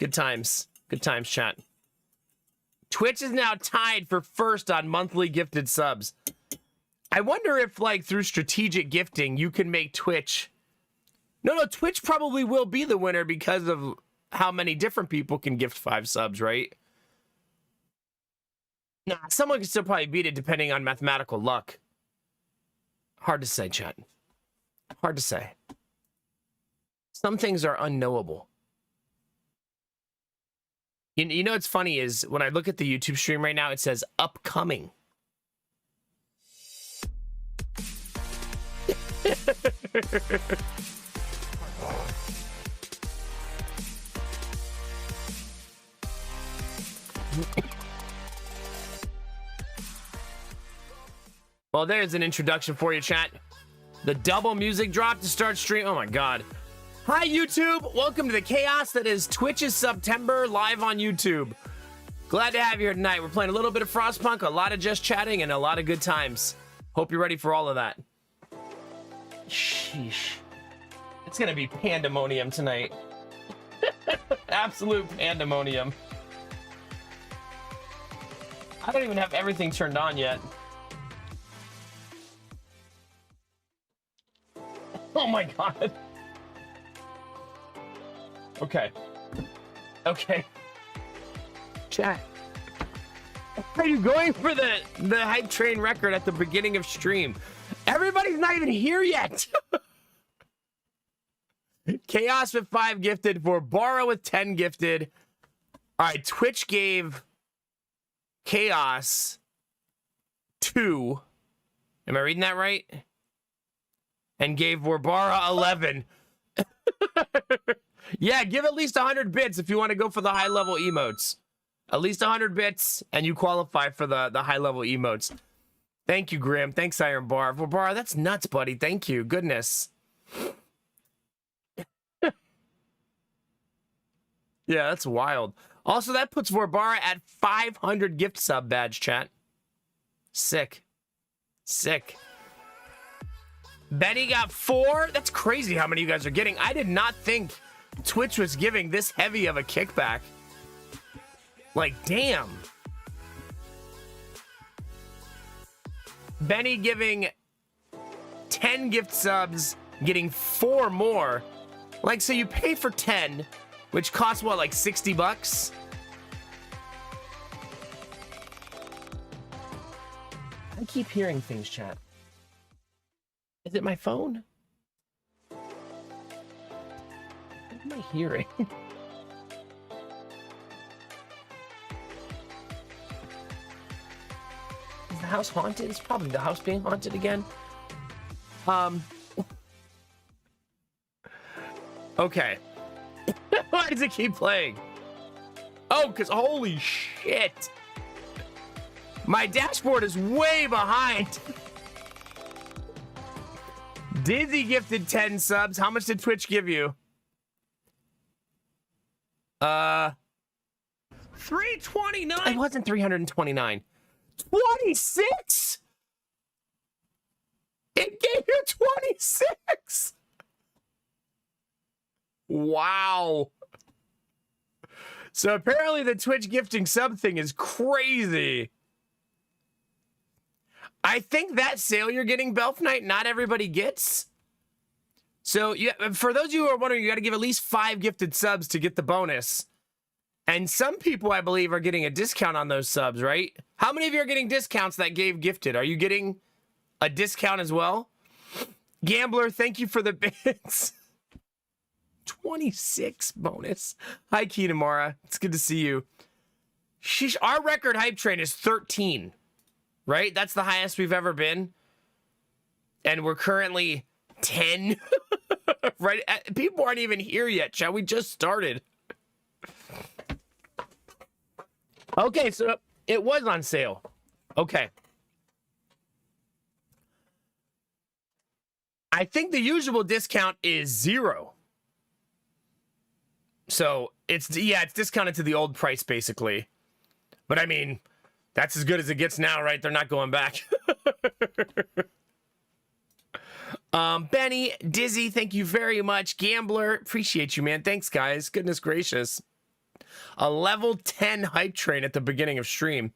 Good times. Good times, chat. Twitch is now tied for first on monthly gifted subs. I wonder if, like, through strategic gifting, you can make Twitch... No, Twitch probably will be the winner because of how many different people can gift 5 subs, right? Nah, someone can still probably beat it depending on mathematical luck. Hard to say, chat. Hard to say. Some things are unknowable. You know what's funny is when I look at the YouTube stream right now, it says upcoming. Well, there's an introduction for you, chat. The double music drop to start stream. Oh my god. Hi, YouTube. Welcome to the chaos that is Twitch's September live on YouTube. Glad to have you here tonight. We're playing a little bit of Frostpunk, a lot of just chatting, and a lot of good times. Hope you're ready for all of that. Sheesh. It's gonna be pandemonium tonight. Absolute pandemonium. I don't even have everything turned on yet. Oh my god. Okay. Okay. Chat. Are you going for the hype train record at the beginning of stream? Everybody's not even here yet. Chaos with 5 gifted, for Borrow with 10 gifted. All right, Twitch gave Chaos 2. Am I reading that right? And gave Warbara 11. Yeah, give at least 100 bits if you want to go for the high-level emotes. At least 100 bits, and you qualify for the high-level emotes. Thank you, Grim. Thanks, Iron Bar. Warbara, that's nuts, buddy. Thank you. Goodness. Yeah, that's wild. Also, that puts Warbara at 500 gift sub badge, chat. Sick. Sick. Betty got 4. That's crazy how many you guys are getting. I did not think Twitch was giving this heavy of a kickback. Like, damn. Benny giving 10 gift subs, getting 4 more. Like, so you pay for 10, which costs what, like 60 bucks? I keep hearing things, chat. Is it my phone? What am I hearing? Is the house haunted? It's probably the house being haunted again. Okay. Why does it keep playing? Oh, because holy shit. My dashboard is way behind. Dizzy gifted 10 subs. How much did Twitch give you? 329. It wasn't 329. 26. It gave you 26. Wow. So apparently the Twitch gifting sub thing is crazy. I think that sale you're getting, Belf Knight, not everybody gets. So yeah, for those of you who are wondering, you got to give at least 5 gifted subs to get the bonus. And some people, I believe, are getting a discount on those subs, right? How many of you are getting discounts that gave gifted? Are you getting a discount as well? Gambler, thank you for the bits. 26 bonus. Hi, Kitamara. It's good to see you. Sheesh, our record hype train is 13. Right? That's the highest we've ever been. And we're currently 10. Right? People aren't even here yet, shall we? Just started. Okay, so it was on sale. Okay. I think the usual discount is 0. So it's discounted to the old price, basically. But I mean, that's as good as it gets now, right? They're not going back. Benny, Dizzy, thank you very much. Gambler, appreciate you, man. Thanks, guys. Goodness gracious. A level 10 hype train at the beginning of stream.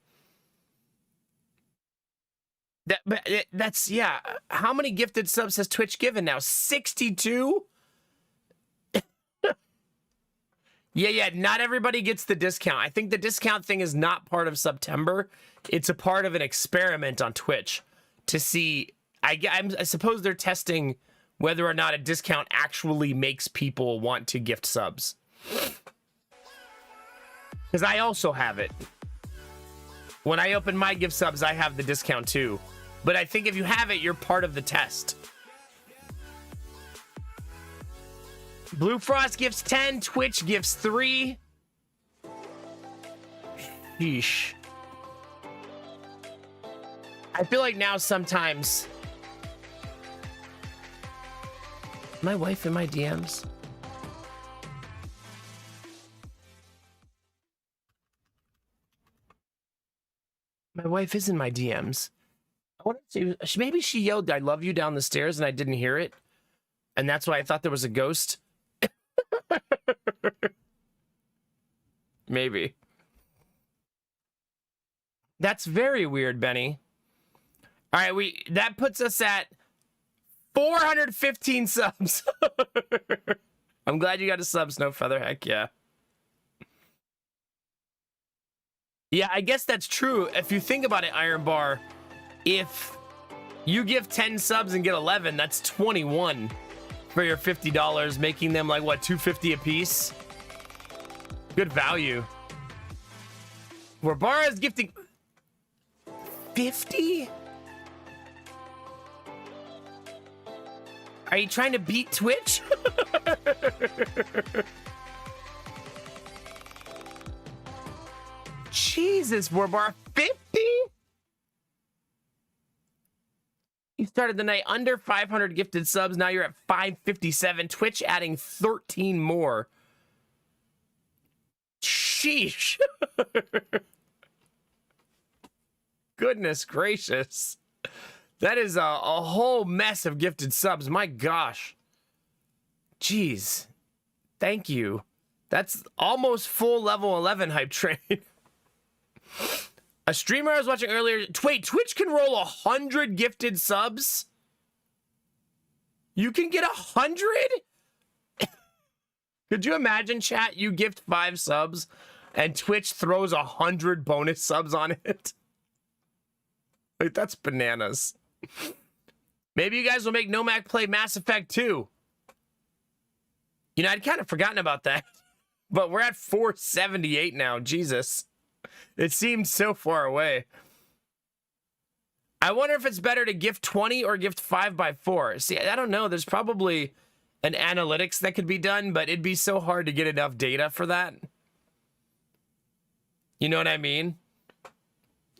That's, yeah. How many gifted subs has Twitch given now? 62? Yeah, not everybody gets the discount. I think the discount thing is not part of September. It's a part of an experiment on Twitch to see. I suppose they're testing whether or not a discount actually makes people want to gift subs. Because I also have it. When I open my gift subs, I have the discount too. But I think if you have it, you're part of the test. Blue Frost gifts 10, Twitch gives 3. Sheesh. I feel like now sometimes... My wife in my DMs? My wife is in my DMs. I wonder if maybe she yelled, "I love you" down the stairs and I didn't hear it. And that's why I thought there was a ghost. Maybe. That's very weird, Benny. All right, that puts us at 415 subs. I'm glad you got a sub, Snowfeather. Heck yeah. Yeah, I guess that's true. If you think about it, Iron Bar, if you give 10 subs and get 11, that's 21 for your $50, making them like, what, $2.50 a piece? Good value. Warbara is gifting 50? Are you trying to beat Twitch? Jesus, Warbara, 50? You started the night under 500 gifted subs. Now you're at 557. Twitch adding 13 more. Sheesh. Goodness gracious. That is a whole mess of gifted subs. My gosh. Jeez. Thank you. That's almost full level 11 hype train. A streamer I was watching earlier. Wait, Twitch can roll 100 gifted subs? You can get 100? Could you imagine, chat? You gift 5 subs and Twitch throws 100 bonus subs on it? Like, that's bananas. Maybe you guys will make Nomac play Mass Effect 2. You know, I'd kind of forgotten about that. But we're at 478 now. Jesus. It seems so far away. I wonder if it's better to gift 20 or gift 5x4. See, I don't know. There's probably an analytics that could be done, but it'd be so hard to get enough data for that. You know what I mean?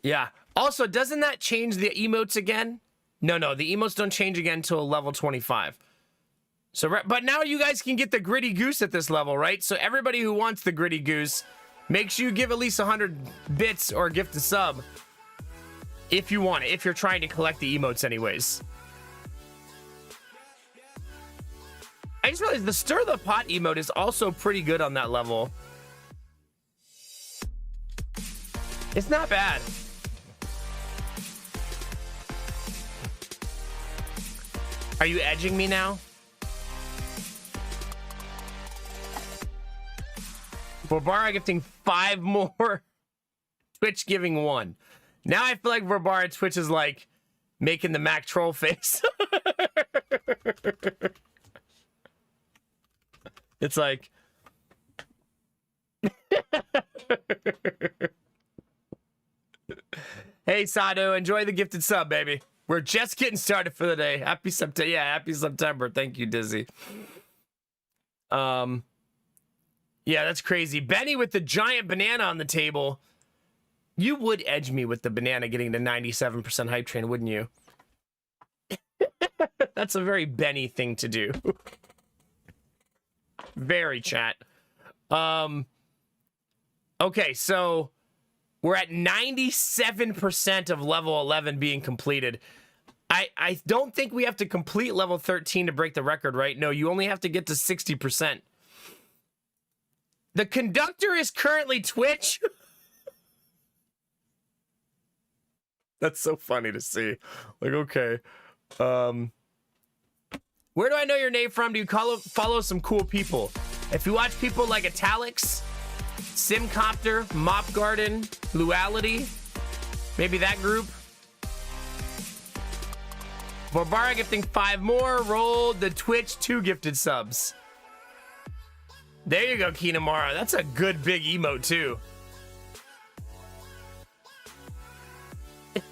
Yeah. Also, doesn't that change the emotes again? No, the emotes don't change again until level 25. So, but now you guys can get the Gritty Goose at this level, right? So everybody who wants the Gritty Goose, make sure you give at least 100 bits or gift a sub if you want it, if you're trying to collect the emotes anyways. I just realized the Stir the Pot emote is also pretty good on that level. It's not bad. Are you edging me now? Barbara gifting 5 more. Twitch giving 1. Now I feel like Barbara Twitch is like making the Mac troll face. It's like... Hey, Sado, enjoy the gifted sub, baby. We're just getting started for the day. Happy September. Yeah, happy September. Thank you, Dizzy. Yeah, that's crazy. Benny with the giant banana on the table. You would edge me with the banana getting to 97% hype train, wouldn't you? That's a very Benny thing to do. Very, chat. Okay, so we're at 97% of level 11 being completed. I don't think we have to complete level 13 to break the record, right? No, you only have to get to 60%. The conductor is currently Twitch. That's so funny to see. Like, okay. Where do I know your name from? Do you follow some cool people? If you watch people like Italics, Simcopter, Mop Garden, Luality, maybe that group. Barbara gifting 5 more. Rolled the Twitch 2 gifted subs. There you go, Kinamara. That's a good big emote, too.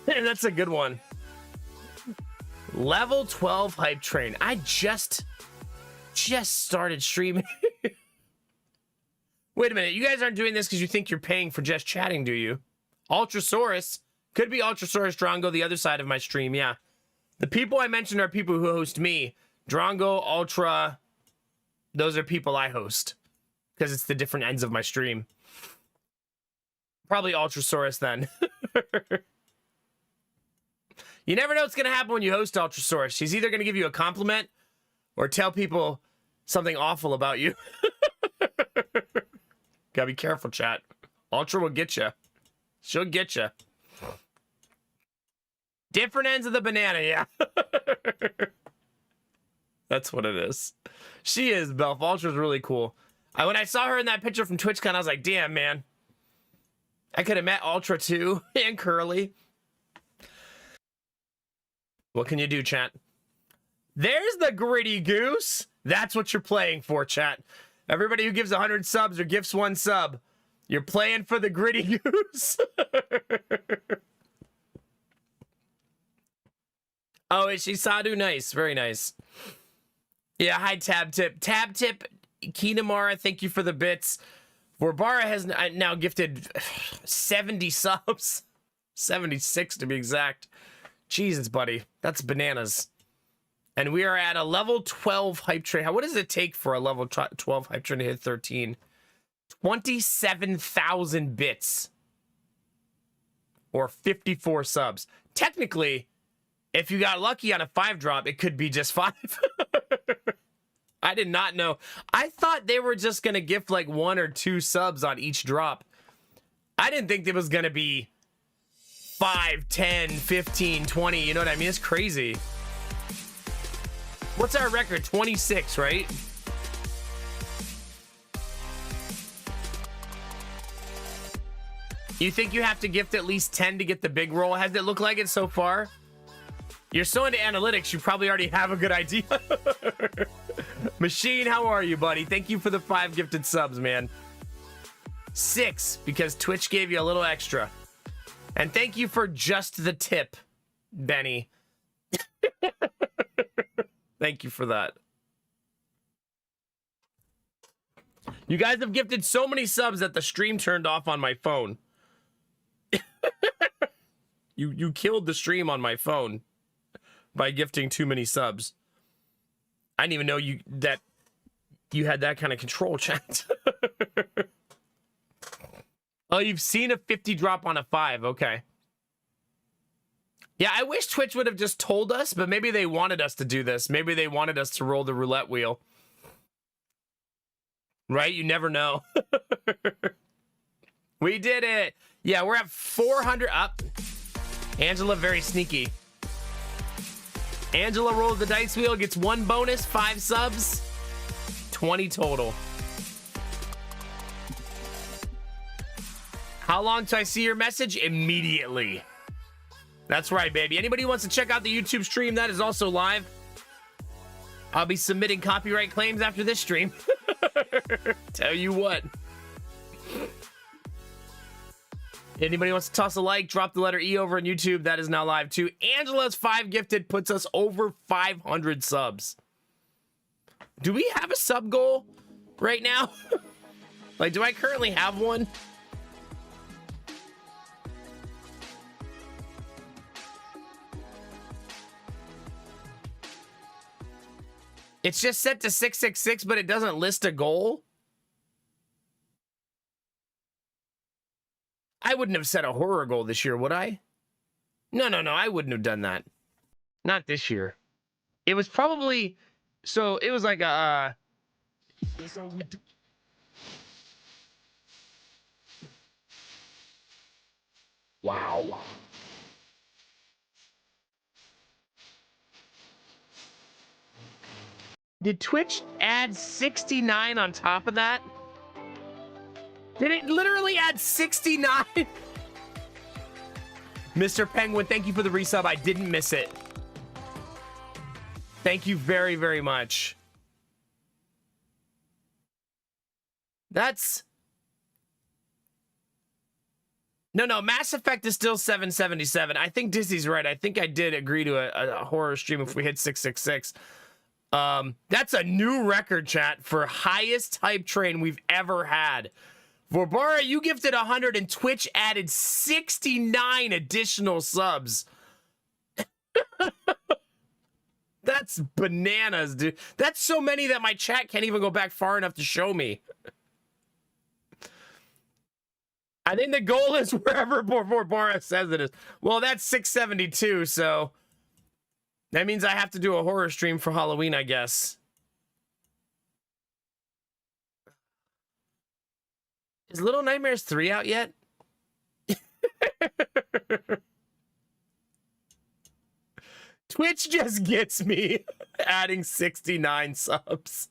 That's a good one. Level 12 hype train. I just started streaming. Wait a minute. You guys aren't doing this because you think you're paying for just chatting, do you? Ultrasaurus. Could be Ultrasaurus Drongo, the other side of my stream, yeah. The people I mentioned are people who host me. Drongo, Ultra, those are people I host. Because it's the different ends of my stream. Probably Ultrasaurus then. You never know what's going to happen when you host Ultrasaurus. She's either going to give you a compliment or tell people something awful about you. Gotta be careful, chat. Ultra will get you. She'll get you. Different ends of the banana, yeah. That's what it is. She is, Belf. Ultra's really cool. When I saw her in that picture from TwitchCon, I was like, damn, man. I could have met Ultra too, and Curly. What can you do, chat? There's the Gritty Goose. That's what you're playing for, chat. Everybody who gives 100 subs or gifts 1 sub, you're playing for the Gritty Goose. Oh, is she Sadhu? Nice. Very nice. Yeah, hi, Tab Tip. Tab Tip, Kinamara, thank you for the bits. Warbara has now gifted 70 subs. 76 to be exact. Jesus, buddy. That's bananas. And we are at a level 12 hype train. What does it take for a level 12 hype train to hit 13? 27,000 bits. Or 54 subs. Technically, if you got lucky on a 5 drop, it could be just 5. I did not know. I thought they were just going to gift like 1 or 2 subs on each drop. I didn't think it was going to be 5, 10, 15, 20. You know what I mean? It's crazy. What's our record? 26, right? You think you have to gift at least 10 to get the big roll? Has it looked like it so far? You're so into analytics, you probably already have a good idea. Machine, how are you, buddy? Thank you for the 5 gifted subs, man. 6, because Twitch gave you a little extra. And thank you for just the tip, Benny. Thank you for that. You guys have gifted so many subs that the stream turned off on my phone. You killed the stream on my phone by gifting too many subs. I didn't even know that you had that kind of control, chat. Oh, you've seen a 50 drop on a 5. Okay. Yeah, I wish Twitch would have just told us, but maybe they wanted us to do this. Maybe they wanted us to roll the roulette wheel. Right? You never know. We did it. Yeah, we're at 400 up. Angela, very sneaky. Angela rolls the dice wheel, gets 1 bonus, 5 subs, 20 total. How long till I see your message? Immediately. That's right, baby. Anybody who wants to check out the YouTube stream, that is also live. I'll be submitting copyright claims after this stream. Tell you what. Anybody wants to toss a like, drop the letter E over on YouTube. That is now live too. Angela's 5 gifted puts us over 500 subs. Do we have a sub goal right now? Like, do I currently have one? It's just set to 666, but it doesn't list a goal. I wouldn't have set a horror goal this year, would I? No, I wouldn't have done that. Not this year. It was probably... So, it was like a... Wow. Did Twitch add 69 on top of that? Did it literally add 69? Mr. Penguin, thank you for the resub. I didn't miss it. Thank you very, very much. That's... No, Mass Effect is still 777. I think Disney's right. I think I did agree to a horror stream if we hit 666. That's a new record, chat, for highest hype train we've ever had. Vorbara, you gifted 100 and Twitch added 69 additional subs. That's bananas, dude. That's so many that my chat can't even go back far enough to show me. I think the goal is wherever Vorbara says it is. Well, that's 672, so that means I have to do a horror stream for Halloween, I guess. Is Little Nightmares 3 out yet? Twitch just gets me adding 69 subs.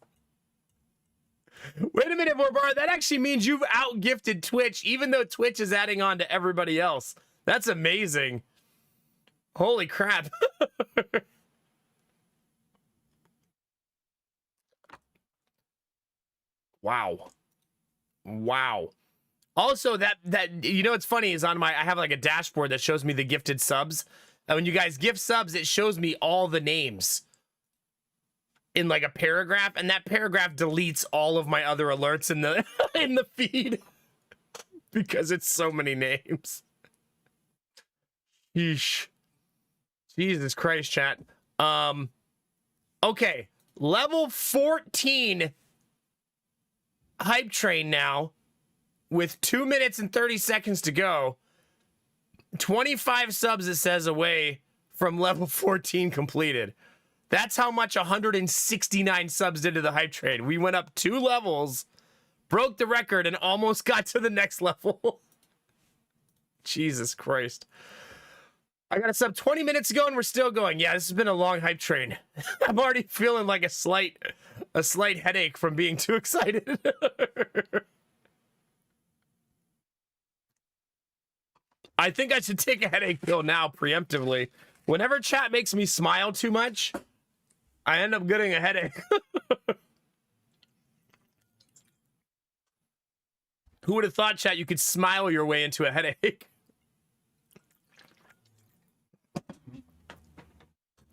Wait a minute, Vorbara. That actually means you've out-gifted Twitch, even though Twitch is adding on to everybody else. That's amazing. Holy crap. Wow. Wow. Also, that you know what's funny is I have like a dashboard that shows me the gifted subs. And when you guys gift subs, it shows me all the names in like a paragraph, and that paragraph deletes all of my other alerts in the in the feed because it's so many names. Yeesh. Jesus Christ, chat. Okay, level 14 hype train now with 2 minutes and 30 seconds to go. 25 subs, it says, away from level 14 completed. That's how much 169 subs did to the hype train. We went up 2 levels, broke the record, and almost got to the next level. Jesus Christ. I got a sub 20 minutes ago and we're still going. Yeah, this has been a long hype train. I'm already feeling like a slight headache from being too excited. I think I should take a headache pill now preemptively. Whenever chat makes me smile too much, I end up getting a headache. Who would have thought, chat, you could smile your way into a headache?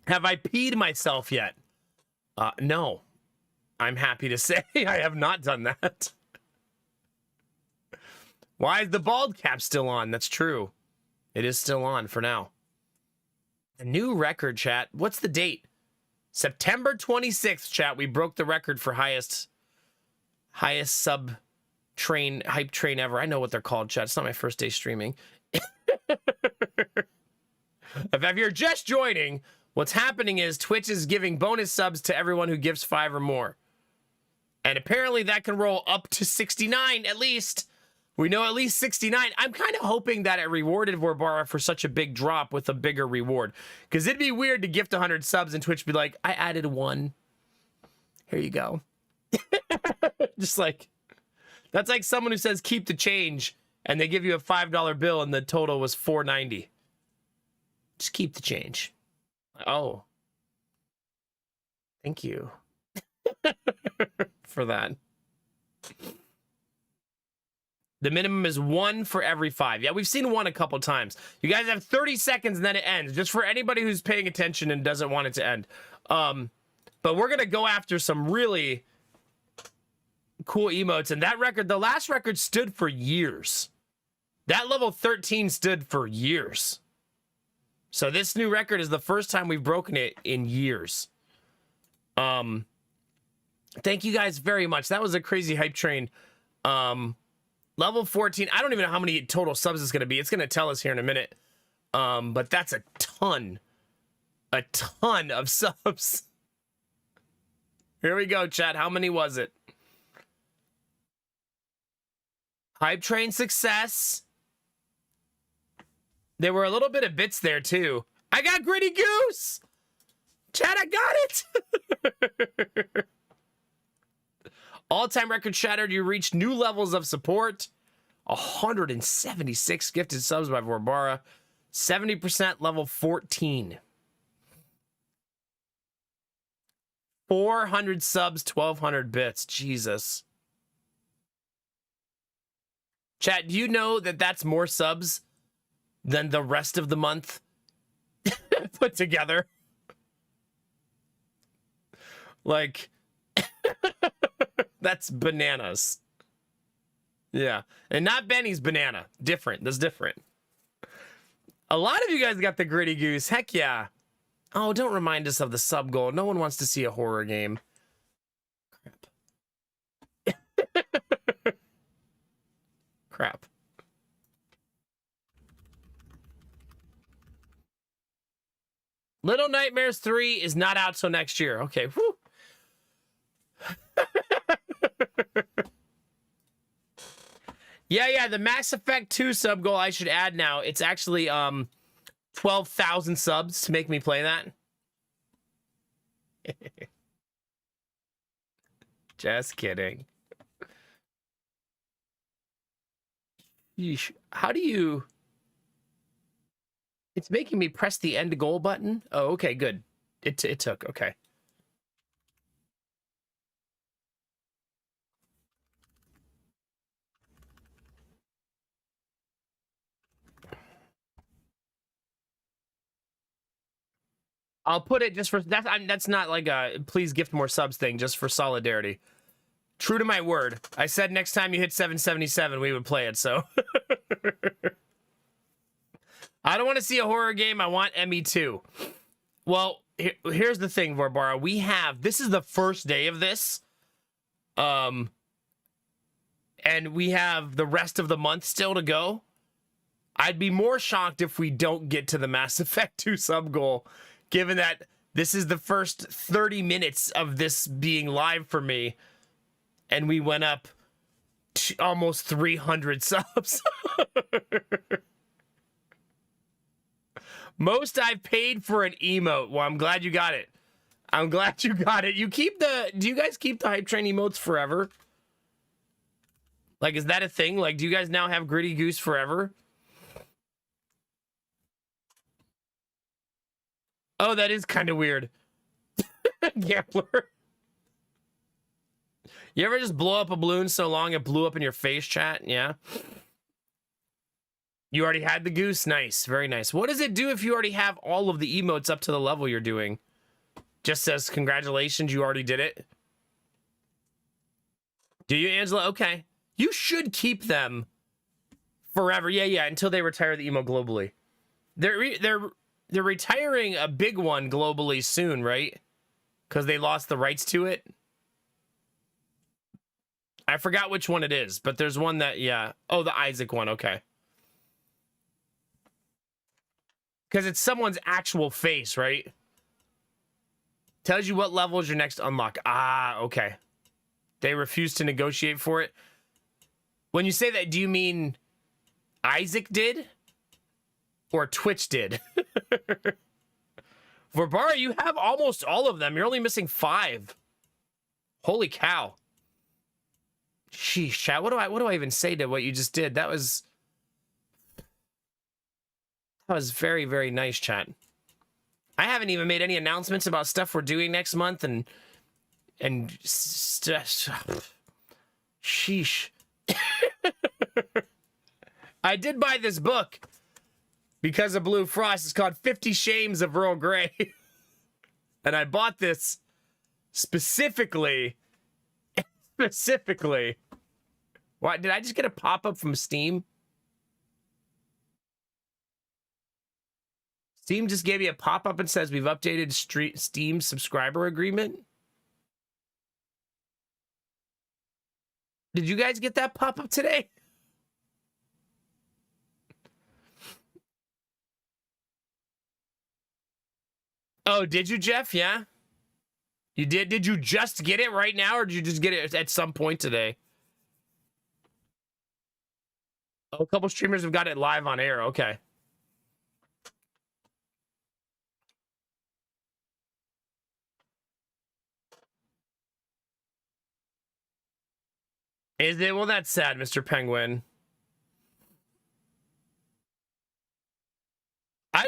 Have I peed myself yet? No. I'm happy to say I have not done that. Why is the bald cap still on? That's true. It is still on for now. A new record, chat. What's the date? September 26th, chat. We broke the record for highest sub train, hype train ever. I know what they're called, chat. It's not my first day streaming. If you're just joining, what's happening is Twitch is giving bonus subs to everyone who gives 5 or more. And apparently that can roll up to 69 at least. We know at least 69. I'm kind of hoping that it rewarded Vorbara for such a big drop with a bigger reward. Because it'd be weird to gift 100 subs and Twitch be like, I added 1. Here you go. Just like, that's like someone who says keep the change and they give you a $5 bill and the total was $4.90. Just keep the change. Oh. Thank you for that. The minimum is 1 for every 5. Yeah, we've seen 1 a couple times. You guys have 30 seconds and then it ends. Just for anybody who's paying attention and doesn't want it to end. But we're going to go after some really cool emotes. And that record, the last record stood for years. That level 13 stood for years. So this new record is the first time we've broken it in years. Thank you guys very much. That was a crazy hype train. Level 14. I don't even know how many total subs it's going to be. It's going to tell us here in a minute. But that's a ton of subs. Here we go, chat. How many was it? Hype train success. There were a little bit of bits there, too. I got Gritty Goose! Chad, I got it! All-time record shattered. You reached new levels of support. 176 gifted subs by Vorbara. 70% level 14. 400 subs, 1,200 bits. Jesus. Chat, do you know that that's more subs than the rest of the month put together? Like, that's bananas. Yeah. And not Benny's banana. Different. That's different. A lot of you guys got the Gritty Goose. Heck yeah. Oh, don't remind us of the sub goal. No one wants to see a horror game. Crap. Crap. Little Nightmares 3 is not out till next year. Okay. Whew. Yeah, the Mass Effect 2 sub goal I should add now. It's actually 12,000 subs to make me play that. Just kidding. Yeesh. How do you... It's making me press the end goal button. Oh, okay, good. It took, okay. I'll put it just for that's not like a please gift more subs thing, just for solidarity. True to my word. I said next time you hit 777 we would play it, so I don't want to see a horror game, I want ME2. Well, here's the thing, Vorbara. This is the first day of this. And we have the rest of the month still to go. I'd be more shocked if we don't get to the Mass Effect 2 sub goal, given that this is the first 30 minutes of this being live for me, and we went up to almost 300 subs. Most I've paid for an emote. Well, I'm glad you got it. I'm glad you got it. Do you guys keep the Hype Train emotes forever? Like, is that a thing? Like, do you guys now have Gritty Goose forever? Oh, that is kind of weird. Gambler. You ever just blow up a balloon so long it blew up in your face, chat? Yeah. You already had the goose? Nice. Very nice. What does it do if you already have all of the emotes up to the level you're doing? Just says, congratulations, you already did it. Do you, Angela? Okay. You should keep them forever. Yeah, until they retire the emote globally. They're retiring a big one globally soon, right? Because they lost the rights to it. I forgot which one it is, but there's one that, yeah. Oh, the Isaac one, okay. Because it's someone's actual face, right? Tells you what level is your next unlock. Ah, okay. They refuse to negotiate for it. When you say that, do you mean Isaac did? Or Twitch did? Vorbara, you have almost all of them. You're only missing 5. Holy cow. Sheesh, chat. What do I even say to what you just did? That was very, very nice, chat. I haven't even made any announcements about stuff we're doing next month and sheesh. I did buy this book because of Blue Frost. It's called 50 Shames of Earl Grey. And I bought this specifically. Why did I just get a pop-up from Steam? Steam just gave me a pop-up and says we've updated Steam subscriber agreement. Did you guys get that pop-up today? Oh, did you, Jeff? Yeah? You did? Did you just get it right now, or did you just get it at some point today? Oh, a couple streamers have got it live on air. Okay. Is it? Well, that's sad, Mr. Penguin.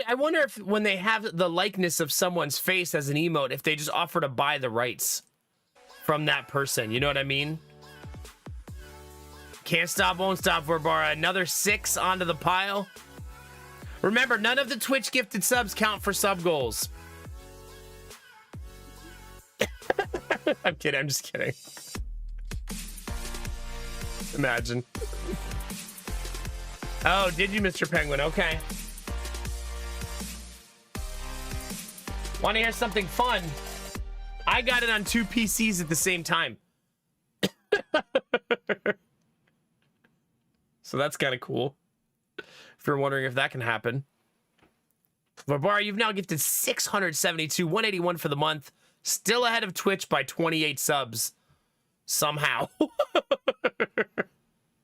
I wonder if when they have the likeness of someone's face as an emote, if they just offer to buy the rights from that person. You know what I mean? Can't stop, won't stop for Bara. Another 6 onto the pile. Remember, none of the Twitch gifted subs count for sub goals. I'm kidding. I'm just kidding. Imagine. Oh, did you, Mr. Penguin? Okay. Want to hear something fun? I got it on 2 PCs at the same time. So that's kind of cool. If you're wondering if that can happen. Varbara, you've now gifted 672, 181 for the month. Still ahead of Twitch by 28 subs. Somehow.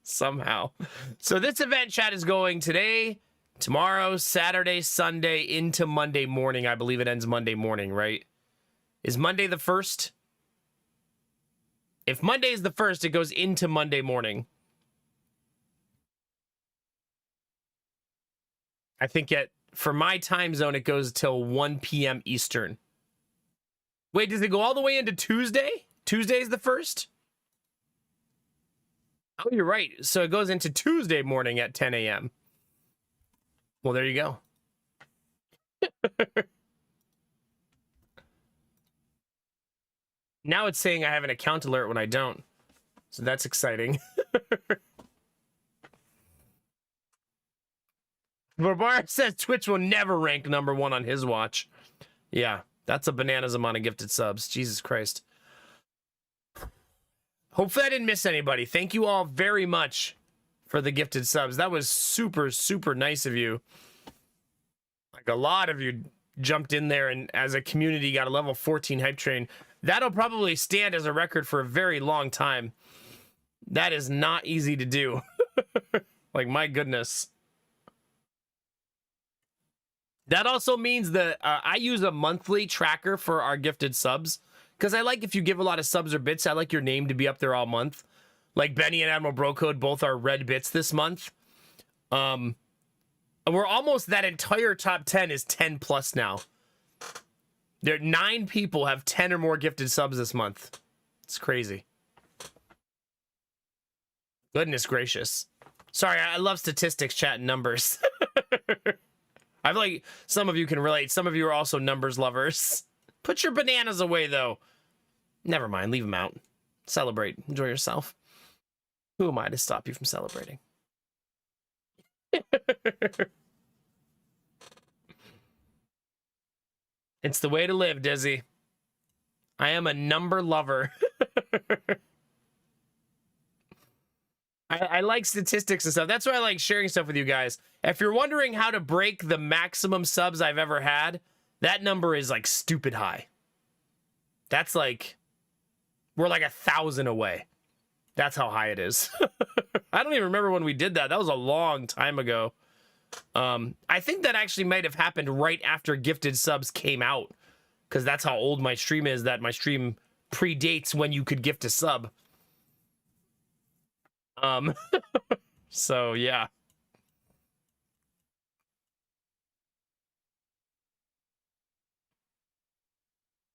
Somehow. So this event chat is going today, tomorrow, Saturday, Sunday, into Monday morning. I believe it ends Monday morning, right? Is Monday the 1st? If Monday is the 1st, it goes into Monday morning. I think for my time zone, it goes till 1 p.m. Eastern. Wait, does it go all the way into Tuesday? Tuesday is the 1st? Oh, you're right. So it goes into Tuesday morning at 10 a.m. Well, there you go. Now it's saying I have an account alert when I don't. So that's exciting. Barbar says Twitch will never rank #1 on his watch. Yeah, that's a bananas amount of gifted subs. Jesus Christ. Hopefully I didn't miss anybody. Thank you all very much for the gifted subs. That was super, super nice of you. Like, a lot of you jumped in there and as a community got a level 14 hype train. That'll probably stand as a record for a very long time. That is not easy to do. Like, my goodness. That also means that I use a monthly tracker for our gifted subs. Because I like if you give a lot of subs or bits, I like your name to be up there all month. Like Benny and Admiral Brocode both are red bits this month. And we're almost, that entire top 10 is 10 plus now. There 9 people have 10 or more gifted subs this month. It's crazy. Goodness gracious. Sorry, I love statistics, chat, and numbers. I feel like some of you can relate. Some of you are also numbers lovers. Put your bananas away, though. Never mind. Leave them out. Celebrate. Enjoy yourself. Who am I to stop you from celebrating? It's the way to live, Dizzy. I am a number lover. I like statistics and stuff. That's why I like sharing stuff with you guys. If you're wondering how to break the maximum subs I've ever had, that number is like stupid high. That's like, we're like 1,000 away. That's how high it is. I don't even remember when we did that. That was a long time ago. I think that actually might have happened right after gifted subs came out, because that's how old my stream is, that my stream predates when you could gift a sub. So yeah.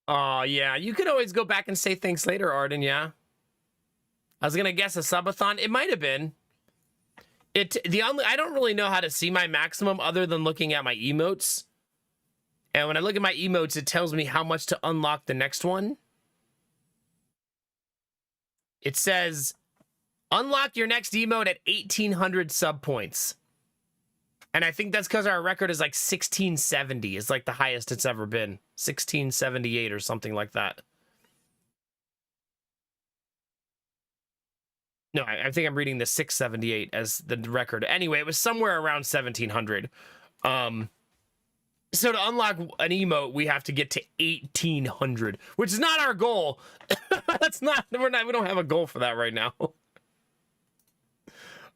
Oh yeah, you could always go back and say thanks later, Arden. Yeah, I was gonna guess a subathon. It might have been. I don't really know how to see my maximum other than looking at my emotes. And when I look at my emotes, it tells me how much to unlock the next one. It says, unlock your next emote at 1,800 sub points. And I think that's because our record is like 1670. It's like the highest it's ever been. 1678 or something like that. No, I think I'm reading the 678 as the record. Anyway, it was somewhere around 1,700. So to unlock an emote, we have to get to 1,800, which is not our goal. That's not. We don't have a goal for that right now.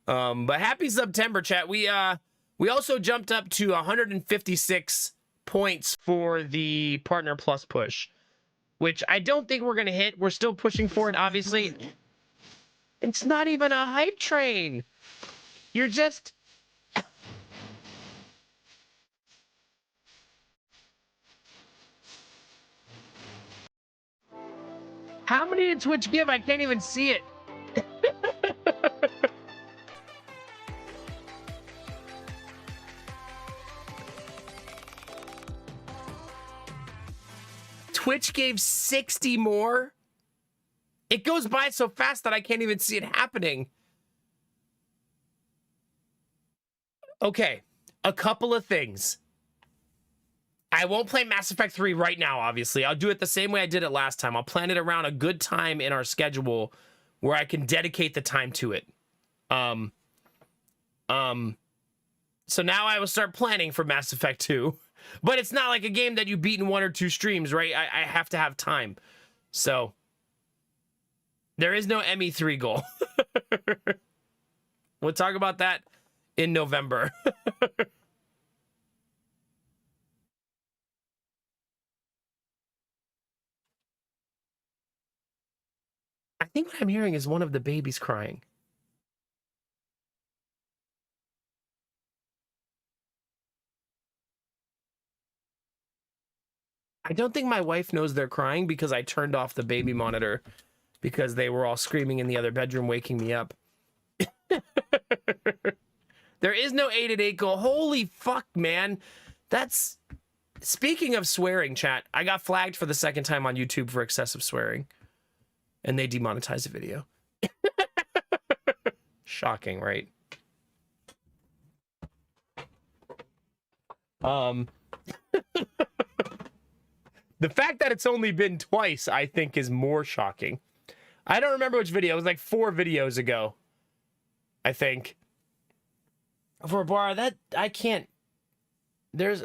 But happy September, chat. We also jumped up to 156 points for the Partner Plus push, which I don't think we're gonna hit. We're still pushing for it, obviously. It's not even a hype train. You're just... How many did Twitch give? I can't even see it. Twitch gave 60 more. It goes by so fast that I can't even see it happening. Okay, a couple of things. I won't play Mass Effect 3 right now, obviously. I'll do it the same way I did it last time. I'll plan it around a good time in our schedule where I can dedicate the time to it. So now I will start planning for Mass Effect 2. But it's not like a game that you beat in 1 or 2 streams, right? I have to have time. So there is no ME3 goal. We'll talk about that in November. I think what I'm hearing is one of the babies crying. I don't think my wife knows they're crying because I turned off the baby monitor because they were all screaming in the other bedroom, waking me up. There is no 888 goal. Holy fuck, man. That's... Speaking of swearing, chat, I got flagged for the second time on YouTube for excessive swearing. And they demonetized the video. Shocking, right? The fact that it's only been twice, I think, is more shocking. I don't remember which video. It was like 4 videos ago, I think. For a bar, that... I can't... There's...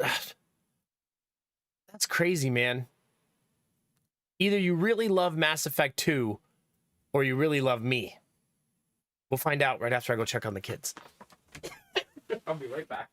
That's crazy, man. Either you really love Mass Effect 2, or you really love me. We'll find out right after I go check on the kids. I'll be right back.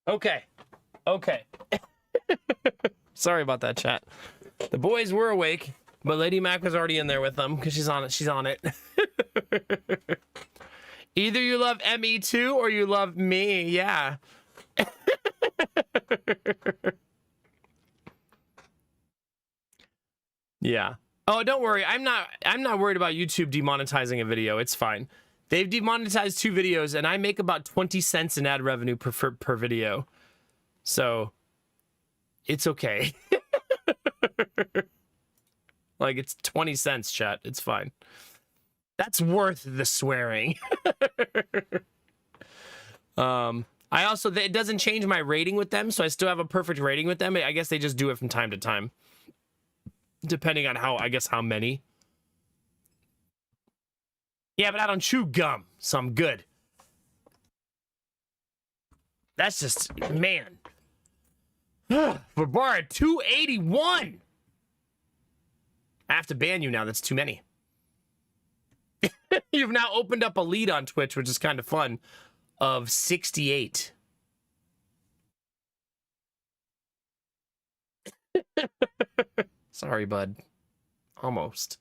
Okay. Okay. Sorry about that, chat. The boys were awake, but Lady Mac was already in there with them because she's on it. She's on it. Either you love ME2 or you love me. Yeah. Yeah. Oh, don't worry. I'm not worried about YouTube demonetizing a video. It's fine. They've demonetized 2 videos, and I make about 20 cents in ad revenue per video. So, it's okay. Like, it's 20 cents, chat. It's fine. That's worth the swearing. I also, it doesn't change my rating with them, so I still have a perfect rating with them. I guess they just do it from time to time. Depending on how many. Yeah, but I don't chew gum, so I'm good. That's just, man. For bar at 281. I have to ban you now. That's too many. You've now opened up a lead on Twitch, which is kind of fun, of 68. Sorry, bud. Almost.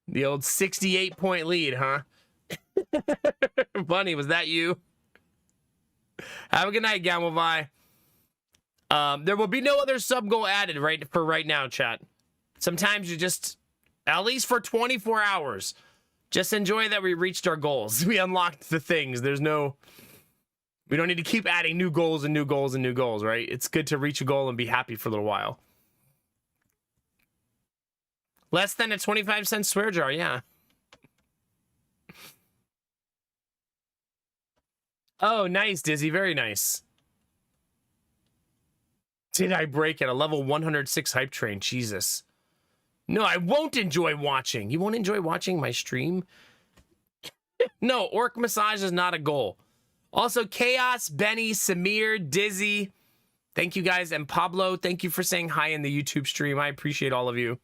The old 68-point lead, huh? Bunny, was that you? Have a good night, Gamelvi. There will be no other sub goal added right now, chat. Sometimes you just, at least for 24 hours, just enjoy that we reached our goals. We unlocked the things. We don't need to keep adding new goals and new goals and new goals, right? It's good to reach a goal and be happy for a little while. Less than a 25-cent swear jar, yeah. Oh, nice, Dizzy. Very nice. Did I break at a level 106 hype train? Jesus. No, I won't enjoy watching. You won't enjoy watching my stream? No, orc massage is not a goal. Also, Chaos, Benny, Samir, Dizzy. Thank you guys. And Pablo, thank you for saying hi in the YouTube stream. I appreciate all of you.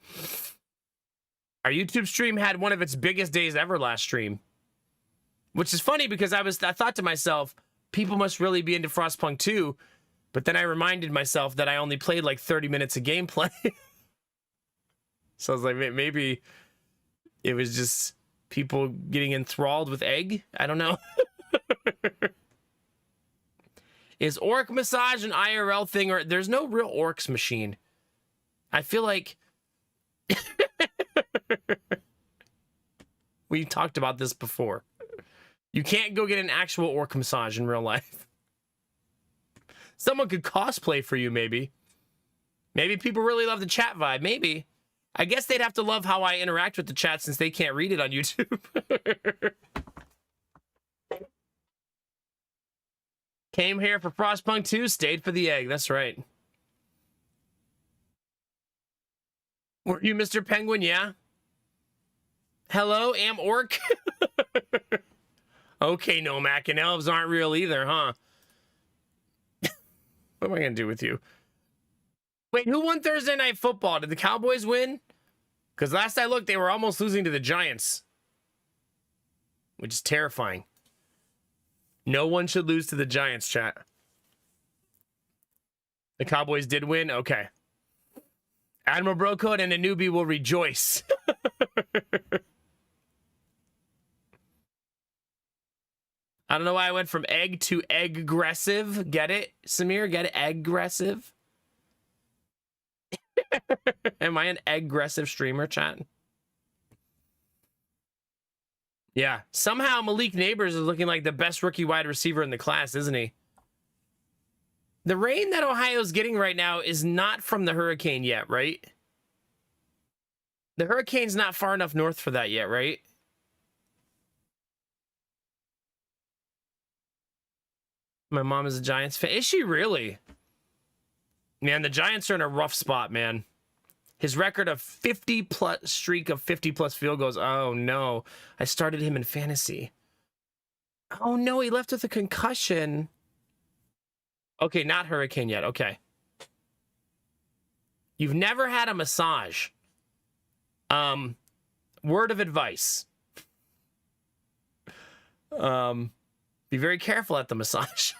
Our YouTube stream had one of its biggest days ever last stream. Which is funny because I thought to myself, people must really be into Frostpunk 2. But then I reminded myself that I only played like 30 minutes of gameplay. So I was like, maybe it was just people getting enthralled with egg? I don't know. Is orc massage an IRL thing, or there's no real orcs machine? I feel like we talked about this before. You can't go get an actual orc massage in real life. Someone could cosplay for you, maybe. Maybe people really love the chat vibe. Maybe. I guess they'd have to love how I interact with the chat since they can't read it on YouTube. Came here for Frostpunk 2, stayed for the egg. That's right. Were you Mr. Penguin? Yeah. Hello, am orc? Okay, Nomak, and elves aren't real either, huh? What am I going to do with you? Wait, who won Thursday Night Football? Did the Cowboys win? Because last I looked, they were almost losing to the Giants. Which is terrifying. No one should lose to the Giants, chat. The Cowboys did win? Okay. Admiral Brocode and a newbie will rejoice. I don't know why I went from egg to egg-aggressive. Get it, Samir? Get it? Egg-aggressive? Am I an egg-aggressive streamer, chat? Yeah. Somehow Malik Neighbors is looking like the best rookie wide receiver in the class, isn't he? The rain that Ohio's getting right now is not from the hurricane yet, right? The hurricane's not far enough north for that yet, right? My mom is a Giants fan. Is she really? Man, the Giants are in a rough spot, man. His record of 50-plus streak of 50-plus field goals. Oh, no. I started him in fantasy. Oh, no. He left with a concussion. Okay, not hurricane yet. Okay. You've never had a massage. Word of advice. Be very careful at the massage.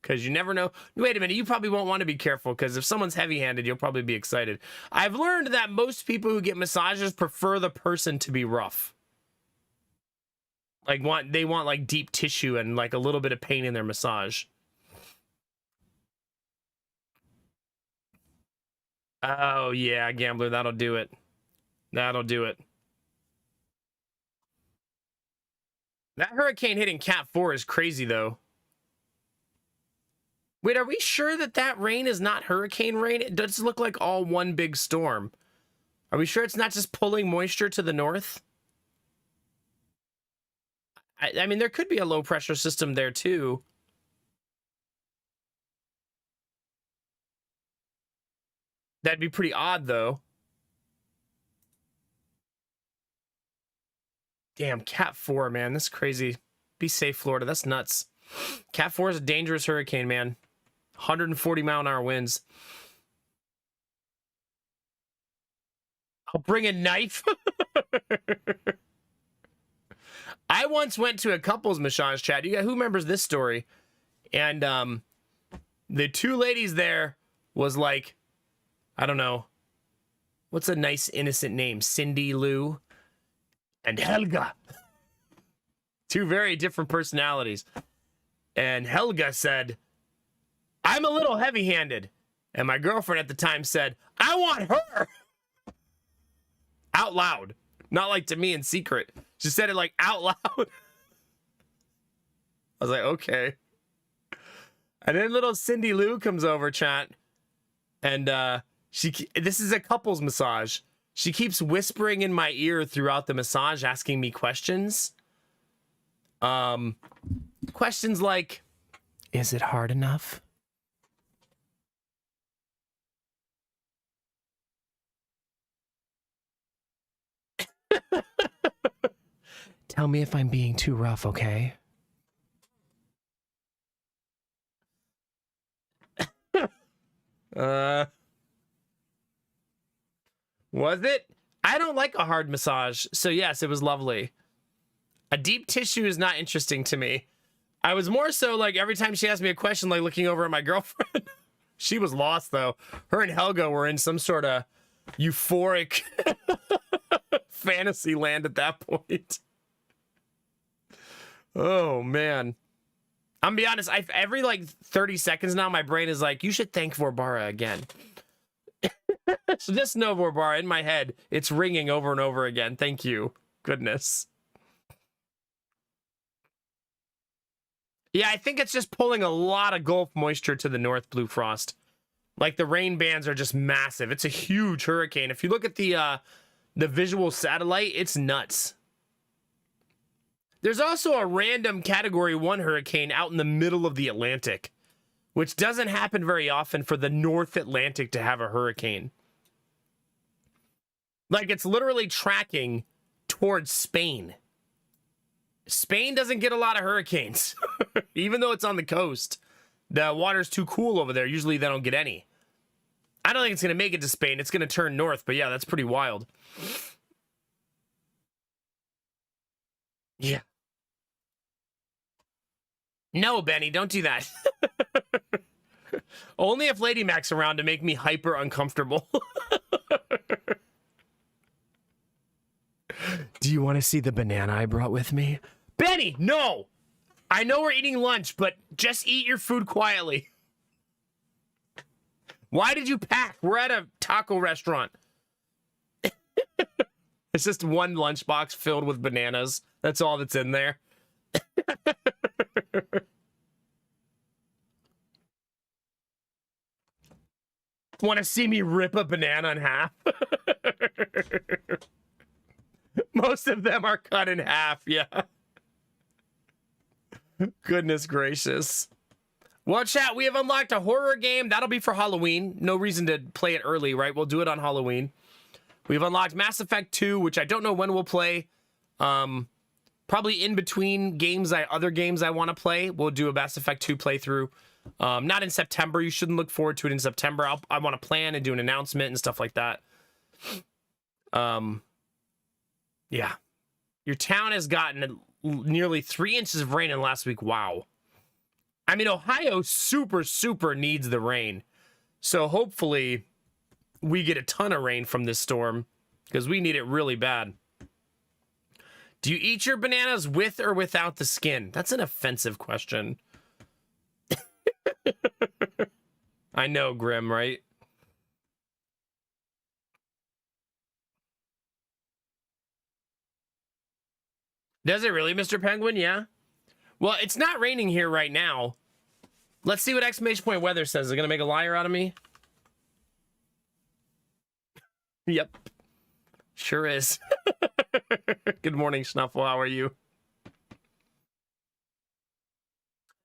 because you never know. Wait a minute, you probably won't want to be careful because if someone's heavy-handed, you'll probably be excited. I've learned that most people who get massages prefer the person to be rough. Like they want like deep tissue and like a little bit of pain in their massage. Oh yeah, gambler, that'll do it. That'll do it. That hurricane hitting Cat 4 is crazy though. Wait, are we sure that that rain is not hurricane rain? It does look like all one big storm. Are we sure it's not just pulling moisture to the north? I mean, there could be a low pressure system there too. That'd be pretty odd though. Damn, Cat 4, man. That's crazy. Be safe, Florida. That's nuts. Cat 4 is a dangerous hurricane, man. 140-mile-an-hour winds. I'll bring a knife. I once went to a couples massage chat. Who remembers this story? And the two ladies there was like, I don't know. What's a nice, innocent name? Cindy Lou and Helga. Two very different personalities. And Helga said, I'm a little heavy-handed. And my girlfriend at the time said, I want her. Out loud. Not like to me in secret. She said it like out loud. I was like, okay. And then little Cindy Lou comes over, chat. And this is a couples massage. She keeps whispering in my ear throughout the massage, asking me questions. Questions like, is it hard enough? Tell me if I'm being too rough, okay? Was it? I don't like a hard massage, so yes, it was lovely. A deep tissue is not interesting to me. I was more so like every time she asked me a question, like looking over at my girlfriend. She was lost though. Her and Helga were in some sort of euphoric fantasy land at that point. Oh man. I'm gonna be honest, every like 30 seconds now, my brain is like, you should thank Vorbara again. So just know, Vorbara, in my head, it's ringing over and over again. Thank you. Goodness. Yeah, I think it's just pulling a lot of Gulf moisture to the north, Blue Frost. Like the rain bands are just massive. It's a huge hurricane. If you look at the visual satellite, it's nuts. There's also a random Category 1 hurricane out in the middle of the Atlantic, which doesn't happen very often for the North Atlantic to have a hurricane. Like, it's literally tracking towards Spain. Spain doesn't get a lot of hurricanes, even though it's on the coast. The water's too cool over there. Usually they don't get any. I don't think it's going to make it to Spain. It's going to turn north, but yeah, that's pretty wild. Yeah. No, Benny, don't do that. Only if Lady Mac's around to make me hyper uncomfortable. Do you want to see the banana I brought with me? Benny, no! I know we're eating lunch, but just eat your food quietly. Why did you pack? We're at a taco restaurant. It's just one lunchbox filled with bananas. That's all that's in there. Want to see me rip a banana in half? Most of them are cut in half, yeah. Goodness gracious. Well, chat, we have unlocked a horror game. That'll be for Halloween. No reason to play it early, right? We'll do it on Halloween. We've unlocked Mass Effect 2, which I don't know when we'll play. Probably in between other games I want to play. We'll do a Mass Effect 2 playthrough. Not in September. You shouldn't look forward to it in September. I want to plan and do an announcement and stuff like that. Yeah. Your town has gotten nearly 3 inches of rain in last week. Wow. I mean, Ohio super needs the rain. So hopefully we get a ton of rain from this storm because we need it really bad. Do you eat your bananas with or without the skin? That's an offensive question. I know, Grim, right? Does it really, Mr. Penguin? Yeah. Well, it's not raining here right now. Let's see what exclamation point weather says. Is it going to make a liar out of me? Yep. Sure is. Good morning, Snuffle. How are you?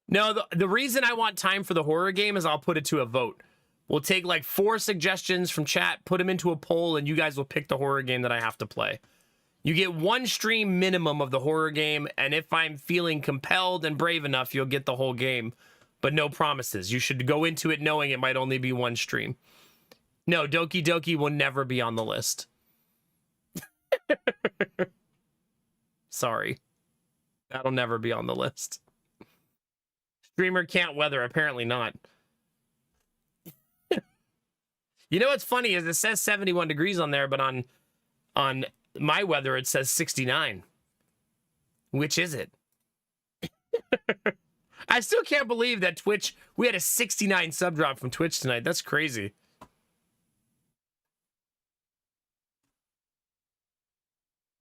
No, the reason I want time for the horror game is I'll put it to a vote. We'll take like 4 suggestions from chat, put them into a poll, and you guys will pick the horror game that I have to play. You get 1 stream minimum of the horror game, and if I'm feeling compelled and brave enough, you'll get the whole game. But no promises. You should go into it knowing it might only be 1 stream. No, Doki Doki will never be on the list. Sorry. That'll never be on the list. Streamer can't weather. Apparently not. You know what's funny is it says 71 degrees on there, but on my weather it says 69. Which is it? I still can't believe that Twitch, we had a 69 sub drop from Twitch tonight. That's crazy.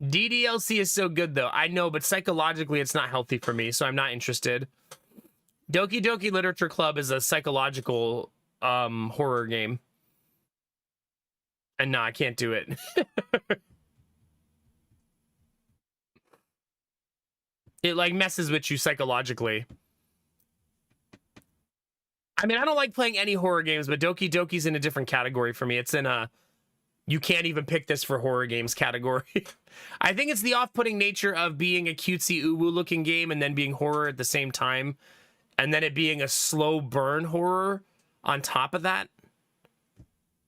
DDLC is so good though. I know, but psychologically it's not healthy for me, so I'm not interested. Doki Doki Literature Club is a psychological horror game. And no, I can't do it. It like messes with you psychologically. I mean, I don't like playing any horror games, but Doki Doki's in a different category for me. It's in a you can't even pick this for horror games category. I think it's the off-putting nature of being a cutesy uwu looking game and then being horror at the same time. And then it being a slow burn horror on top of that.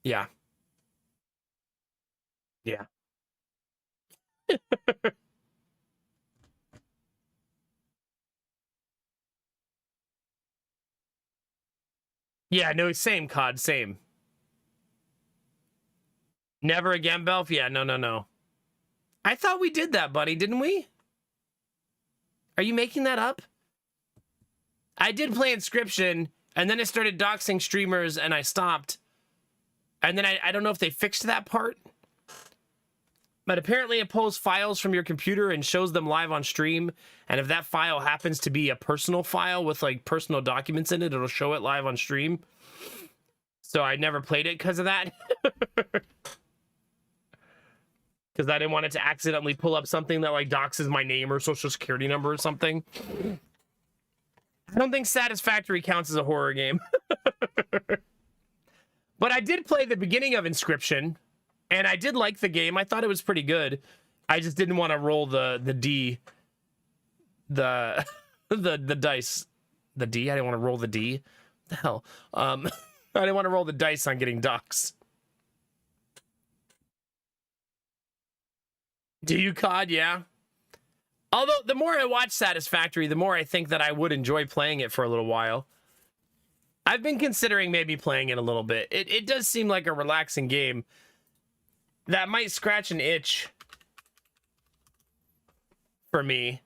Yeah. Yeah. Yeah, no, same, COD, same. Never again, Belf? Yeah, no. I thought we did that, buddy, didn't we? Are you making that up? I did play Inscription, and then it started doxing streamers, and I stopped. And then I don't know if they fixed that part. But apparently it pulls files from your computer and shows them live on stream. And if that file happens to be a personal file with like personal documents in it, it'll show it live on stream. So I never played it because of that. Because I didn't want it to accidentally pull up something that like doxes my name or social security number or something. I don't think Satisfactory counts as a horror game. But I did play the beginning of Inscription. And I did like the game. I thought it was pretty good. I just didn't want to roll the D. The dice. The D? I didn't want to roll the D. The hell? I didn't want to roll the dice on getting doxxed. Do you, COD? Yeah. Although, the more I watch Satisfactory, the more I think that I would enjoy playing it for a little while. I've been considering maybe playing it a little bit. It does seem like a relaxing game that might scratch an itch for me.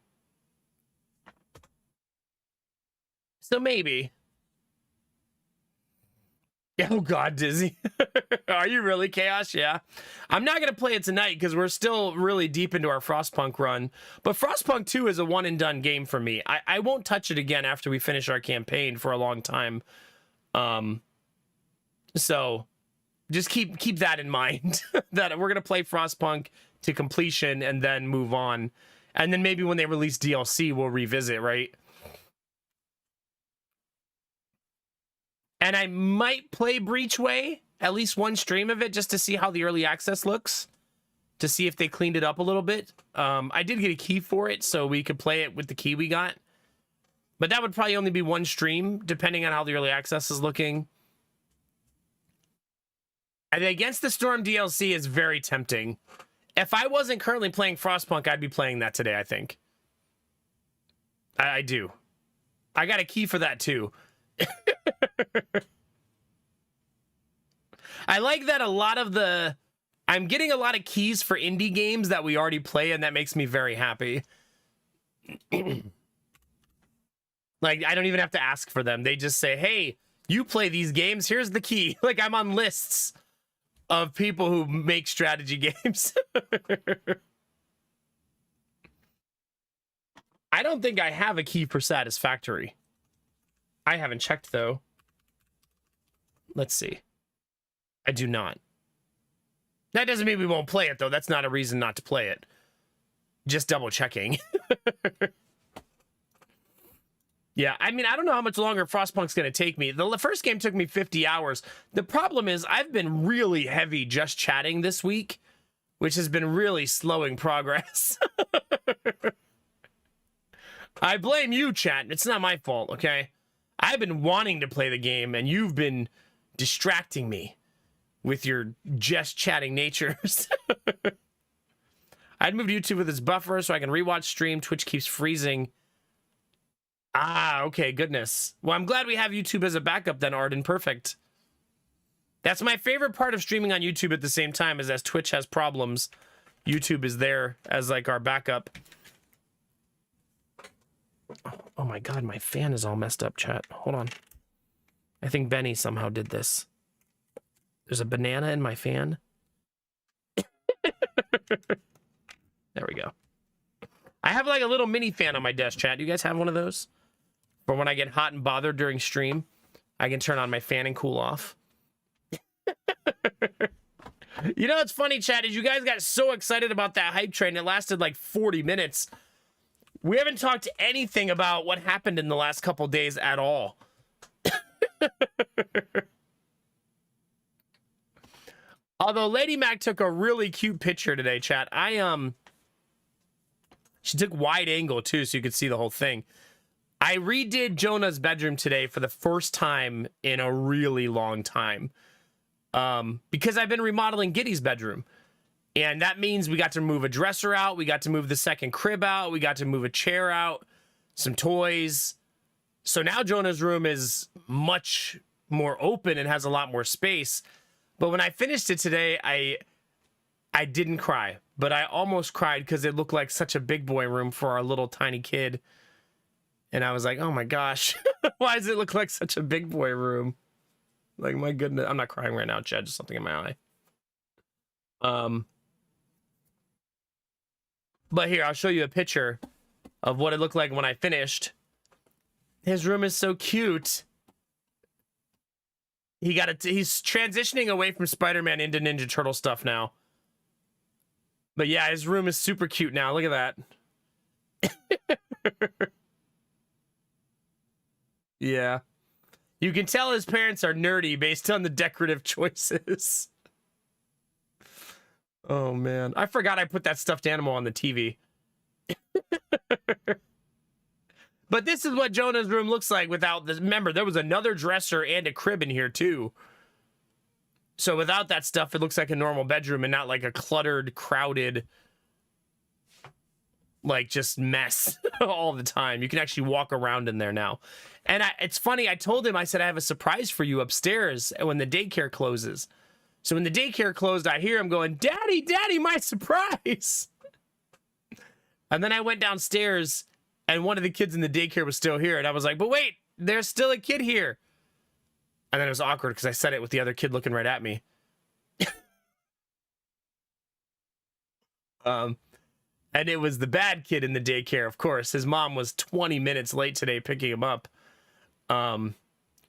So maybe. Oh God, Dizzy. Are you really, Chaos? Yeah. I'm not going to play it tonight because we're still really deep into our Frostpunk run. But Frostpunk 2 is a one and done game for me. I won't touch it again after we finish our campaign for a long time. So just keep that in mind. That we're going to play Frostpunk to completion and then move on. And then maybe when they release DLC, we'll revisit, right? And I might play Breachway, at least one stream of it, just to see how the early access looks. To see if they cleaned it up a little bit. I did get a key for it, so we could play it with the key we got. But that would probably only be one stream, depending on how the early access is looking. And Against the Storm DLC is very tempting. If I wasn't currently playing Frostpunk, I'd be playing that today, I think. I do. I got a key for that too. I like that a lot of the... I'm getting a lot of keys for indie games that we already play, and that makes me very happy. Like, I don't even have to ask for them. They just say, hey, you play these games, here's the key. Like, I'm on lists of people who make strategy games. I don't think I have a key for Satisfactory. I haven't checked, though. Let's see. I do not. That doesn't mean we won't play it, though. That's not a reason not to play it. Just double checking. Yeah, I mean, I don't know how much longer Frostpunk's going to take me. The first game took me 50 hours. The problem is I've been really heavy just chatting this week, which has been really slowing progress. I blame you, chat. It's not my fault, okay? I've been wanting to play the game, and you've been distracting me with your just chatting natures. I'd move to YouTube with its buffer so I can rewatch stream. Twitch keeps freezing. Ah, okay, goodness. Well, I'm glad we have YouTube as a backup then, Arden. Perfect. That's my favorite part of streaming on YouTube at the same time, is as Twitch has problems, YouTube is there as like our backup. Oh my god, my fan is all messed up, chat. Hold on. I think Benny somehow did this. There's a banana in my fan. There we go. I have like a little mini fan on my desk, chat. Do you guys have one of those? For when I get hot and bothered during stream, I can turn on my fan and cool off. You know what's funny, chat, is you guys got so excited about that hype train. It lasted like 40 minutes. We haven't talked anything about what happened in the last couple days at all. Although Lady Mac took a really cute picture today, chat. She took wide angle too, so you could see the whole thing. I redid Jonah's bedroom today for the first time in a really long time. Because I've been remodeling Giddy's bedroom. And that means we got to move a dresser out, we got to move the second crib out, we got to move a chair out, some toys. So now Jonah's room is much more open and has a lot more space. But when I finished it today, I didn't cry, but I almost cried because it looked like such a big boy room for our little tiny kid. And I was like, oh my gosh, why does it look like such a big boy room? Like, my goodness, I'm not crying right now, Chad, just something in my eye. But here, I'll show you a picture of what it looked like when I finished. His room is so cute. He's transitioning away from Spider-Man into Ninja Turtle stuff now. But yeah, his room is super cute now. Look at that. Yeah. You can tell his parents are nerdy based on the decorative choices. Oh, man. I forgot I put that stuffed animal on the TV. But this is what Jonah's room looks like without this. Remember, there was another dresser and a crib in here, too. So without that stuff, it looks like a normal bedroom and not like a cluttered, crowded, like just mess all the time. You can actually walk around in there now. And it's funny, I told him, I said, I have a surprise for you upstairs when the daycare closes. So when the daycare closed, I hear him going, Daddy, Daddy, my surprise. And then I went downstairs and one of the kids in the daycare was still here. And I was like, but wait, there's still a kid here. And then it was awkward because I said it with the other kid looking right at me. And it was the bad kid in the daycare, of course. His mom was 20 minutes late today picking him up.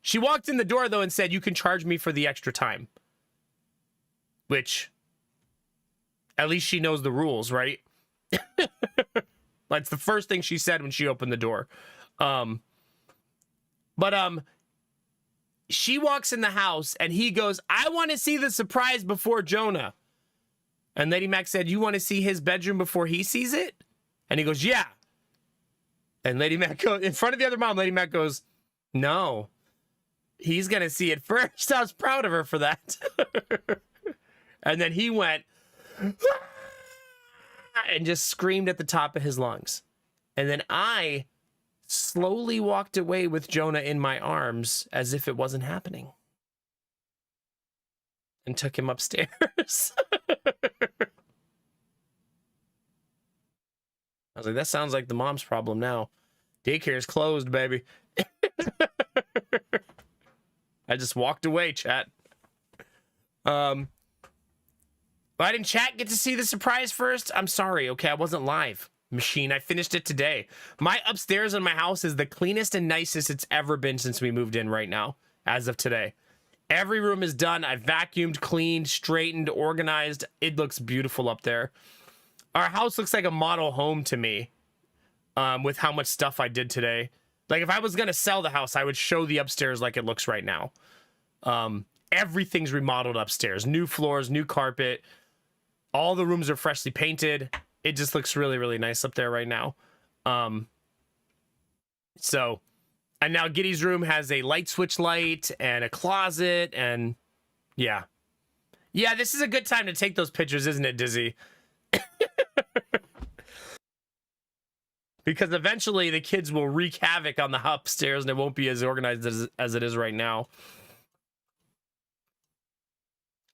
She walked in the door, though, and said, you can charge me for the extra time. Which, at least she knows the rules, right? That's the first thing she said when she opened the door. She walks in the house, and he goes, I want to see the surprise before Jonah. And Lady Mac said, you want to see his bedroom before he sees it? And he goes, yeah. And Lady Mac goes, in front of the other mom, Lady Mac goes, no, he's going to see it first. I was proud of her for that. And then he went, and just screamed at the top of his lungs. And then I slowly walked away with Jonah in my arms as if it wasn't happening and took him upstairs. I was like, that sounds like the mom's problem now. Daycare's closed, baby. I just walked away, chat. Why didn't chat get to see the surprise first? I'm sorry, okay? I wasn't live. Machine, I finished it today. My upstairs in my house is the cleanest and nicest it's ever been since we moved in right now, as of today. Every room is done. I vacuumed, cleaned, straightened, organized. It looks beautiful up there. Our house looks like a model home to me, with how much stuff I did today. Like, if I was going to sell the house, I would show the upstairs like it looks right now. Everything's remodeled upstairs. New floors, new carpet. All the rooms are freshly painted. It just looks really, really nice up there right now. And now Giddy's room has a light switch light and a closet, and yeah. Yeah, this is a good time to take those pictures, isn't it, Dizzy? Because eventually the kids will wreak havoc on the upstairs and it won't be as organized as it is right now.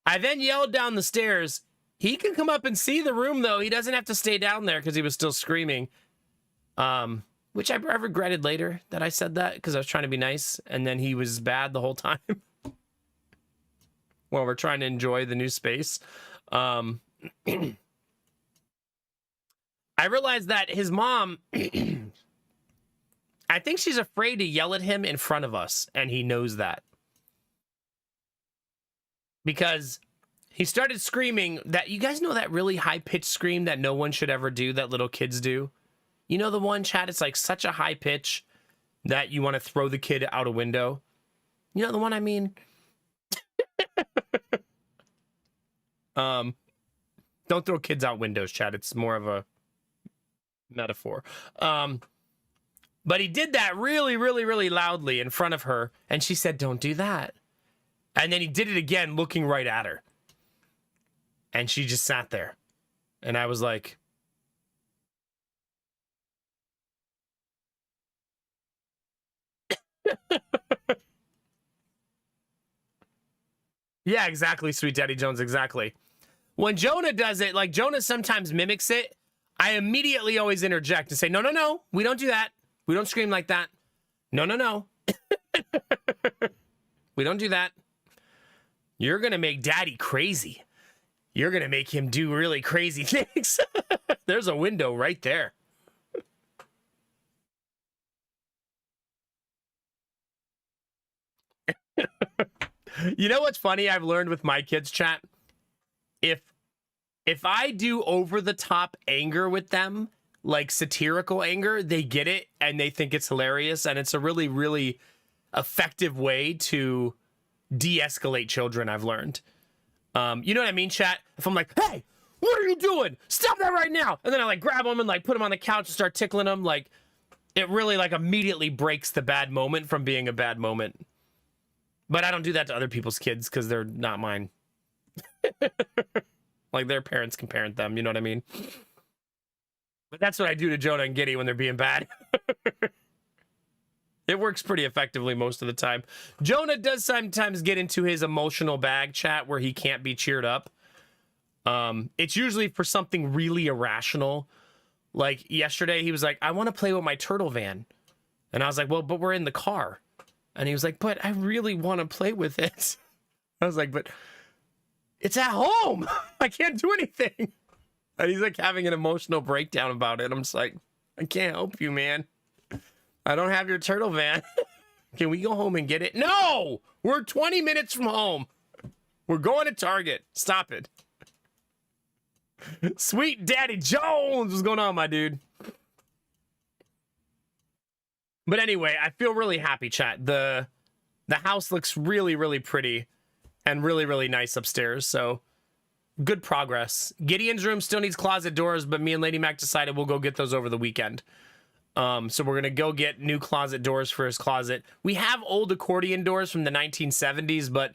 I then yelled down the stairs. He can come up and see the room, though. He doesn't have to stay down there because he was still screaming. Which I regretted later that I said that because I was trying to be nice. And then he was bad the whole time. While we're trying to enjoy the new space. I realized that his mom, I think she's afraid to yell at him in front of us. And he knows that. Because he started screaming that, you guys know that really high-pitched scream that no one should ever do, that little kids do? You know the one, chat? It's like such a high pitch that you want to throw the kid out a window. You know the one I mean? Don't throw kids out windows, chat. It's more of a metaphor. But he did that really, really, really loudly in front of her, and she said, "Don't do that." And then he did it again, looking right at her. And she just sat there. And I was like, yeah, exactly, Sweet Daddy Jones, exactly. When Jonah does it, like Jonah sometimes mimics it, I immediately always interject and say, no, no, no, we don't do that. We don't scream like that. No, no, no. We don't do that. You're going to make Daddy crazy. You're going to make him do really crazy things. There's a window right there. You know what's funny I've learned with my kids, chat? If I do over-the-top anger with them, like satirical anger, they get it and they think it's hilarious. And it's a really, really effective way to de-escalate children, I've learned. You know what I mean, chat? If I'm like, hey, what are you doing? Stop that right now. And then I like grab them and like put them on the couch and start tickling them. Like, it really like immediately breaks the bad moment from being a bad moment. But I don't do that to other people's kids because they're not mine. Like, their parents can parent them, you know what I mean? But that's what I do to Jonah and Giddy when they're being bad. It works pretty effectively most of the time. Jonah does sometimes get into his emotional bag, chat, where he can't be cheered up. It's usually for something really irrational. Like yesterday, he was like, I want to play with my turtle van. And I was like, well, but we're in the car. And he was like, but I really want to play with it. I was like, but it's at home. I can't do anything. And he's like having an emotional breakdown about it. I'm just like, I can't help you, man. I don't have your turtle van. Can we go home and get it? No! We're 20 minutes from home. We're going to Target. Stop it. Sweet Daddy Jones. What's going on, my dude? But anyway, I feel really happy, chat. The house looks really, really pretty and really, really nice upstairs. So good progress. Gideon's room still needs closet doors, but me and Lady Mac decided we'll go get those over the weekend. So we're going to go get new closet doors for his closet. We have old accordion doors from the 1970s, but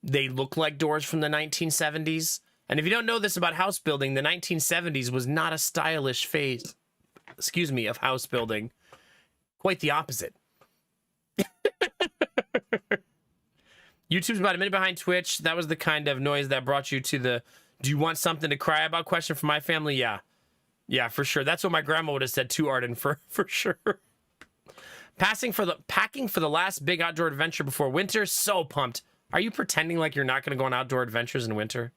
they look like doors from the 1970s. And if you don't know this about house building, the 1970s was not a stylish phase, of house building. Quite the opposite. YouTube's about a minute behind Twitch. That was the kind of noise that brought you to the do you want something to cry about question from my family? Yeah. Yeah, for sure. That's what my grandma would have said too, Arden, for sure. Packing for the last big outdoor adventure before winter. So pumped. Are you pretending like you're not going to go on outdoor adventures in winter?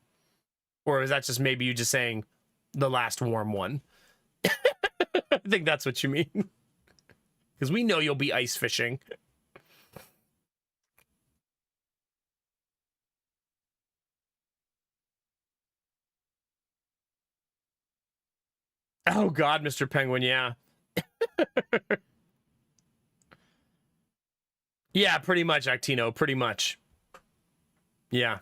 Or is that just maybe you just saying the last warm one? I think that's what you mean. Because we know you'll be ice fishing. Oh, God, Mr. Penguin, yeah. Yeah, pretty much, Actino, pretty much. Yeah.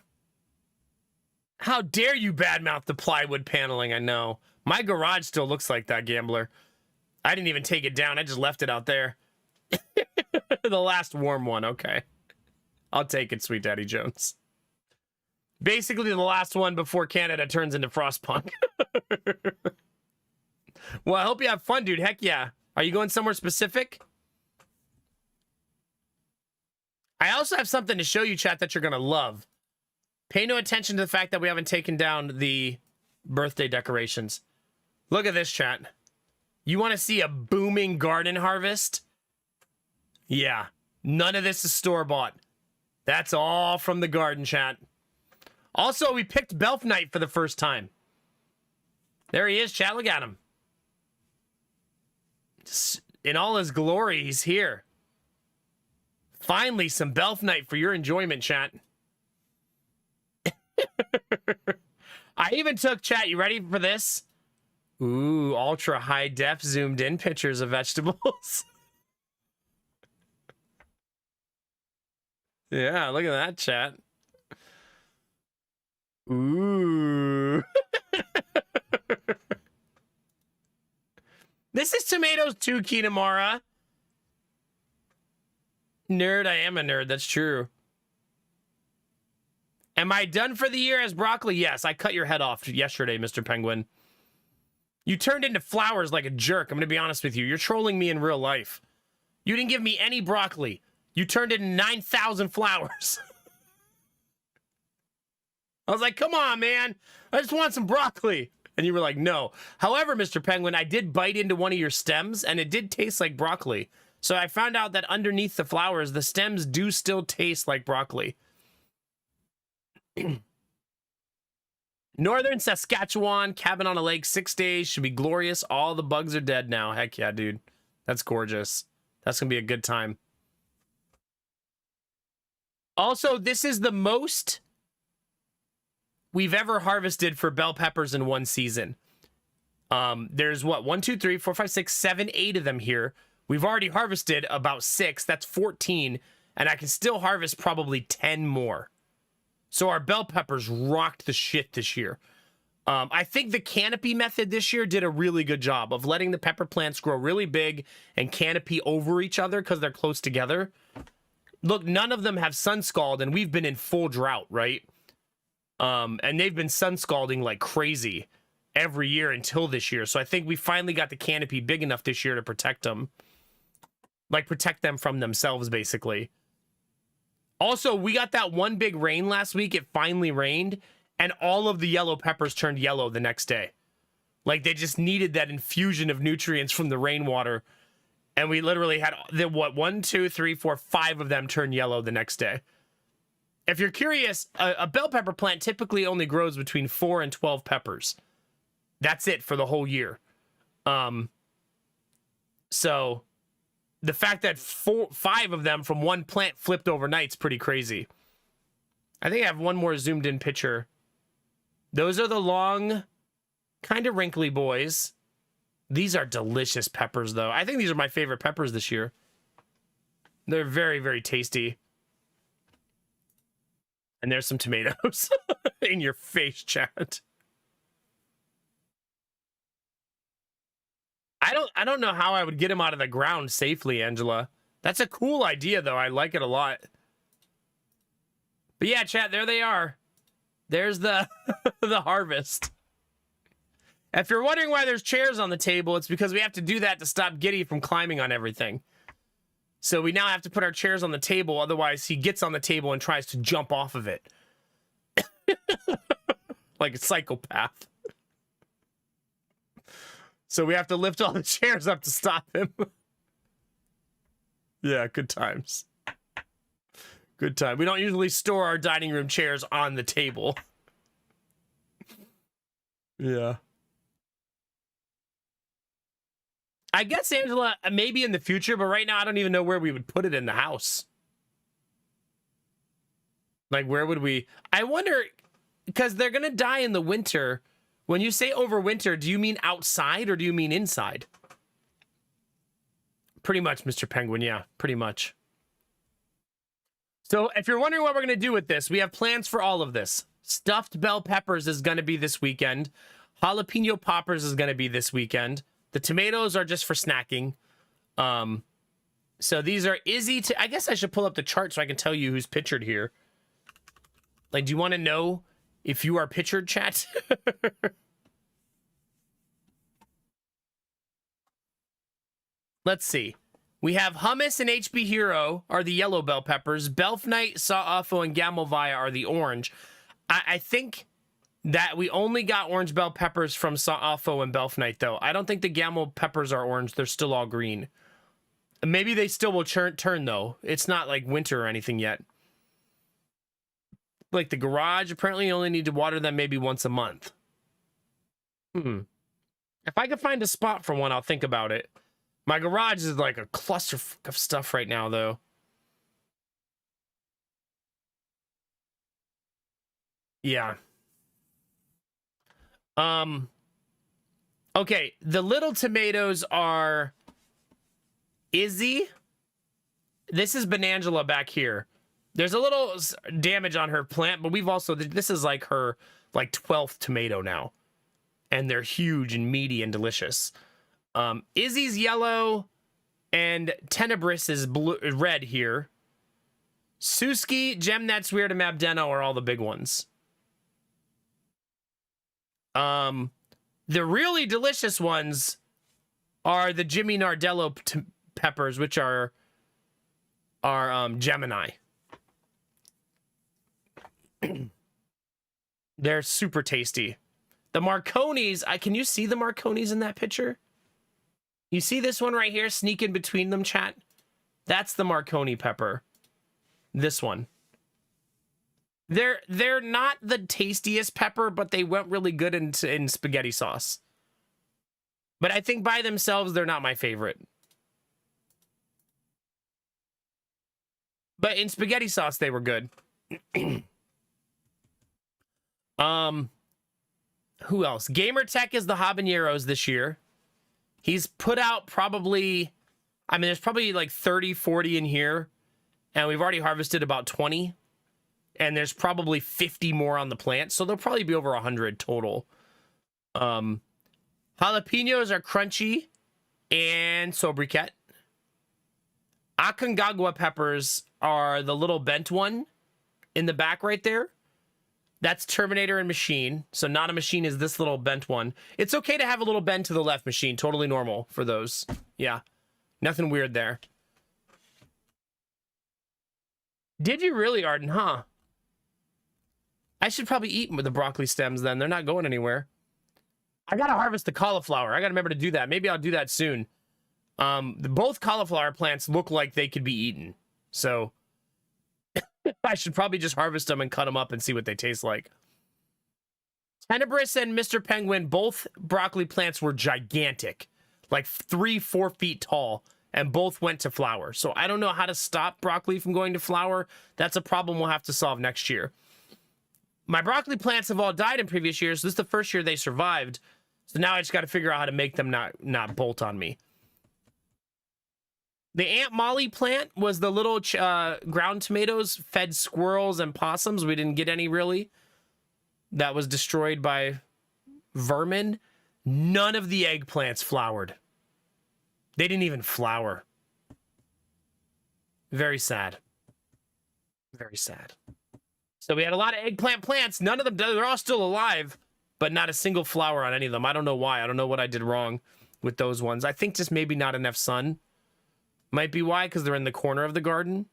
How dare you badmouth the plywood paneling, I know. My garage still looks like that, Gambler. I didn't even take it down, I just left it out there. The last warm one, okay. I'll take it, Sweet Daddy Jones. Basically the last one before Canada turns into Frostpunk. Well, I hope you have fun, dude. Heck yeah. Are you going somewhere specific? I also have something to show you, chat, that you're going to love. Pay no attention to the fact that we haven't taken down the birthday decorations. Look at this, chat. You want to see a booming garden harvest? Yeah. None of this is store-bought. That's all from the garden, chat. Also, we picked Belf Knight for the first time. There he is, chat. Look at him. In all his glory, he's here. Finally, some Belf Knight for your enjoyment, chat. I even took, chat, you ready for this? Ooh, ultra high def zoomed in pictures of vegetables. Yeah, look at that, chat. Ooh. This is tomatoes too, Kinamara. Nerd, I am a nerd. That's true. Am I done for the year as broccoli? Yes, I cut your head off yesterday, Mr. Penguin. You turned into flowers like a jerk. I'm going to be honest with you. You're trolling me in real life. You didn't give me any broccoli. You turned into 9,000 flowers. I was like, come on, man. I just want some broccoli. And you were like, no. However, Mr. Penguin, I did bite into one of your stems, and it did taste like broccoli. So I found out that underneath the flowers, the stems do still taste like broccoli. Northern Saskatchewan, cabin on a lake, 6 days, should be glorious. All the bugs are dead now. Heck yeah, dude. That's gorgeous. That's going to be a good time. Also, this is the most we've ever harvested for bell peppers in one season. There's what, 1, 2, 3, 4, 5, 6, 7, 8 of them here. We've already harvested about 6. That's 14. And I can still harvest probably 10 more. So our bell peppers rocked the shit this year. I think the canopy method this year did a really good job of letting the pepper plants grow really big and canopy over each other because they're close together. Look, none of them have sun scald, and we've been in full drought, right? And they've been sun scalding like crazy every year until this year. So I think we finally got the canopy big enough this year to protect them. Like, protect them from themselves, basically. Also, we got that one big rain last week. It finally rained, and all of the yellow peppers turned yellow the next day. Like, they just needed that infusion of nutrients from the rainwater. And we literally had, 1, 2, 3, 4, 5 of them turn yellow the next day. If you're curious, a bell pepper plant typically only grows between 4 and 12 peppers. That's it for the whole year. So the fact that 5 of them from one plant flipped overnight is pretty crazy. I think I have one more zoomed in picture. Those are the long, kind of wrinkly boys. These are delicious peppers, though. I think these are my favorite peppers this year. They're very, very tasty. And there's some tomatoes in your face, chat. I don't know how I would get him out of the ground safely, Angela. That's a cool idea, though. I like it a lot. But yeah, chat, there they are. There's the the harvest. If you're wondering why there's chairs on the table, it's because we have to do that to stop Giddy from climbing on everything. So we now have to put our chairs on the table. Otherwise, he gets on the table and tries to jump off of it. Like a psychopath. So we have to lift all the chairs up to stop him. Yeah, good times. Good time. We don't usually store our dining room chairs on the table. Yeah. I guess, Angela, maybe in the future, but right now I don't even know where we would put it in the house. Like, where would we... I wonder, because they're going to die in the winter. When you say overwinter, do you mean outside or do you mean inside? Pretty much, Mr. Penguin, yeah, pretty much. So if you're wondering what we're going to do with this, we have plans for all of this. Stuffed bell peppers is going to be this weekend. Jalapeno poppers is going to be this weekend. The tomatoes are just for snacking. So these are easy to... I guess I should pull up the chart so I can tell you who's pictured here. Like, do you want to know if you are pictured, chat? Let's see. We have hummus and HB Hero are the yellow bell peppers. Belf Night, Sa'afo, and Gamelvia are the orange. I think that we only got orange bell peppers from Sa'afo and Belf Night, though. I don't think the Gamel peppers are orange. They're still all green. Maybe they still will turn, though. It's not like winter or anything yet. Like the garage, apparently you only need to water them maybe once a month. If I could find a spot for one, I'll think about it. My garage is like a cluster of stuff right now, though. Yeah. Okay, the little tomatoes are Izzy. This is Benangela back here. There's a little damage on her plant, but we've also... This is like her 12th tomato now. And they're huge and meaty and delicious. Izzy's yellow and Tenebris is red here. Suski, Gem That's Weird, and Mabdeno are all the big ones. The really delicious ones are the Jimmy Nardello peppers, which are Gemini. They're super tasty. The Marconis, can you see the Marconis in that picture? You see this one right here sneaking between them, chat? That's the Marconi pepper. This one. They're not the tastiest pepper, but they went really good in spaghetti sauce. But I think by themselves, they're not my favorite. But in spaghetti sauce, they were good. Who else? Gamertech is the habaneros this year. He's put out probably... I mean, there's probably like 30, 40 in here. And we've already harvested about 20. And there's probably 50 more on the plant. So there'll probably be over 100 total. Jalapenos are crunchy and sobriquet. Aconcagua peppers are the little bent one in the back right there. That's Terminator and Machine. So not a machine is this little bent one. It's okay to have a little bend to the left, Machine. Totally normal for those. Yeah. Nothing weird there. Did you really, Arden? Huh? I should probably eat with the broccoli stems then. They're not going anywhere. I gotta harvest the cauliflower. I gotta remember to do that. Maybe I'll do that soon. Both cauliflower plants look like they could be eaten. So I should probably just harvest them and cut them up and see what they taste like. Tenebris and Mr. Penguin, both broccoli plants were gigantic. Like 3-4 feet tall. And both went to flower. So I don't know how to stop broccoli from going to flower. That's a problem we'll have to solve next year. My broccoli plants have all died in previous years. So this is the first year they survived. So now I just got to figure out how to make them not bolt on me. The Aunt Molly plant was the little ground tomatoes, fed squirrels and possums. We didn't get any really. That was destroyed by vermin. None of the eggplants flowered. They didn't even flower. Very sad. Very sad. So we had a lot of eggplant plants. None of them, they're all still alive, but not a single flower on any of them. I don't know why. I don't know what I did wrong with those ones. I think just maybe not enough sun. Might be why, because they're in the corner of the garden.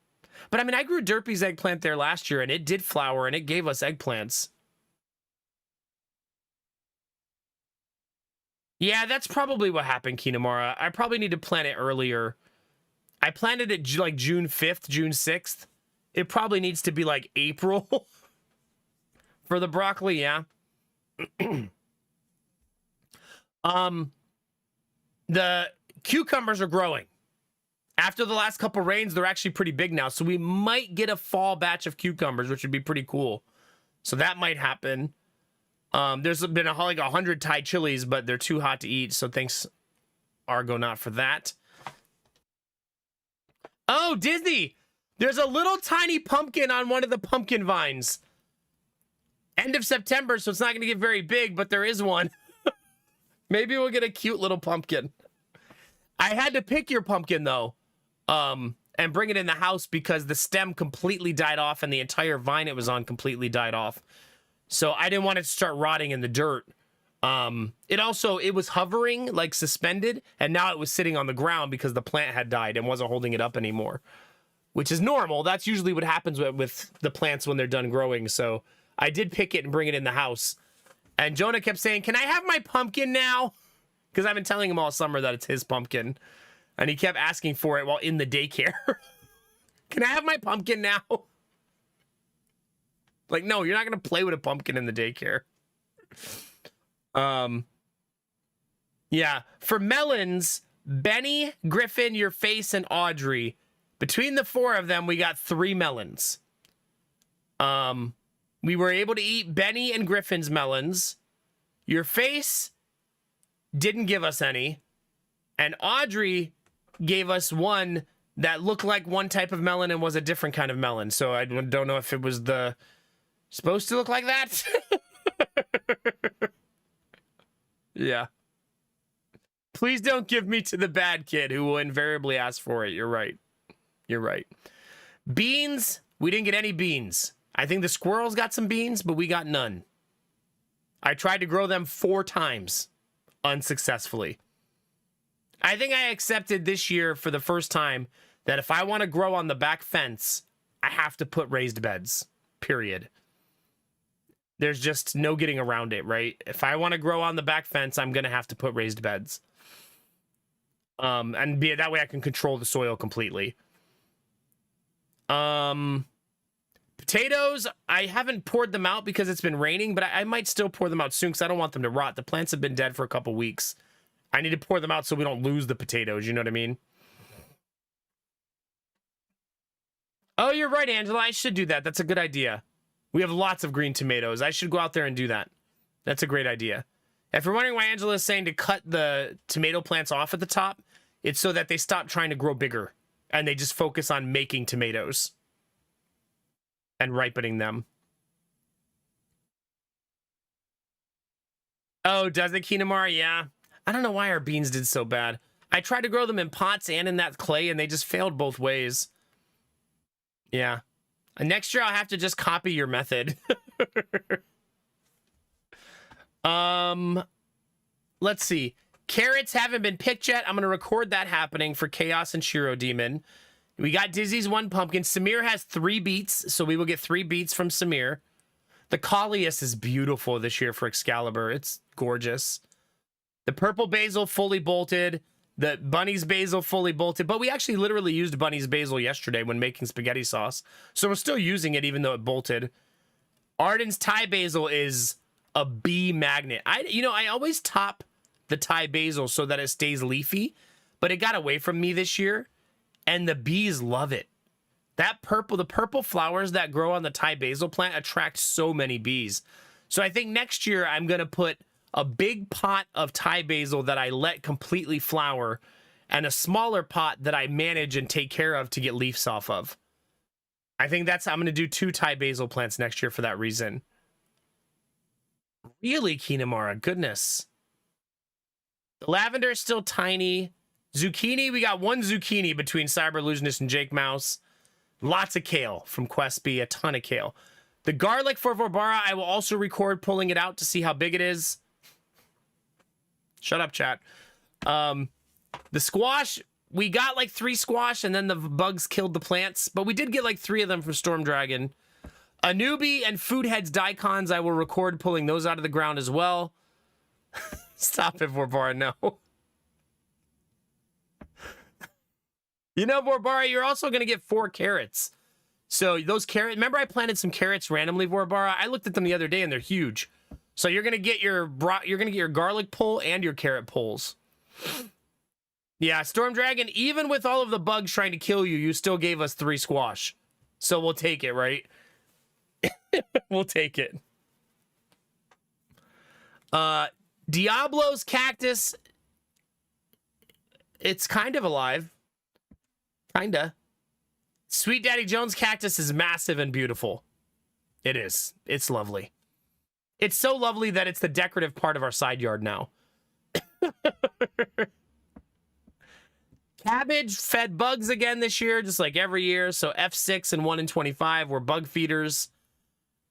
But I mean, I grew Derpy's eggplant there last year, and it did flower, and it gave us eggplants. Yeah, that's probably what happened, Kinamara. I probably need to plant it earlier. I planted it like June 5th, June 6th. It probably needs to be like April for the broccoli, yeah. The cucumbers are growing. After the last couple rains, they're actually pretty big now. So we might get a fall batch of cucumbers, which would be pretty cool. So that might happen. There's been like 100 Thai chilies, but they're too hot to eat. So thanks, Argonaut, for that. Oh, Disney! There's a little tiny pumpkin on one of the pumpkin vines. End of September, so it's not going to get very big, but there is one. Maybe we'll get a cute little pumpkin. I had to pick your pumpkin, though, and bring it in the house because the stem completely died off and the entire vine it was on completely died off. So I didn't want it to start rotting in the dirt. It was hovering, like suspended, and now it was sitting on the ground because the plant had died and wasn't holding it up anymore, which is normal. That's usually what happens with the plants when they're done growing. So I did pick it and bring it in the house. And Jonah kept saying, "Can I have my pumpkin now?" Because I've been telling him all summer that it's his pumpkin. And he kept asking for it while in the daycare. "Can I have my pumpkin now?" Like, no, you're not going to play with a pumpkin in the daycare. Yeah. For melons, Benny, Griffin, Your Face, and Audrey. Between the four of them, we got 3 melons. We were able to eat Benny and Griffin's melons. Your Face didn't give us any. And Audrey gave us one that looked like one type of melon and was a different kind of melon. So I don't know if it was supposed to look like that. Yeah. Please don't give me to the bad kid who will invariably ask for it. You're right. You're right. Beans, we didn't get any beans. I think the squirrels got some beans, but we got none. I tried to grow them 4 times unsuccessfully. I think I accepted this year for the first time that if I want to grow on the back fence, I have to put raised beds, period. There's just no getting around it, right? If I want to grow on the back fence, I'm going to have to put raised beds. And that way I can control the soil completely. Potatoes, I haven't poured them out because it's been raining, but I might still pour them out soon because I don't want them to rot. The plants have been dead for a couple weeks. I need to pour them out so we don't lose the potatoes, you know what I mean? Oh, you're right, Angela. I should do that. That's a good idea. We have lots of green tomatoes. I should go out there and do that. That's a great idea. If you're wondering why Angela is saying to cut the tomato plants off at the top, it's so that they stop trying to grow bigger and they just focus on making tomatoes and ripening them. Oh, does it, Kinamar? Yeah. I don't know why our beans did so bad. I tried to grow them in pots and in that clay, and they just failed both ways. Yeah. Next year, I'll have to just copy your method. Let's see. Carrots haven't been picked yet. I'm going to record that happening for Chaos and Shiro Demon. We got Dizzy's 1 pumpkin. Samir has 3 beets, so we will get 3 beets from Samir. The Coleus is beautiful this year for Excalibur. It's gorgeous. The purple basil fully bolted. The Bunny's basil fully bolted. But we actually literally used Bunny's basil yesterday when making spaghetti sauce. So we're still using it even though it bolted. Arden's Thai basil is a bee magnet. I always top the Thai basil so that it stays leafy. But it got away from me this year. And the bees love it. The purple flowers that grow on the Thai basil plant attract so many bees. So I think next year I'm going to put a big pot of Thai basil that I let completely flower and a smaller pot that I manage and take care of to get leaves off of. I think I'm going to do 2 Thai basil plants next year for that reason. Really, Kinamara? Goodness. The lavender is still tiny. Zucchini, we got 1 zucchini between Cyber Illusionist and Jake Mouse. Lots of kale from Questby, a ton of kale. The garlic for Vorbara, I will also record pulling it out to see how big it is. Shut up, chat. The squash, we got like 3 squash and then the bugs killed the plants, but we did get like 3 of them from Storm Dragon. A newbie and Food Heads Daikons, I will record pulling those out of the ground as well. Stop it, Vorbara, no. You know, Vorbara, you're also going to get 4 carrots. So those carrots, remember I planted some carrots randomly, Vorbara? I looked at them the other day and they're huge. So you're going to get your garlic pull and your carrot pulls. Yeah, Storm Dragon, even with all of the bugs trying to kill you, you still gave us 3 squash. So we'll take it, right? We'll take it. Diablo's cactus, it's kind of alive. Kinda. Sweet Daddy Jones cactus is massive and beautiful. It is. It's lovely. It's so lovely that it's the decorative part of our side yard now. Cabbage fed bugs again this year, just like every year. So F6 and 1 in 25 were bug feeders.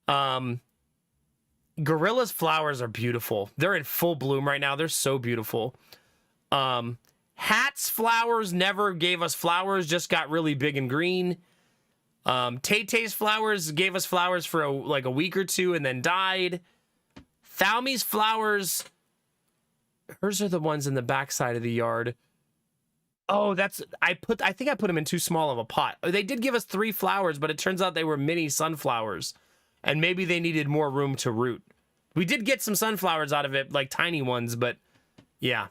Gorilla's flowers are beautiful. They're in full bloom right now. They're so beautiful. Hat's flowers never gave us flowers, just got really big and green. Tay-Tay's flowers gave us flowers for like a week or 2 and then died. Thaumi's flowers, hers are the ones in the backside of the yard. Oh, I think I put them in too small of a pot. They did give us 3 flowers, but it turns out they were mini sunflowers. And maybe they needed more room to root. We did get some sunflowers out of it, like tiny ones, but yeah.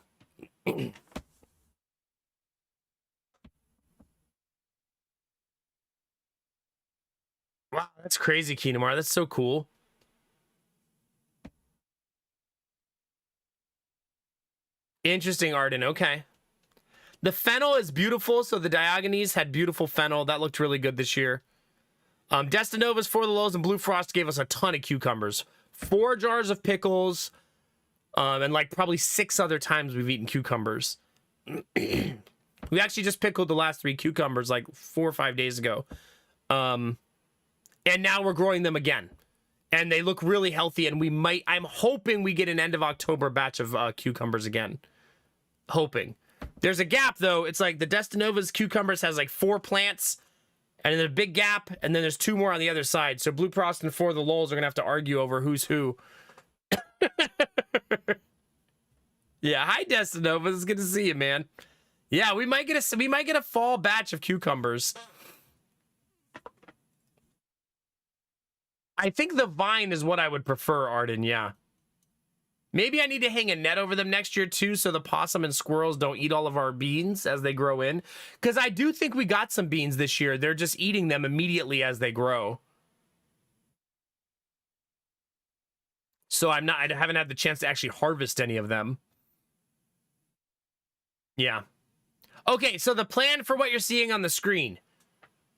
Wow, that's crazy, Kinamar. That's so cool. Interesting, Arden. Okay. The fennel is beautiful, so the Diogenes had beautiful fennel. That looked really good this year. Destinova's For the Lows and Blue Frost gave us a ton of cucumbers. 4 jars of pickles, and like probably 6 other times we've eaten cucumbers. We actually just pickled the last 3 cucumbers like 4 or 5 days ago. And now we're growing them again. And they look really healthy, and I'm hoping we get an end of October batch of cucumbers again. Hoping. There's a gap, though. It's like the Destinova's cucumbers has like 4 plants, and then a big gap, and then there's 2 more on the other side. So Blue Frost and For the Lols are going to have to argue over who's who. Yeah, hi, Destinova. It's good to see you, man. Yeah, we might get a fall batch of cucumbers. I think the vine is what I would prefer, Arden, yeah. Maybe I need to hang a net over them next year, too, so the possum and squirrels don't eat all of our beans as they grow in. Because I do think we got some beans this year. They're just eating them immediately as they grow. So I haven't had the chance to actually harvest any of them. Yeah. Okay, so the plan for what you're seeing on the screen.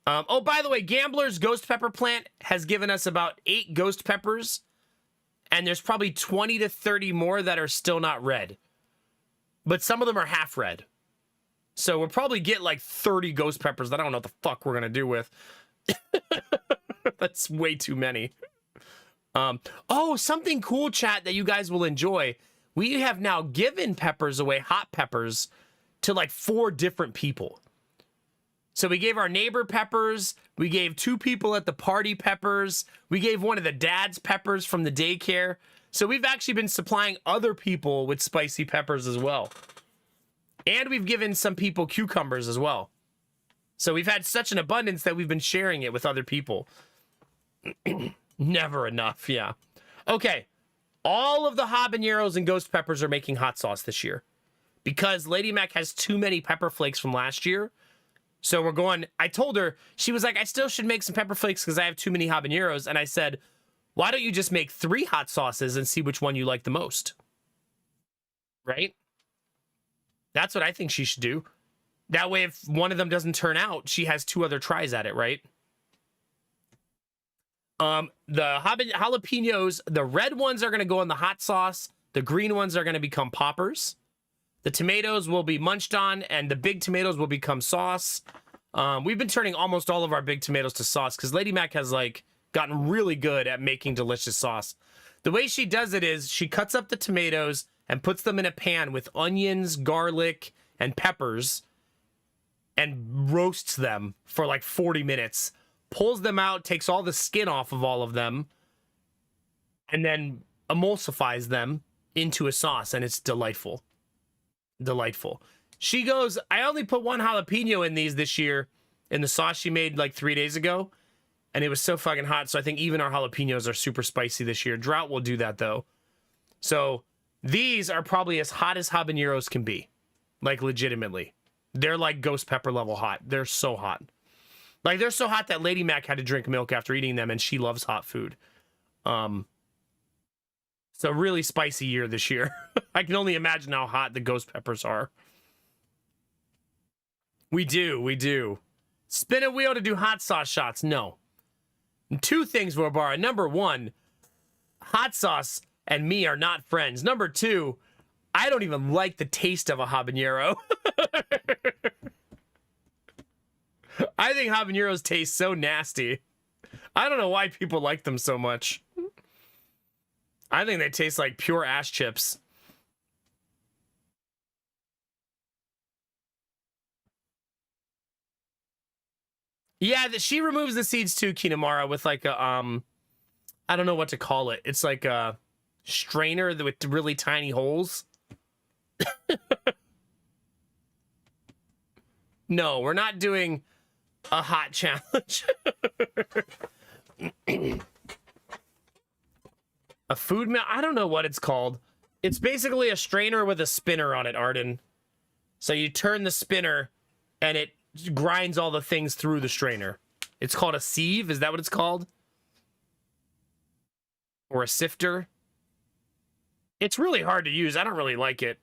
Oh, by the way, Gambler's Ghost Pepper plant has given us about 8 ghost peppers. And there's probably 20 to 30 more that are still not red. But some of them are half red. So we'll probably get like 30 ghost peppers that I don't know what the fuck we're going to do with. That's way too many. Oh, something cool, chat, that you guys will enjoy. We have now given peppers away, hot peppers, to like 4 different people. So we gave our neighbor peppers. We gave 2 people at the party peppers. We gave one of the dad's peppers from the daycare. So we've actually been supplying other people with spicy peppers as well. And we've given some people cucumbers as well. So we've had such an abundance that we've been sharing it with other people. Never enough, yeah. Okay. All of the habaneros and ghost peppers are making hot sauce this year. Because Lady Mac has too many pepper flakes from last year. So we're going, I told her, she was like, I still should make some pepper flakes because I have too many habaneros. And I said, why don't you just make 3 hot sauces and see which one you like the most? Right? That's what I think she should do. That way, if one of them doesn't turn out, she has 2 other tries at it, right? The jalapenos, the red ones are going to go in the hot sauce. The green ones are going to become poppers. The tomatoes will be munched on, and the big tomatoes will become sauce. We've been turning almost all of our big tomatoes to sauce because Lady Mac has like gotten really good at making delicious sauce. The way she does it is she cuts up the tomatoes and puts them in a pan with onions, garlic, and peppers. and roasts them for like 40 minutes, pulls them out, takes all the skin off of all of them, and then emulsifies them into a sauce, and it's delightful. Delightful. She goes, I only put 1 jalapeno in these this year in the sauce she made like 3 days ago, and it was so fucking hot, so I think even our jalapenos are super spicy this year. Drought will do that, though. So these are probably as hot as habaneros can be. Like, legitimately. They're like ghost pepper level hot. They're so hot. Like, they're so hot that Lady Mac had to drink milk after eating them, and she loves hot food. It's a really spicy year this year. I can only imagine how hot the ghost peppers are. We do. Spin a wheel to do hot sauce shots. No. 2 things, Warbara. Number 1, hot sauce and me are not friends. Number 2, I don't even like the taste of a habanero. I think habaneros taste so nasty. I don't know why people like them so much. I think they taste like pure ash chips. Yeah, she removes the seeds too, Kinamara, with like a I don't know what to call it. It's like a strainer with really tiny holes. No, we're not doing a hot challenge. A food mill? I don't know what it's called. It's basically a strainer with a spinner on it, Arden. So you turn the spinner and it grinds all the things through the strainer. It's called a sieve. Is that what it's called? Or a sifter? It's really hard to use. I don't really like it.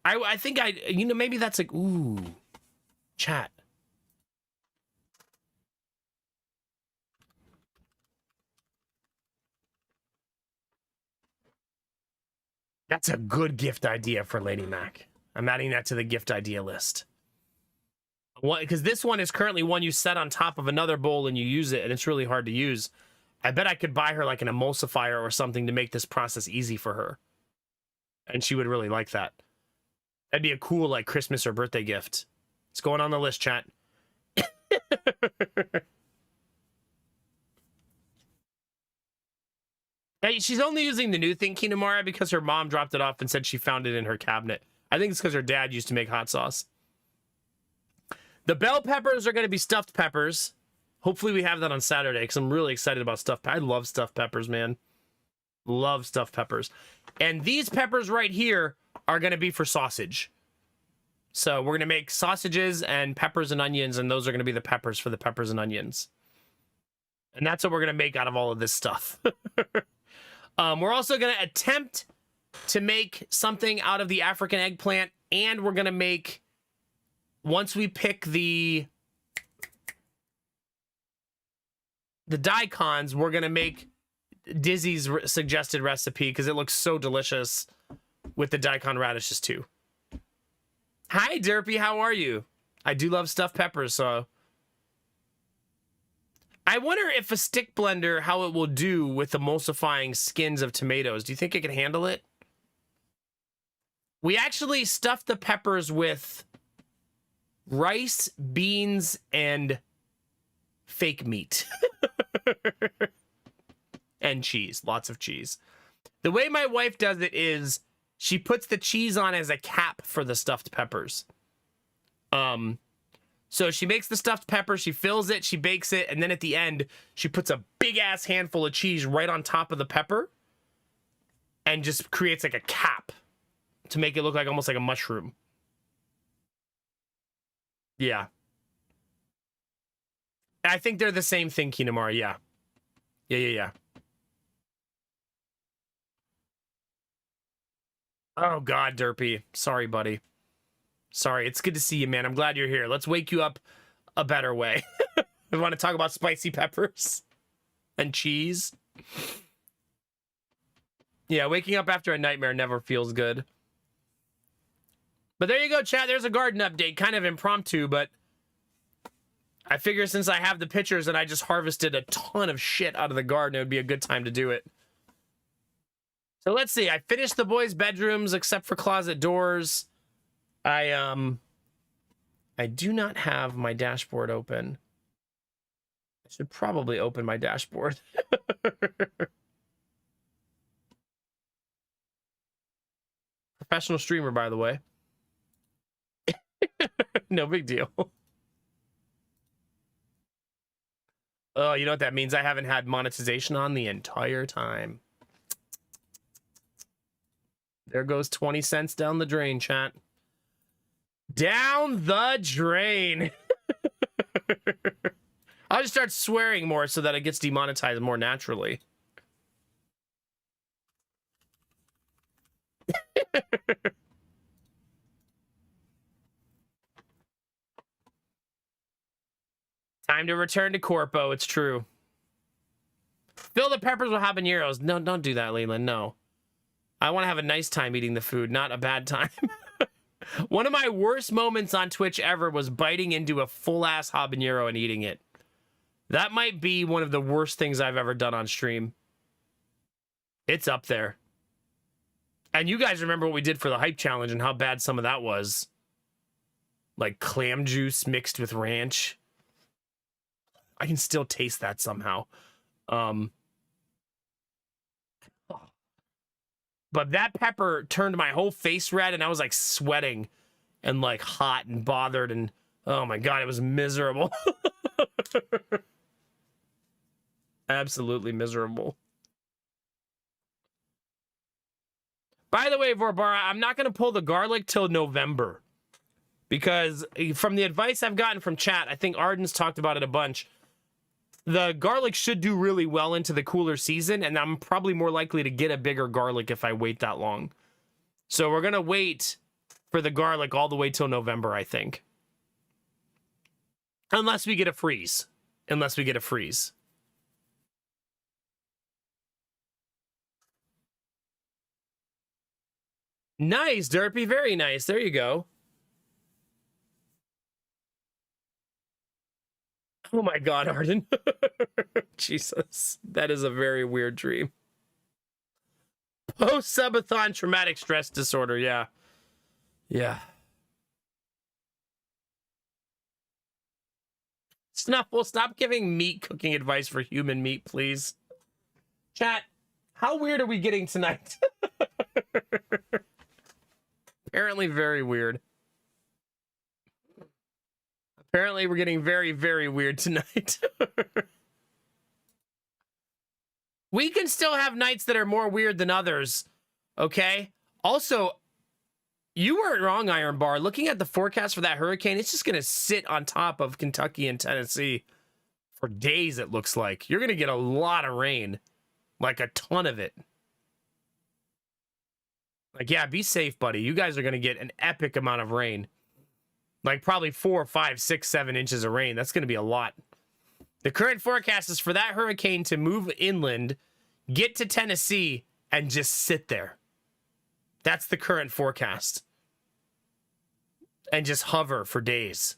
I think maybe that's like, ooh, chat. That's a good gift idea for Lady Mac. I'm adding that to the gift idea list. Because this one is currently one you set on top of another bowl and you use it, and it's really hard to use. I bet I could buy her like an emulsifier or something to make this process easy for her. And she would really like that. That'd be a cool like Christmas or birthday gift. It's going on the list, chat. Hey, she's only using the new thing, Kinamara, because her mom dropped it off and said she found it in her cabinet. I think it's because her dad used to make hot sauce. The bell peppers are going to be stuffed peppers. Hopefully we have that on Saturday, because I'm really excited about stuffed peppers. I love stuffed peppers, man. Love stuffed peppers. And these peppers right here are going to be for sausage. So we're going to make sausages and peppers and onions, and those are going to be the peppers for the peppers and onions. And that's what we're going to make out of all of this stuff. We're also going to attempt to make something out of the African eggplant, and we're going to make, once we pick the daikons, we're going to make Dizzy's suggested recipe because it looks so delicious with the daikon radishes too. Hi, Derpy, how are you? I do love stuffed peppers, so... I wonder if a stick blender, how it will do with emulsifying skins of tomatoes. Do you think it can handle it? We actually stuffed the peppers with rice, beans, and fake meat. And cheese. Lots of cheese. The way my wife does it is she puts the cheese on as a cap for the stuffed peppers. So she makes the stuffed pepper, she fills it, she bakes it, and then at the end, she puts a big-ass handful of cheese right on top of the pepper and just creates like a cap to make it look like almost like a mushroom. Yeah. I think they're the same thing, Kinamara, yeah. Yeah. Oh, God, Derpy. Sorry, buddy. Sorry, it's good to see you, man. I'm glad you're here. Let's wake you up a better way. We want to talk about spicy peppers and cheese. Yeah, waking up after a nightmare never feels good. But there you go, chat. There's a garden update. Kind of impromptu, but I figure since I have the pictures and I just harvested a ton of shit out of the garden, it would be a good time to do it. So let's see. I finished the boys' bedrooms except for closet doors. I I do not have my dashboard open. I should probably open my dashboard. Professional streamer, by the way. No big deal. Oh, you know what that means? I haven't had monetization on the entire time. There goes 20 cents down the drain, chat. Down the drain. I'll just start swearing more so that it gets demonetized more naturally. Time to return to Corpo. It's true. Fill the peppers with habaneros. No, don't do that, Leland. No. I want to have a nice time eating the food, not a bad time. One of my worst moments on Twitch ever was biting into a full-ass habanero and eating it. That might be one of the worst things I've ever done on stream. It's up there. And you guys remember what we did for the hype challenge and how bad some of that was. Like clam juice mixed with ranch. I can still taste that somehow. But that pepper turned my whole face red and I was like sweating and like hot and bothered and oh my God, it was miserable. Absolutely miserable. By the way, Vorbara, I'm not going to pull the garlic till November because from the advice I've gotten from chat, I think Arden's talked about it a bunch. The garlic should do really well into the cooler season, and I'm probably more likely to get a bigger garlic if I wait that long. So we're going to wait for the garlic all the way till November, I think. Unless we get a freeze. Unless we get a freeze. Nice, Derpy. Very nice. There you go. Oh my God, Arden. Jesus. That is a very weird dream. Post-subathon traumatic stress disorder. Yeah. Yeah. Snuffle, stop giving meat cooking advice for human meat, please. Chat, how weird are we getting tonight? Apparently very weird. Apparently we're getting very, very weird tonight. We can still have nights that are more weird than others, okay? Also, you weren't wrong, Iron Bar. Looking at the forecast for that hurricane, it's just going to sit on top of Kentucky and Tennessee for days, it looks like. You're going to get a lot of rain, like a ton of it. Like, yeah, be safe, buddy. You guys are going to get an epic amount of rain. Like probably 4, 5, 6, 7 inches of rain. That's going to be a lot. The current forecast is for that hurricane to move inland, get to Tennessee, and just sit there. That's the current forecast. And just hover for days.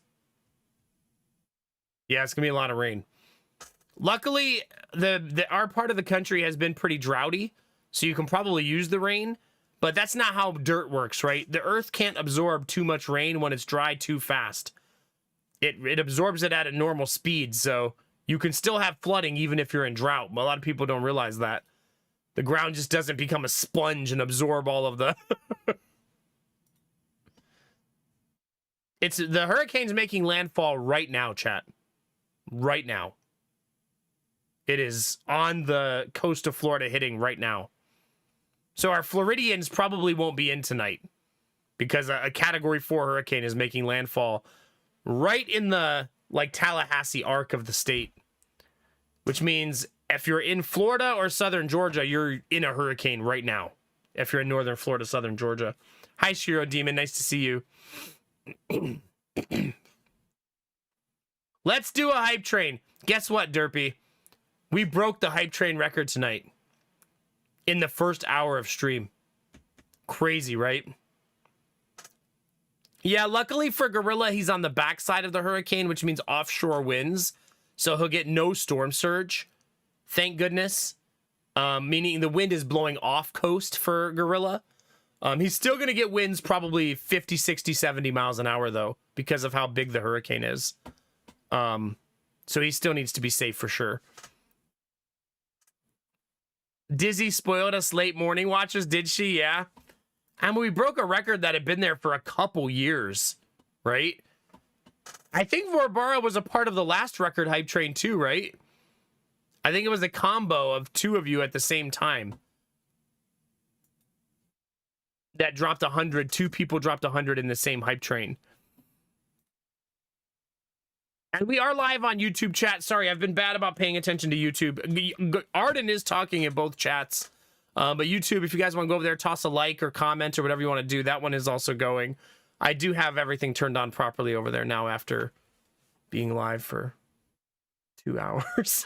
Yeah, it's going to be a lot of rain. Luckily, our part of the country has been pretty droughty, so you can probably use the rain. But that's not how dirt works, right? The earth can't absorb too much rain when it's dry too fast. It absorbs it at a normal speed, so you can still have flooding even if you're in drought. A lot of people don't realize that. The ground just doesn't become a sponge and absorb all of the... The hurricane's making landfall right now, chat. Right now. It is on the coast of Florida hitting right now. So our Floridians probably won't be in tonight because a Category 4 hurricane is making landfall right in the, like, Tallahassee arc of the state. Which means if you're in Florida or southern Georgia, you're in a hurricane right now. If you're in northern Florida, southern Georgia. Hi, Shiro Demon. Nice to see you. Let's do a hype train. Guess what, Derpy? We broke the hype train record tonight. In the first hour of stream. Crazy, right? Yeah, luckily for Gorilla, he's on the backside of the hurricane, which means offshore winds. So he'll get no storm surge. Thank goodness. Meaning the wind is blowing off coast for Gorilla. He's still going to get winds probably 50, 60, 70 miles an hour, though, because of how big the hurricane is. So he still needs to be safe for sure. Dizzy spoiled us late morning watchers, did she? Yeah. I mean, we broke a record that had been there for a couple years, right? I think Vorbara was a part of the last record hype train too, right? I think it was a combo of two of you at the same time that dropped 100. Two people dropped 100 in the same hype train. And we are live on YouTube chat. Sorry, I've been bad about paying attention to YouTube. Arden is talking in both chats. But YouTube, if you guys want to go over there, toss a like or comment or whatever you want to do, that one is also going. I do have everything turned on properly over there now after being live for 2 hours.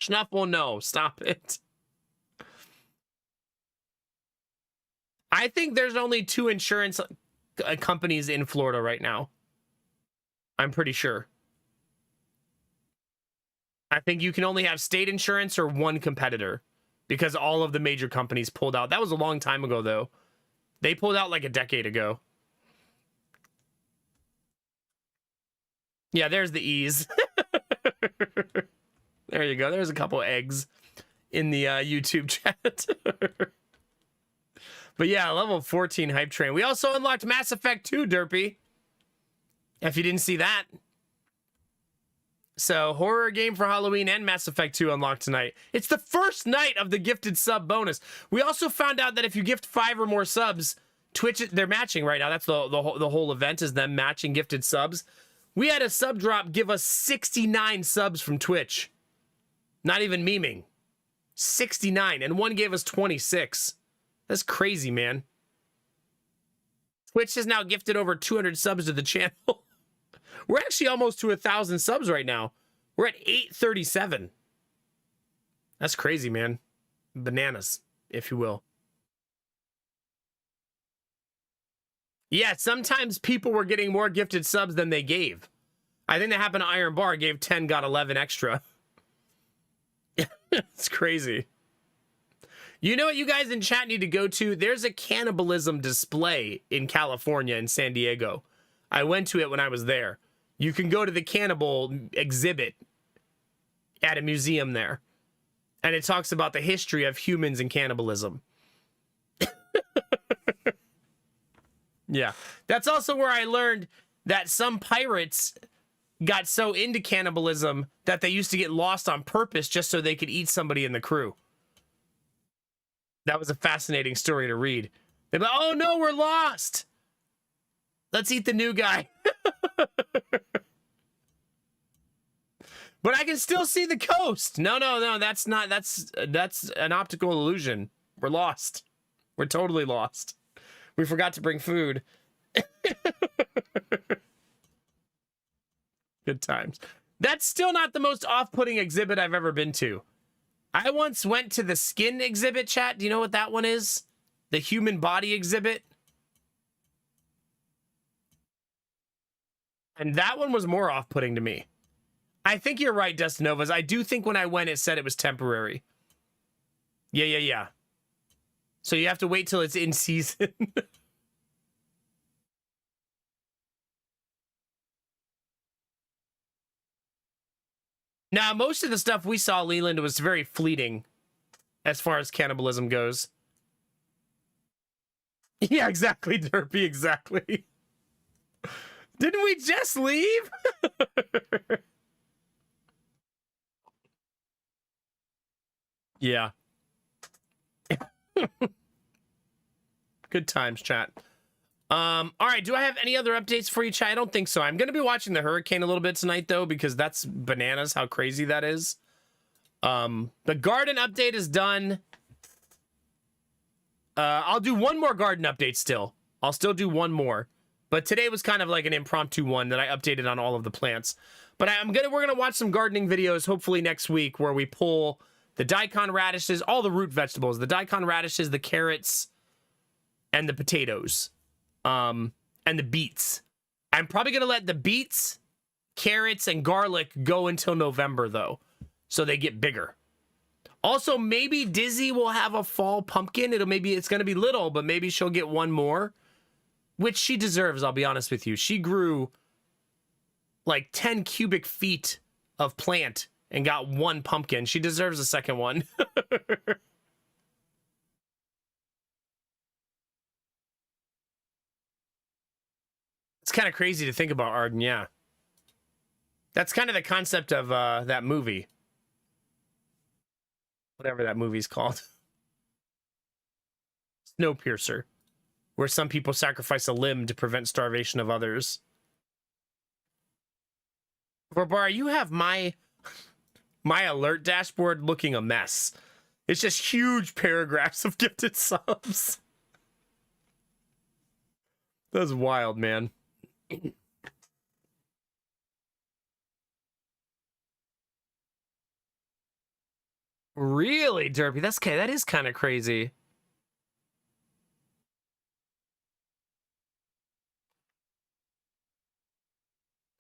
Schnuffle, no, stop it. I think there's only 2 insurance companies in Florida right now. I'm pretty sure. I think you can only have state insurance or one competitor because all of the major companies pulled out. That was a long time ago, though. They pulled out like a decade ago. Yeah, there's the E's. There you go. There's a couple eggs in the YouTube chat. But yeah, level 14 hype train. We also unlocked Mass Effect 2, Derpy. If you didn't see that. So, horror game for Halloween and Mass Effect 2 unlocked tonight. It's the first night of the gifted sub bonus. We also found out that if you gift 5 or more subs, Twitch, they're matching right now. That's the whole event is them matching gifted subs. We had a sub drop give us 69 subs from Twitch. Not even memeing. 69. And one gave us 26. That's crazy, man. Twitch has now gifted over 200 subs to the channel. We're actually almost to 1,000 subs right now. We're at 837. That's crazy, man. Bananas, if you will. Yeah, sometimes people were getting more gifted subs than they gave. I think that happened to Iron Bar. Gave 10, got 11 extra. It's crazy. You know what you guys in chat need to go to? There's a cannibalism display in California, in San Diego. I went to it when I was there. You can go to the cannibal exhibit at a museum there. And it talks about the history of humans and cannibalism. Yeah. That's also where I learned that some pirates got so into cannibalism that they used to get lost on purpose just so they could eat somebody in the crew. That was a fascinating story to read. They're like, oh no, we're lost. Let's eat the new guy. But I can still see the coast. No, that's an optical illusion. We're lost. We're totally lost. We forgot to bring food. Good times. That's still not the most off-putting exhibit I've ever been to. I once went to the skin exhibit, chat. Do you know what that one is? The human body exhibit. And that one was more off-putting to me. I think you're right, Destinovas. I do think when I went, it said it was temporary. Yeah. So you have to wait till it's in season. Now, most of the stuff we saw, Leland, was very fleeting as far as cannibalism goes. Yeah, exactly, Derpy, exactly. Didn't we just leave? Yeah. Good times, chat. All right, do I have any other updates for you, chat? I don't think so. I'm going to be watching the hurricane a little bit tonight, though, because that's bananas how crazy that is. The garden update is done. I'll do one more garden update still. I'll still do one more. But today was kind of like an impromptu one that I updated on all of the plants. But we're gonna watch some gardening videos hopefully next week where we pull the daikon radishes, all the root vegetables, the daikon radishes, the carrots, and the potatoes. And the beets. I'm probably gonna let the beets, carrots, and garlic go until November though, so they get bigger. Also, maybe Dizzy will have a fall pumpkin. It's going to be little, but maybe she'll get one more, which she deserves, I'll be honest with you. She grew like 10 cubic feet of plant and got one pumpkin. She deserves a second one. It's kind of crazy to think about, Arden, yeah. That's kind of the concept of that movie. Whatever that movie's called. Snowpiercer. Where some people sacrifice a limb to prevent starvation of others. Barbar, you have my alert dashboard looking a mess. It's just huge paragraphs of gifted subs. That's wild, man. Really, Derpy? That is kind of crazy.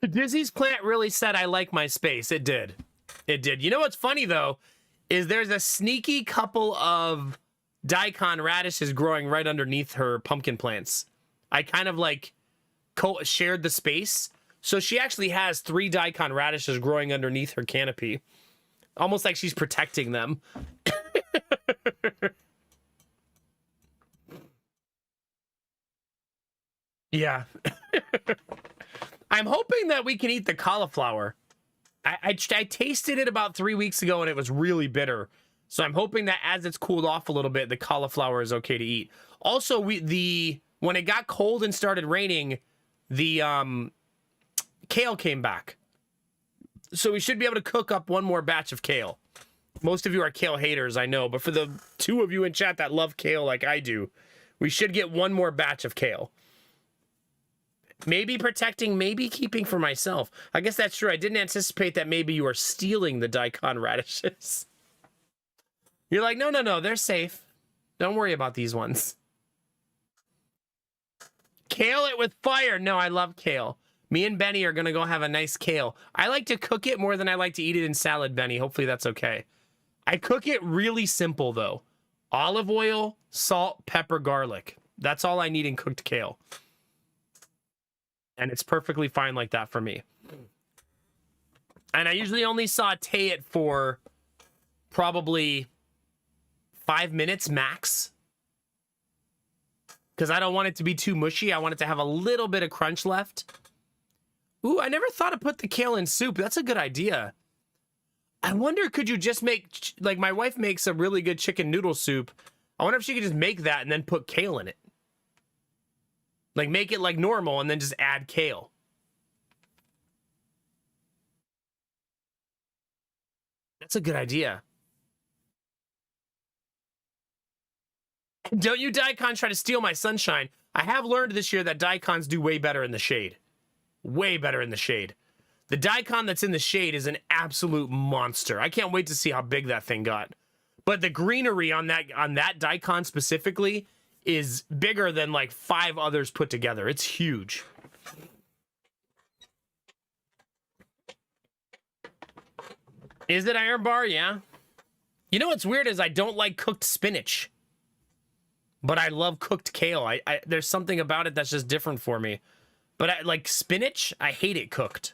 Dizzy's plant really said, I like my space. It did. It did. You know what's funny, though, is there's a sneaky couple of daikon radishes growing right underneath her pumpkin plants. I kind of like shared the space. So she actually has 3 daikon radishes growing underneath her canopy. Almost like she's protecting them. Yeah. I'm hoping that we can eat the cauliflower. I tasted it about 3 weeks ago and it was really bitter. So I'm hoping that as it's cooled off a little bit, the cauliflower is okay to eat. Also, when it got cold and started raining, the kale came back. So we should be able to cook up one more batch of kale. Most of you are kale haters, I know, but for the 2 of you in chat that love kale like I do, we should get one more batch of kale. Maybe protecting, maybe keeping for myself. I guess that's true. I didn't anticipate that maybe you are stealing the daikon radishes. You're like, no, they're safe. Don't worry about these ones. Kale it with fire. No, I love kale. Me and Benny are going to go have a nice kale. I like to cook it more than I like to eat it in salad, Benny. Hopefully that's okay. I cook it really simple, though. Olive oil, salt, pepper, garlic. That's all I need in cooked kale. And it's perfectly fine like that for me. And I usually only saute it for probably 5 minutes max. Because I don't want it to be too mushy. I want it to have a little bit of crunch left. Ooh, I never thought to put the kale in soup. That's a good idea. I wonder, could you just make, like my wife makes a really good chicken noodle soup. I wonder if she could just make that and then put kale in it. Like make it like normal and then just add kale. That's a good idea. Don't you daikon try to steal my sunshine. I have learned this year that daikons do way better in the shade. Way better in the shade. The daikon that's in the shade is an absolute monster. I can't wait to see how big that thing got. But the greenery on that daikon specifically is bigger than like 5 others put together. It's huge. Is it Iron Bar? Yeah. You know what's weird is I don't like cooked spinach. But I love cooked kale. There's something about it that's just different for me. But like spinach, I hate it cooked.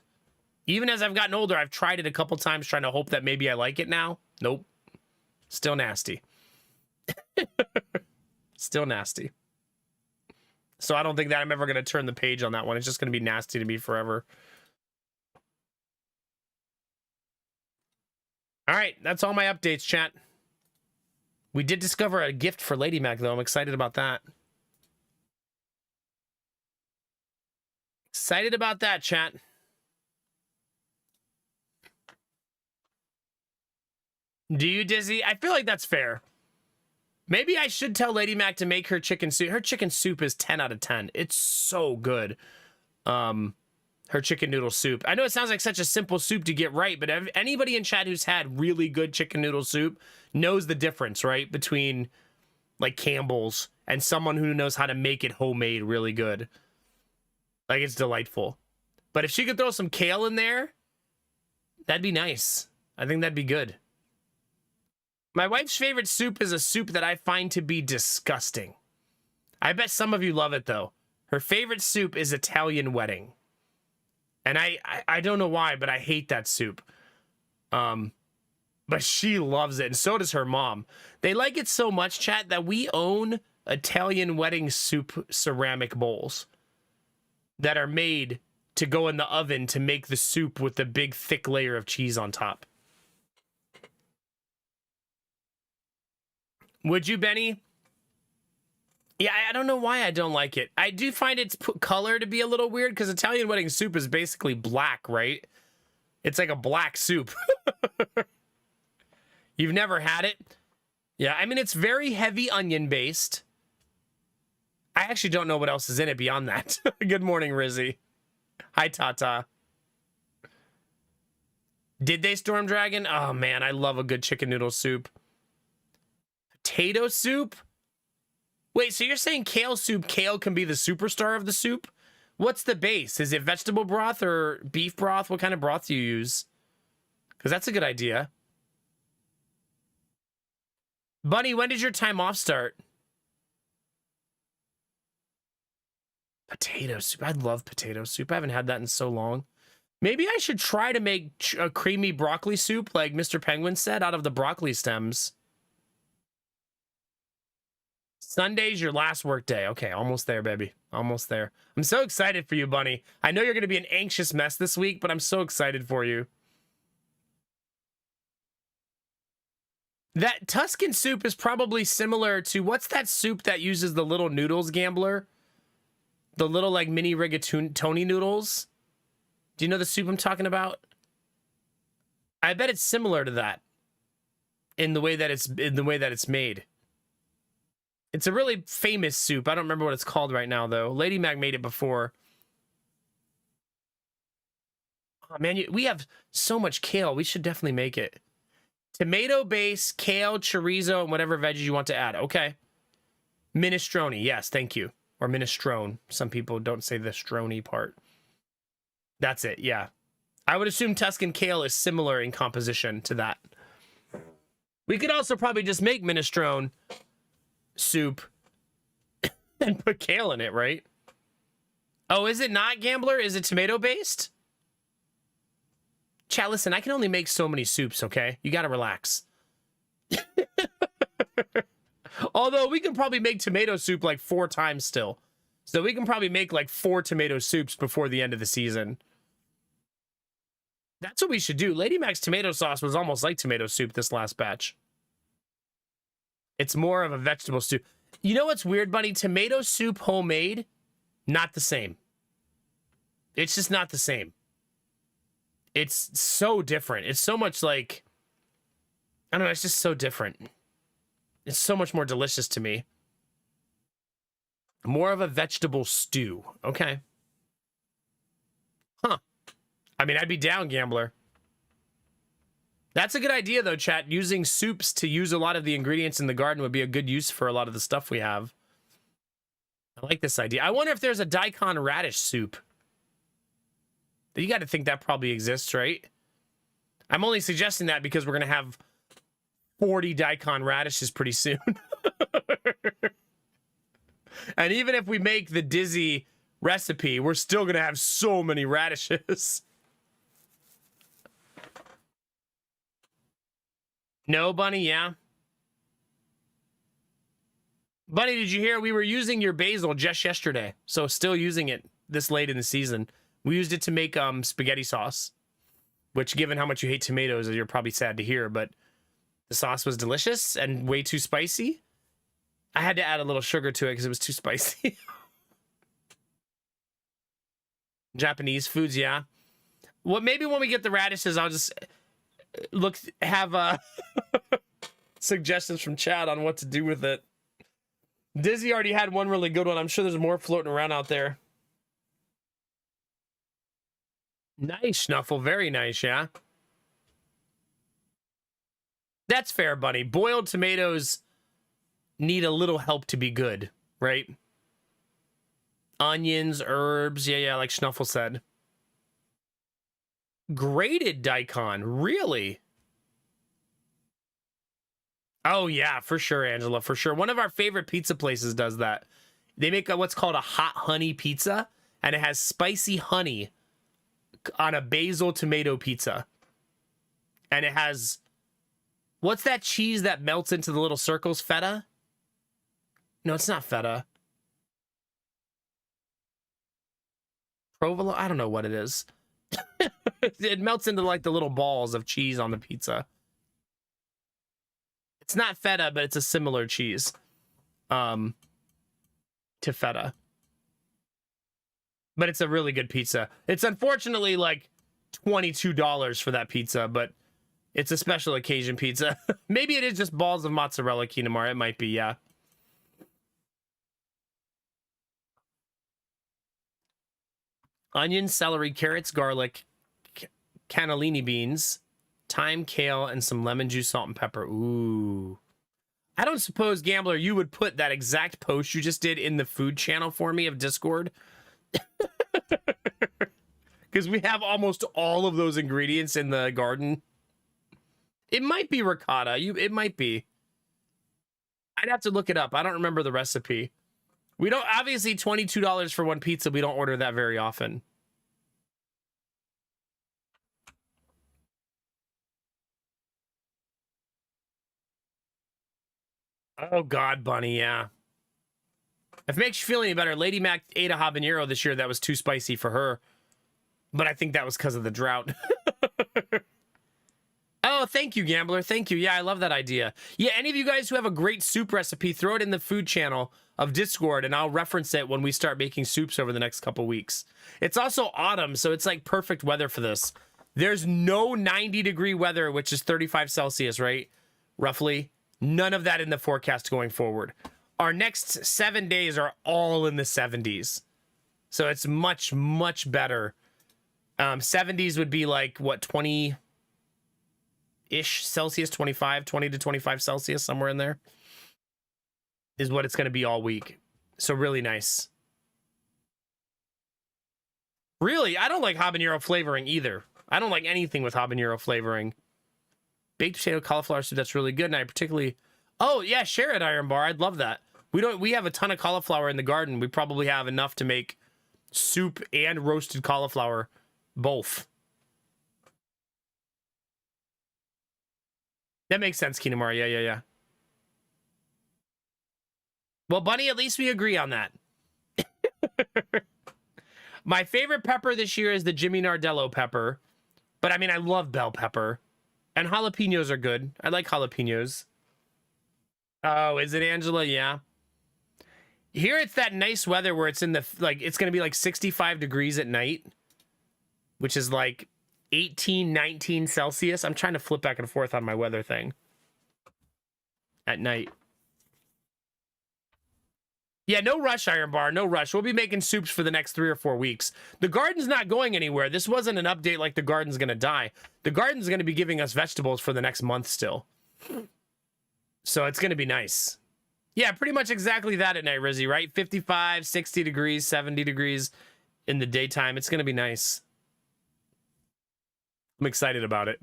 Even as I've gotten older, I've tried it a couple times trying to hope that maybe I like it now. Nope. Still nasty. Still nasty. So I don't think that I'm ever going to turn the page on that one. It's just going to be nasty to me forever. All right, that's all my updates, chat. We did discover a gift for Lady Mac, though. I'm excited about that. Excited about that, chat. Do you, Dizzy? I feel like that's fair. Maybe I should tell Lady Mac to make her chicken soup. Her chicken soup is 10 out of 10. It's so good. Her chicken noodle soup. I know it sounds like such a simple soup to get right, but anybody in chat who's had really good chicken noodle soup knows the difference, right? Between like Campbell's and someone who knows how to make it homemade really good. Like, it's delightful. But if she could throw some kale in there, that'd be nice. I think that'd be good. My wife's favorite soup is a soup that I find to be disgusting. I bet some of you love it, though. Her favorite soup is Italian wedding. And I don't know why, but I hate that soup. But she loves it, and so does her mom. They like it so much, chat, that we own Italian wedding soup ceramic bowls that are made to go in the oven to make the soup with the big, thick layer of cheese on top. Would you, Benny? Yeah, I don't know why I don't like it. I do find its color to be a little weird because Italian wedding soup is basically black, right? It's like a black soup. You've never had it? Yeah, I mean, it's very heavy onion based. I actually don't know what else is in it beyond that. Good morning, Rizzy. Hi, Tata. Did they Storm Dragon? Oh, man, I love a good chicken noodle soup. Potato soup? Wait, so you're saying kale soup, kale can be the superstar of the soup? What's the base? Is it vegetable broth or beef broth? What kind of broth do you use? Because that's a good idea. Bunny, when does your time off start? Potato soup. I love potato soup. I haven't had that in so long. Maybe I should try to make a creamy broccoli soup like Mr. Penguin said out of the broccoli stems. Sunday's your last work day. Okay, almost there, baby. Almost there. I'm so excited for you, Bunny. I know you're going to be an anxious mess this week, but I'm so excited for you. That Tuscan soup is probably similar to, what's that soup that uses the little noodles, Gambler? The little, like, mini rigatoni noodles? Do you know the soup I'm talking about? I bet it's similar to that in the way that it's made. It's a really famous soup. I don't remember what it's called right now, though. Lady Mag made it before. Oh, man, we have so much kale. We should definitely make it. Tomato base, kale, chorizo, and whatever veggies you want to add. Okay. Minestrone. Yes, thank you. Or minestrone. Some people don't say the strony part. That's it, yeah. I would assume Tuscan kale is similar in composition to that. We could also probably just make minestrone soup and put kale in it, right? Oh, is it not, Gambler? Is it tomato based? Chat, listen, I can only make so many soups, okay? You gotta relax. Although we can probably make tomato soup like 4 times still. So we can probably make like 4 tomato soups before the end of the season. That's what we should do. Lady Mac's tomato sauce was almost like tomato soup this last batch. It's more of a vegetable soup. You know what's weird, Bunny? Tomato soup homemade, not the same. It's just not the same. It's so different. It's so much like, I don't know, it's just so different. It's so much more delicious to me. More of a vegetable stew. Okay. Huh. I mean, I'd be down, Gambler. That's a good idea, though, chat. Using soups to use a lot of the ingredients in the garden would be a good use for a lot of the stuff we have. I like this idea. I wonder if there's a daikon radish soup. You got to think that probably exists, right? I'm only suggesting that because we're going to have 40 daikon radishes pretty soon. And even if we make the Dizzy recipe, we're still going to have so many radishes. No, Bunny, yeah. Bunny, did you hear we were using your basil just yesterday? So still using it this late in the season. We used it to make spaghetti sauce, which, given how much you hate tomatoes, you're probably sad to hear, but the sauce was delicious and way too spicy. I had to add a little sugar to it because it was too spicy. Japanese foods, yeah. Well, maybe when we get the radishes, I'll just have suggestions from Chad on what to do with it. Dizzy already had one really good one. I'm sure there's more floating around out there. Nice, Schnuffle. Very nice, yeah. That's fair, Bunny. Boiled tomatoes need a little help to be good, right? Onions, herbs. Yeah, like Schnuffle said. Grated daikon. Really? Oh yeah, for sure, Angela, for sure. One of our favorite pizza places does that. They make what's called a hot honey pizza, and it has spicy honey on a basil tomato pizza. And it has, what's that cheese that melts into the little circles? Feta? No, it's not feta. Provolone? I don't know what it is. It melts into like the little balls of cheese on the pizza. It's not feta, but it's a similar cheese to feta. But it's a really good pizza. It's unfortunately like $22 for that pizza, but it's a special occasion pizza. Maybe it is just balls of mozzarella, Kinamar. It might be, yeah. Onion, celery, carrots, garlic, cannellini beans, thyme, kale, and some lemon juice, salt, and pepper. Ooh. I don't suppose, Gambler, you would put that exact post you just did in the food channel for me of Discord? Because we have almost all of those ingredients in the garden. It might be ricotta. It might be. I'd have to look it up. I don't remember the recipe. We don't, obviously, $22 for one pizza. We don't order that very often. Oh, God, Bunny, yeah. If it makes you feel any better, Lady Mac ate a habanero this year that was too spicy for her. But I think that was because of the drought. Oh, thank you, Gambler. Thank you. Yeah, I love that idea. Yeah, any of you guys who have a great soup recipe, throw it in the food channel of Discord, and I'll reference it when we start making soups over the next couple weeks. It's also autumn, so it's like perfect weather for this. There's no 90-degree weather, which is 35 Celsius, right? Roughly. None of that in the forecast going forward. Our next 7 days are all in the 70s. So it's much, much better. 70s would be like, what, 20-ish Celsius, 20 to 25 Celsius, somewhere in there, is what it's going to be all week. So really nice. Really, I don't like habanero flavoring either. I don't like anything with habanero flavoring. Baked potato cauliflower soup, that's really good. And I particularly, oh yeah, share it, Iron Bar. I'd love that. We have a ton of cauliflower in the garden. We probably have enough to make soup and roasted cauliflower, both. That makes sense, Kinamar. Yeah. Well, Bunny, at least we agree on that. My favorite pepper this year is the Jimmy Nardello pepper. But I mean, I love bell pepper. And jalapenos are good. I like jalapenos. Oh, is it, Angela? Yeah. Here it's that nice weather where it's in the, like, it's going to be like 65 degrees at night, which is like 18, 19 Celsius. I'm trying to flip back and forth on my weather thing. At night. Yeah, no rush, Iron Bar. No rush. We'll be making soups for the next 3 or 4 weeks. The garden's not going anywhere. This wasn't an update like the garden's going to die. The garden's going to be giving us vegetables for the next month still. So it's going to be nice. Yeah, pretty much exactly that at night, Rizzy, right? 55, 60 degrees, 70 degrees in the daytime. It's going to be nice. I'm excited about it.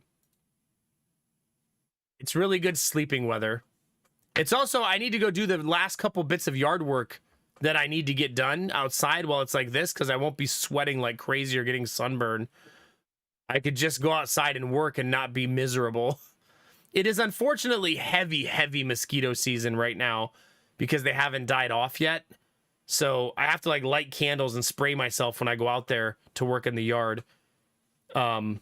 It's really good sleeping weather. It's also, I need to go do the last couple bits of yard work that I need to get done outside while it's like this, because I won't be sweating like crazy or getting sunburn. I could just go outside and work and not be miserable. It is unfortunately heavy mosquito season right now because they haven't died off yet. So I have to like light candles and spray myself when I go out there to work in the yard. When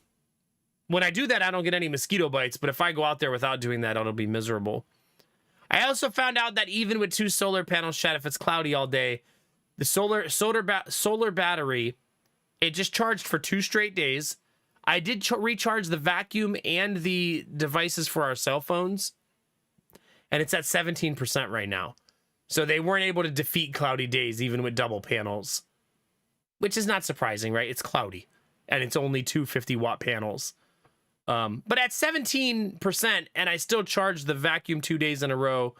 I do that, I don't get any mosquito bites, but if I go out there without doing that, it'll be miserable. I also found out that even with 2 solar panels, chat, if it's cloudy all day, the solar battery, it just charged for 2 straight days. I did recharge the vacuum and the devices for our cell phones, and it's at 17% right now. So they weren't able to defeat cloudy days even with double panels, which is not surprising, right? It's cloudy, and it's only 2 50-watt panels. But at 17%, and I still charge the vacuum 2 days in a row,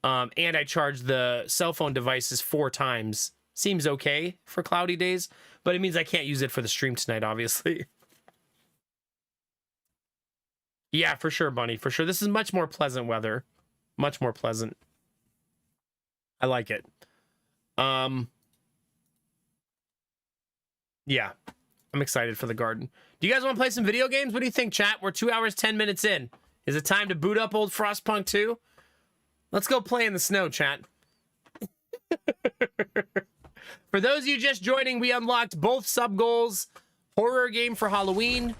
and I charge the cell phone devices 4 times. Seems okay for cloudy days, but it means I can't use it for the stream tonight, obviously. Yeah, for sure, Bunny, for sure. This is much more pleasant weather. Much more pleasant. I like it. Yeah. I'm excited for the garden. Do you guys want to play some video games? What do you think, chat? We're 2 hours, 10 minutes in. Is it time to boot up old Frostpunk 2? Let's go play in the snow, chat. For those of you just joining, we unlocked both sub goals. Horror game for Halloween.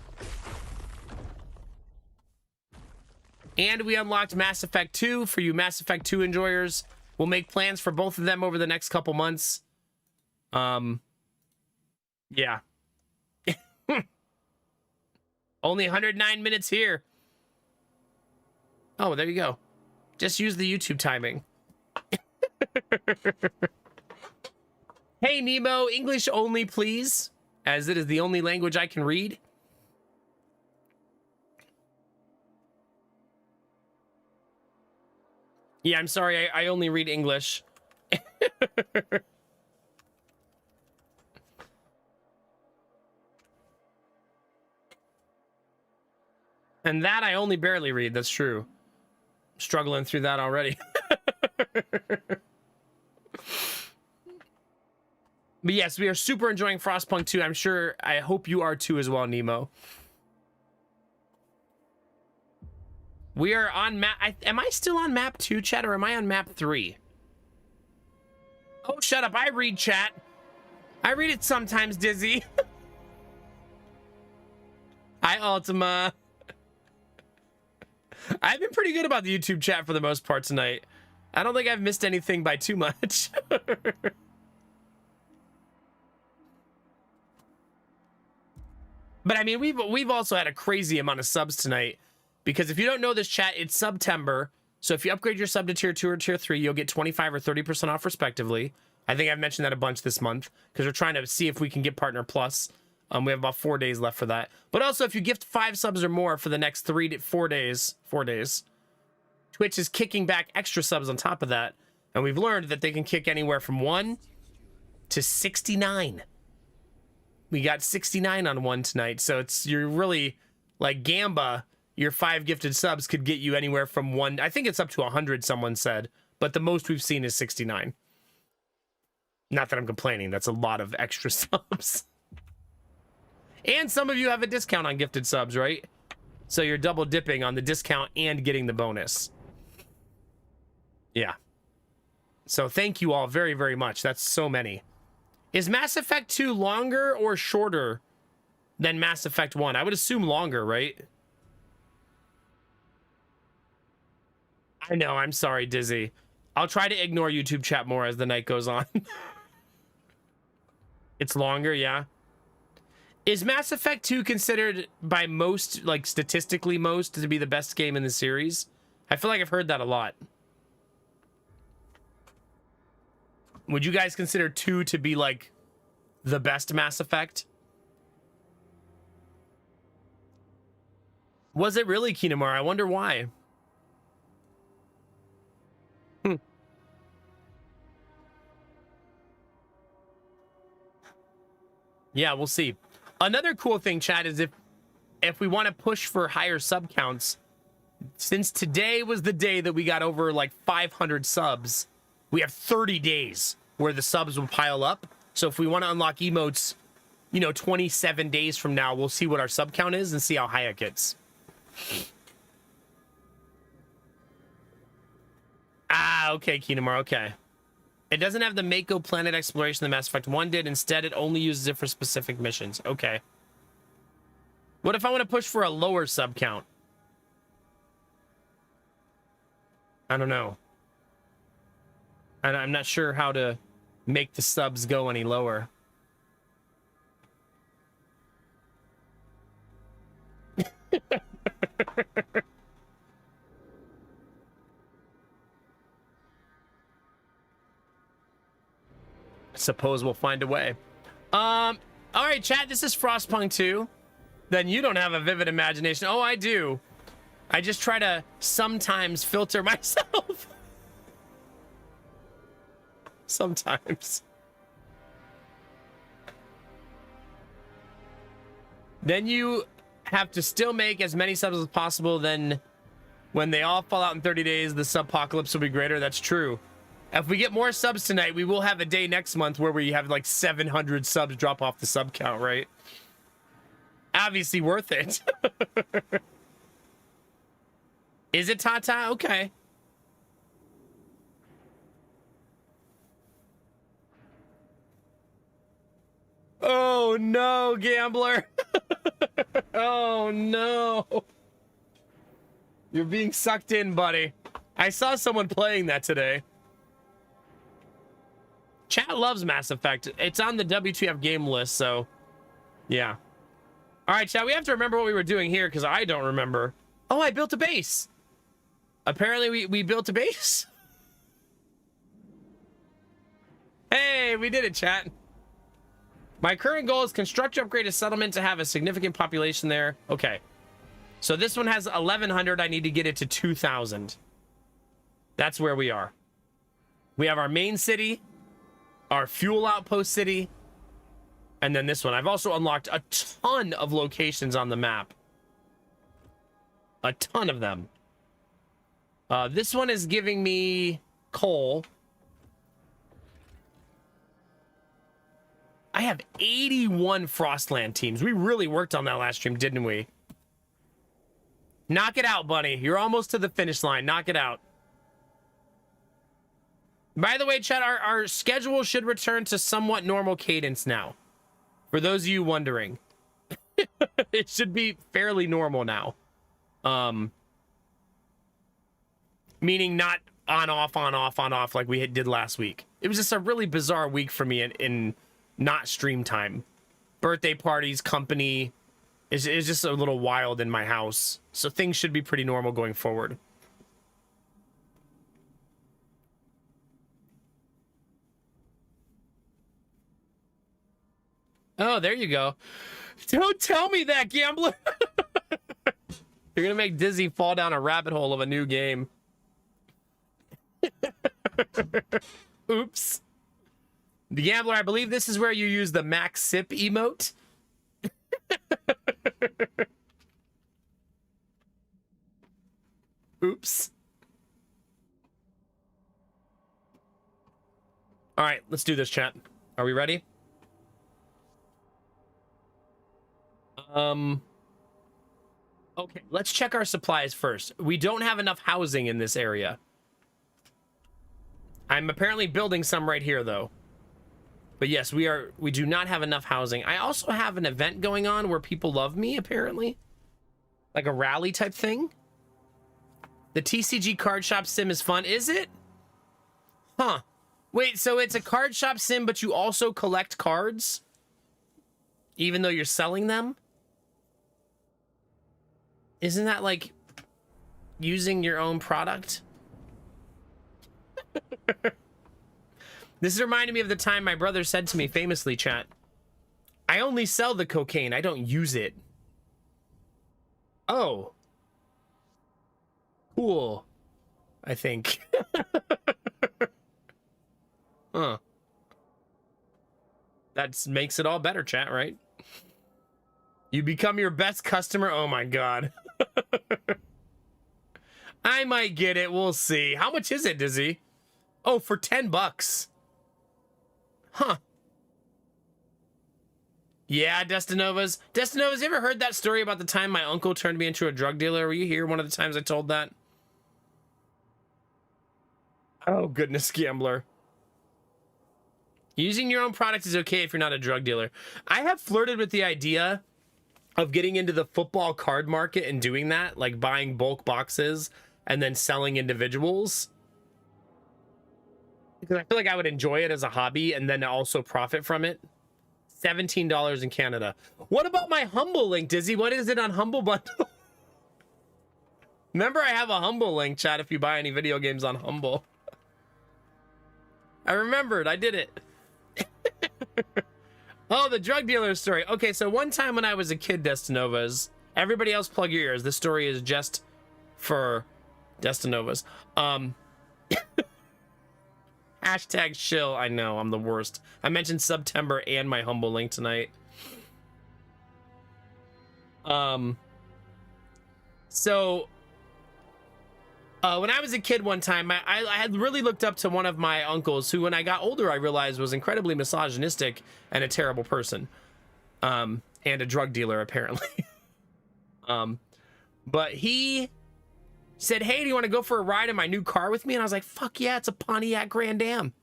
And we unlocked Mass Effect 2 for you Mass Effect 2 enjoyers. We'll make plans for both of them over the next couple months. Yeah. Only 109 minutes here. Oh, there you go. Just use the YouTube timing. Hey, Nemo, English only, please, as it is the only language I can read. Yeah, I'm sorry, I only read English. And that I only barely read, that's true. Struggling through that already. But yes, we are super enjoying Frostpunk 2. I'm sure, I hope you are too as well, Nemo. We are on map... am I still on map 2, chat, or am I on map 3? Oh, shut up. I read chat. I read it sometimes, Dizzy. Hi, Ultima. I've been pretty good about the YouTube chat for the most part tonight. I don't think I've missed anything by too much. But I mean, we've also had a crazy amount of subs tonight, because if you don't know this, chat, it's September. So if you upgrade your sub to tier 2 or tier 3, you'll get 25 or 30% off respectively. I think I've mentioned that a bunch this month because we're trying to see if we can get Partner Plus. We have about 4 days left for that. But also, if you gift 5 subs or more for the next 3 to 4 days, Twitch is kicking back extra subs on top of that. And we've learned that they can kick anywhere from 1 to 69. We got 69 on one tonight. So you're really like Gamba. Your 5 gifted subs could get you anywhere from 1. I think it's up to 100, someone said. But the most we've seen is 69. Not that I'm complaining. That's a lot of extra subs. And some of you have a discount on gifted subs, right? So you're double dipping on the discount and getting the bonus. Yeah. So thank you all very, very much. That's so many. Is Mass Effect 2 longer or shorter than Mass Effect 1? I would assume longer, right? I know. I'm sorry, Dizzy. I'll try to ignore YouTube chat more as the night goes on. It's longer, yeah. Is Mass Effect 2 considered by most, like statistically most, to be the best game in the series? I feel like I've heard that a lot. Would you guys consider 2 to be like the best Mass Effect? Was it really, Kinamar? I wonder why. Yeah, we'll see. Another cool thing, chat, is if we want to push for higher sub counts, since today was the day that we got over like 500 subs, we have 30 days where the subs will pile up. So if we want to unlock emotes, 27 days from now, we'll see what our sub count is and see how high it gets. Ah, okay, Kinamar, okay. It doesn't have the Mako planet exploration that Mass Effect 1 did. Instead, it only uses it for specific missions. Okay. What if I want to push for a lower sub count? I don't know. And I'm not sure how to make the subs go any lower. Suppose we'll find a way. All right, chat, this is Frostpunk 2. Then you don't have a vivid imagination. Oh, I do. I just try to sometimes filter myself. Sometimes. Then you have to still make as many subs as possible, then When they all fall out in 30 days, the subpocalypse will be greater. That's true. If we get more subs tonight, we will have a day next month where we have like 700 subs drop off the sub count, right? Obviously worth it. Is it Tata? Okay. Oh no, gambler. Oh no. You're being sucked in, buddy. I saw someone playing that today. Chat loves Mass Effect. It's on the WTF game list, so yeah. All right, chat, we have to remember what we were doing here because I don't remember. Oh, I built a base. Apparently we built a base. Hey, we did it, chat. My current goal is construct or upgrade a settlement to have a significant population there. Okay. So this one has 1,100. I need to get it to 2,000. That's where we are. We have our main city, our fuel outpost city, and then this one. I've also unlocked a ton of locations on the map. A ton of them. This one is giving me coal. I have 81 Frostland teams. We really worked on that last stream, didn't we? Knock it out, buddy. You're almost to the finish line. Knock it out. By the way, chat, our schedule should return to somewhat normal cadence now. For those of you wondering. It should be fairly normal now. Meaning not on, off, on, off, on, off like we did last week. It was just a really bizarre week for me in not stream time. Birthday parties, company. It's just a little wild in my house. So things should be pretty normal going forward. Oh, there you go. Don't tell me that, gambler. You're gonna make Dizzy fall down a rabbit hole of a new game. Oops. The gambler, I believe this is where you use the max sip emote. Oops. All right, let's do this, chat. Are we ready? Okay, let's check our supplies first. We don't have enough housing in this area. I'm apparently building some right here, though. But yes, we do not have enough housing. I also have an event going on where people love me, apparently. Like a rally type thing. The TCG card shop sim is fun. Is it? Huh. Wait, so it's a card shop sim, but you also collect cards? Even though you're selling them? Isn't that like using your own product? This is reminding me of the time my brother said to me famously, chat, I only sell the cocaine, I don't use it. Oh. Cool. I think. Huh. That makes it all better, chat, right? You become your best customer. Oh my God. I might get it. We'll see. How much is it, Dizzy? Oh, for 10 bucks. Huh. Yeah, Destinovas. Destinovas, you ever heard that story about the time my uncle turned me into a drug dealer? Were you here one of the times I told that? Oh, goodness, gambler. Using your own product is okay if you're not a drug dealer. I have flirted with the idea of getting into the football card market and doing that, like buying bulk boxes and then selling individuals. Because I feel like I would enjoy it as a hobby and then also profit from it. $17 in Canada. What about my Humble link, Dizzy? What is it on Humble Bundle? Remember, I have a Humble link, chat, if you buy any video games on Humble. I remembered. I did it. Oh, the drug dealer story. Okay, so one time when I was a kid, Destinovas, everybody else plug your ears. This story is just for Destinovas. Hashtag shill. I know, I'm the worst. I mentioned September and my Humble link tonight. So When I was a kid one time, I had really looked up to one of my uncles who, when I got older, I realized was incredibly misogynistic and a terrible person. And a drug dealer, apparently. But he said, hey, do you want to go for a ride in my new car with me? And I was like, fuck yeah, it's a Pontiac Grand Am.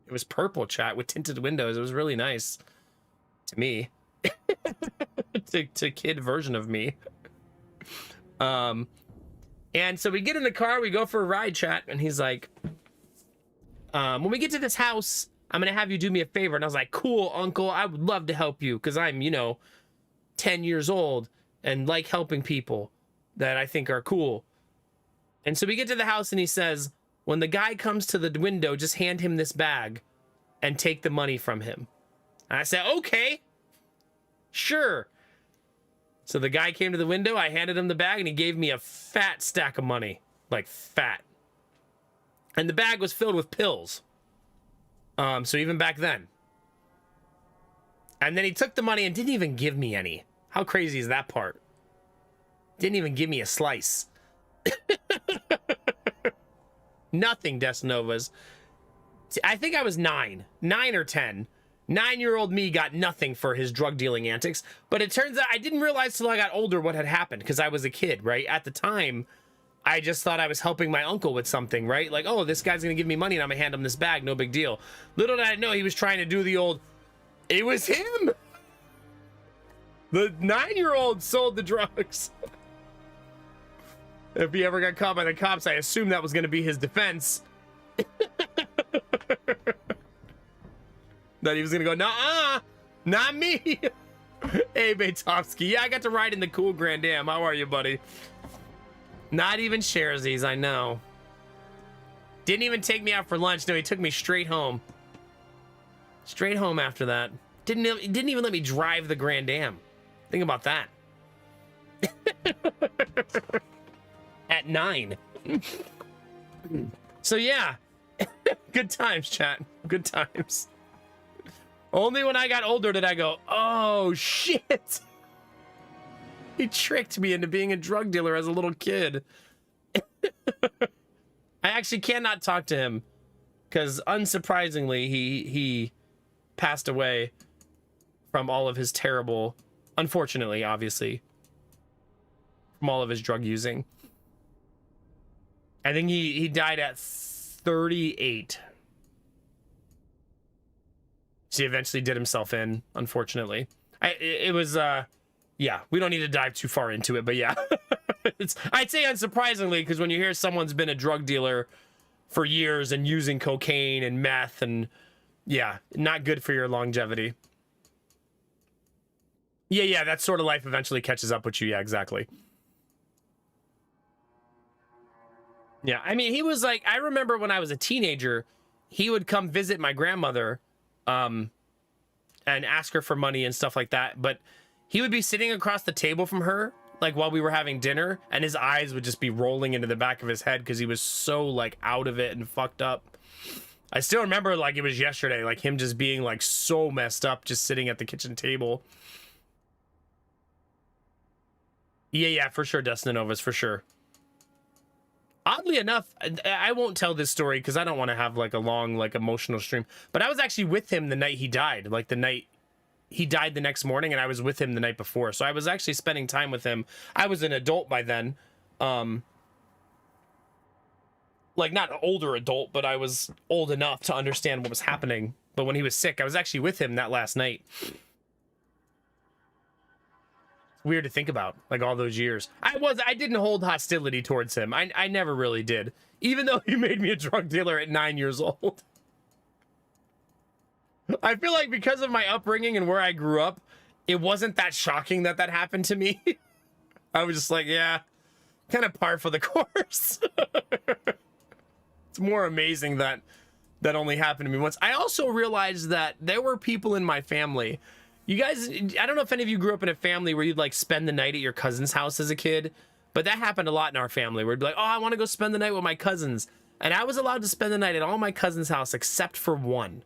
It was purple, chat, with tinted windows. It was really nice to me. to kid version of me. And so we get in the car, we go for a ride, chat, and he's like, when we get to this house, I'm gonna have you do me a favor. And I was like, cool, uncle, I would love to help you, because I'm, 10 years old and like helping people that I think are cool. And so we get to the house and he says, when the guy comes to the window, just hand him this bag and take the money from him. And I said, okay, sure. So the guy came to the window, I handed him the bag, and he gave me a fat stack of money. Like, fat. And the bag was filled with pills. So even back then. And then he took the money and didn't even give me any. How crazy is that part? Didn't even give me a slice. Nothing, Desnovas. I think I was 9 or 10. 9-year-old me got nothing for his drug dealing antics, but it turns out I didn't realize till I got older what had happened, because I was a kid, right? At the time, I just thought I was helping my uncle with something, right? Like, oh, this guy's gonna give me money and I'm gonna hand him this bag, no big deal. Little did I know he was trying to do the old, it was him! The 9-year-old sold the drugs. If he ever got caught by the cops, I assumed that was gonna be his defense. That he was gonna go, nah, not me. Hey, Baitovsky. Yeah, I got to ride in the cool Grand Am. How are you, buddy? Not even Sharesies, I know. Didn't even take me out for lunch. No, he took me straight home. Straight home after that. Didn't even let me drive the Grand Am. Think about that. At 9. So yeah. Good times, chat. Good times. Only when I got older did I go, oh shit. He tricked me into being a drug dealer as a little kid. I actually cannot talk to him because unsurprisingly he passed away from all of his terrible, unfortunately, obviously, from all of his drug using. I think he died at 38. So he eventually did himself in, unfortunately. It was, yeah, we don't need to dive too far into it, but yeah. I'd say unsurprisingly, because when you hear someone's been a drug dealer for years and using cocaine and meth, and yeah, not good for your longevity. Yeah, that sort of life eventually catches up with you. Yeah, exactly. Yeah, I mean, he was like, I remember when I was a teenager, he would come visit my grandmother, and ask her for money and stuff like that. But he would be sitting across the table from her, like while we were having dinner, and his eyes would just be rolling into the back of his head because he was so like out of it and fucked up. I still remember like it was yesterday, like him just being like so messed up, just sitting at the kitchen table. Yeah, for sure, Destinanovas, for sure. Oddly enough, I won't tell this story because I don't want to have like a long, like emotional stream. But I was actually with him the night he died. Like the night he died the next morning, and I was with him the night before. So I was actually spending time with him. I was an adult by then. Like not an older adult, but I was old enough to understand what was happening. But when he was sick, I was actually with him that last night. Weird to think about, like all those years. I didn't hold hostility towards him. I never really did, even though he made me a drug dealer at 9 years old. I feel like because of my upbringing and where I grew up, it wasn't that shocking that that happened to me. I was just like, yeah, kind of par for the course. It's more amazing that that only happened to me once. I also realized that there were people in my family. You guys, I don't know if any of you grew up in a family where you'd like spend the night at your cousin's house as a kid, but that happened a lot in our family where it'd be like, oh, I want to go spend the night with my cousins. And I was allowed to spend the night at all my cousins' house except for one.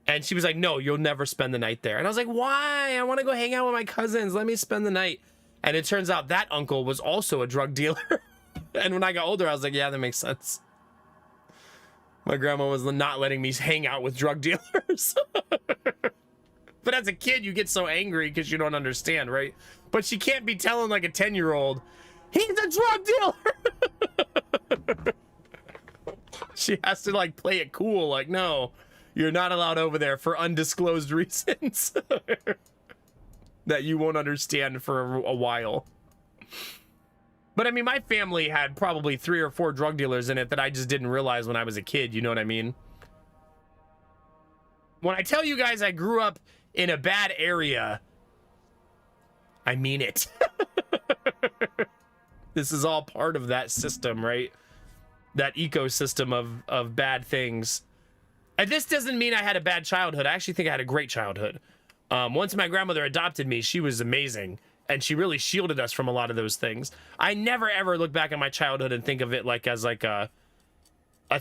And she was like, no, you'll never spend the night there. And I was like, why? I want to go hang out with my cousins. Let me spend the night. And it turns out that uncle was also a drug dealer. And when I got older, I was like, yeah, that makes sense. My grandma was not letting me hang out with drug dealers. But as a kid, you get so angry because you don't understand, right? But she can't be telling like a 10-year-old, he's a drug dealer. She has to like play it cool. Like, no, you're not allowed over there for undisclosed reasons that you won't understand for a while. But I mean, my family had probably 3 or 4 drug dealers in it that I just didn't realize when I was a kid. You know what I mean? When I tell you guys I grew up in a bad area, I mean it. This is all part of that system, right? That ecosystem of bad things. And this doesn't mean I had a bad childhood. I actually think I had a great childhood. Once my grandmother adopted me, she was amazing. And she really shielded us from a lot of those things. I never, ever look back at my childhood and think of it like as like a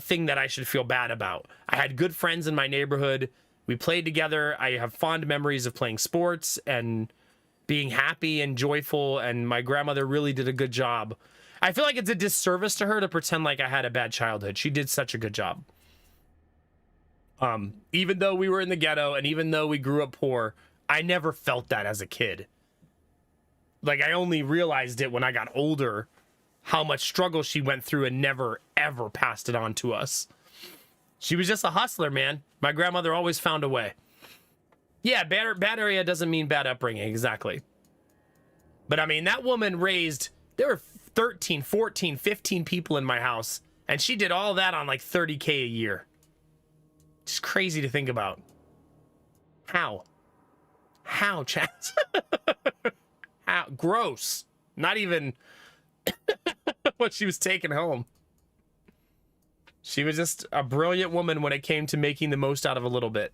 thing that I should feel bad about. I had good friends in my neighborhood. We played together. I have fond memories of playing sports and being happy and joyful. And my grandmother really did a good job. I feel like it's a disservice to her to pretend like I had a bad childhood. She did such a good job. Even though we were in the ghetto and even though we grew up poor, I never felt that as a kid. Like, I only realized it when I got older, how much struggle she went through and never, ever passed it on to us. She was just a hustler, man. My grandmother always found a way. Yeah, bad area doesn't mean bad upbringing, exactly. But, I mean, that woman raised, there were 13, 14, 15 people in my house, and she did all that on, like, $30K a year. Just crazy to think about. How? How, chat? How? Gross. Not even what she was taking home. She was just a brilliant woman when it came to making the most out of a little bit.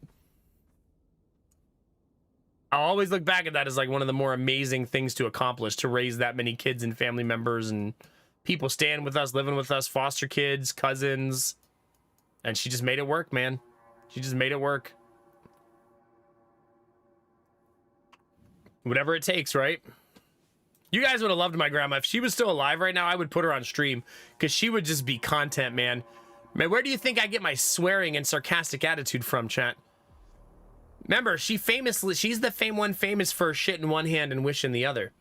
I'll always look back at that as like one of the more amazing things to accomplish, to raise that many kids and family members and people staying with us, living with us, foster kids, cousins. And she just made it work, man. She just made it work. Whatever it takes, right? You guys would have loved my grandma. If she was still alive right now, I would put her on stream because she would just be content, man. Man, where do you think I get my swearing and sarcastic attitude from, chat? Remember, she's the one famous for shit in one hand and wish in the other.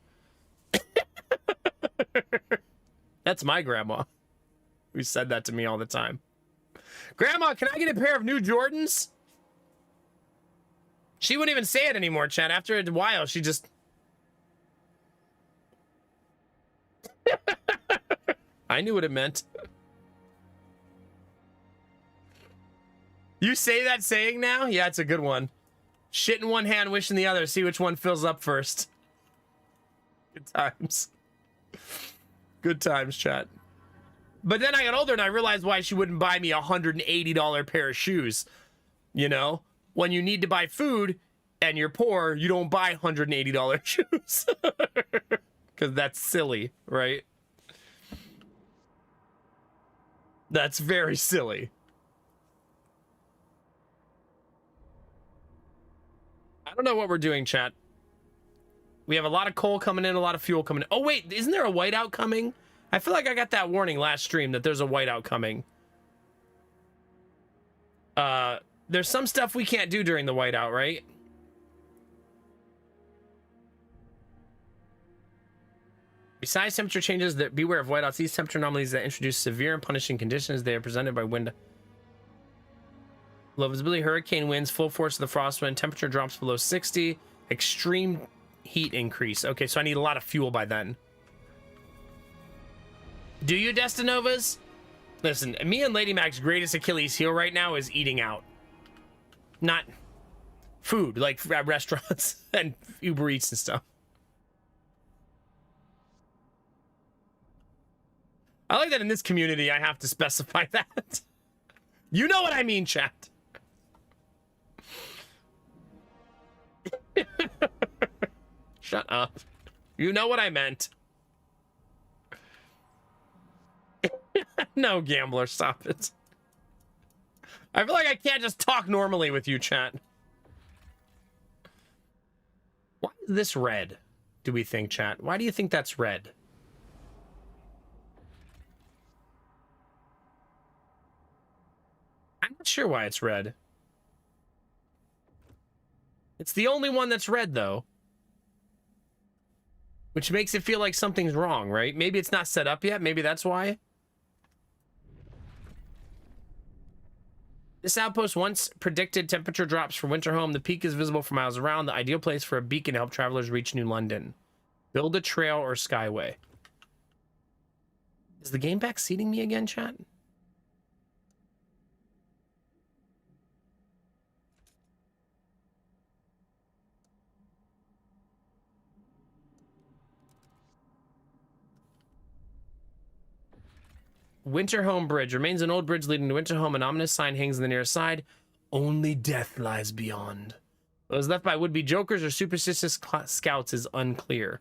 That's my grandma, who said that to me all the time. Grandma, can I get a pair of new Jordans? She wouldn't even say it anymore, chat. After a while, she just... I knew what it meant. You say that saying now? Yeah, it's a good one. Shit in one hand, wish in the other. See which one fills up first. Good times. Good times, chat. But then I got older and I realized why she wouldn't buy me a $180 pair of shoes. You know? When you need to buy food and you're poor, you don't buy $180 shoes. Because that's silly, right? That's very silly. I don't know what we're doing, chat. We have a lot of coal coming in, a lot of fuel coming in. Oh, wait, isn't there a whiteout coming? I feel like I got that warning last stream that there's a whiteout coming. There's some stuff we can't do during the whiteout, right? Besides temperature changes, that beware of whiteouts. These temperature anomalies that introduce severe and punishing conditions. They are presented by wind. Low visibility, hurricane winds, full force of the frost wind, temperature drops below 60, extreme heat increase. Okay, so I need a lot of fuel by then. Do you, Destinovas? Listen, me and Lady Mac's greatest Achilles heel right now is eating out. Not food, like at restaurants and Uber Eats and stuff. I like that in this community, I have to specify that. You know what I mean, chat. Shut up. You know what I meant. No, gambler, stop it. I feel like I can't just talk normally with you, chat. Why is this red, do we think, chat? Why do you think that's red? I'm not sure why it's red. It's the only one that's red, though. Which makes it feel like something's wrong, right? Maybe it's not set up yet. Maybe that's why. This outpost once predicted temperature drops for Winterhome. The peak is visible for miles around. The ideal place for a beacon to help travelers reach New London. Build a trail or skyway. Is the game back seating me again, chat? Winterhome Bridge remains an old bridge leading to Winterhome. An ominous sign hangs on the nearest side. Only death lies beyond. What was left by would-be jokers or superstitious scouts is unclear.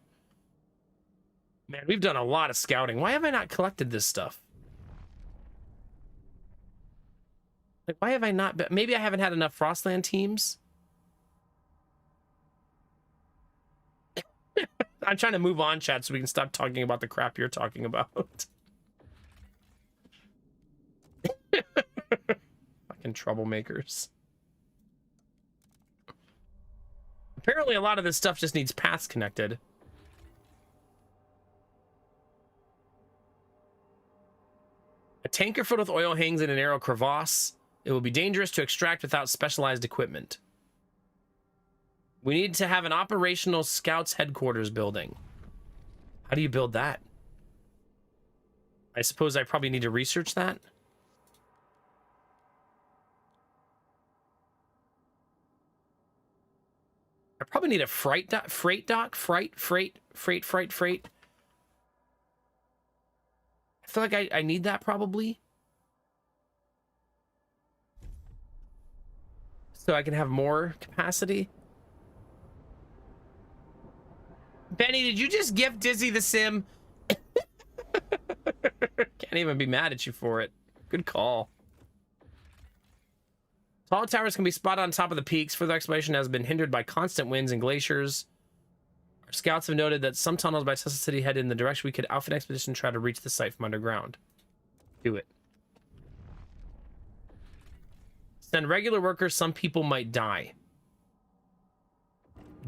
Man, we've done a lot of scouting. Why have I not collected this stuff? Like, why have I not... Maybe I haven't had enough Frostland teams? I'm trying to move on, chat, so we can stop talking about the crap you're talking about. Fucking troublemakers. Apparently a lot of this stuff just needs paths connected. A tanker filled with oil hangs in a narrow crevasse. It will be dangerous to extract without specialized equipment. We need to have an operational scouts headquarters building. How do you build that? I suppose I probably need to research that. I probably need a freight dock. I feel like I need that probably. So I can have more capacity. Benny, did you just gift Dizzy the Sim? Can't even be mad at you for it. Good call. Tall towers can be spotted on top of the peaks. Further exploration has been hindered by constant winds and glaciers. Our scouts have noted that some tunnels by Cecil City head in the direction we could outfit an expedition and try to reach the site from underground. Do it. Send regular workers. Some people might die.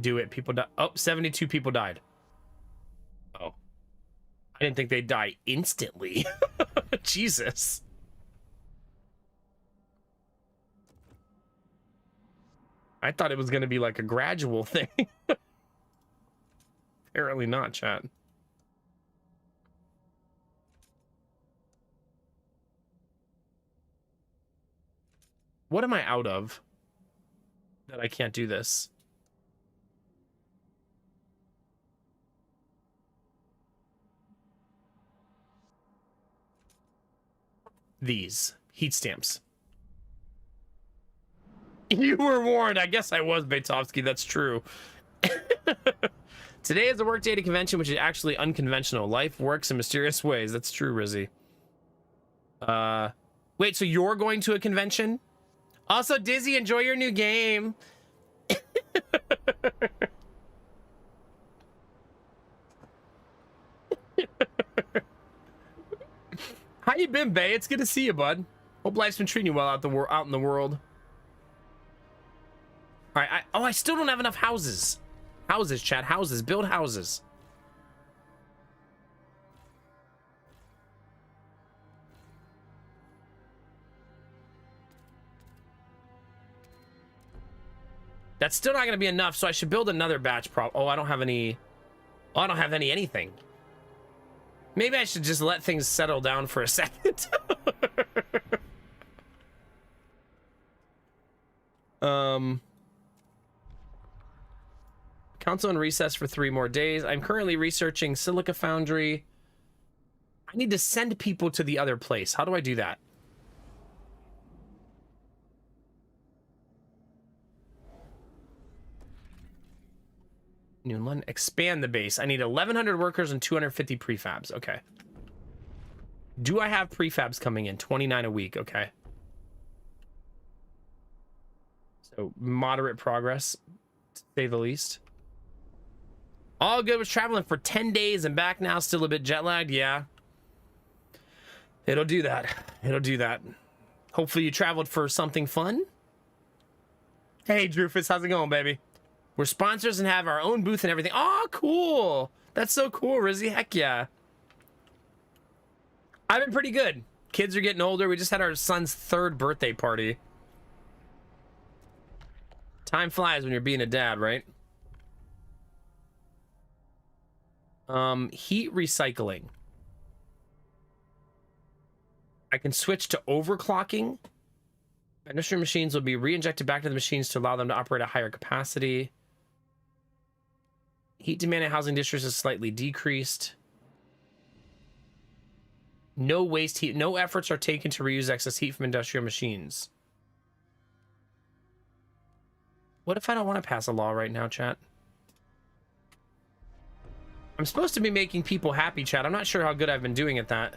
Do it. People die. Oh, 72 people died. Oh. I didn't think they'd die instantly. Jesus. I thought it was going to be like a gradual thing. Apparently not, chat. What am I out of that I can't do this? These heat stamps. You were warned. I guess I was, Baitovsky. That's true. Today is a work day at a convention, which is actually unconventional. Life works in mysterious ways. That's true, Rizzy. Wait, so you're going to a convention? Also, Dizzy, enjoy your new game. How you been, Bay? It's good to see you, bud. Hope life's been treating you well out in the world. All right, I still don't have enough houses. Houses, chat, houses. Build houses. That's still not going to be enough, so I should build another batch. Oh, I don't have any. Oh, I don't have anything. Maybe I should just let things settle down for a second. Council in recess for 3 more days. I'm currently researching Silica Foundry. I need to send people to the other place. How do I do that? New London. Expand the base. I need 1,100 workers and 250 prefabs. Okay. Do I have prefabs coming in? 29 a week. Okay. So moderate progress, to say the least. All good. Was traveling for 10 days and back now. Still a bit jet lagged. Yeah. It'll do that. It'll do that. Hopefully you traveled for something fun. Hey, Drufus, how's it going, baby? We're sponsors and have our own booth and everything. Oh, cool. That's so cool, Rizzy. Heck yeah. I've been pretty good. Kids are getting older. We just had our son's 3rd birthday party. Time flies when you're being a dad, right? Heat recycling. I can switch to overclocking. Industrial machines will be re-injected back to the machines to allow them to operate at higher capacity. Heat demand in housing districts is slightly decreased. No waste heat. No efforts are taken to reuse excess heat from industrial machines. What if I don't want to pass a law right now, chat? I'm supposed to be making people happy, chat. I'm not sure how good I've been doing at that.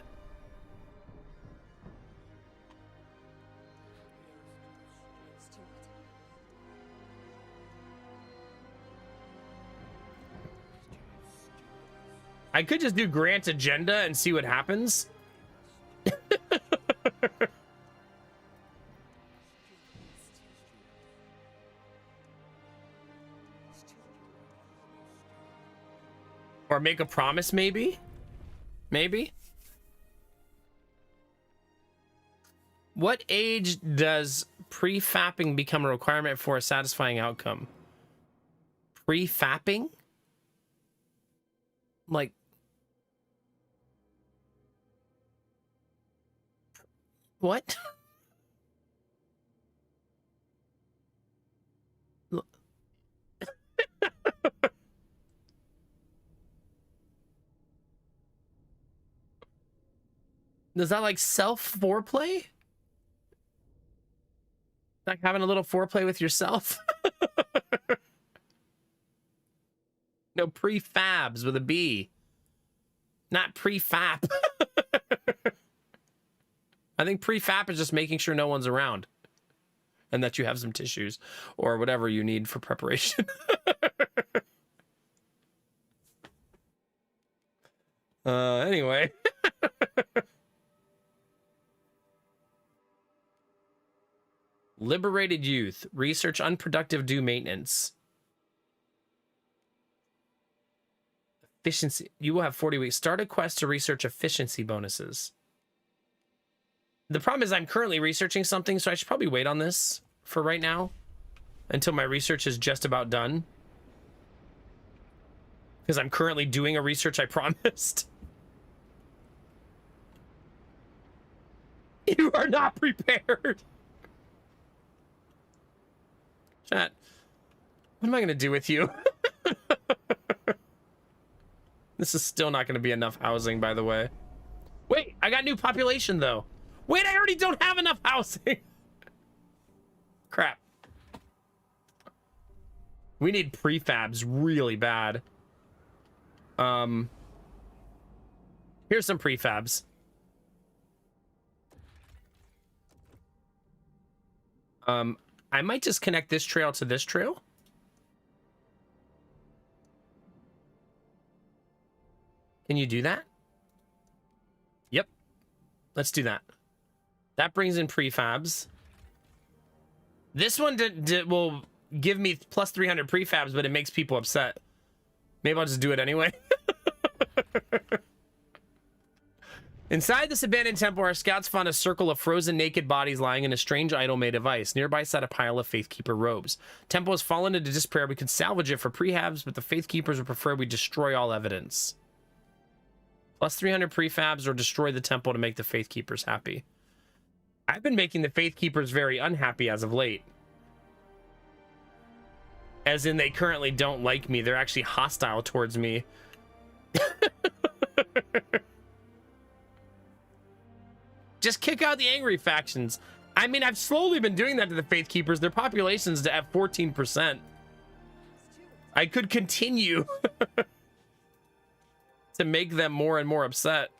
I could just do grant agenda and see what happens. Or make a promise, maybe? Maybe? What age does pre-fapping become a requirement for a satisfying outcome? Pre-fapping? Like... What? Is that like self foreplay? Like having a little foreplay with yourself? No, prefabs with a B. Not prefap. I think prefap is just making sure no one's around. And that you have some tissues or whatever you need for preparation. Anyway. Liberated youth. Research unproductive due maintenance. Efficiency. You will have 40 weeks. Start a quest to research efficiency bonuses. The problem is I'm currently researching something, so I should probably wait on this for right now until my research is just about done. Because I'm currently doing a research I promised. You are not prepared. Chat, what am I going to do with you? This is still not going to be enough housing, by the way. Wait, I got new population, though. Wait, I already don't have enough housing. Crap. We need prefabs really bad. Here's some prefabs. I might just connect this trail to this trail. Can you do that? Yep. Let's do that. That brings in prefabs. This one will give me plus 300 prefabs, but it makes people upset. Maybe I'll just do it anyway. Inside this abandoned temple, our scouts found a circle of frozen naked bodies lying in a strange idol made of ice. Nearby sat a pile of Faithkeeper robes. Temple has fallen into despair. We could salvage it for prefabs, but the Faithkeepers would prefer we destroy all evidence. Plus 300 prefabs or destroy the temple to make the Faithkeepers happy. I've been making the Faithkeepers very unhappy as of late. As in, they currently don't like me. They're actually hostile towards me. Just kick out the angry factions. I mean, I've slowly been doing that to the Faithkeepers. Their population's at 14%. I could continue to make them more and more upset.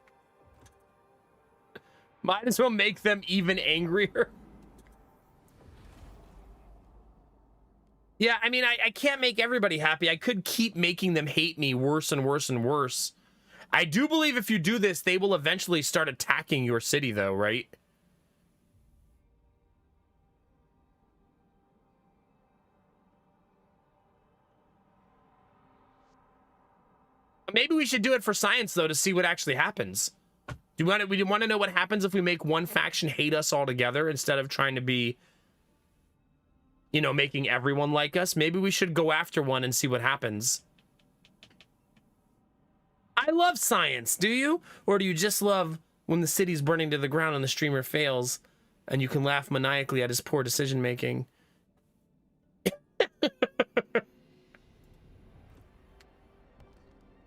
Might as well make them even angrier. Yeah, I mean, I can't make everybody happy. I could keep making them hate me worse and worse and worse. I do believe if you do this, they will eventually start attacking your city, though, right? Maybe we should do it for science, though, to see what actually happens. We want to know what happens if we make one faction hate us all together instead of trying to be, you know, making everyone like us. Maybe we should go after one and see what happens. I love science, do you? Or do you just love when the city's burning to the ground and the streamer fails and you can laugh maniacally at his poor decision making?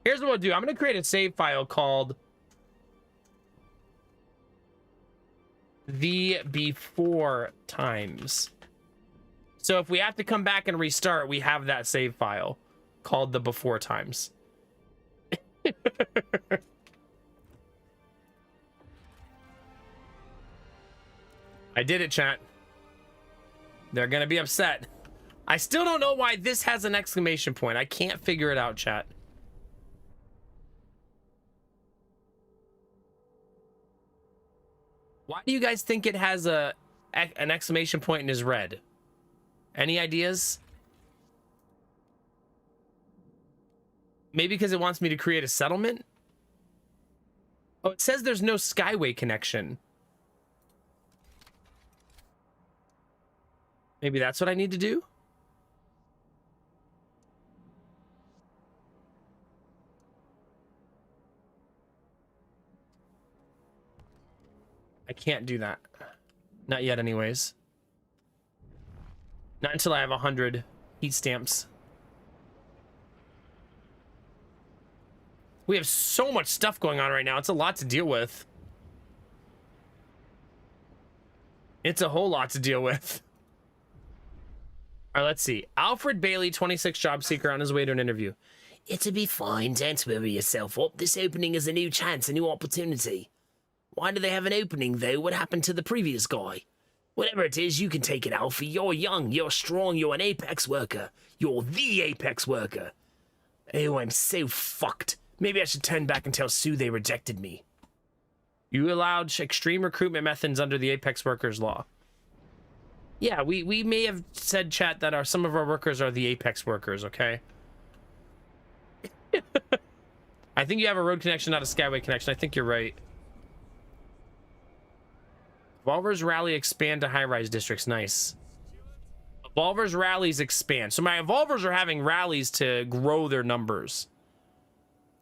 Here's what we'll do. I'm going to create a save file called the before times. So if we have to come back and restart, we have that save file called the before times. I did it, chat. They're gonna be upset. I still don't know why this has an exclamation point. I can't figure it out, chat. Why do you guys think it has an exclamation point and is red? Any ideas? Maybe because it wants me to create a settlement? Oh, it says there's no Skyway connection. Maybe that's what I need to do? I can't do that. Not yet, anyways. Not until I have 100 heat stamps. We have so much stuff going on right now. It's a lot to deal with. It's a whole lot to deal with. All right, let's see. Alfred Bailey, 26 job seeker on his way to an interview. It'll be fine. Don't worry yourself up. This opening is a new chance, a new opportunity. Why do they have an opening, though? What happened to the previous guy? Whatever it is, you can take it, Alfie. You're young, you're strong, you're an Apex worker. You're the Apex worker. Oh, I'm so fucked. Maybe I should turn back and tell Sue they rejected me. You allowed extreme recruitment methods under the Apex Workers Law. Yeah, we may have said, chat, that some of our workers are the Apex workers, okay? I think you have a road connection, not a Skyway connection. I think you're right. Evolvers rally expand to high-rise districts. Nice. Evolvers rallies expand. So my Evolvers are having rallies to grow their numbers.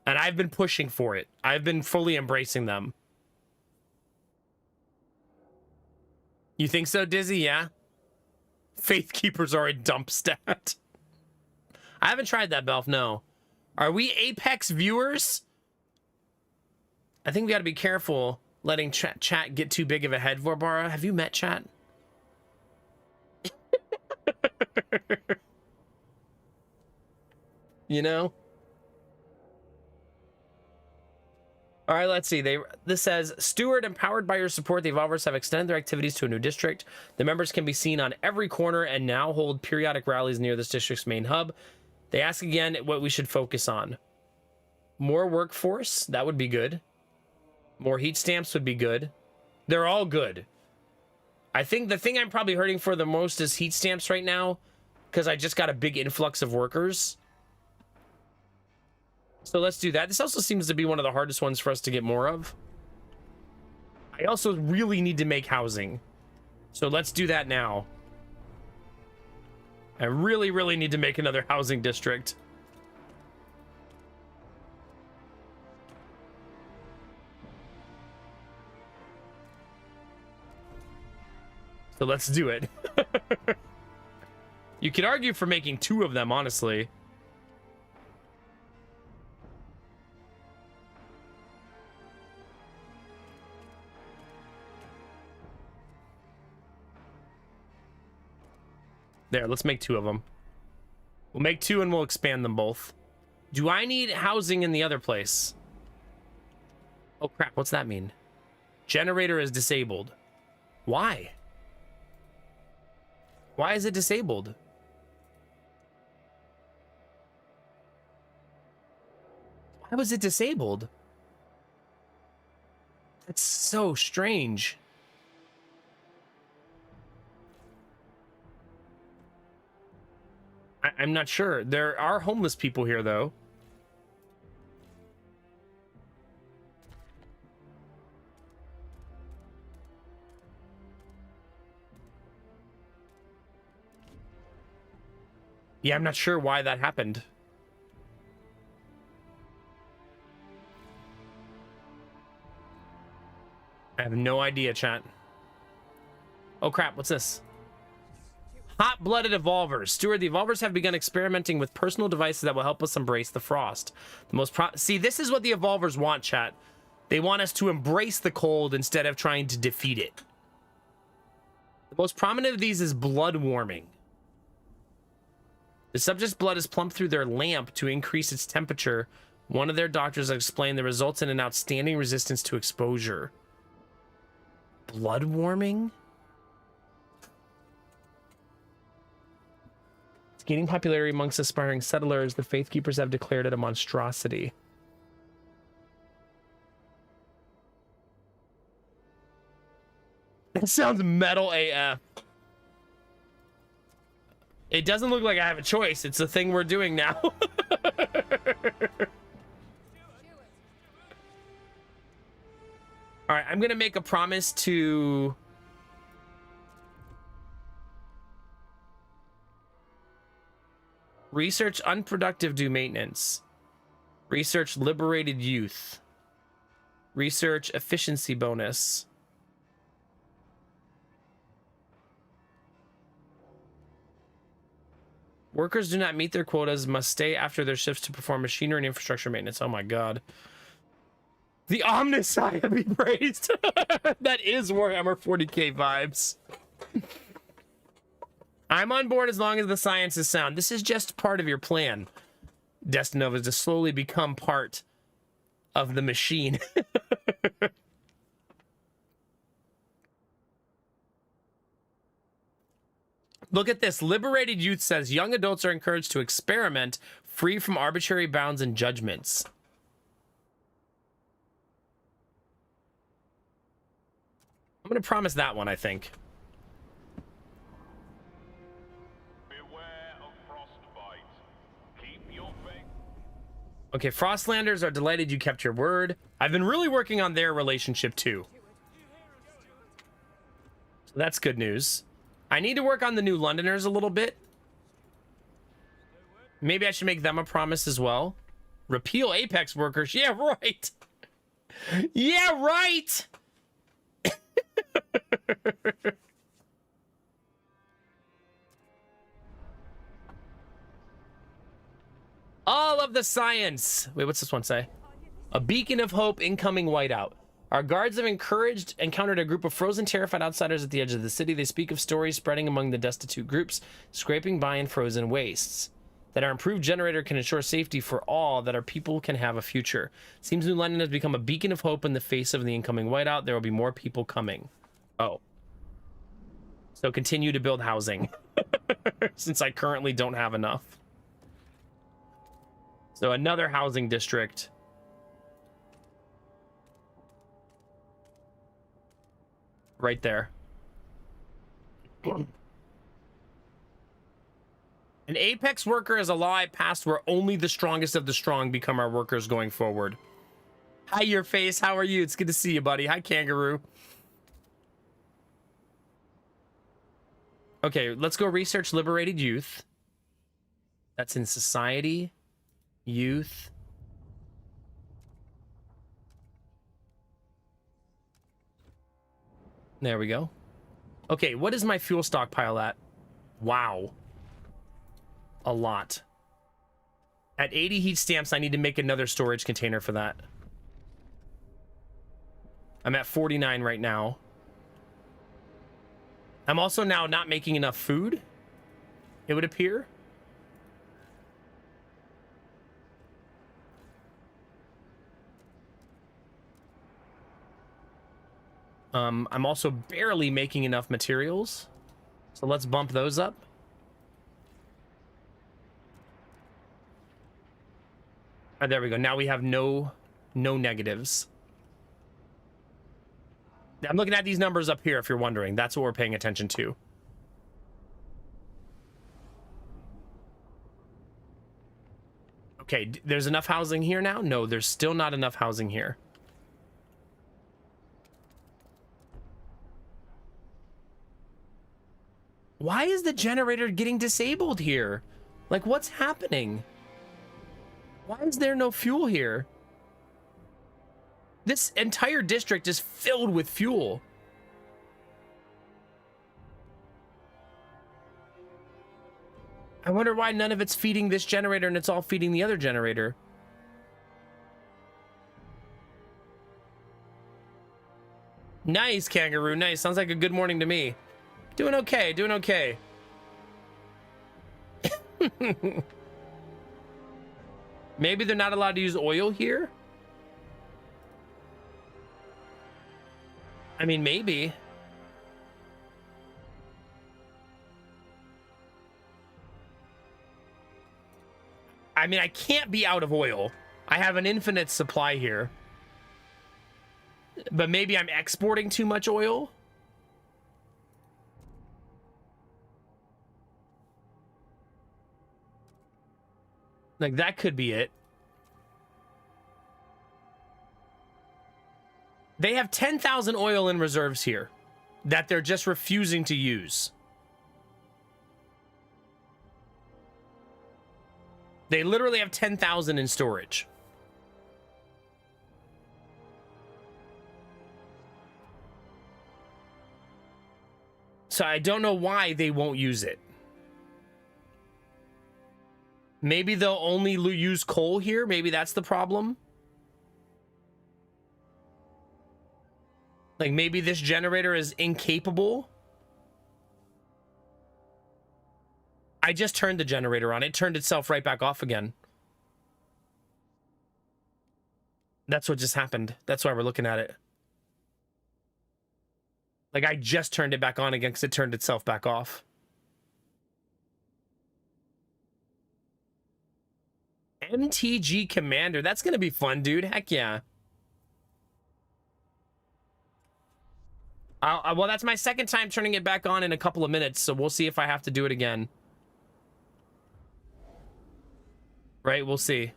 And I've been pushing for it. I've been fully embracing them. You think so, Dizzy? Yeah? Faith Keepers are a dump stat. I haven't tried that, Belf, no. Are we Apex viewers? I think we got to be careful letting chat get too big of a head for Bara. Have you met chat? You know? All right, let's see. This says, Steward, empowered by your support, the Evolvers have extended their activities to a new district. The members can be seen on every corner and now hold periodic rallies near this district's main hub. They ask again what we should focus on. More workforce, that would be good. More heat stamps would be good. They're all good. I think the thing I'm probably hurting for the most is heat stamps right now, because I just got a big influx of workers. So let's do that. This also seems to be one of the hardest ones for us to get more of. I also really need to make housing. So let's do that now. I really, really need to make another housing district. So let's do it. You could argue for making 2 of them, honestly. There, let's make 2 of them. We'll make 2 and we'll expand them both. Do I need housing in the other place? Oh crap, what's that mean? Generator is disabled. Why? Why is it disabled? Why was it disabled? That's so strange. I'm not sure. There are homeless people here, though. Yeah, I'm not sure why that happened. I have no idea, chat. Oh crap, what's this? Hot-blooded evolvers. Steward, the evolvers have begun experimenting with personal devices that will help us embrace the frost. The most See, this is what the evolvers want, chat. They want us to embrace the cold instead of trying to defeat it. The most prominent of these is blood warming. The subject's blood is pumped through their lamp to increase its temperature. One of their doctors explained the results in an outstanding resistance to exposure. Blood warming? It's gaining popularity amongst aspiring settlers. The Faith Keepers have declared it a monstrosity. That sounds metal AF. It doesn't look like I have a choice. It's the thing we're doing now. All right, I'm going to make a promise to... research unproductive do maintenance. Research liberated youth. Research efficiency bonus. Workers do not meet their quotas, must stay after their shifts to perform machinery and infrastructure maintenance. Oh my god. The Omnissiah be praised. That is Warhammer 40k vibes. I'm on board as long as the science is sound. This is just part of your plan, Destinova, to slowly become part of the machine. Look at this. Liberated Youth says young adults are encouraged to experiment free from arbitrary bounds and judgments. I'm going to promise that one, I think. Beware of frostbite. Keep your faith. Okay, Frostlanders are delighted you kept your word. I've been really working on their relationship too. So that's good news. I need to work on the New Londoners a little bit. Maybe I should make them a promise as well. Repeal Apex workers. Yeah, right. Yeah, right. All of the science. Wait, what's this one say? A beacon of hope, incoming whiteout. Our guards have encountered a group of frozen, terrified outsiders at the edge of the city. They speak of stories spreading among the destitute groups, scraping by in frozen wastes. That our improved generator can ensure safety for all, that our people can have a future. Seems New London has become a beacon of hope in the face of the incoming whiteout. There will be more people coming. Oh. So continue to build housing. Since I currently don't have enough. So another housing district. Right there. An Apex worker is a law I passed where only the strongest of the strong become our workers going forward. Hi, your face. How are you? It's good to see you, buddy. Hi, Kangaroo. Okay, let's go research liberated youth. That's in society. Youth. There we go. Okay, what is my fuel stockpile at? Wow. A lot. At 80 heat stamps, I need to make another storage container for that. I'm at 49 right now. I'm also now not making enough food, it would appear. I'm also barely making enough materials. So let's bump those up. Oh, there we go. Now we have no negatives. I'm looking at these numbers up here, if you're wondering. That's what we're paying attention to. Okay, there's enough housing here now? No, there's still not enough housing here. Why is the generator getting disabled here? Like, what's happening? Why is there no fuel here? This entire district is filled with fuel. I wonder why none of it's feeding this generator and it's all feeding the other generator. Nice, Kangaroo. Nice. Sounds like a good morning to me. Doing okay. Doing okay. Maybe they're not allowed to use oil here? I mean, maybe. I mean, I can't be out of oil. I have an infinite supply here. But maybe I'm exporting too much oil? Like, that could be it. They have 10,000 oil in reserves here that they're just refusing to use. They literally have 10,000 in storage. So I don't know why they won't use it. Maybe they'll only use coal here. Maybe that's the problem. Like, maybe this generator is incapable. I just turned the generator on. It turned itself right back off again. That's what just happened. That's why we're looking at it. Like, I just turned it back on again because it turned itself back off. MTG Commander. That's going to be fun, dude. Heck yeah. Well, that's my second time turning it back on in a couple of minutes, so we'll see if I have to do it again. Right? We'll see.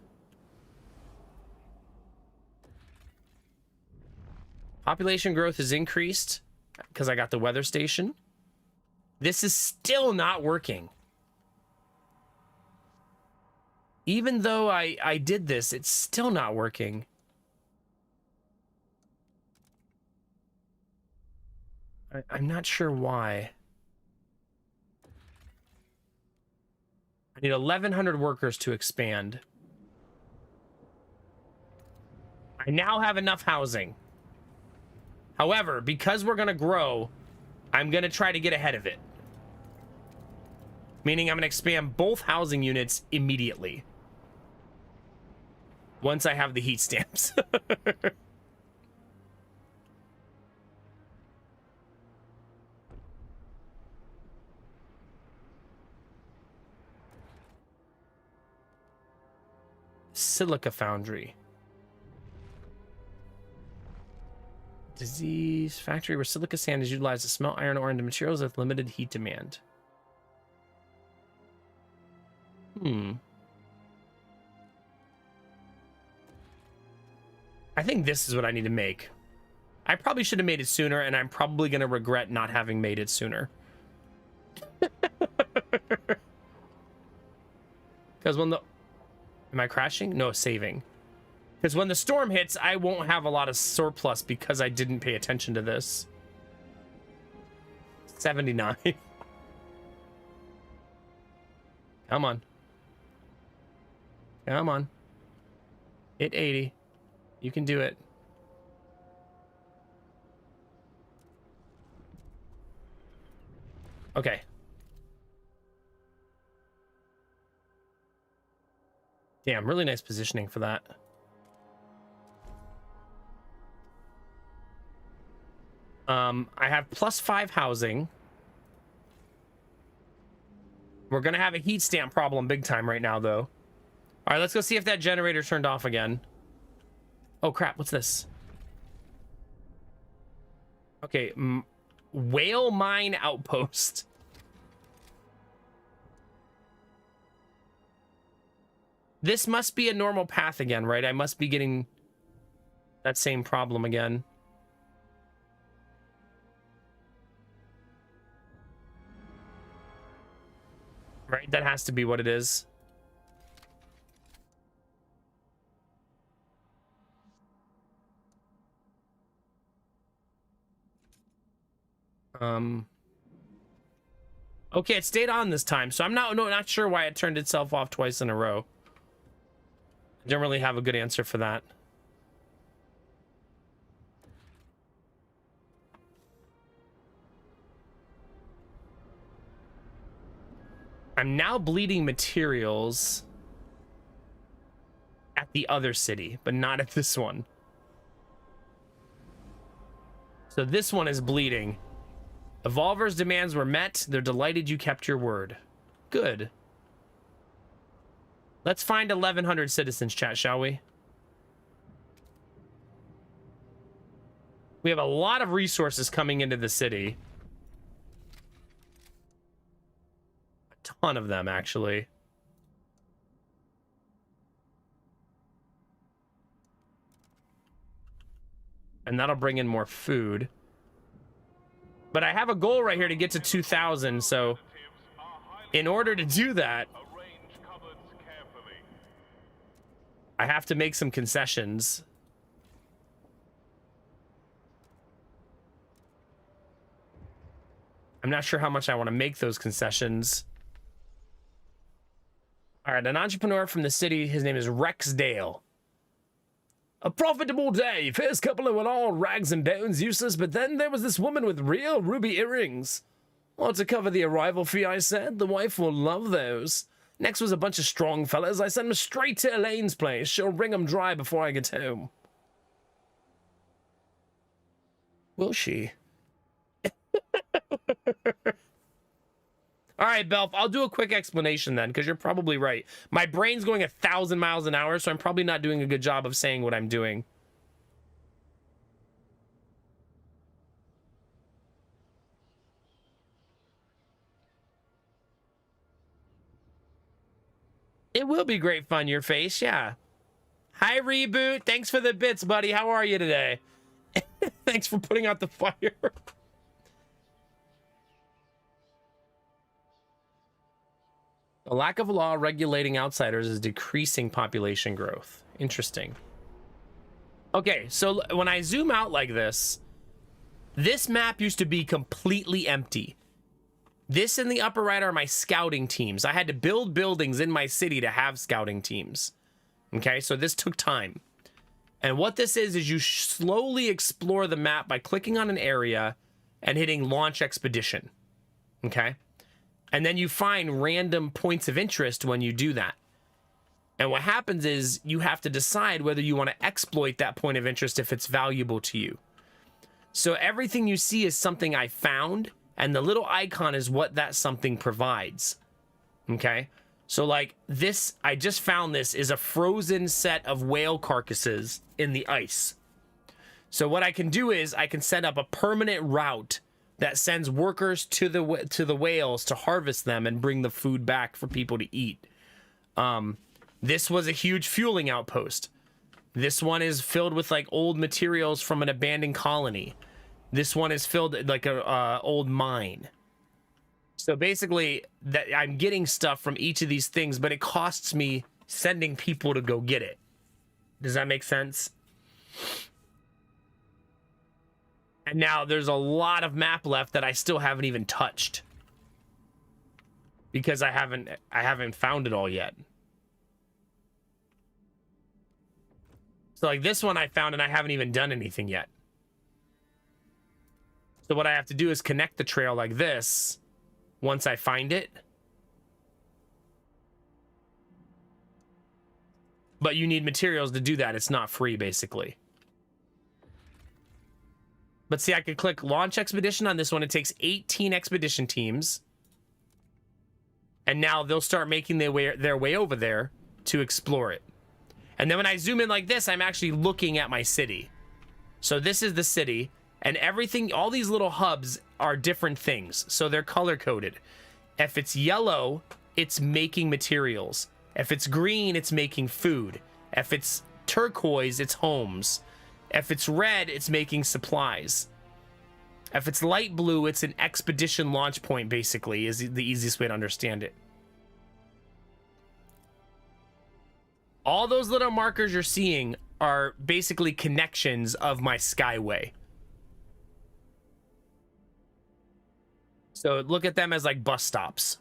Population growth has increased because I got the weather station. This is still not working. Even though I did this, it's still not working. I'm not sure why. I need 1,100 workers to expand. I now have enough housing. However, because we're going to grow, I'm going to try to get ahead of it. Meaning I'm going to expand both housing units immediately. Once I have the heat stamps. Silica Foundry. Disease factory where silica sand is utilized to smelt iron ore into materials with limited heat demand. I think this is what I need to make. I probably should have made it sooner, and I'm probably going to regret not having made it sooner. Because when the... Am I crashing? No, saving. Because when the storm hits, I won't have a lot of surplus because I didn't pay attention to this. 79. Come on. Come on. Hit 80. You can do it. Okay. Damn, really nice positioning for that. I have +5 housing. We're gonna have a heat stamp problem big time right now, though. All right, let's go see if that generator turned off again. Oh crap, what's this? Okay, whale mine outpost. This must be a normal path again, right? I must be getting that same problem again. Right? That has to be what it is. Okay, it stayed on this time, so I'm not sure why it turned itself off twice in a row. I don't really have a good answer for that. I'm now bleeding materials at the other city, but not at this one. So this one is bleeding. Evolver's demands were met. They're delighted you kept your word. Good. Let's find 1,100 citizens, chat, shall we? We have a lot of resources coming into the city. A ton of them, actually. And that'll bring in more food. But I have a goal right here to get to 2,000, so in order to do that, I have to make some concessions. I'm not sure how much I want to make those concessions. All right, an entrepreneur from the city, his name is Rexdale. A profitable day. First couple of went all rags and bones, useless, but then there was this woman with real ruby earrings. Want to cover the arrival fee, I said. The wife will love those. Next was a bunch of strong fellas. I sent them straight to Elaine's place. She'll wring them dry before I get home. Will she? All right, Belf, I'll do a quick explanation then, because you're probably right. My brain's going 1,000 miles an hour, so I'm probably not doing a good job of saying what I'm doing. It will be great fun, your face, yeah. Hi, Reboot. Thanks for the bits, buddy. How are you today? Thanks for putting out the fire. The lack of law regulating outsiders is decreasing population growth. Interesting. Okay, so when I zoom out like this map used to be completely empty. This in the upper right are my scouting teams. I had to build buildings in my city to have scouting teams. Okay, so this took time. And what this is you slowly explore the map by clicking on an area and hitting launch expedition. Okay? And then you find random points of interest when you do that. And what happens is you have to decide whether you want to exploit that point of interest if it's valuable to you. So everything you see is something I found, and the little icon is what that something provides. Okay? So like this, I just found this is a frozen set of whale carcasses in the ice. So what I can do is I can set up a permanent route that sends workers to the whales to harvest them and bring the food back for people to eat. This was a huge fueling outpost. This one is filled with like old materials from an abandoned colony. This one is filled like a old mine. So basically, that I'm getting stuff from each of these things, but it costs me sending people to go get it. Does that make sense? And now there's a lot of map left that I still haven't even touched. Because I haven't found it all yet. So like this one I found and I haven't even done anything yet. So what I have to do is connect the trail like this once I find it. But you need materials to do that. It's not free, basically. But see, I could click launch expedition on this one. It takes 18 expedition teams. And now they'll start making their way over there to explore it. And then when I zoom in like this, I'm actually looking at my city. So this is the city. And everything, all these little hubs are different things. So they're color-coded. If it's yellow, it's making materials. If it's green, it's making food. If it's turquoise, it's homes. If it's red, it's making supplies. If it's light blue, it's an expedition launch point, basically, is the easiest way to understand it. All those little markers you're seeing are basically connections of my skyway. So look at them as like bus stops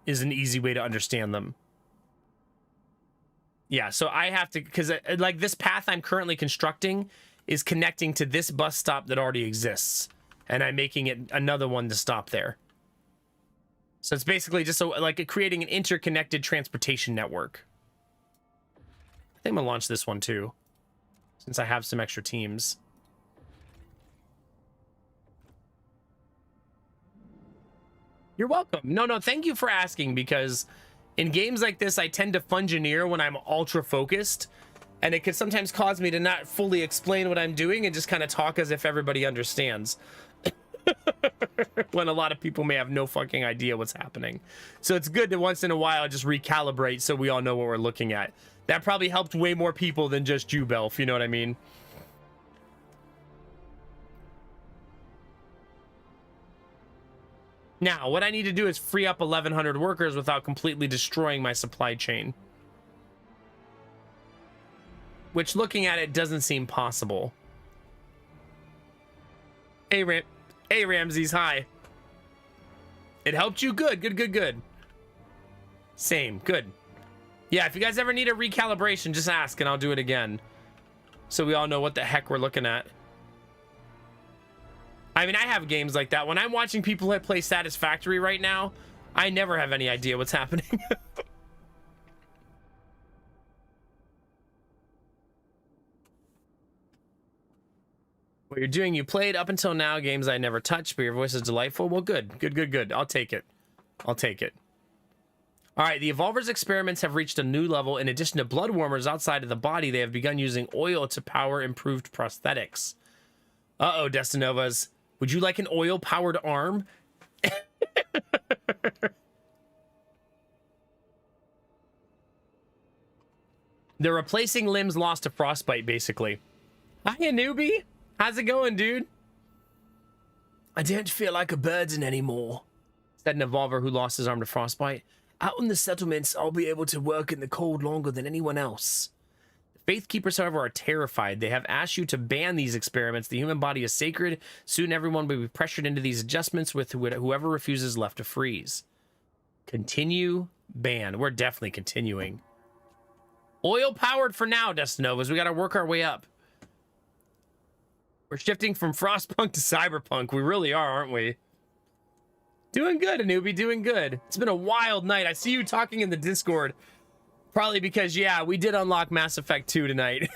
is an easy way to understand them. Yeah, so I have to, because like this path I'm currently constructing is connecting to this bus stop that already exists. And I'm making it another one to stop there. So it's basically just like creating an interconnected transportation network. I think I'm gonna launch this one too, since I have some extra teams. You're welcome. No, thank you for asking, because in games like this, I tend to fungineer when I'm ultra focused, and it could sometimes cause me to not fully explain what I'm doing and just kind of talk as if everybody understands. When a lot of people may have no fucking idea what's happening. So it's good to once in a while just recalibrate so we all know what we're looking at. That probably helped way more people than just you, Belf, you know what I mean? Now, what I need to do is free up 1,100 workers without completely destroying my supply chain. Which, looking at it, doesn't seem possible. Hey, Ramses, hi. It helped you? Good. Same, good. Yeah, if you guys ever need a recalibration, just ask and I'll do it again. So we all know what the heck we're looking at. I mean, I have games like that. When I'm watching people play Satisfactory right now, I never have any idea what's happening. What you're doing, you played up until now games I never touched, but your voice is delightful. Well, good. I'll take it. All right, the Evolver's experiments have reached a new level. In addition to blood warmers outside of the body, they have begun using oil to power improved prosthetics. Uh-oh, Destinovas. Would you like an oil-powered arm? They're replacing limbs lost to frostbite, basically. Hiya, newbie. How's it going, dude? I don't feel like a burden anymore, said an Evolver who lost his arm to frostbite. Out in the settlements, I'll be able to work in the cold longer than anyone else. The Faithkeepers, however, are terrified. They have asked you to ban these experiments. The human body is sacred. Soon everyone will be pressured into these adjustments, with whoever refuses left to freeze. Continue, ban. We're definitely continuing. Oil-powered for now, Destinovas. We got to work our way up. We're shifting from Frostpunk to Cyberpunk. We really are, aren't we? Doing good, Anubi, doing good. It's been a wild night. I see you talking in the Discord. Probably because, yeah, we did unlock Mass Effect 2 tonight.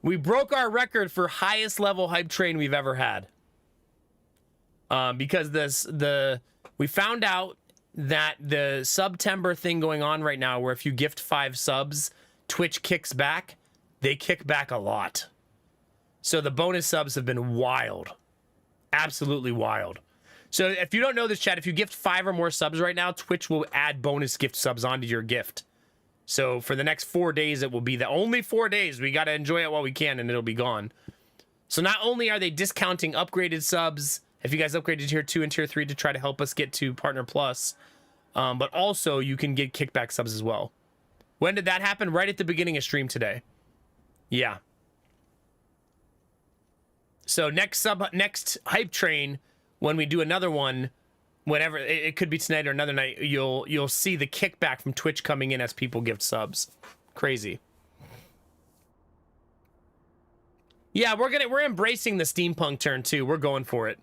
We broke our record for highest level hype train we've ever had. Because we found out that the September thing going on right now, where if you gift 5 subs, Twitch kicks back. They kick back a lot. So the bonus subs have been wild. Absolutely wild. So if you don't know this, chat, if you gift 5 or more subs right now, Twitch will add bonus gift subs onto your gift. So for the next 4 days, it will be the only 4 days. We got to enjoy it while we can, and it'll be gone. So not only are they discounting upgraded subs, if you guys upgraded tier 2 and tier 3 to try to help us get to Partner Plus, but also you can get kickback subs as well. When did that happen? Right at the beginning of stream today. Yeah. So next hype train, when we do another one, whenever it could be tonight or another night, you'll see the kickback from Twitch coming in as people gift subs. Crazy. Yeah, we're embracing the steampunk turn too. We're going for it.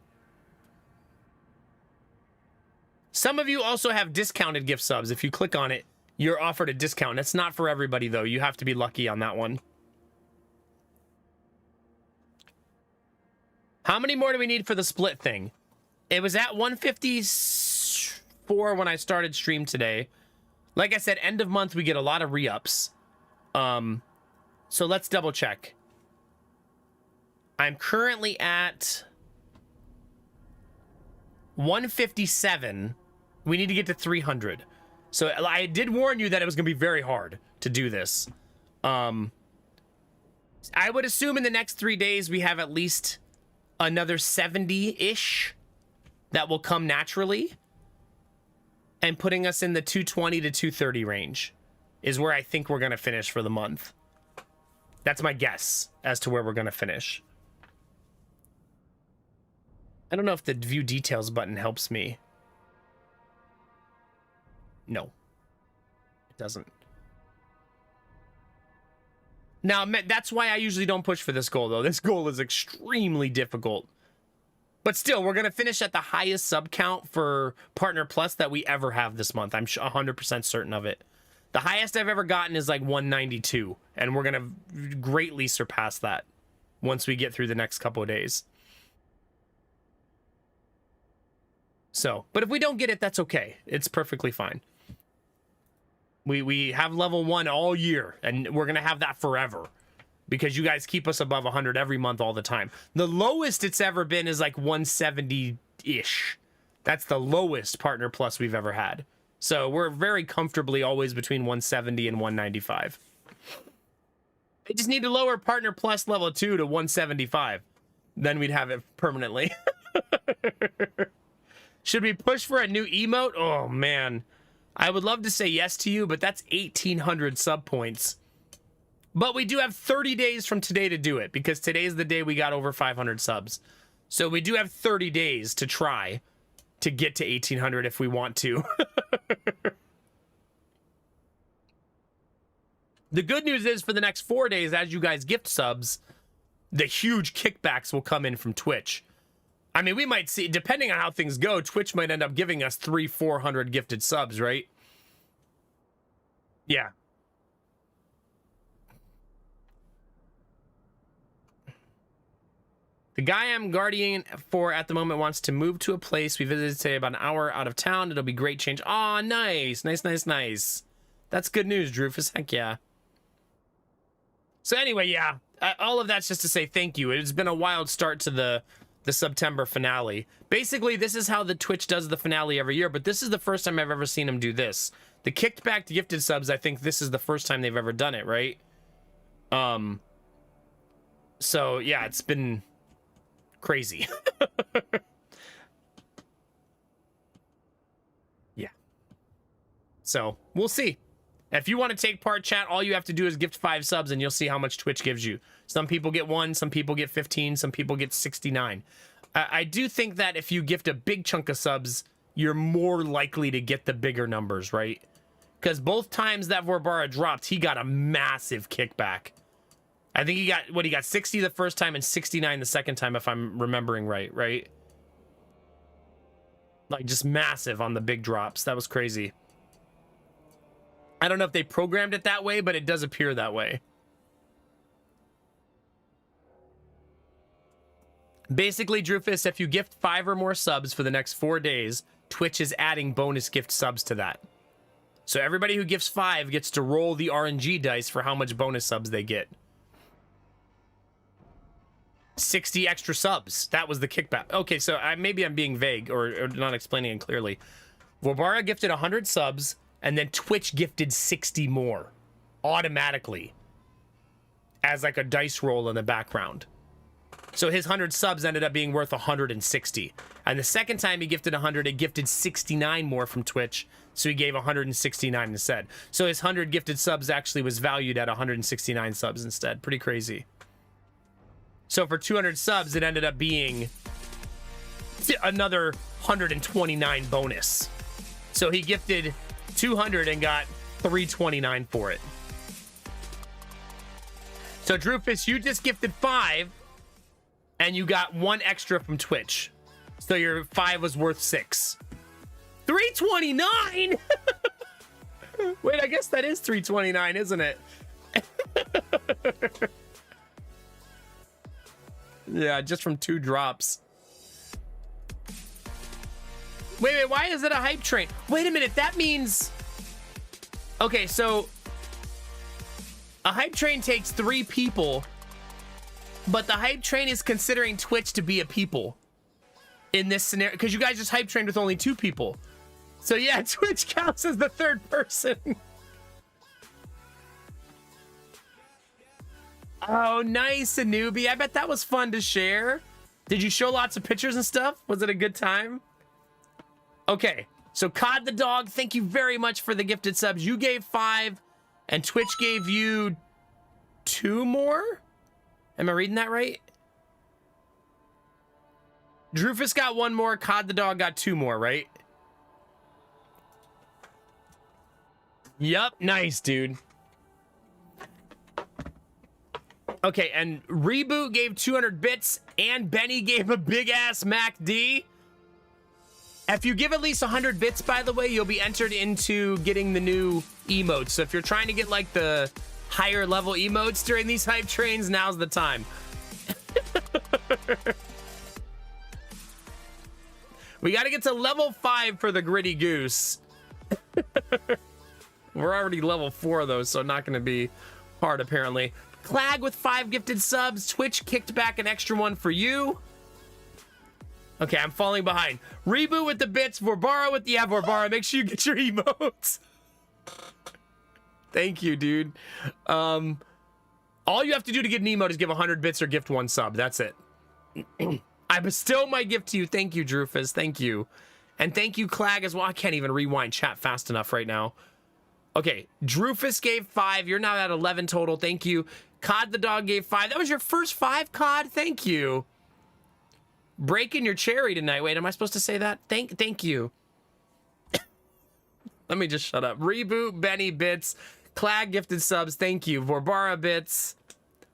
Some of you also have discounted gift subs. If you click on it, you're offered a discount. That's not for everybody though. You have to be lucky on that one. How many more do we need for the split thing? It was at 154 when I started stream today. Like I said, end of month, we get a lot of re-ups. So let's double check. I'm currently at 157. We need to get to 300. So I did warn you that it was going to be very hard to do this. I would assume in the next 3 days, we have at least another 70-ish that will come naturally, and putting us in the 220 to 230 range is where I think we're going to finish for the month. That's my guess as to where we're going to finish. I don't know if the view details button helps me. No, it doesn't. Now, that's why I usually don't push for this goal, though. This goal is extremely difficult. But still, we're going to finish at the highest sub count for Partner Plus that we ever have this month. I'm 100% certain of it. The highest I've ever gotten is like 192, and we're going to greatly surpass that once we get through the next couple of days. So, but if we don't get it, that's okay. It's perfectly fine. We have level 1 all year, and we're going to have that forever because you guys keep us above 100 every month all the time. The lowest it's ever been is like 170-ish. That's the lowest Partner Plus we've ever had. So we're very comfortably always between 170 and 195. They just need to lower Partner Plus level 2 to 175. Then we'd have it permanently. Should we push for a new emote? Oh, man. I would love to say yes to you, but that's 1,800 sub points. But we do have 30 days from today to do it, because today's the day we got over 500 subs. So we do have 30 days to try to get to 1,800 if we want to. The good news is for the next 4 days, as you guys gift subs, the huge kickbacks will come in from Twitch. I mean, we might see, depending on how things go, Twitch might end up giving us 300-400 gifted subs, right? Yeah. The guy I'm guardian for at the moment wants to move to a place we visited today about an hour out of town. It'll be great change. Aw, nice. Nice. That's good news, Drufus. Heck yeah. So anyway, yeah. All of that's just to say thank you. It's been a wild start to the September finale. Basically, this is how the Twitch does the finale every year, but this is the first time I've ever seen them do this. The kicked back gifted subs, I think this is the first time they've ever done it, right? So yeah, it's been crazy. Yeah. So we'll see. If you want to take part, chat, all you have to do is gift 5 subs and you'll see how much Twitch gives you. Some people get 1, some people get 15, some people get 69. I do think that if you gift a big chunk of subs, you're more likely to get the bigger numbers, right? Because both times that Vorbara dropped, he got a massive kickback. I think he got 60 the first time and 69 the second time, if I'm remembering right? Like, just massive on the big drops. That was crazy. I don't know if they programmed it that way, but it does appear that way. Basically, Drufus, if you gift 5 or more subs for the next 4 days, Twitch is adding bonus gift subs to that. So everybody who gifts 5 gets to roll the RNG dice for how much bonus subs they get. 60 extra subs. That was the kickback. Okay, so maybe I'm being vague or not explaining it clearly. Vorbara gifted 100 subs, and then Twitch gifted 60 more automatically as like a dice roll in the background. So his 100 subs ended up being worth 160. And the second time he gifted 100, it gifted 69 more from Twitch. So he gave 169 instead. So his 100 gifted subs actually was valued at 169 subs instead. Pretty crazy. So for 200 subs, it ended up being another 129 bonus. So he gifted 200 and got 329 for it. So Drufus, you just gifted 5 and you got 1 extra from Twitch. So your 5 was worth 6. 329? Wait, I guess that is 329, isn't it? Yeah, just from 2 drops. Wait, why is it a hype train? Wait a minute, that means... Okay, so... A hype train takes 3 people, but the hype train is considering Twitch to be a people in this scenario, because you guys just hype trained with only 2 people. So yeah, Twitch counts as the 3rd person. Oh, nice, Anubi. I bet that was fun to share. Did you show lots of pictures and stuff? Was it a good time? Okay, so Cod the Dog, thank you very much for the gifted subs. You gave 5. And Twitch gave you 2 more? Am I reading that right? Drufus got 1 more. Cod the dog got 2 more, right? Yup. Nice, dude. Okay, and Reboot gave 200 bits, and Benny gave a big-ass MacD. If you give at least 100 bits, by the way, you'll be entered into getting the new emotes. So if you're trying to get, like, the higher level emotes during these hype trains, now's the time. We got to get to level 5 for the Gritty Goose. We're already level 4, though, so not going to be hard, apparently. Clag with 5 gifted subs. Twitch kicked back an extra 1 for you. Okay, I'm falling behind. Reboot with the bits. Vorbara with the... Yeah, Vorbara, make sure you get your emotes. Thank you, dude. All you have to do to get an emote is give 100 bits or gift 1 sub. That's it. I bestow my gift to you. Thank you, Drufus. Thank you. And thank you, Clag, as well. I can't even rewind chat fast enough right now. Okay, Drufus gave 5. You're now at 11 total. Thank you. Cod the dog gave 5. That was your first 5, Cod? Thank you. Breaking your cherry tonight. Wait, am I supposed to say that? Thank you. Let me just shut up. Reboot, Benny bits. Clag gifted subs. Thank you. Vorbara bits.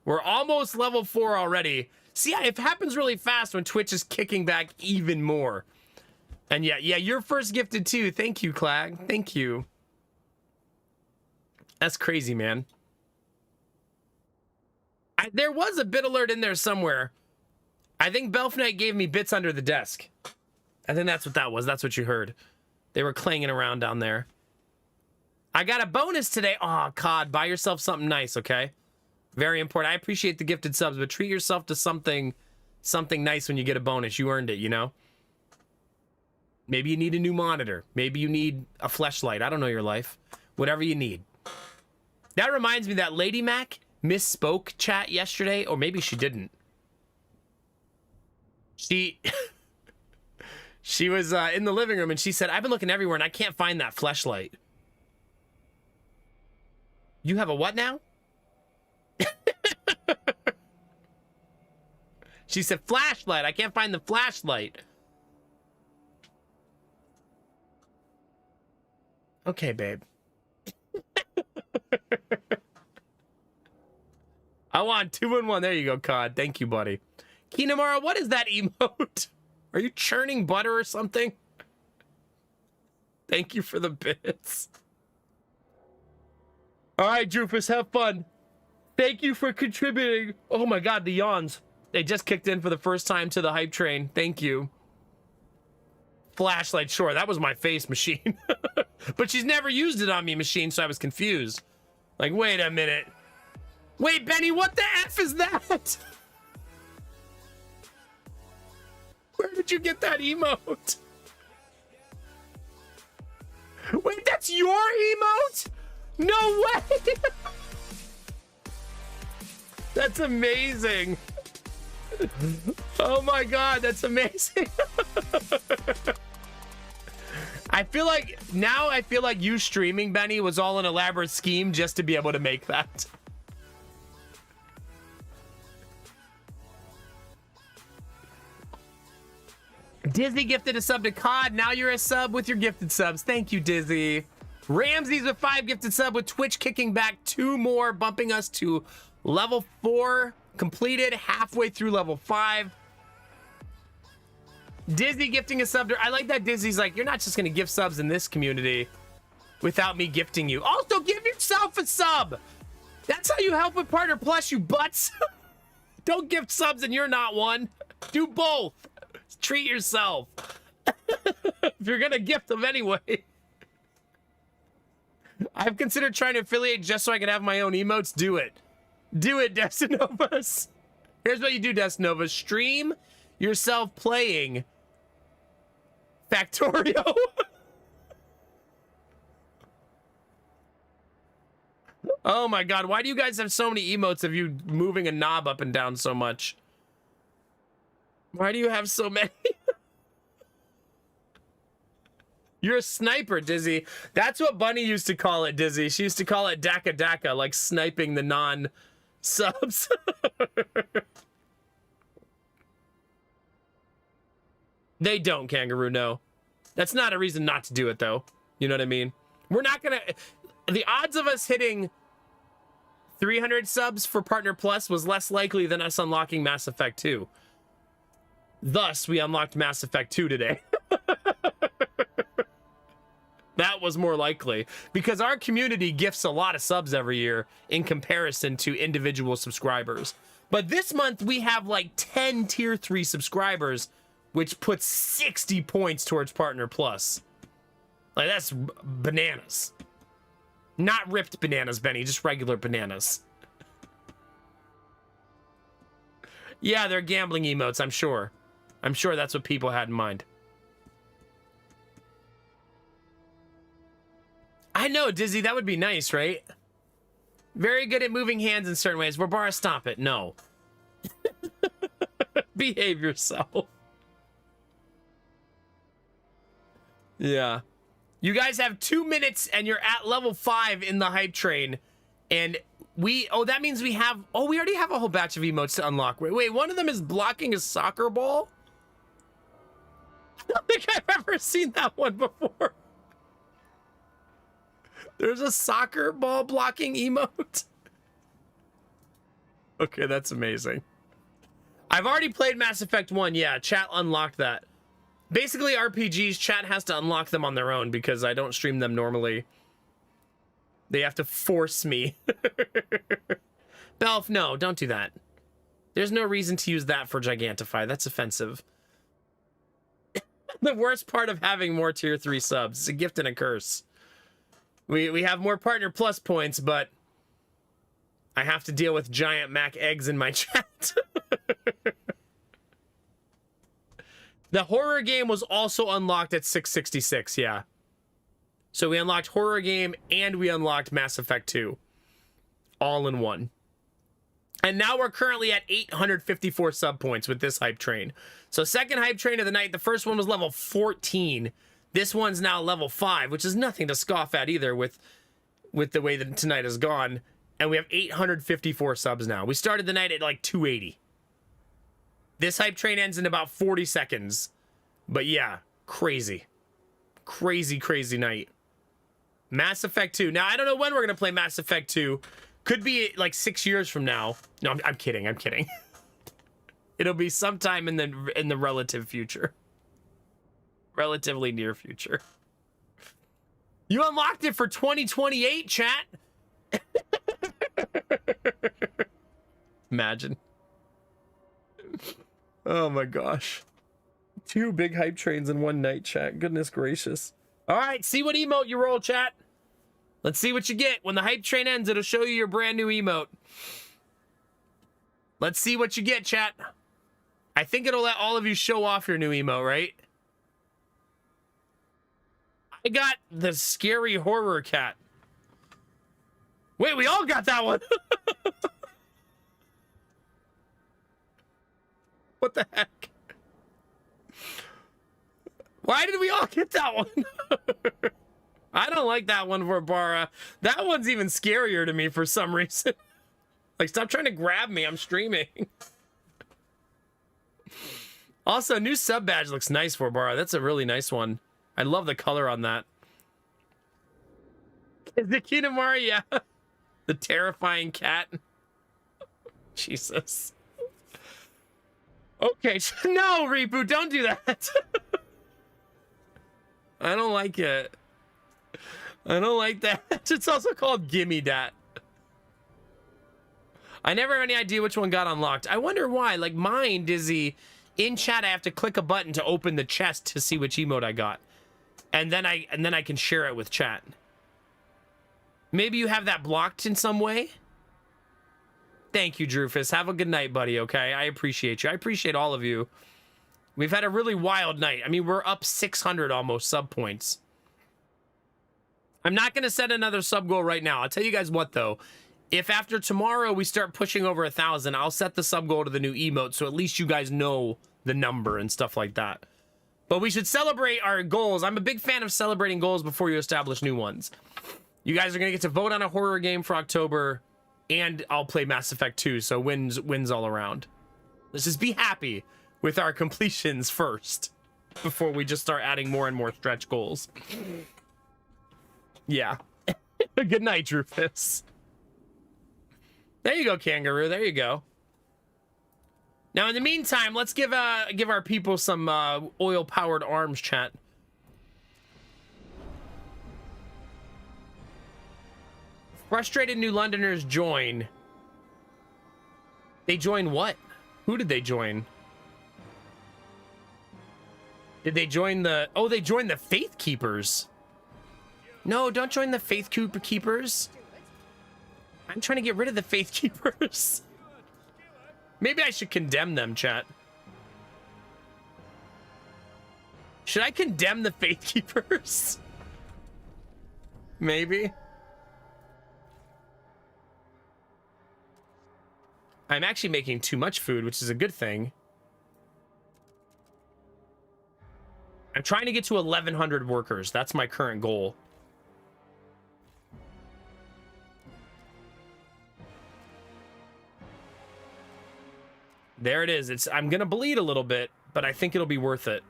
We're almost level 4 already. See, it happens really fast when Twitch is kicking back even more. And yeah, you're first gifted too. Thank you, Clag. Thank you. That's crazy, man. There was a bit alert in there somewhere. I think Belf Knight gave me bits under the desk. I think that's what that was. That's what you heard. They were clanging around down there. I got a bonus today. Aw, Cod, buy yourself something nice, okay? Very important. I appreciate the gifted subs, but treat yourself to something nice when you get a bonus. You earned it, you know? Maybe you need a new monitor. Maybe you need a fleshlight. I don't know your life. Whatever you need. That reminds me that Lady Mac misspoke chat yesterday, or maybe she didn't. She was in the living room and she said, I've been looking everywhere and I can't find that fleshlight. You have a what now? She said, flashlight. I can't find the flashlight. Okay, babe. I want 2 in 1. There you go, Cod. Thank you, buddy. Kinamara, what is that emote? Are you churning butter or something? Thank you for the bits. All right, Drufus, have fun. Thank you for contributing. Oh my God, the yawns. They just kicked in for the first time to the hype train. Thank you. Flashlight, sure, that was my face machine. But she's never used it on me machine, so I was confused. Like, wait a minute. Wait, Benny, what the F is that? Where did you get that emote? Wait, that's your emote? No way! That's amazing. Oh my God, that's amazing. I feel like you streaming, Benny, was all an elaborate scheme just to be able to make that. Dizzy gifted a sub to Cod. Now you're a sub with your gifted subs. Thank you, Dizzy. Ramsey's with 5 gifted sub with Twitch kicking back 2 more, bumping us to level 4 completed, halfway through level 5. Dizzy gifting a sub to... I like that Dizzy's like, you're not just going to gift subs in this community without me gifting you. Also, give yourself a sub. That's how you help with Partner Plus, you butts. Don't gift subs and you're not one. Do both. Treat yourself. If you're gonna gift them anyway. I've considered trying to affiliate just so I can have my own emotes. Do it. Do it, Destinovas. Here's what you do, Destinovas. Stream yourself playing Factorio. Oh my God, why do you guys have so many emotes of you moving a knob up and down so much? Why do you have so many? You're a sniper, Dizzy. That's what Bunny used to call it, Dizzy. She used to call it Daka Daka, like sniping the non-subs. They don't, Kangaroo, no. That's not a reason not to do it, though. You know what I mean? We're not gonna... The odds of us hitting 300 subs for Partner Plus was less likely than us unlocking Mass Effect 2. Thus, we unlocked Mass Effect 2 today. That was more likely because our community gifts a lot of subs every year in comparison to individual subscribers. But this month we have like 10 tier 3 subscribers, which puts 60 points towards Partner Plus. Like, that's bananas. Not ripped bananas, Benny, just regular bananas. Yeah, they're gambling emotes, I'm sure. I'm sure that's what people had in mind. I know, Dizzy, that would be nice, right? Very good at moving hands in certain ways. Barbara, stop it. No. Behave yourself. Yeah. You guys have 2 minutes and you're at level 5 in the hype train. And that means we have, we already have a whole batch of emotes to unlock. Wait, one of them is blocking a soccer ball? I don't think I've ever seen that one before. There's a soccer ball blocking emote. Okay, that's amazing. I've already played Mass Effect 1. Yeah, chat unlocked that. Basically, RPGs, chat has to unlock them on their own because I don't stream them normally. They have to force me. Belf, no, don't do that. There's no reason to use that for Gigantify. That's offensive. The worst part of having more tier 3 subs. It's a gift and a curse. We have more Partner Plus points, but I have to deal with giant Mac eggs in my chat. The horror game was also unlocked at 666, yeah. So we unlocked horror game and we unlocked Mass Effect 2. All in one. And now we're currently at 854 sub points with this hype train. So second hype train of the night, the first one was level 14. This one's now level 5, which is nothing to scoff at either with the way that tonight has gone. And we have 854 subs now. We started the night at like 280. This hype train ends in about 40 seconds. But yeah, crazy. Crazy, crazy night. Mass Effect 2. Now, I don't know when we're going to play Mass Effect 2. Could be like 6 years from now. No, I'm kidding. I'm kidding. It'll be sometime in the relative future. Relatively near future. You unlocked it for 2028, chat. Imagine. Oh my gosh. 2 big hype trains in one night, chat. Goodness gracious. All right, see what emote you roll, chat. Let's see what you get. When the hype train ends, it'll show you your brand new emote. Let's see what you get, chat. I think it'll let all of you show off your new emote, right? I got the scary horror cat. Wait, we all got that one. What the heck? Why did we all get that one? I don't like that one for Bara. That one's even scarier to me for some reason. Like, stop trying to grab me. I'm streaming. Also, new sub badge looks nice for Bara. That's a really nice one. I love the color on that. Is it Kinamari? Yeah. The terrifying cat. Jesus. Okay. No, Reboot, don't do that. I don't like it. I don't like that. It's also called Gimme Dat. I never have any idea which one got unlocked. I wonder why. Like mine, Dizzy, in chat, I have to click a button to open the chest to see which emote I got. And then I can share it with chat. Maybe you have that blocked in some way? Thank you, Drufus. Have a good night, buddy, okay? I appreciate you. I appreciate all of you. We've had a really wild night. I mean, we're up 600 almost sub points. I'm not going to set another sub goal right now. I'll tell you guys what, though. If after tomorrow we start pushing over 1,000, I'll set the sub goal to the new emote, so at least you guys know the number and stuff like that. But we should celebrate our goals. I'm a big fan of celebrating goals before you establish new ones. You guys are going to get to vote on a horror game for October, and I'll play Mass Effect 2, so wins all around. Let's just be happy with our completions first before we just start adding more and more stretch goals. Yeah. Good night, Rufus. There you go, Kangaroo. There you go. Now, in the meantime, let's give our people some oil-powered arms, chat. Frustrated New Londoners join. They join what? Who did they join? Did they join the... Oh, they joined the Faith Keepers. No, don't join the Faith Keepers. I'm trying to get rid of the Faith Keepers. Maybe I should condemn them, chat. Should I condemn the Faith Keepers? Maybe. I'm actually making too much food, which is a good thing. I'm trying to get to 1,100 workers. That's my current goal. There it is. I'm gonna bleed a little bit, but I think it'll be worth it.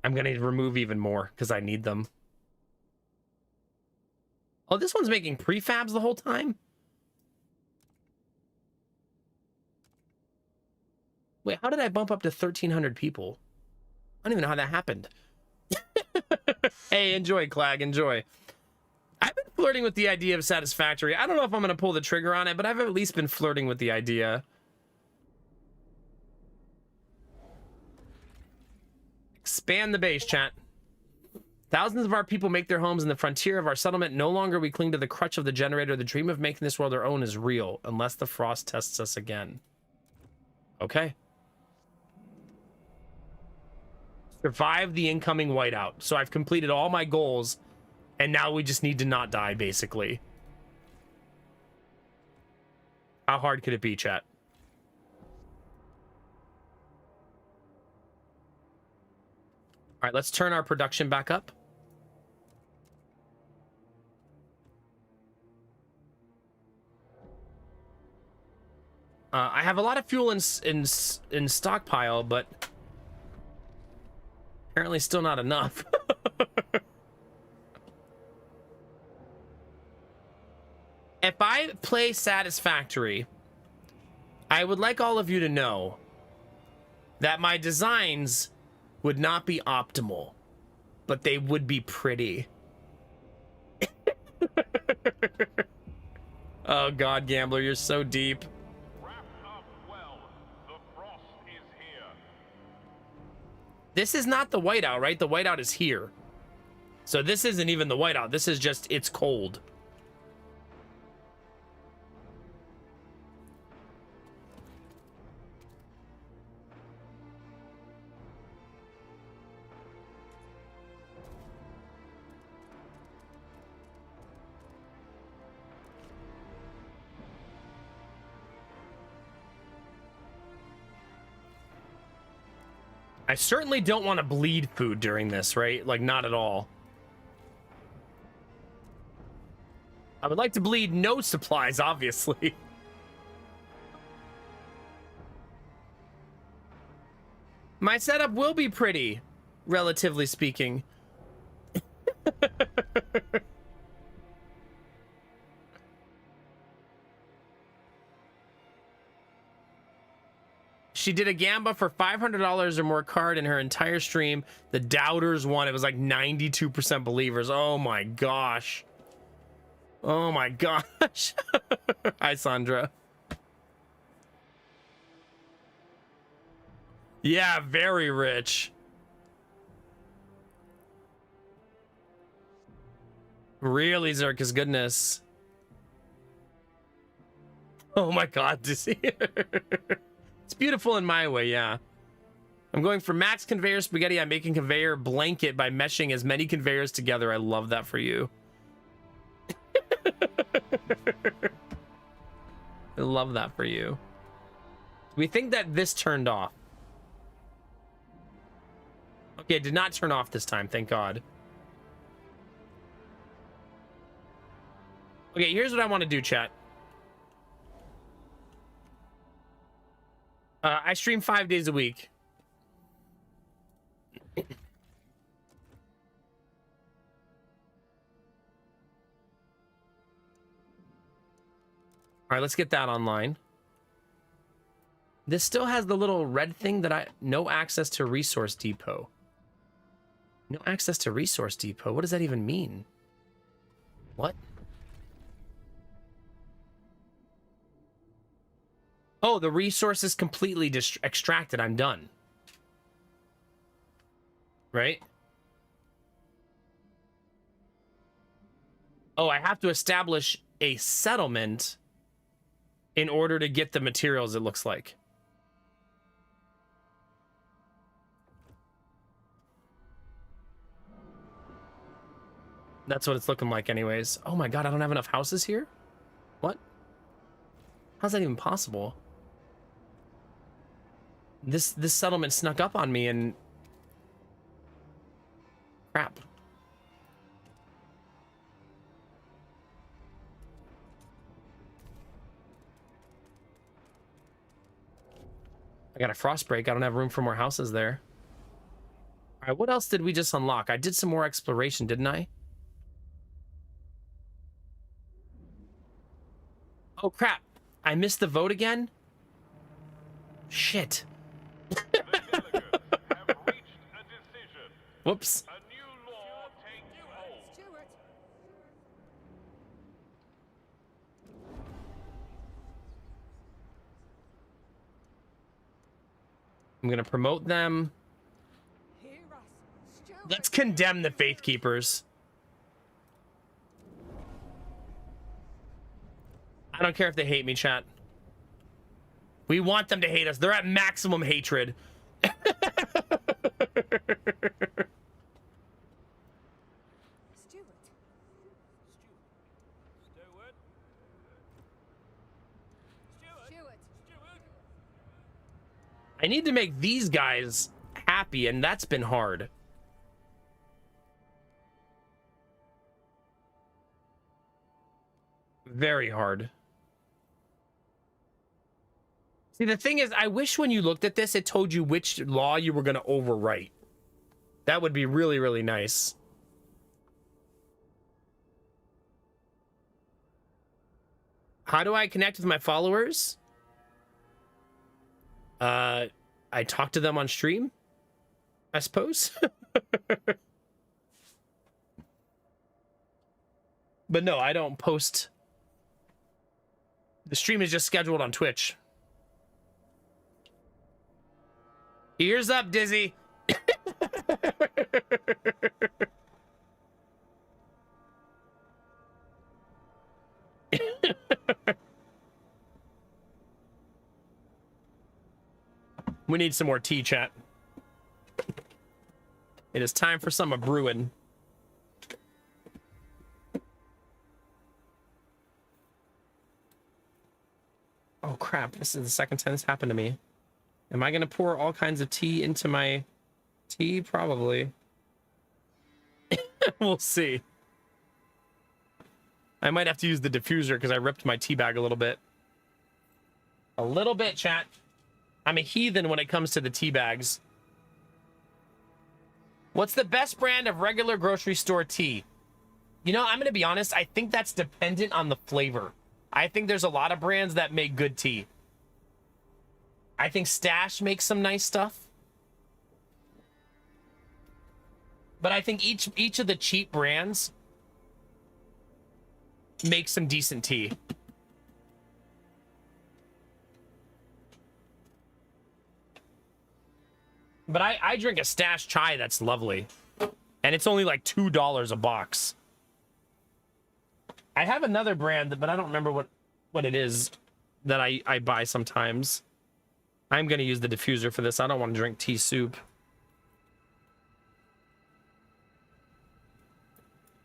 I'm gonna remove even more because I need them. Oh, this one's making prefabs the whole time? Wait, how did I bump up to 1,300 people? I don't even know how that happened. Hey, enjoy, Clag, enjoy. I've been flirting with the idea of Satisfactory. I don't know if I'm going to pull the trigger on it, but I've at least been flirting with the idea. Expand the base, chat. Thousands of our people make their homes in the frontier of our settlement. No longer we cling to the crutch of the generator. The dream of making this world our own is real, unless the frost tests us again. Okay. Survive the incoming whiteout. So I've completed all my goals, and now we just need to not die, basically. How hard could it be, chat? All right, let's turn our production back up. I have a lot of fuel in stockpile, but apparently still not enough. If I play Satisfactory, I would like all of you to know that my designs would not be optimal, but they would be pretty. Oh God, Gambler, you're so deep. This is not the whiteout, right? The whiteout is here. So this isn't even the whiteout. This is just, it's cold. I certainly don't want to bleed food during this, right? Like, not at all. I would like to bleed no supplies, obviously. My setup will be pretty, relatively speaking. She did a gamba for $500 or more card in her entire stream. The doubters won. It was like 92% believers. Oh my gosh. Oh my gosh. Hi, Sandra. Yeah, very rich. Really, Zerka's goodness. Oh my god, Dizzy. It's beautiful in my way, yeah. I'm going for max conveyor spaghetti. I'm making conveyor blanket by meshing as many conveyors together. I love that for you. I love that for you. We think that this turned off. Okay, it did not turn off this time, thank God. Okay, here's what I want to do, chat. I stream 5 days a week. All right, let's get that online. This still has the little red thing that no access to resource depot. No access to resource depot. What does that even mean? What? Oh, the resource is completely extracted. I'm done. Right? Oh, I have to establish a settlement in order to get the materials, it looks like. That's what it's looking like anyways. Oh my god, I don't have enough houses here? What? How's that even possible? This settlement snuck up on me and... Crap. I got a frost break. I don't have room for more houses there. All right, what else did we just unlock? I did some more exploration, didn't I? Oh, crap. I missed the vote again? Shit. The delegates have reached a decision. Whoops. A new law takes hold. I'm going to promote them. Let's condemn the Faith Keepers. I don't care if they hate me, chat. We want them to hate us. They're at maximum hatred. I need to make these guys happy, and that's been hard. Very hard. See, the thing is, I wish when you looked at this, it told you which law you were going to overwrite. That would be really, really nice. How do I connect with my followers? I talk to them on stream, I suppose. But no, I don't post. The stream is just scheduled on Twitch. Ears up, Dizzy. We need some more tea, chat. It is time for some brewing. Oh crap, this is the second time this happened to me. Am I gonna pour all kinds of tea into my tea? Probably. We'll see. I might have to use the diffuser because I ripped my tea bag a little bit. A little bit, chat. I'm a heathen when it comes to the tea bags. What's the best brand of regular grocery store tea? You know, I'm gonna be honest, I think that's dependent on the flavor. I think there's a lot of brands that make good tea. I think Stash makes some nice stuff. But I think each of the cheap brands makes some decent tea. But I drink a Stash chai that's lovely. And it's only like $2 a box. I have another brand, but I don't remember what it is. that I buy sometimes. I'm going to use the diffuser for this. I don't want to drink tea soup.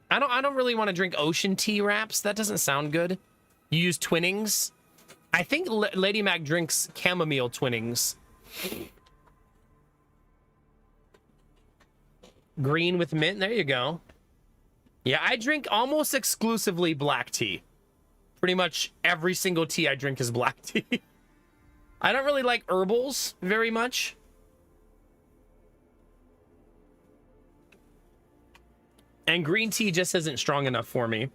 I don't really want to drink ocean tea wraps. That doesn't sound good. You use Twinnings. I think Lady Mac drinks chamomile Twinnings. Green with mint. There you go. Yeah, I drink almost exclusively black tea. Pretty much every single tea I drink is black tea. I don't really like herbals very much. And green tea just isn't strong enough for me.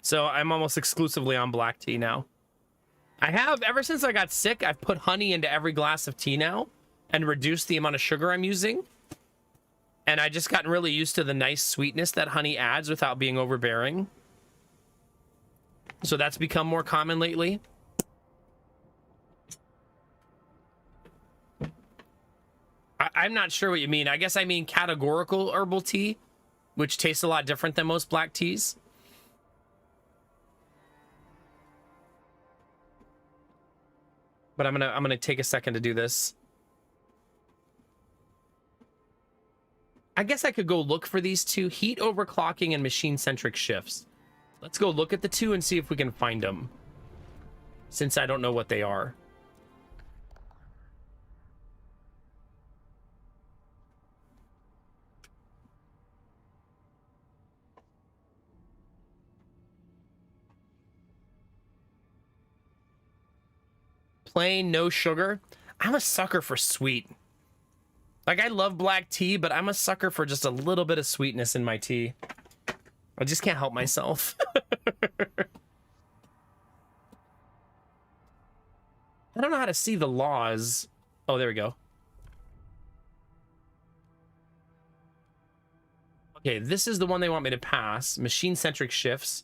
So I'm almost exclusively on black tea now. I have, ever since I got sick, I've put honey into every glass of tea now and reduced the amount of sugar I'm using. And I just gotten really used to the nice sweetness that honey adds without being overbearing. So that's become more common lately. I'm not sure what you mean. I guess I mean categorical herbal tea, which tastes a lot different than most black teas. But I'm gonna take a second to do this. I guess I could go look for these two: heat overclocking and machine-centric shifts. Let's go look at the two and see if we can find them, since I don't know what they are. Plain, no sugar. I'm a sucker for sweet. Like, I love black tea, but I'm a sucker for just a little bit of sweetness in my tea. I just can't help myself. I don't know how to see the laws. Oh, there we go. Okay, this is the one they want me to pass. Machine-centric shifts.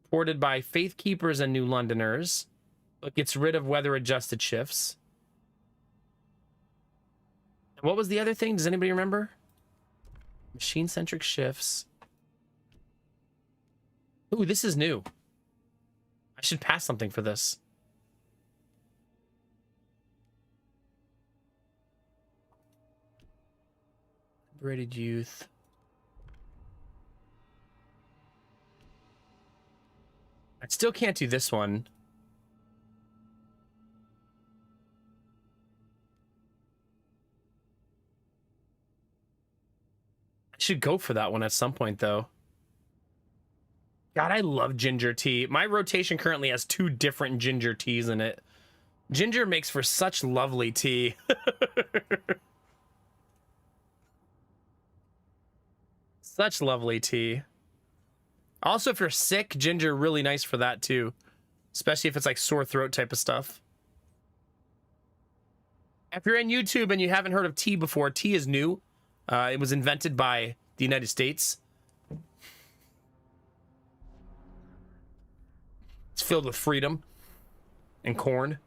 Supported by Faith Keepers and New Londoners. But gets rid of weather-adjusted shifts. And what was the other thing? Does anybody remember? Machine-centric shifts. Ooh, this is new. I should pass something for this. Liberated youth. I still can't do this one. Should go for that one at some point, though. God, I love ginger tea. My rotation currently has 2 different ginger teas in it. Ginger makes for such lovely tea. Such lovely tea. Also, if you're sick, ginger really nice for that too. Especially if it's like sore throat type of stuff. If you're in YouTube and you haven't heard of tea before, tea is new. It was invented by the United States. It's filled with freedom and corn.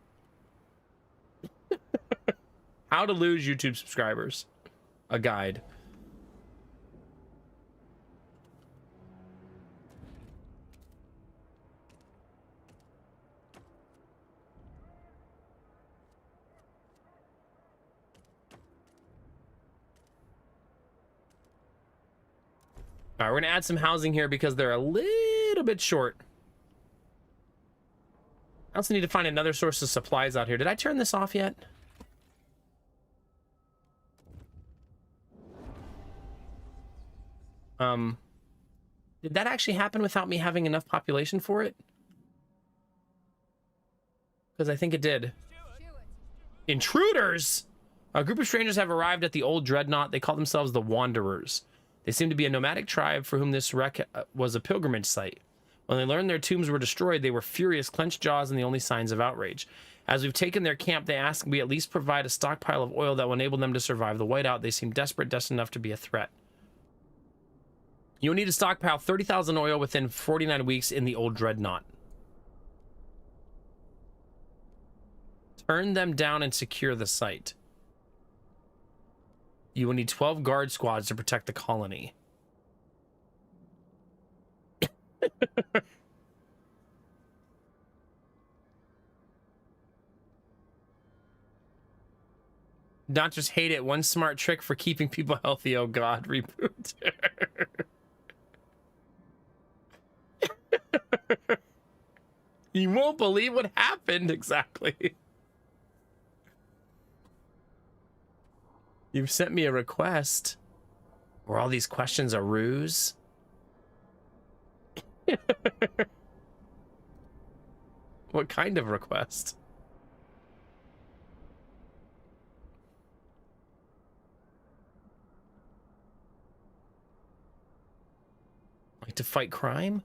How to lose YouTube subscribers. A guide. All right, we're gonna add some housing here because they're a little bit short. I also need to find another source of supplies out here. Did I turn this off yet? Did that actually happen without me having enough population for it? Because I think it did. Intruders! A group of strangers have arrived at the old dreadnought. They call themselves the Wanderers. They seem to be a nomadic tribe for whom this wreck was a pilgrimage site. When they learned their tombs were destroyed, they were furious, clenched jaws, and the only signs of outrage. As we've taken their camp, they ask we at least provide a stockpile of oil that will enable them to survive the whiteout. They seem desperate, destined enough to be a threat. You'll need to stockpile 30,000 oil within 49 weeks in the old dreadnought. Turn them down and secure the site. You will need 12 guard squads to protect the colony. Doctors hate it. One smart trick for keeping people healthy. Oh God, reboot. You won't believe what happened exactly. You've sent me a request. Where all these questions are ruse. What kind of request? Like to fight crime?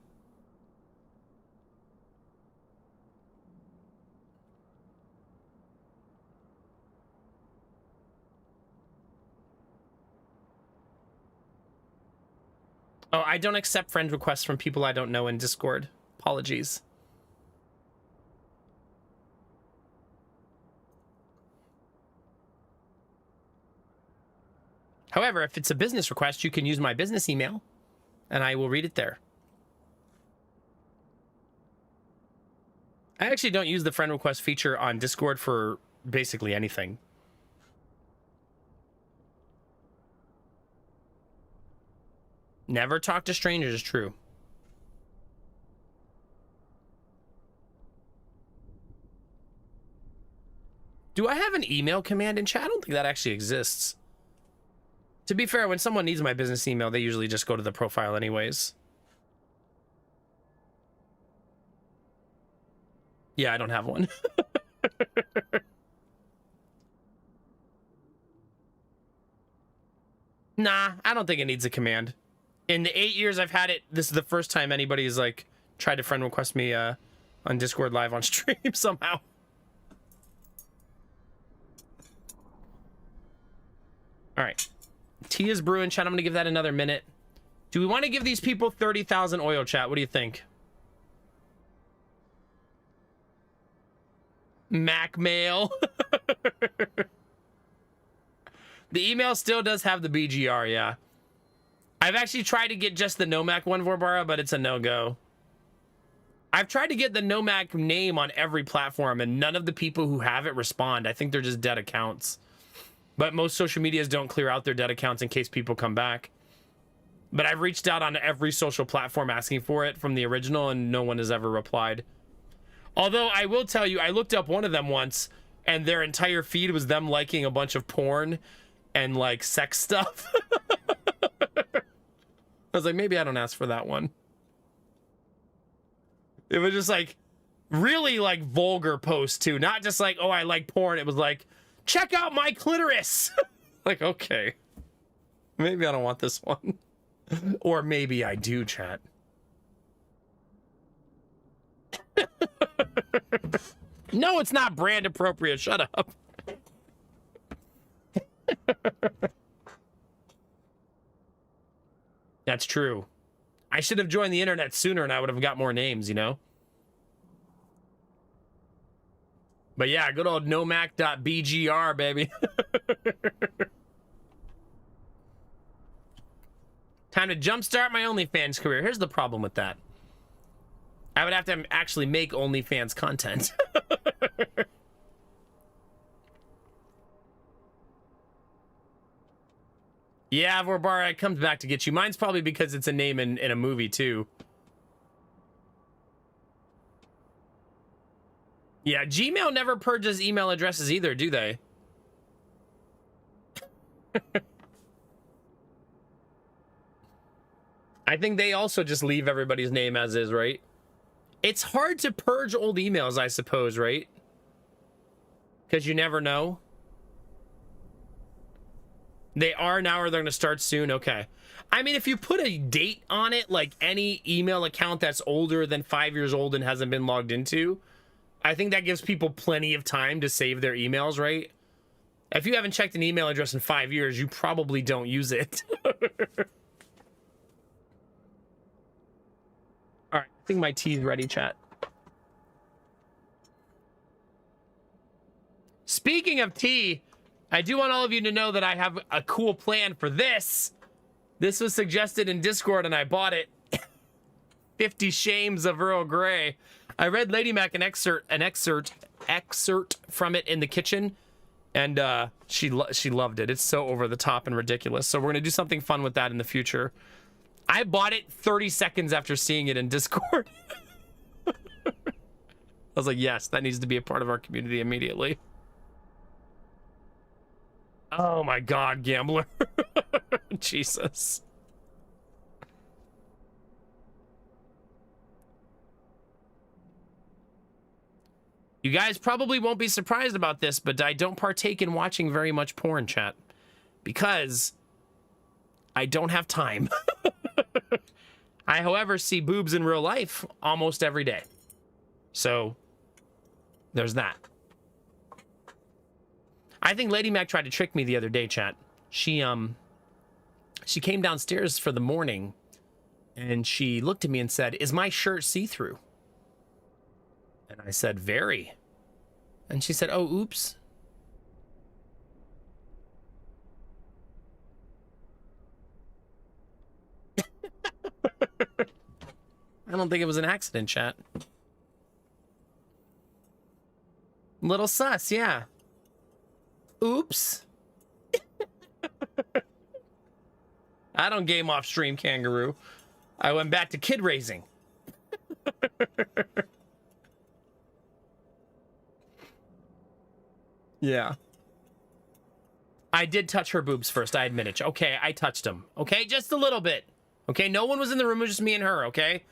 Oh, I don't accept friend requests from people I don't know in Discord. Apologies. However, if it's a business request, you can use my business email, and I will read it there. I actually don't use the friend request feature on Discord for basically anything. Never talk to strangers is true. Do I have an email command in chat? I don't think that actually exists. To be fair, when someone needs my business email, they usually just go to the profile anyways. Yeah, I don't have one. Nah, I don't think it needs a command. In the 8 years I've had it, this is the first time anybody's like tried to friend request me on Discord live on stream somehow. All right. Tea is brewing, chat. I'm gonna give that another minute. Do we want to give these people 30,000 oil, chat? What do you think? Mac mail. The email still does have the BGR, yeah. I've actually tried to get just the Nomac one, Vorbara, but it's a no-go. I've tried to get the Nomac name on every platform, and none of the people who have it respond. I think they're just dead accounts. But most social medias don't clear out their dead accounts in case people come back. But I've reached out on every social platform asking for it from the original, and no one has ever replied. Although I will tell you, I looked up one of them once, and their entire feed was them liking a bunch of porn and like sex stuff. I was like, maybe I don't ask for that one. It was just like really like vulgar posts too, not just like, oh, I like porn. It was like, check out my clitoris. Like, okay, maybe I don't want this one. Or maybe I do, chat. No, it's not brand appropriate. Shut up. That's true. I should have joined the internet sooner and I would have got more names, you know? But yeah, good old nomac.bgr, baby. Time to jumpstart my OnlyFans career. Here's the problem with that. I would have to actually make OnlyFans content. Yeah, Vorbara, it comes back to get you. Mine's probably because it's a name in a movie, too. Yeah, Gmail never purges email addresses either, do they? I think they also just leave everybody's name as is, right? It's hard to purge old emails, I suppose, right? Because you never know. They are now, or they're going to start soon? Okay. I mean, if you put a date on it, like any email account that's older than 5 years old and hasn't been logged into, I think that gives people plenty of time to save their emails, right? If you haven't checked an email address in 5 years, you probably don't use it. All right, I think my tea's ready, chat. Speaking of tea, I do want all of you to know that I have a cool plan for this. This was suggested in Discord and I bought it. 50 Shames of Earl Grey. I read Lady Mac an excerpt from it in the kitchen, and she loved it. It's so over the top and ridiculous. So we're gonna do something fun with that in the future. I bought it 30 seconds after seeing it in Discord. I was like, yes, that needs to be a part of our community immediately. Oh my God, Gambler. Jesus. You guys probably won't be surprised about this, but I don't partake in watching very much porn, chat, because I don't have time. I, however, see boobs in real life almost every day. So there's that. I think Lady Mac tried to trick me the other day, chat. She came downstairs for the morning and she looked at me and said, "Is my shirt see-through?" And I said, "Very." And she said, "Oh, oops." I don't think it was an accident, chat. Little sus, yeah. Oops. I don't game off stream, kangaroo. I went back to kid raising. Yeah. I did touch her boobs first, I admit it. Okay, I touched them. Okay, just a little bit. Okay, no one was in the room, it was just me and her, okay?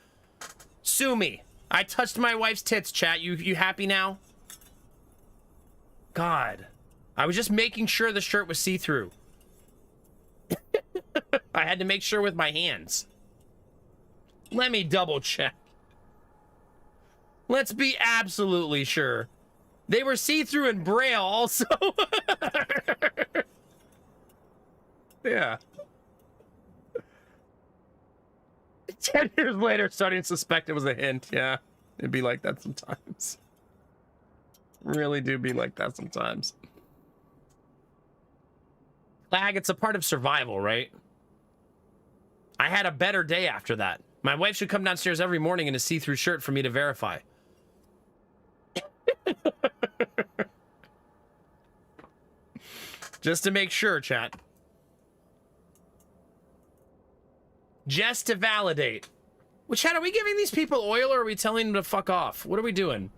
Sue me. I touched my wife's tits, chat. You happy now? God. I was just making sure the shirt was see-through. I had to make sure with my hands. Let me double check. Let's be absolutely sure. They were see-through in Braille also. Yeah. 10 years later, starting to suspect it was a hint. Yeah. It'd be like that sometimes. Really do be like that sometimes. Lag, it's a part of survival, right? I had a better day after that. My wife should come downstairs every morning in a see-through shirt for me to verify. Just to make sure, chat. Just to validate. Well, chat, are we giving these people oil or are we telling them to fuck off? What are we doing?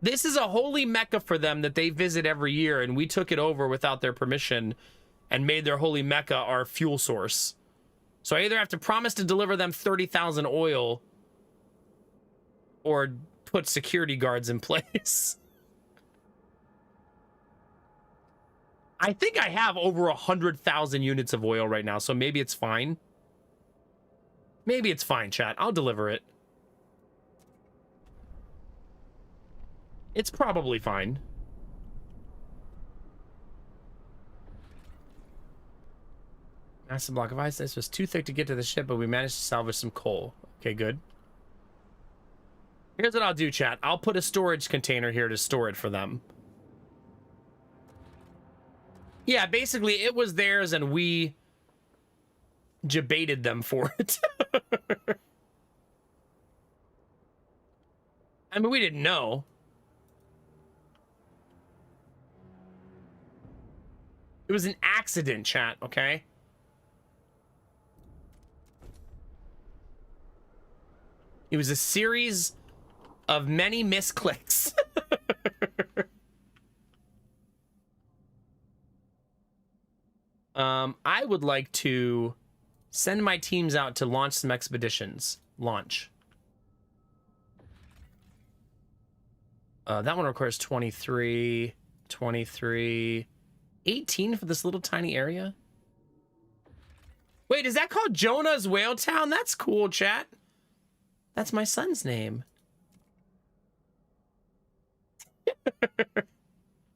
This is a holy mecca for them that they visit every year, and we took it over without their permission and made their holy mecca our fuel source. So I either have to promise to deliver them 30,000 oil or put security guards in place. I think I have over 100,000 units of oil right now, so maybe it's fine. Maybe it's fine, chat. I'll deliver it. It's probably fine. Massive block of ice. This was too thick to get to the ship, but we managed to salvage some coal. Okay, good. Here's what I'll do, chat. I'll put a storage container here to store it for them. Yeah, basically, it was theirs, and we debated them for it. I mean, we didn't know. It was an accident, chat, okay? It was a series of many misclicks. I would like to send my teams out to launch some expeditions. Launch. That one requires 23, 23, 18 for this little tiny area. Wait, is that called Jonah's Whale Town? That's cool, chat. That's my son's name.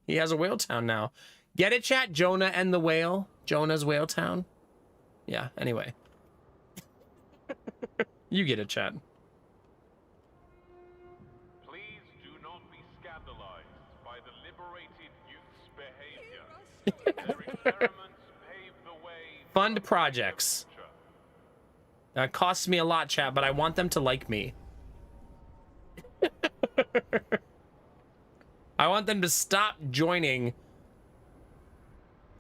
He has a whale town now. Get it, chat? Jonah and the whale. Jonah's Whale Town. Yeah, anyway. You get it, chat. Please do not be scandalized by the liberated youth's behavior. Their experiments pave the way. Fund projects. That costs me a lot, chat, but I want them to like me. I want them to stop joining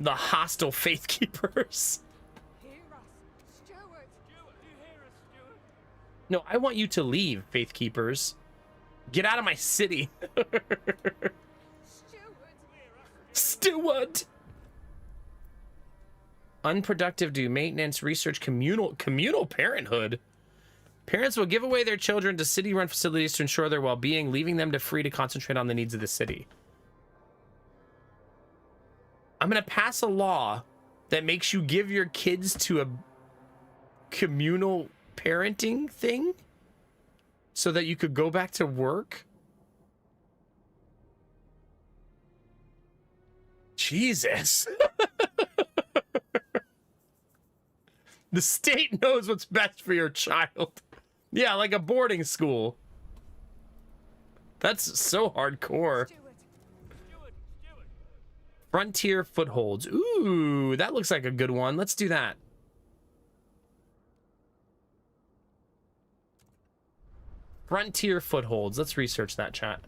the hostile faith keepers. Hear us, Steward. Steward, do you hear us, Steward? No, I want you to leave, faith keepers. Get out of my city. Steward. Unproductive, do maintenance, research, communal parenthood. Parents will give away their children to city-run facilities to ensure their well-being, leaving them free to concentrate on the needs of the city. I'm gonna pass a law that makes you give your kids to a communal parenting thing so that you could go back to work. Jesus. The state knows what's best for your child. Yeah, like a boarding school. That's so hardcore. Frontier footholds. Ooh, that looks like a good one. Let's do that. Frontier footholds. Let's research that, chat.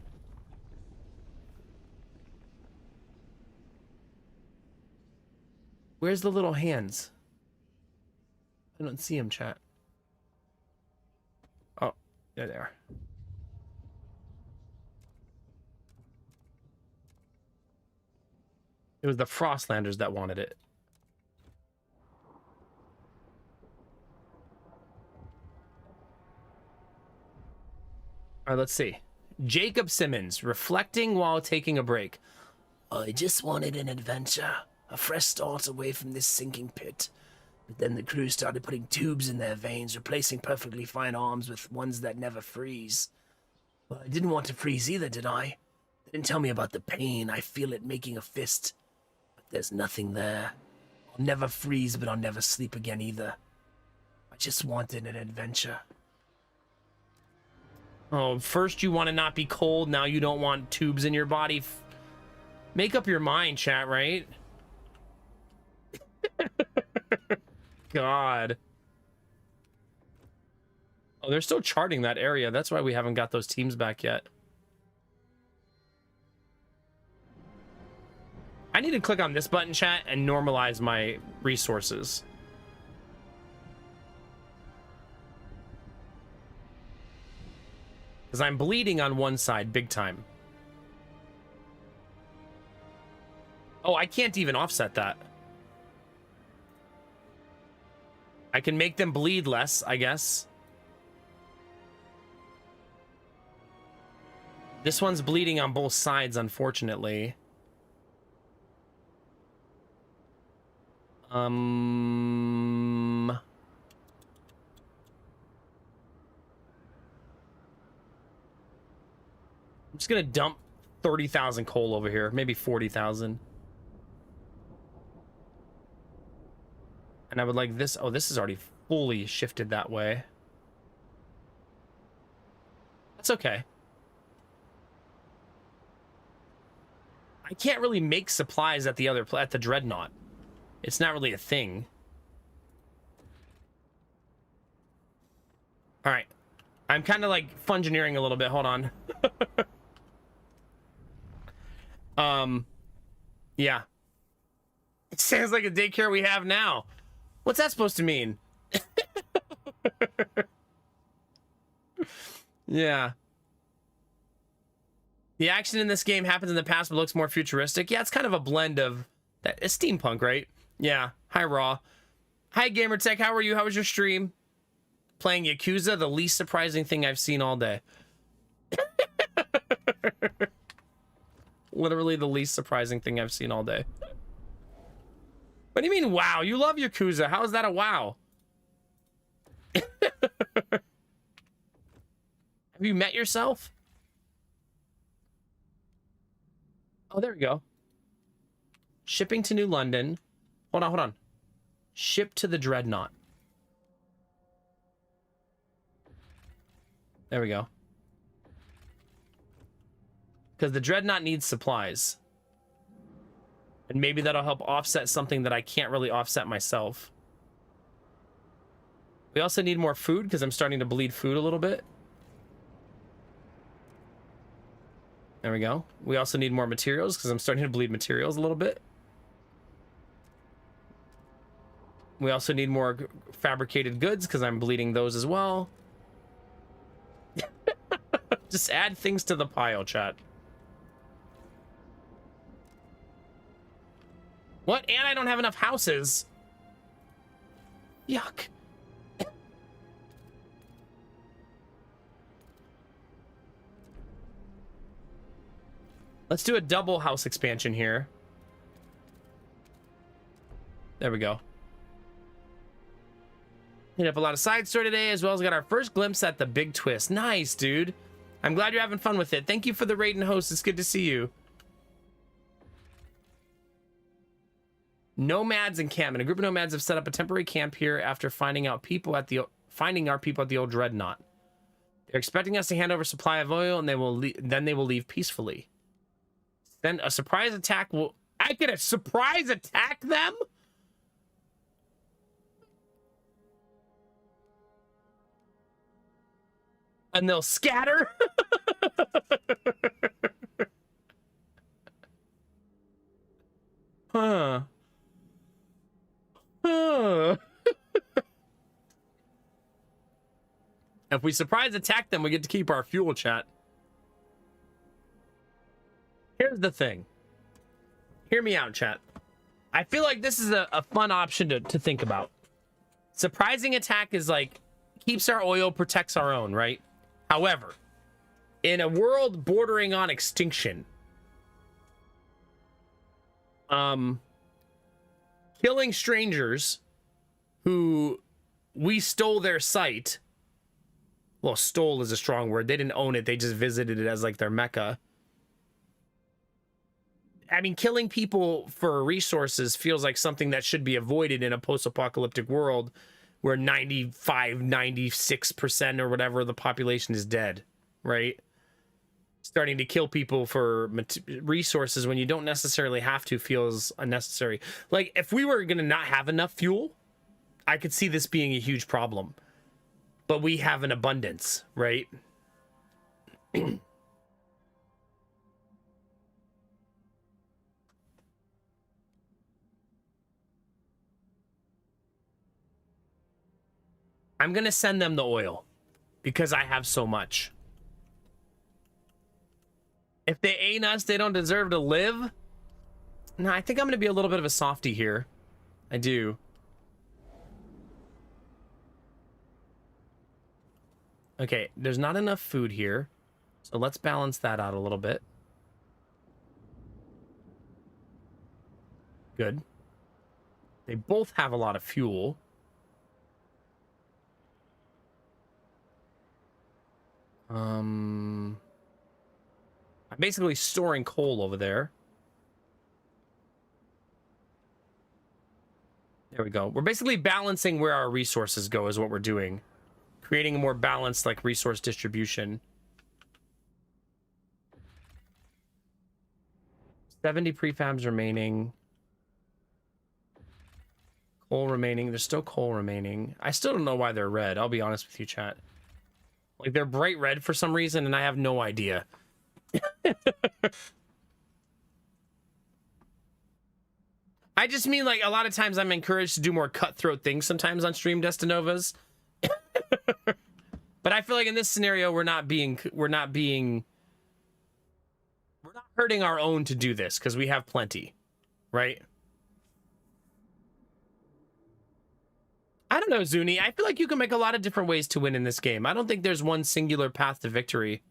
Where's the little hands? I don't see them, chat. Oh, there they are. It was the Frostlanders that wanted it. All right, let's see. Jacob Simmons, reflecting while taking a break. I just wanted an adventure, a fresh start away from this sinking pit. But then the crew started putting tubes in their veins, replacing perfectly fine arms with ones that never freeze. Well, I didn't want to freeze either, did I? They didn't tell me about the pain. I feel it making a fist. But there's nothing there. I'll never freeze, but I'll never sleep again either. I just wanted an adventure. Oh, first you want to not be cold, now you don't want tubes in your body. Make up your mind, chat, right? God. Oh, they're still charting that area. That's why we haven't got those teams back yet. I need to click on this button, chat, and normalize my resources. Because I'm bleeding on one side big time. Oh, I can't even offset that. I can make them bleed less, I guess. This one's bleeding on both sides, unfortunately. I'm just gonna dump 30,000 coal over here, maybe 40,000. And I would like this. Oh, this is already fully shifted that way. That's okay. I can't really make supplies at the at the Dreadnought. It's not really a thing. All right. I'm kind of like fungineering a little bit. Hold on. Yeah. It sounds like a daycare we have now. What's that supposed to mean? Yeah. The action in this game happens in the past but looks more futuristic. Yeah, it's kind of a blend of that. It's steampunk, right? Yeah. Hi, Raw. Hi, GamerTech. How are you? How was your stream? Playing Yakuza, the least surprising thing I've seen all day. Literally the least surprising thing I've seen all day. What do you mean, wow? You love Yakuza. How is that a wow? Have you met yourself? Oh, there we go. Shipping to New London. Hold on, hold on. Ship to the Dreadnought. There we go. Because the Dreadnought needs supplies. And maybe that'll help offset something that I can't really offset myself. We also need more food because I'm starting to bleed food a little bit. There we go. We also need more materials because I'm starting to bleed materials a little bit. We also need more fabricated goods because I'm bleeding those as well. Just add things to the pile, chat. What? And I don't have enough houses. Yuck. Let's do a double house expansion here. There we go. Hit up a lot of side story today, as well as got our first glimpse at the big twist. Nice, dude. I'm glad you're having fun with it. Thank you for the raid and host. It's good to see you. Nomads encampment. A group of nomads have set up a temporary camp here after finding our people at the old dreadnought. They're expecting us to hand over a supply of oil, and then they will leave peacefully. Then a surprise attack will... I can surprise attack them? And they'll scatter? Huh. Huh. If we surprise attack them, we get to keep our fuel, chat. Here's the thing. Hear me out, chat. I feel like this is a fun option to think about. Surprising attack is like, keeps our oil, protects our own, right? However, in a world bordering on extinction, killing strangers who we stole their site. Well, stole is a strong word. They didn't own it. They just visited it as like their mecca. I mean, killing people for resources feels like something that should be avoided in a post-apocalyptic world where 96% or whatever the population is dead, right? Starting to kill people for resources when you don't necessarily have to feels unnecessary. Like, if we were going to not have enough fuel, I could see this being a huge problem. But we have an abundance, right? I'm going to send them the oil because I have so much. If they ain't us, they don't deserve to live. No, I think I'm going to be a little bit of a softie here. I do. Okay, there's not enough food here. So let's balance that out a little bit. Good. They both have a lot of fuel. I'm basically storing coal over there. There we go. We're basically balancing where our resources go is what we're doing. Creating a more balanced like resource distribution. 70 prefabs remaining. Coal remaining. There's still coal remaining. I still don't know why they're red. I'll be honest with you, chat. Like, they're bright red for some reason, and I have no idea. I just mean, like, a lot of times I'm encouraged to do more cutthroat things sometimes on stream Destinovas. But I feel like in this scenario, we're not hurting our own to do this, because we have plenty, right? I don't know, Zuni. I feel like you can make a lot of different ways to win in this game. I don't think there's one singular path to victory.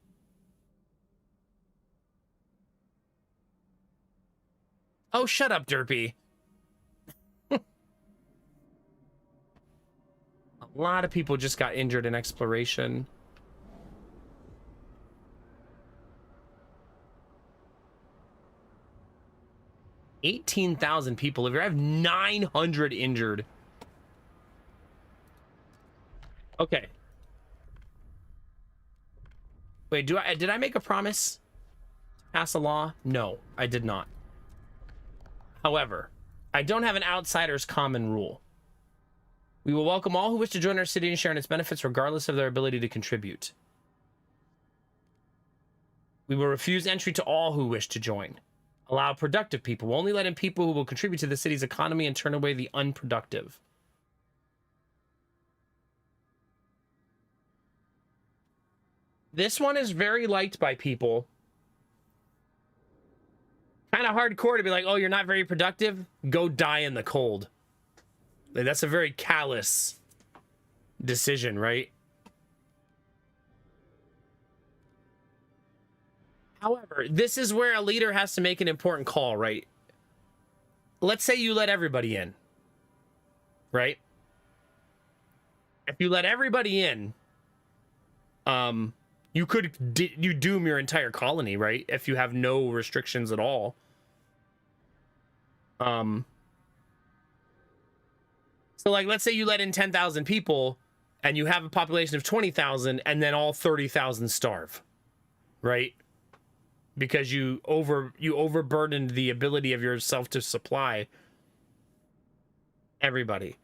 Oh, shut up, Derpy. A lot of people just got injured in exploration. $18,000 people live here. I have 900 injured. Okay. Wait, did I make a promise to pass a law? No, I did not. However, I don't have an outsider's common rule. We will welcome all who wish to join our city and share in its benefits, regardless of their ability to contribute. We will refuse entry to all who wish to join. Allow productive people. We'll only let in people who will contribute to the city's economy and turn away the unproductive. This one is very liked by people. Kind of hardcore to be like, oh, you're not very productive? Go die in the cold. Like, that's a very callous decision, right? However, this is where a leader has to make an important call, right? Let's say you let everybody in, right? If you let everybody in, you could you doom your entire colony, right? If you have no restrictions at all. So, like, let's say you let in 10,000 people and you have a population of 20,000 and then all 30,000 starve, right? Because you overburdened the ability of yourself to supply everybody.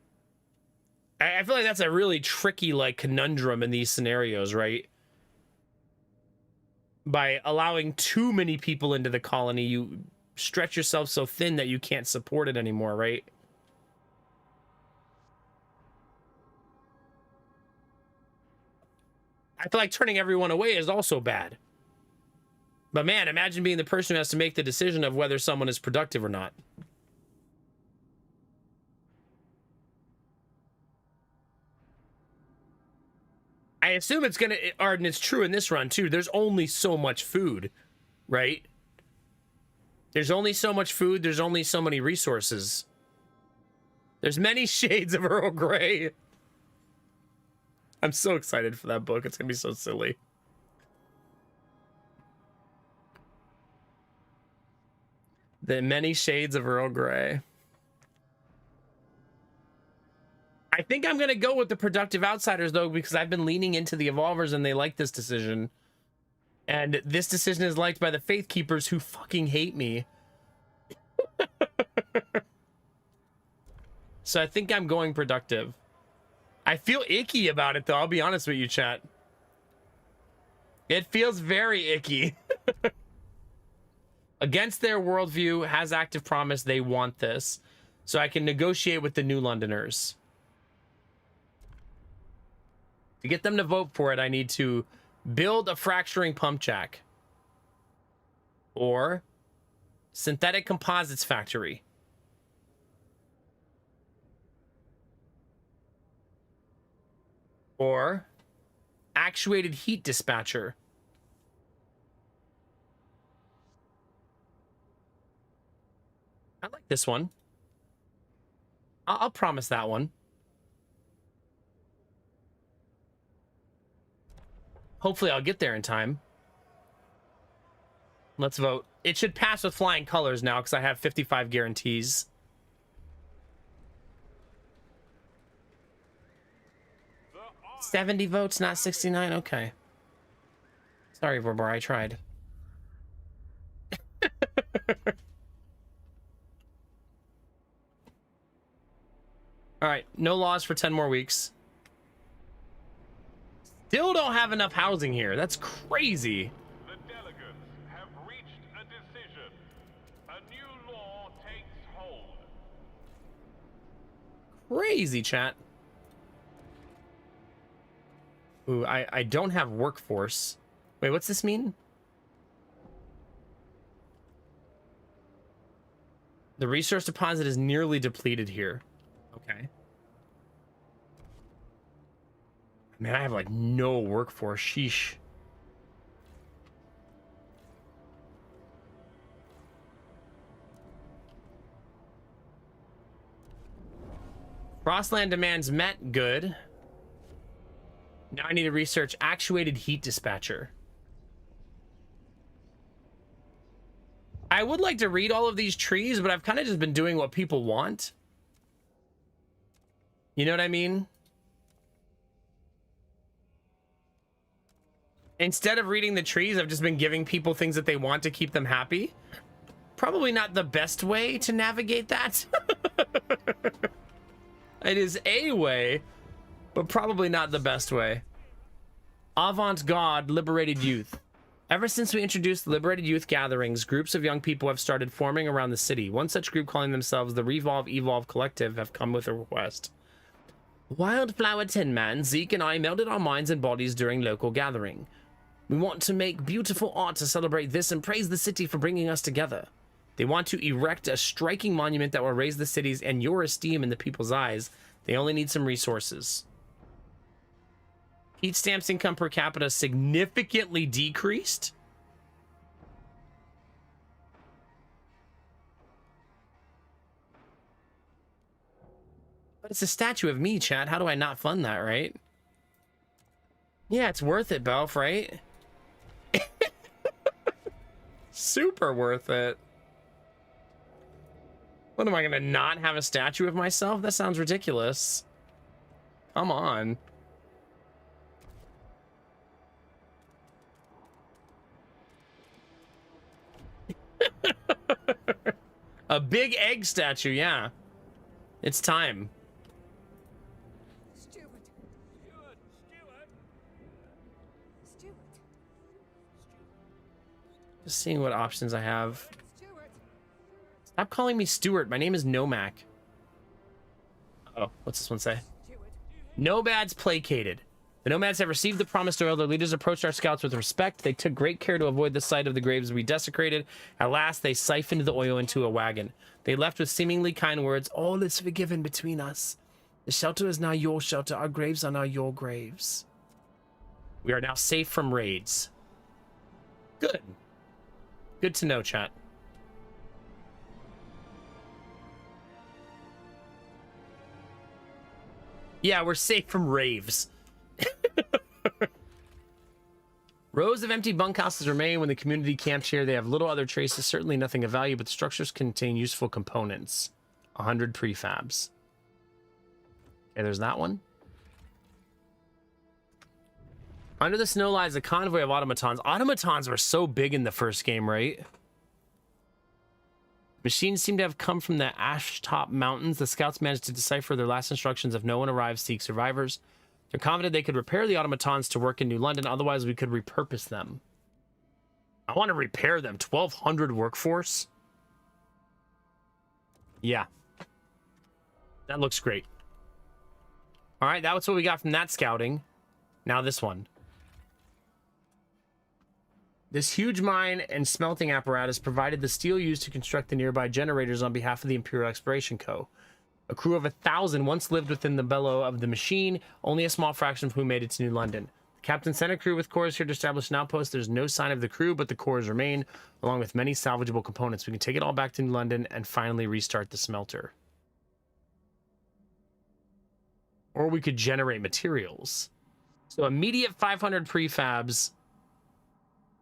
I feel like that's a really tricky, like, conundrum in these scenarios, right? By allowing too many people into the colony, you stretch yourself so thin that you can't support it anymore, right? I feel like turning everyone away is also bad. But man, imagine being the person who has to make the decision of whether someone is productive or not. I assume it's gonna, and it's true in this run too, there's only so much food, right? There's only so much food, there's only so many resources. There's many shades of Earl Grey. I'm so excited for that book. It's gonna be so silly. The many shades of Earl Grey. I think I'm gonna go with the productive outsiders though, because I've been leaning into the evolvers and they like this decision. And this decision is liked by the Faith Keepers who fucking hate me. So I think I'm going productive. I feel icky about it though, I'll be honest with you, chat. It feels very icky. Against their worldview, has active promise, they want this. So I can negotiate with the New Londoners. To get them to vote for it, I need to build a fracturing pump jack. Or synthetic composites factory. Or actuated heat dispatcher. I like this one. I'll promise that one. Hopefully I'll get there in time. Let's vote. It should pass with flying colors now because I have 55 guarantees. The 70 votes, not 69? Okay. Sorry, Vorbor, I tried. All right, no laws for 10 more weeks. Still don't have enough housing here. That's crazy. The delegates have reached a decision. A new law takes hold. Crazy, chat. Ooh, I don't have workforce. Wait, what's this mean? The resource deposit is nearly depleted here. Okay. Man, I have like no workforce. Sheesh. Frostland demands met. Good. Now I need to research actuated heat dispatcher. I would like to read all of these trees, but I've kind of just been doing what people want. You know what I mean? Instead of reading the trees, I've just been giving people things that they want to keep them happy. Probably not the best way to navigate that. It is a way, but probably not the best way. Avant-garde liberated youth. Ever since we introduced liberated youth gatherings, groups of young people have started forming around the city. One such group, calling themselves the Revolve Evolve Collective, have come with a request. Wildflower Tin Man, Zeke and I melded our minds and bodies during local gathering. We want to make beautiful art to celebrate this and praise the city for bringing us together. They want to erect a striking monument that will raise the city's and your esteem in the people's eyes. They only need some resources. Heat Stamp's income per capita significantly decreased. But it's a statue of me, chat. How do I not fund that, right? Yeah, it's worth it, Belf, right? Super worth it. What, am I gonna not have a statue of myself? That sounds ridiculous. Come on. A big egg statue, yeah. It's time. Stewart. Stewart. Just seeing what options I have. Stewart. Stop calling me Stuart. My name is Nomac. Oh, what's this one say? Stewart. Nomads placated. The nomads have received the promised oil. Their leaders approached our scouts with respect. They took great care to avoid the sight of the graves we desecrated. At last, they siphoned the oil into a wagon. They left with seemingly kind words. All is forgiven between us. The shelter is now your shelter. Our graves are now your graves. We are now safe from raids. Good. Good to know, chat. Yeah, we're safe from raves. Rows of empty bunkhouses remain when the community camped here. They have little other traces, certainly nothing of value, but the structures contain useful components. 100 prefabs. Okay, there's that one. Under the snow lies a convoy of automatons. Automatons were so big in the first game, right? Machines seem to have come from the Ashtop Mountains. The scouts managed to decipher their last instructions. If no one arrives, seek survivors. They're confident they could repair the automatons to work in New London. Otherwise, we could repurpose them. I want to repair them. 1,200 workforce. Yeah. That looks great. All right, that was what we got from that scouting. Now this one. This huge mine and smelting apparatus provided the steel used to construct the nearby generators on behalf of the Imperial Exploration Co. A crew of 1,000 once lived within the bellow of the machine, only a small fraction of whom made it to New London. The captain sent a crew with cores here to establish an outpost. There's no sign of the crew, but the cores remain, along with many salvageable components. We can take it all back to New London and finally restart the smelter. Or we could generate materials. So immediate 500 prefabs.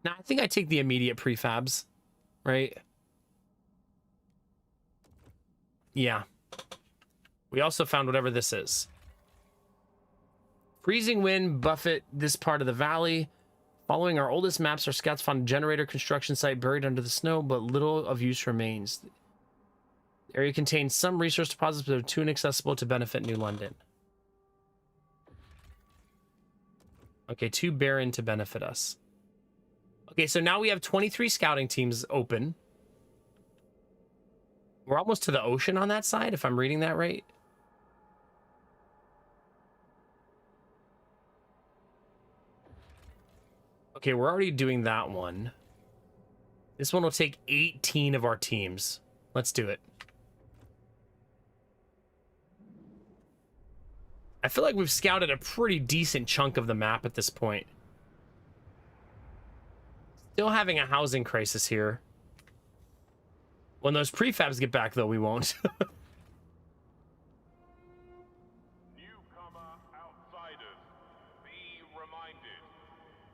Now, I think I take the immediate prefabs, right? Yeah. We also found whatever this is. Freezing wind buffet this part of the valley. Following our oldest maps, our scouts found a generator construction site buried under the snow, but little of use remains. The area contains some resource deposits, but they're too inaccessible to benefit New London. Okay, too barren to benefit us. Okay, so now we have 23 scouting teams open. We're almost to the ocean on that side, if I'm reading that right. Okay, we're already doing that one. This one will take 18 of our teams. Let's do it. I feel like we've scouted a pretty decent chunk of the map at this point. Still having a housing crisis here. When those prefabs get back, though, we won't. Newcomer outsiders, be reminded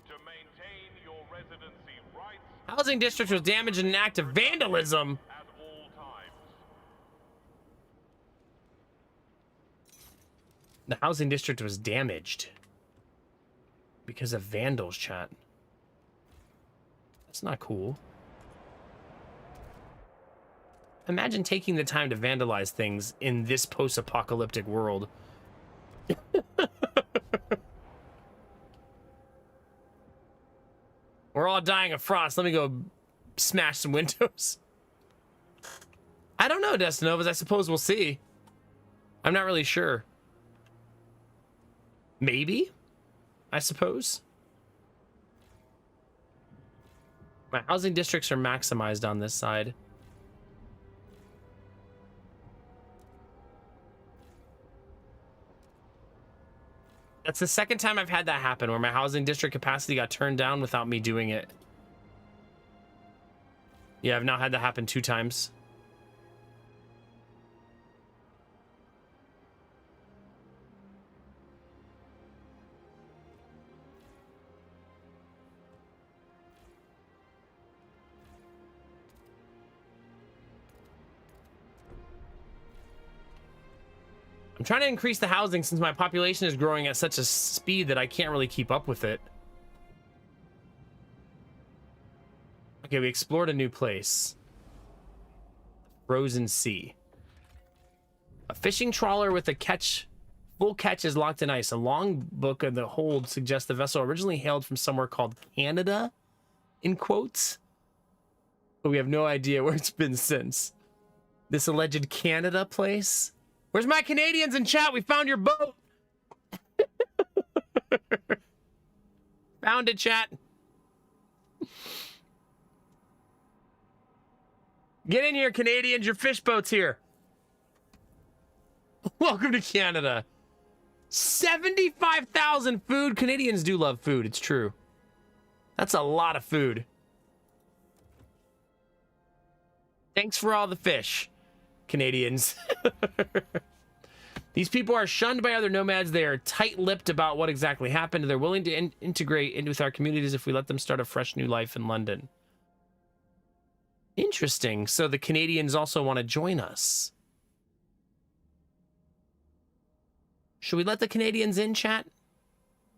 to maintain your residency rights Housing district was damaged in an act of vandalism. at all times. The housing district was damaged because of vandals, chat. That's not cool. Imagine taking the time to vandalize things in this post-apocalyptic world. We're all dying of frost. Let me go smash some windows. I don't know, Destinovas. I suppose we'll see. I'm not really sure. Maybe? I suppose. My housing districts are maximized on this side. That's the second time I've had that happen, where my housing district capacity got turned down without me doing it. Yeah, I've now had that happen 2 times. I'm trying to increase the housing since my population is growing at such a speed that I can't really keep up with it. Okay, we explored a new place. Frozen Sea. A fishing trawler with a full catch is locked in ice. A long book of the hold suggests the vessel originally hailed from somewhere called Canada, in quotes. But we have no idea where it's been since. This alleged Canada place? Where's my Canadians in chat? We found your boat. Found it, chat. Get in here, Canadians. Your fish boat's here. Welcome to Canada. 75,000 food. Canadians do love food. It's true. That's a lot of food. Thanks for all the fish, Canadians. These people are shunned by other nomads. They are tight-lipped about what exactly happened. They're willing to integrate in with our communities if we let them start a fresh new life in London. Interesting. So the Canadians also want to join us. Should we let the Canadians in, chat?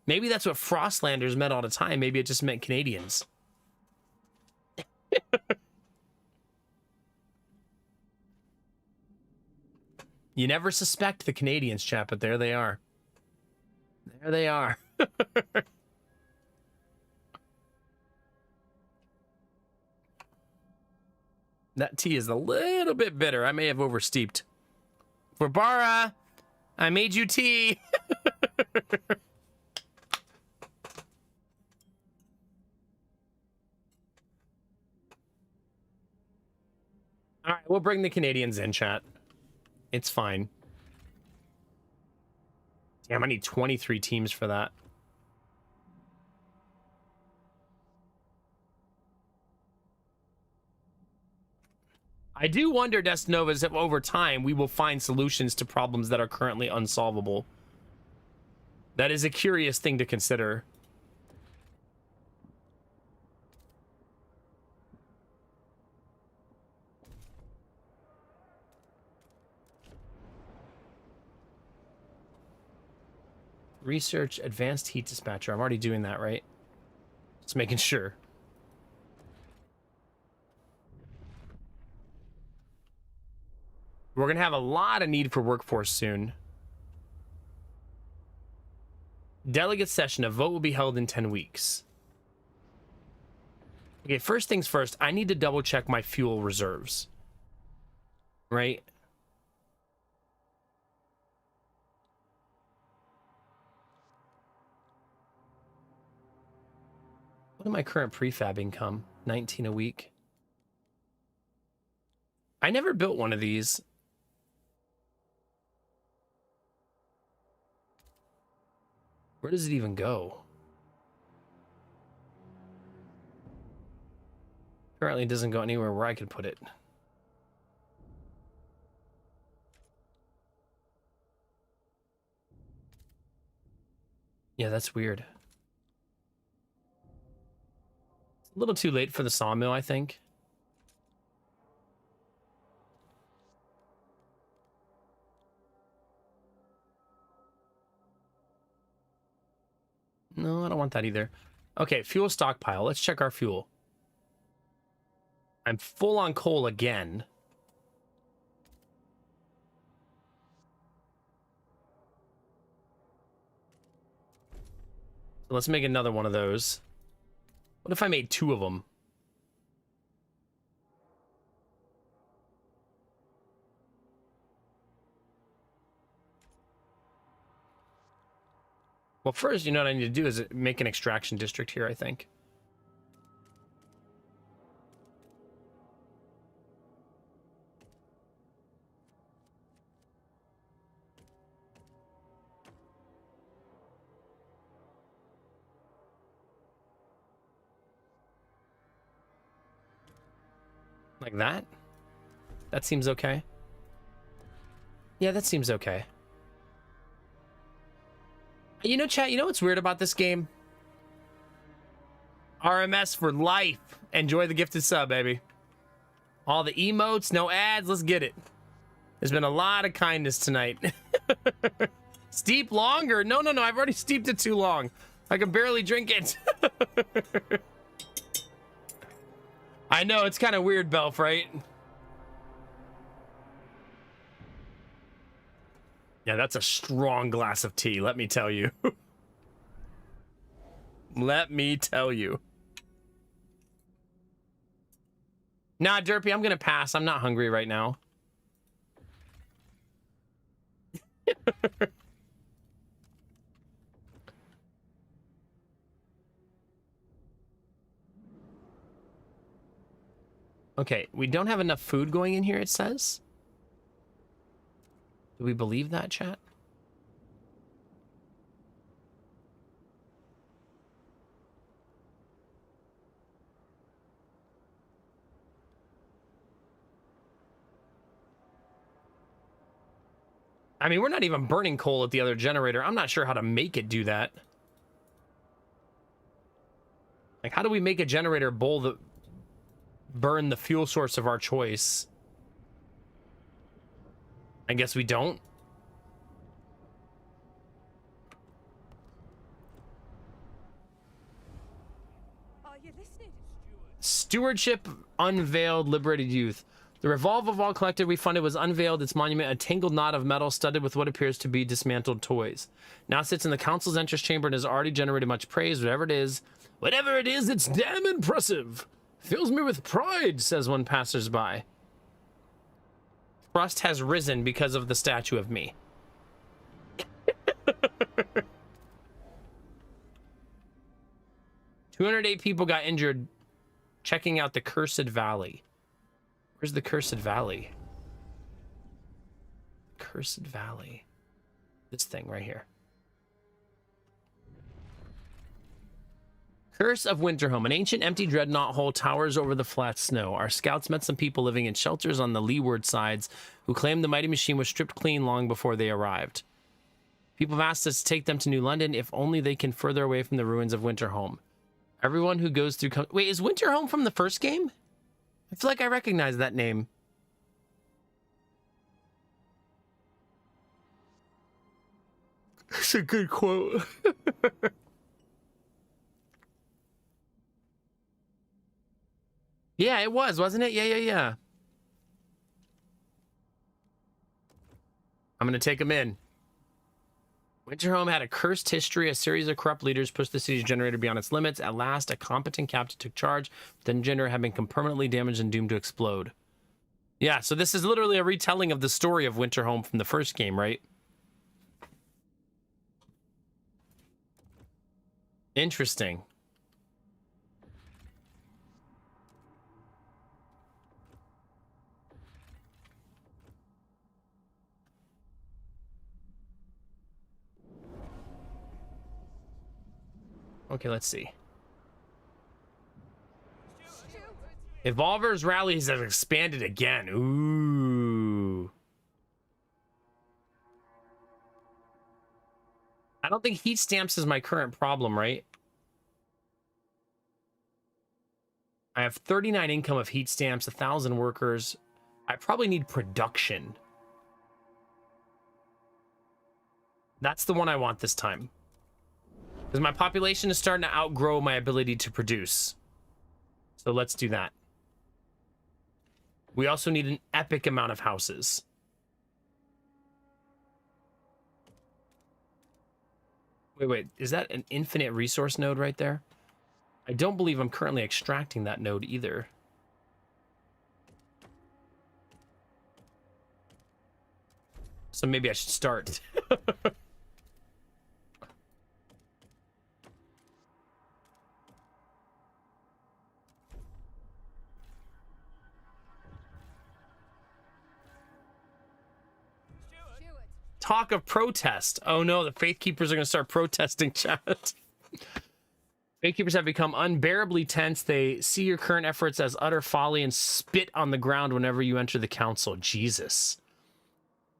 Maybe that's what Frostlanders meant all the time. Maybe it just meant Canadians. You never suspect the Canadians, chat, but there they are. There they are. That tea is a little bit bitter. I may have oversteeped. For Bara, I made you tea. All right, we'll bring the Canadians in, chat. It's fine. Damn, I need 23 teams for that. I do wonder, Destinovas, if over time we will find solutions to problems that are currently unsolvable. That is a curious thing to consider. Research advanced heat dispatcher. I'm already doing that, right? Just making sure. We're going to have a lot of need for workforce soon. Delegate session. A vote will be held in 10 weeks. Okay, first things first. I need to double check my fuel reserves. Right? What did my current prefab income? 19 a week. I never built one of these. Where does it even go? Apparently it doesn't go anywhere where I could put it. Yeah, that's weird. A little too late for the sawmill, I think. No, I don't want that either. Okay, fuel stockpile. Let's check our fuel. I'm full on coal again. So let's make another one of those. What if I made 2 of them? Well, first, you know what I need to do is make an extraction district here, I think. Like that? That seems okay. Yeah, that seems okay. You know, chat, you know what's weird about this game? RMS for life. Enjoy the gifted sub, baby. All the emotes, no ads, let's get it. There's been a lot of kindness tonight. Steep longer? No, I've already steeped it too long. I can barely drink it. I know, it's kind of weird, Belf, right? Yeah, that's a strong glass of tea, let me tell you. Let me tell you. Nah, Derpy, I'm gonna pass. I'm not hungry right now. Okay, we don't have enough food going in here, it says. Do we believe that, chat? I mean, we're not even burning coal at the other generator. I'm not sure how to make it do that. Like, how do we make a generator burn the fuel source of our choice? I guess we don't. Are you listening? Stewardship unveiled liberated youth. The revolve of all collected we funded was unveiled, its monument a tangled knot of metal studded with what appears to be dismantled toys. Now sits in the council's entrance chamber and has already generated much praise. Whatever it is, it's damn impressive. Fills me with pride, says one passersby. Trust has risen because of the statue of me. 208 people got injured checking out the Cursed Valley. Where's the Cursed Valley? Cursed Valley. This thing right here. Curse of Winterhome. An ancient empty dreadnought hull towers over the flat snow. Our scouts met some people living in shelters on the leeward sides who claimed the mighty machine was stripped clean long before they arrived. People have asked us to take them to New London if only they can further away from the ruins of Winterhome. Everyone who goes through... Wait, is Winterhome from the first game? I feel like I recognize that name. It's a good quote. Yeah, it was, wasn't it? Yeah. I'm gonna take him in. Winterhome had a cursed history. A series of corrupt leaders pushed the city's generator beyond its limits. At last, a competent captain took charge. The generator had been permanently damaged and doomed to explode. Yeah, so this is literally a retelling of the story of Winterhome from the first game, right? Interesting. Okay, let's see. Evolver's rallies have expanded again. Ooh. I don't think heat stamps is my current problem, right? I have 39 income of heat stamps, 1,000 workers. I probably need production. That's the one I want this time. Because my population is starting to outgrow my ability to produce. So let's do that. We also need an epic amount of houses. Wait. Is that an infinite resource node right there? I don't believe I'm currently extracting that node either. So maybe I should start. Steward. Talk of protest. Oh no, the Faith Keepers are going to start protesting, chat. Faith Keepers have become unbearably tense. They see your current efforts as utter folly and spit on the ground whenever you enter the council. Jesus.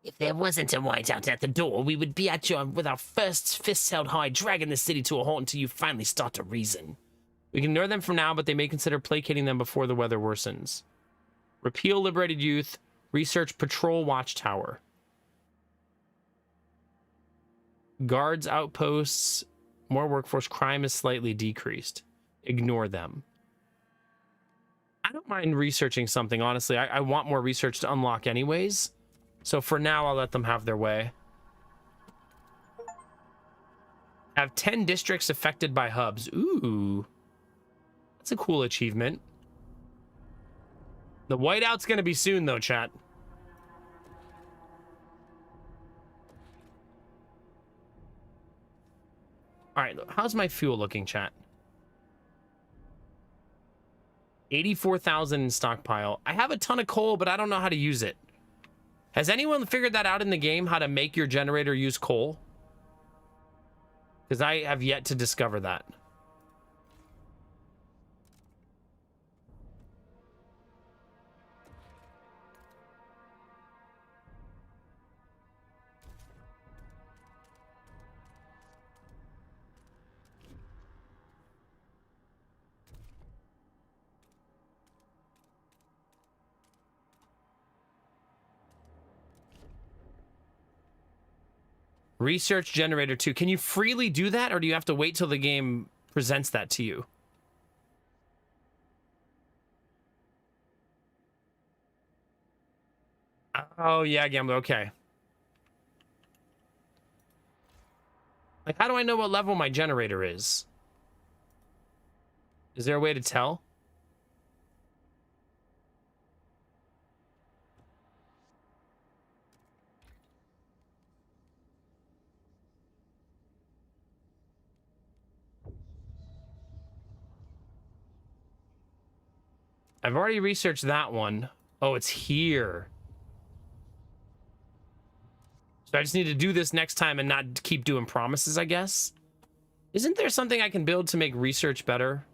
If there wasn't a whiteout at the door, we would be at you with our first fists held high, dragging the city to a halt until you finally start to reason. We can ignore them for now, but they may consider placating them before the weather worsens. Repeal liberated youth. Research patrol watchtower. Guards outposts. More workforce. Crime is slightly decreased. Ignore them. I don't mind researching something, honestly. I want more research to unlock anyways. So for now, I'll let them have their way. Have 10 districts affected by hubs. Ooh. That's a cool achievement. The whiteout's going to be soon, though, chat. All right, how's my fuel looking, chat? 84,000 in stockpile. I have a ton of coal, but I don't know how to use it. Has anyone figured that out in the game, how to make your generator use coal? Because I have yet to discover that. Research generator 2. Can you freely do that, or do you have to wait till the game presents that to you? Oh, yeah, Gambler. Okay. Like, how do I know what level my generator is? Is there a way to tell? I've already researched that one. Oh, it's here. So I just need to do this next time and not keep doing promises, I guess. Isn't there something I can build to make research better?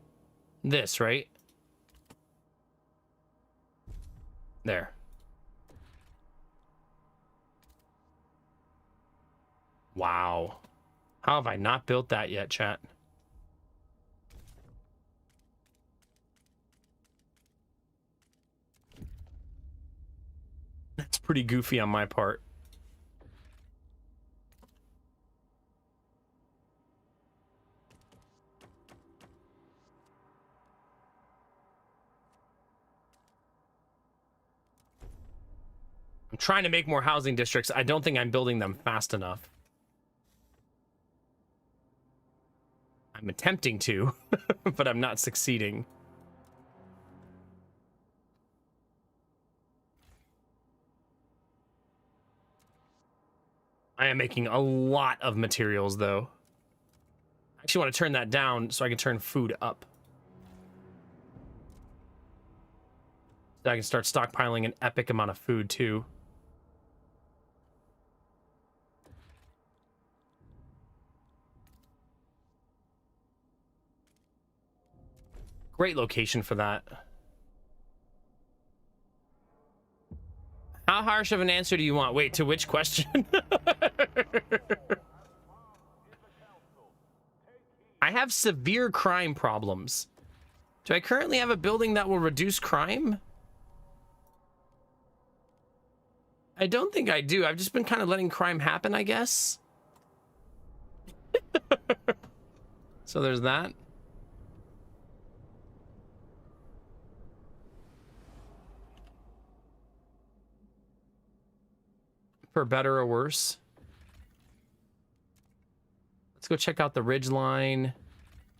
This, right? There. Wow. How have I not built that yet, chat? That's pretty goofy on my part. I'm trying to make more housing districts. I don't think I'm building them fast enough. I'm attempting to, but I'm not succeeding. I am making a lot of materials, though. I actually want to turn that down so I can turn food up. So I can start stockpiling an epic amount of food, too. Great location for that. How harsh of an answer do you want? Wait, to which question? I have severe crime problems. Do I currently have a building that will reduce crime? I don't think I do. I've just been kind of letting crime happen, I guess. So there's that. For better or worse. Let's Let's go check out the ridge line.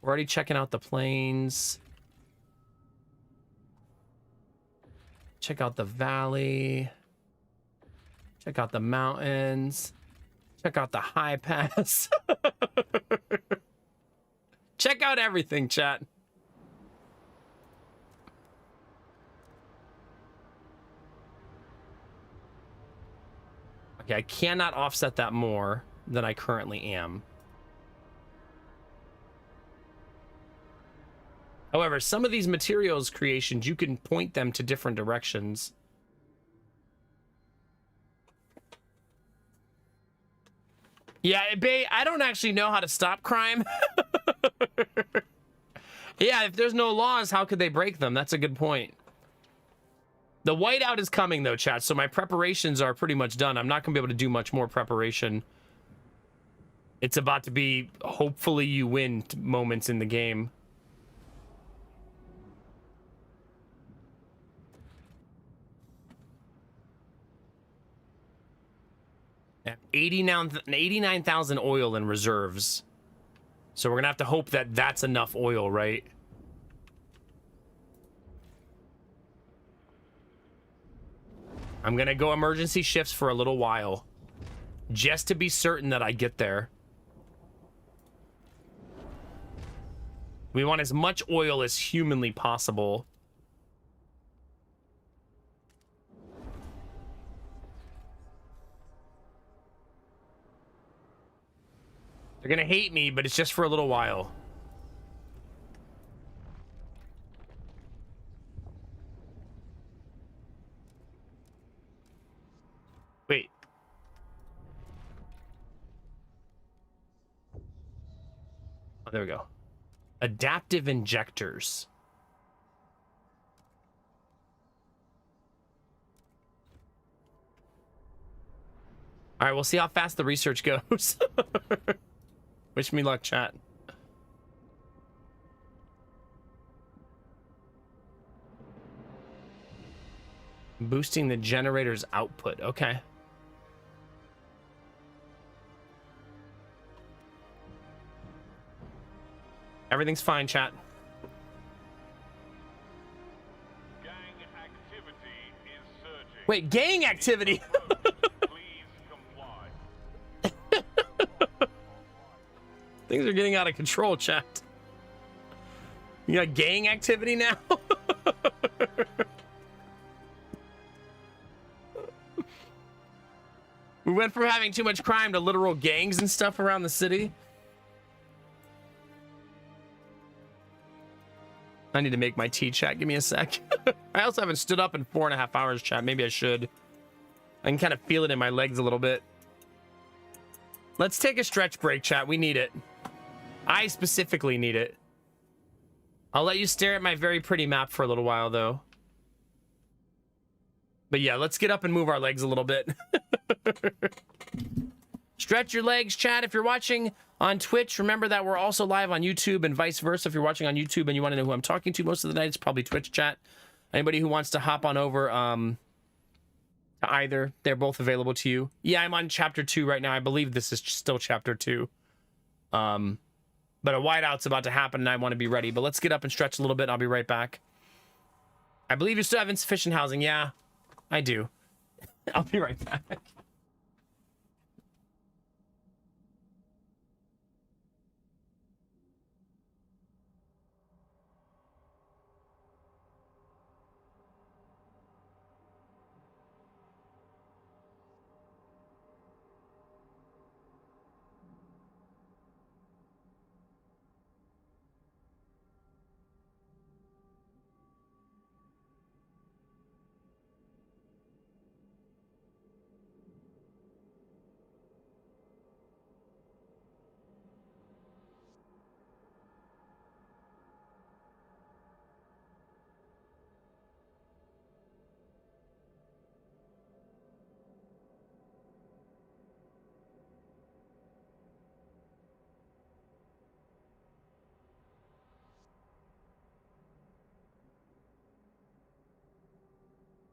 We're already checking out the plains. Check out the valley. Check out the mountains. Check out the high pass. Check out everything, chat. Okay, I cannot offset that more than I currently am. However, some of these materials creations, you can point them to different directions. Yeah, Bay, I don't actually know how to stop crime. Yeah, if there's no laws, how could they break them? That's a good point. The whiteout is coming, though, chat, so my preparations are pretty much done. I'm not going to be able to do much more preparation. It's about to be, hopefully you win moments in the game. I have 89,000 oil in reserves. So we're going to have to hope that that's enough oil, right? I'm going to go emergency shifts for a little while. Just to be certain that I get there. We want as much oil as humanly possible. They're gonna hate me, but it's just for a little while. Wait. Oh, there we go. Adaptive injectors. All right, we'll see how fast the research goes. Wish me luck, chat. Boosting the generator's output. Okay. Everything's fine, chat. Gang activity is surging. Wait, gang activity? Please comply. Things are getting out of control, chat. You got gang activity now? We went from having too much crime to literal gangs and stuff around the city. I need to make my tea, chat. Give me a sec. I also haven't stood up in 4.5 hours, chat. Maybe I should. I can kind of feel it in my legs a little bit. Let's take a stretch break, chat. We need it. I specifically need it. I'll let you stare at my very pretty map for a little while, though. But yeah, let's get up and move our legs a little bit. Stretch your legs, chat. If you're watching on Twitch, remember that we're also live on YouTube and vice versa. If you're watching on YouTube and you want to know who I'm talking to most of the night, it's probably Twitch, chat. Anybody who wants to hop on over to either, they're both available to you. Yeah, I'm on chapter 2 right now. I believe this is still chapter 2. But a whiteout's about to happen and I want to be ready. But let's get up and stretch a little bit and I'll be right back. I believe you still have insufficient housing. Yeah, I do. I'll be right back.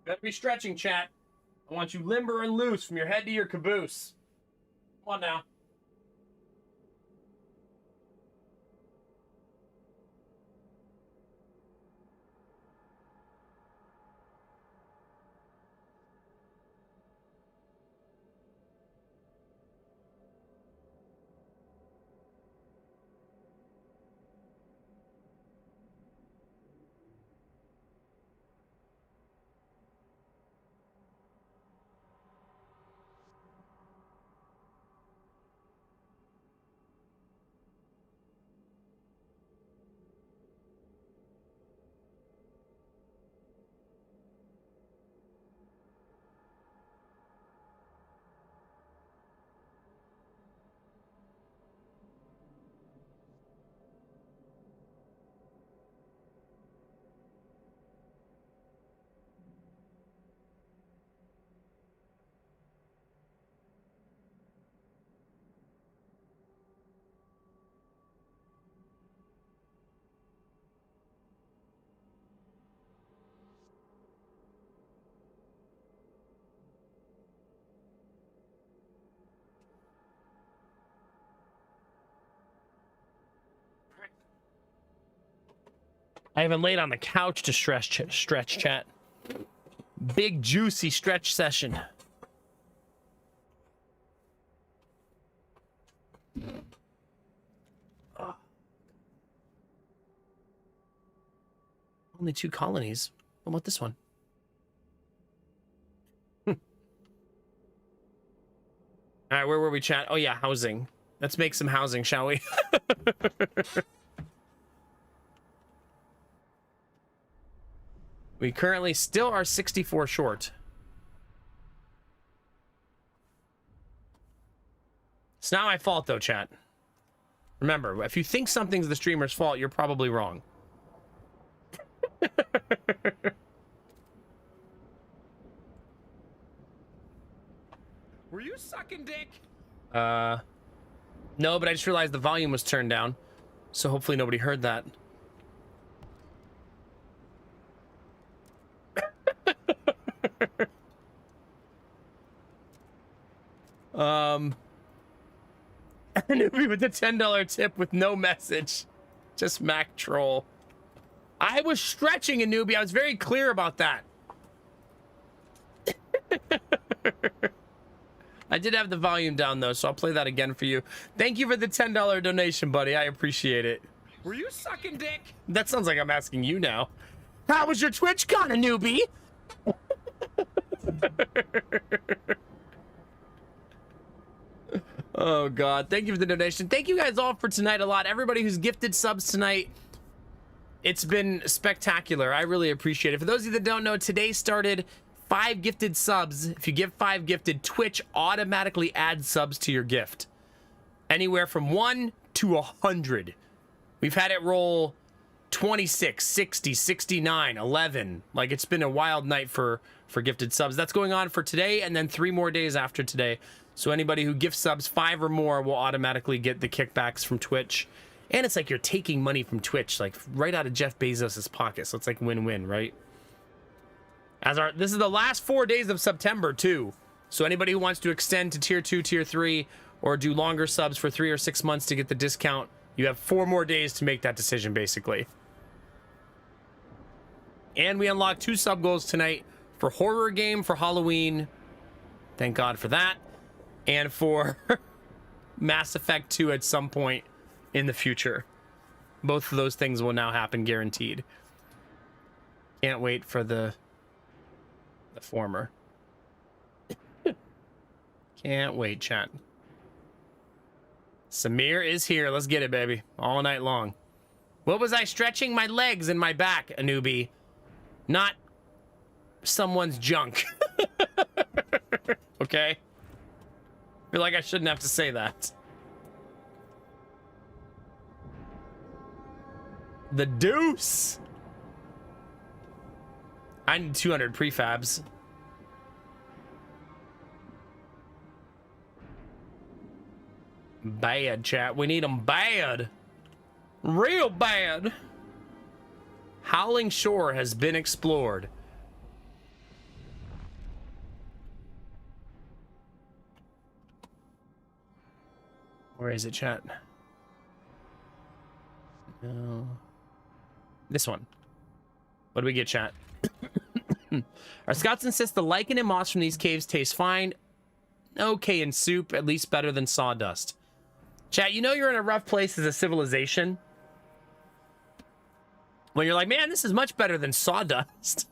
Better be stretching, chat. I want you limber and loose from your head to your caboose. Come on now. I haven't laid on the couch to stretch chat. Big juicy stretch session. Oh. Only 2 colonies. What about this one? All right, where were we, chat? Oh yeah, housing. Let's make some housing, shall we? We currently still are 64 short. It's not my fault, though, chat. Remember, if you think something's the streamer's fault, you're probably wrong. Were you sucking dick? No, but I just realized the volume was turned down. So hopefully nobody heard that. Newbie with the $10 tip with no message. Just Mac troll. I was stretching a newbie. I was very clear about that. I did have the volume down though, so I'll play that again for you. Thank you for the $10 donation, buddy. I appreciate it. Were you sucking dick? That sounds like I'm asking you now. How was your Twitch con, a newbie? Oh god, thank you for the donation. Thank you guys all for tonight a lot. Everybody who's gifted subs tonight, it's been spectacular. I really appreciate it. For those of you that don't know, today started 5 gifted subs. If you give 5 gifted, Twitch automatically adds subs to your gift. Anywhere from 1 to 100. We've had it roll 26, 60, 69, 11. Like, it's been a wild night for gifted subs. That's going on for today and then 3 more days after today. So anybody who gifts subs 5 or more will automatically get the kickbacks from Twitch. And it's like you're taking money from Twitch, like right out of Jeff Bezos' pocket. So it's like win-win, right? This is the last 4 days of September too. So anybody who wants to extend to tier 2, tier 3, or do longer subs for 3 or 6 months to get the discount, you have 4 more days to make that decision, basically. And we unlocked 2 sub goals tonight for horror game for Halloween. Thank God for that. And for Mass Effect 2 at some point in the future. Both of those things will now happen, guaranteed. Can't wait for the former. Can't wait, chat. Samir is here. Let's get it, baby. All night long. What was I stretching? My legs and my back, a newbie. Not someone's junk. Okay? I feel like I shouldn't have to say that. The deuce. I need 200 prefabs. Bad, chat. We need them bad. Real bad. Howling Shore has been explored. Where is it, chat? No. This one. What do we get, chat? Our scouts insist the lichen and moss from these caves taste fine. Okay in soup, at least better than sawdust. Chat, you know you're in a rough place as a civilization when you're like, man, this is much better than sawdust.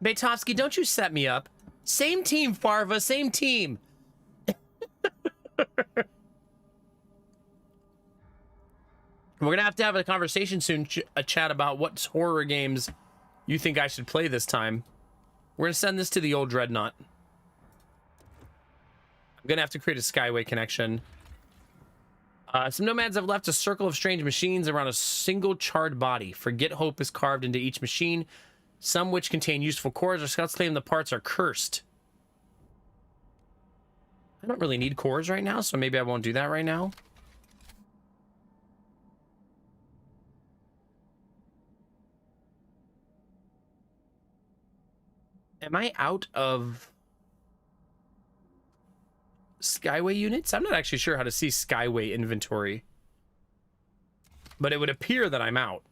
Baitovsky, don't you set me up. Same team, Farva, same team. We're gonna have to have a conversation soon, a chat about what horror games you think I should play this time. We're gonna send this to the old Dreadnought. I'm gonna have to create a Skyway connection. Some nomads have left a circle of strange machines around a single charred body. Forget hope is carved into each machine, some which contain useful cores. Our scouts claim the parts are cursed. I don't really need cores right now, so maybe I won't do that right now. Am I out of... Skyway units? I'm not actually sure how to see Skyway inventory. But it would appear that I'm out.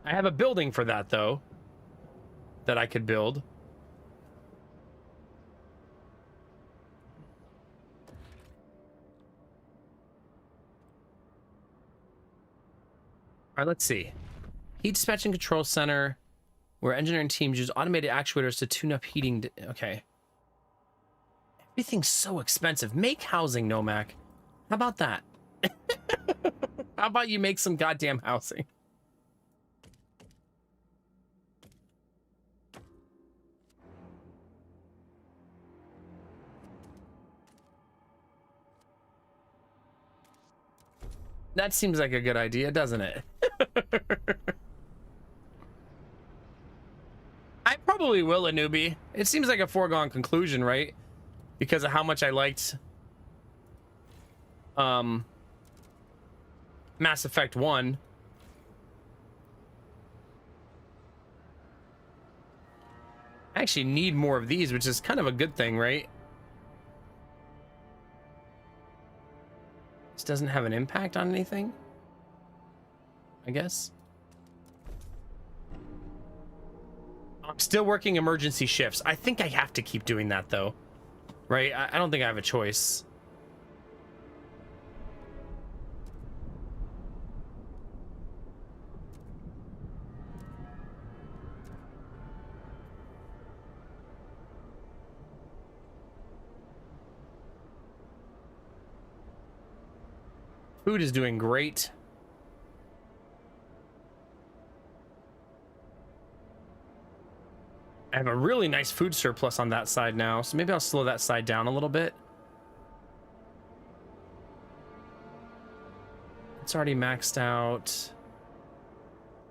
I have a building for that, though, that I could build. All right, let's see. Heat dispatch and control center, where engineering teams use automated actuators to tune up heating. Okay. Everything's so expensive. Make housing, Nomac. How about that? How about you make some goddamn housing? That seems like a good idea, doesn't it? I probably will, a newbie. It seems like a foregone conclusion, right? Because of how much I liked Mass Effect 1. I actually need more of these, which is kind of a good thing, right? This doesn't have an impact on anything, I guess. I'm still working emergency shifts. I think I have to keep doing that, though. Right? I don't think I have a choice. Food is doing great. I have a really nice food surplus on that side now, so maybe I'll slow that side down a little bit. It's already maxed out.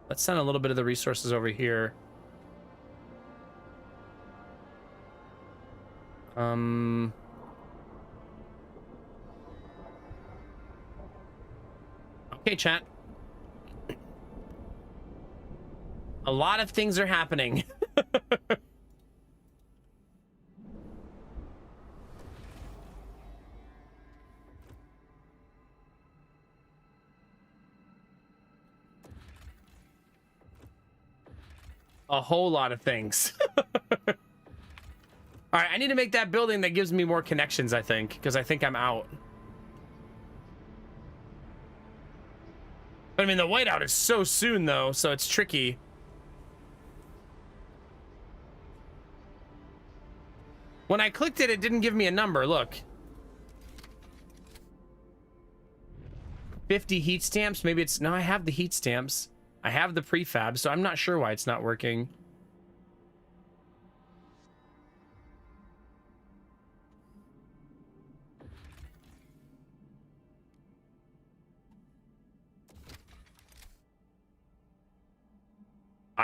Let's send a little bit of the resources over here. Okay, chat. A lot of things are happening. A whole lot of things. All right, I need to make that building that gives me more connections, I think, because I think I'm out. I mean, the whiteout is so soon, though, so it's tricky. When I clicked it, it didn't give me a number. Look. 50 heat stamps. Maybe it's... No, I have the heat stamps. I have the prefab, so I'm not sure why it's not working.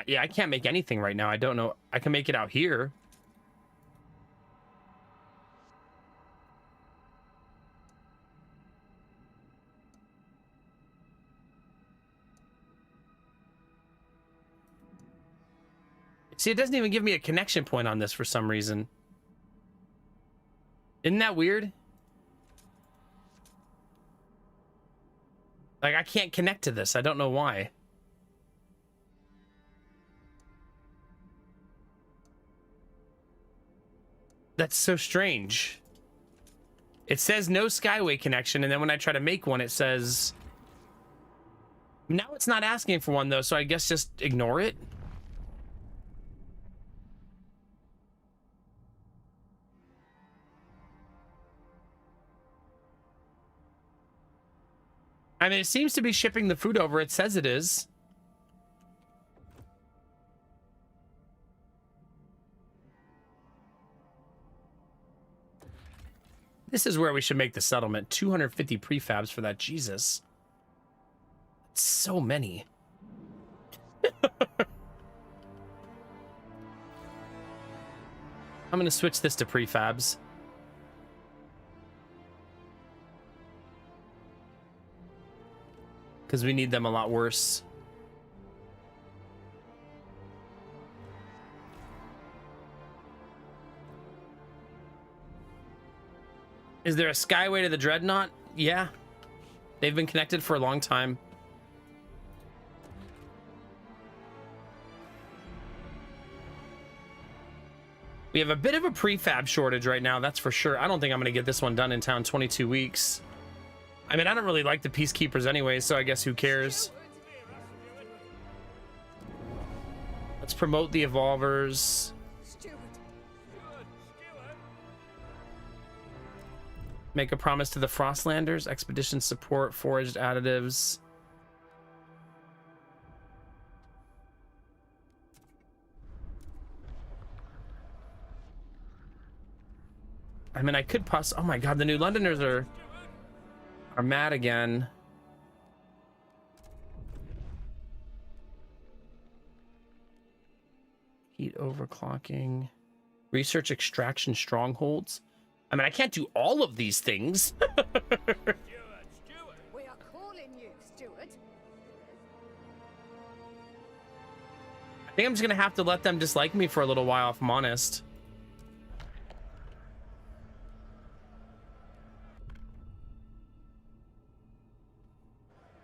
Yeah, I can't make anything right now. I don't know. I can make it out here. See, it doesn't even give me a connection point on this for some reason. Isn't that weird? Like, I can't connect to this. I don't know why. That's so strange. It says no Skyway connection, and then when I try to make one, it says... Now it's not asking for one, though, so I guess just ignore it. I mean, it seems to be shipping the food over. It says it is. This is where we should make the settlement. 250 prefabs for that. Jesus. That's so many. I'm going to switch this to prefabs. Because we need them a lot worse. Is there a skyway to the Dreadnought? Yeah. They've been connected for a long time. We have a bit of a prefab shortage right now, that's for sure. I don't think I'm going to get this one done in town 22 weeks. I mean, I don't really like the Peacekeepers anyway, so I guess who cares? Let's promote the Evolvers. Make a promise to the Frostlanders. Expedition support, foraged additives. I mean, I could oh my god, the New Londoners are mad again. Heat overclocking. Research extraction strongholds. I mean, I can't do all of these things. We are calling you, Steward. I think I'm just gonna have to let them dislike me for a little while, if I'm honest.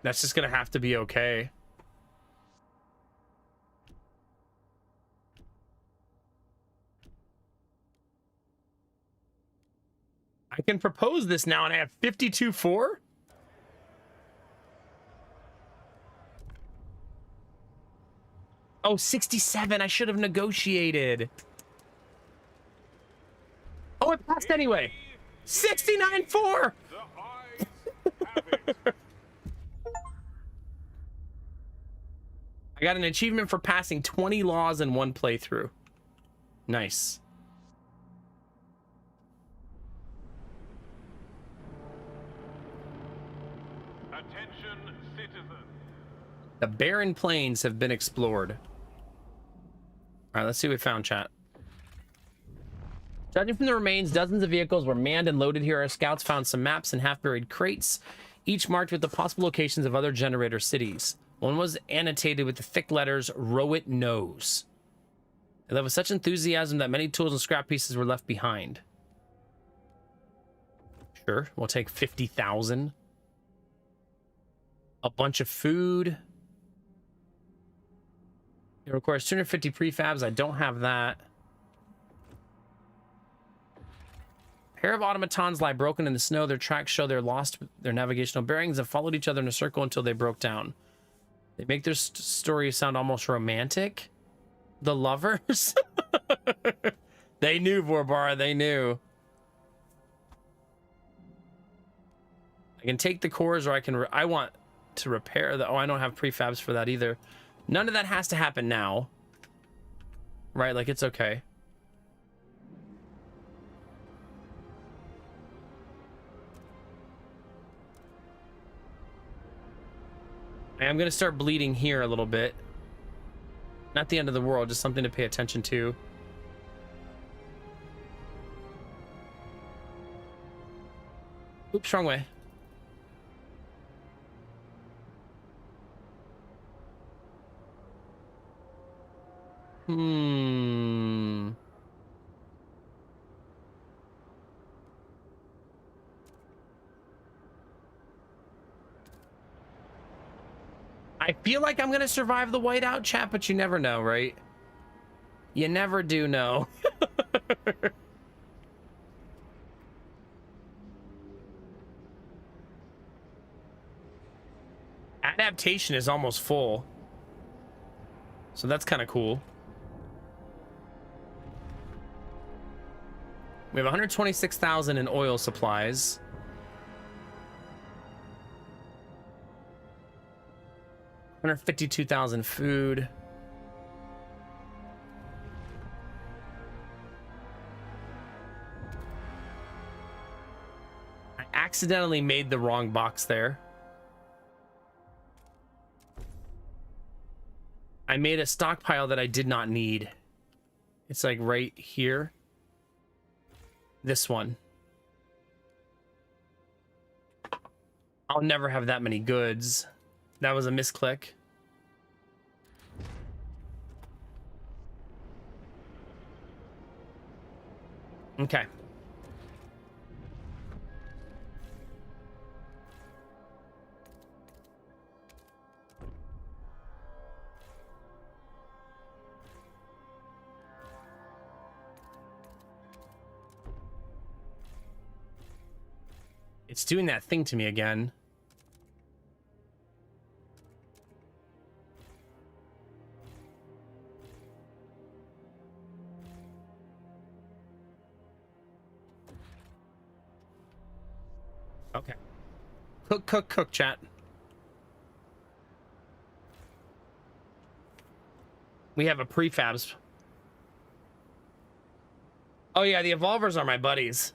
That's just gonna have to be okay. I can propose this now and I have 52-4? Oh, 67. I should have negotiated. Oh, it passed anyway. 69-4. The eyes have it. I got an achievement for passing 20 laws in one playthrough. Nice. Attention, citizen. The barren plains have been explored. All right, let's see what we found, chat. Judging from the remains, dozens of vehicles were manned and loaded here. Our scouts found some maps and half-buried crates, each marked with the possible locations of other generator cities. One was annotated with the thick letters, Rowit Knows. They left with such enthusiasm that many tools and scrap pieces were left behind. Sure, we'll take 50,000. A bunch of food. It requires 250 prefabs. I don't have that. A pair of automatons lie broken in the snow. Their tracks show they're lost their navigational bearings and followed each other in a circle until they broke down. They make their story sound almost romantic. The lovers? They knew, Vorbar. They knew. I can take the cores, or I can... I want to repair the... Oh, I don't have prefabs for that either. None of that has to happen now. Right? Like, it's okay. I am going to start bleeding here a little bit. Not the end of the world, just something to pay attention to. Oops, wrong way. I feel like I'm gonna survive the whiteout, chat, but you never know, right? You never do know. Adaptation is almost full. So that's kind of cool. We have 126,000 in oil supplies. $152,000 food. I accidentally made the wrong box there. I made a stockpile that I did not need. It's like right here. This one. I'll never have that many goods. That was a misclick. Okay. It's doing that thing to me again. Okay. Cook, chat. We have a prefabs. Oh yeah, the Evolvers are my buddies.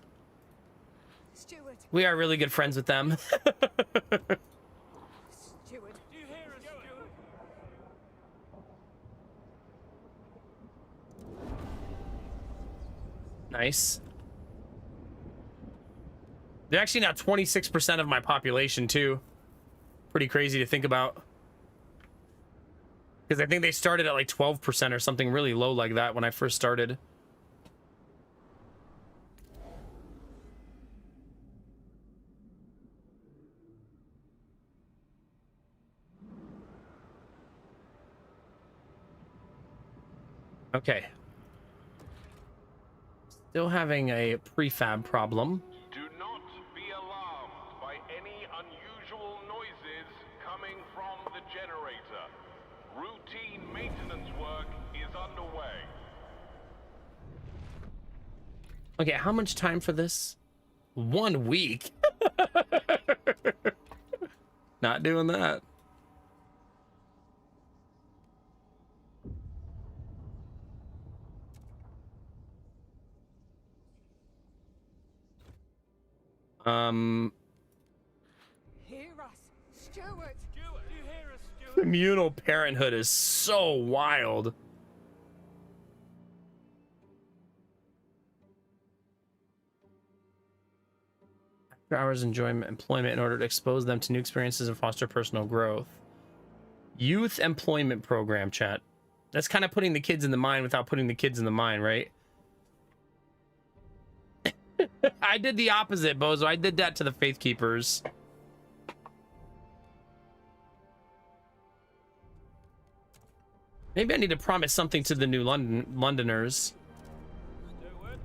Steward. We are really good friends with them. Steward. Do you hear us, Steward? Nice. They're actually now 26% of my population too. Pretty crazy to think about. Because I think they started at like 12% or something really low like that when I first started. Okay. Still having a prefab problem. Do not be alarmed by any unusual noises coming from the generator. Routine maintenance work is underway. Okay, how much time for this? 1 week? Not doing that. Hear us. Steward. Steward, do you hear us, Steward? Communal parenthood is so wild. After hours employment in order to expose them to new experiences and foster personal growth. Youth employment program, chat. That's kind of putting the kids in the mine without putting the kids in the mine, right? I did the opposite, Bozo. I did that to the Faith Keepers. Maybe I need to promise something to the new Londoners. Steward?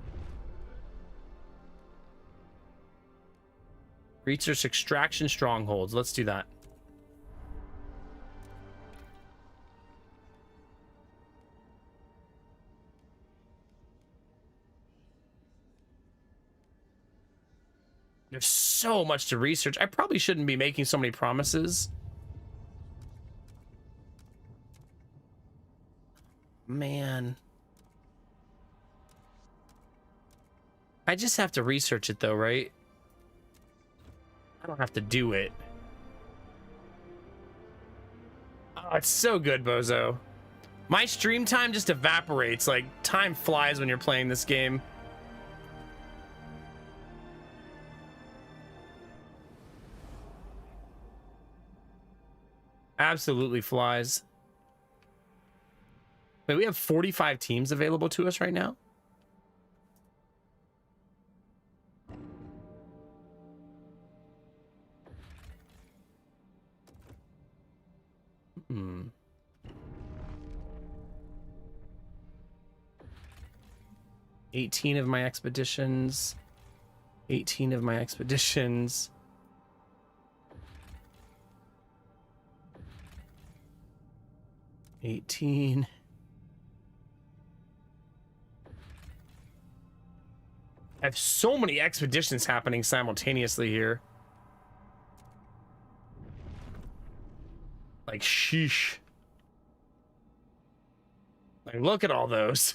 Research extraction strongholds. Let's do that. There's so much to research. I probably shouldn't be making so many promises. Man. I just have to research it though, right? I don't have to do it. Oh, it's so good, Bozo. My stream time just evaporates. Like, time flies when you're playing this game. Absolutely flies. Wait, we have 45 teams available to us right now? Hmm. Eighteen of my expeditions. 18 of my expeditions. I have so many expeditions happening simultaneously here. Like, sheesh. Like, look at all those.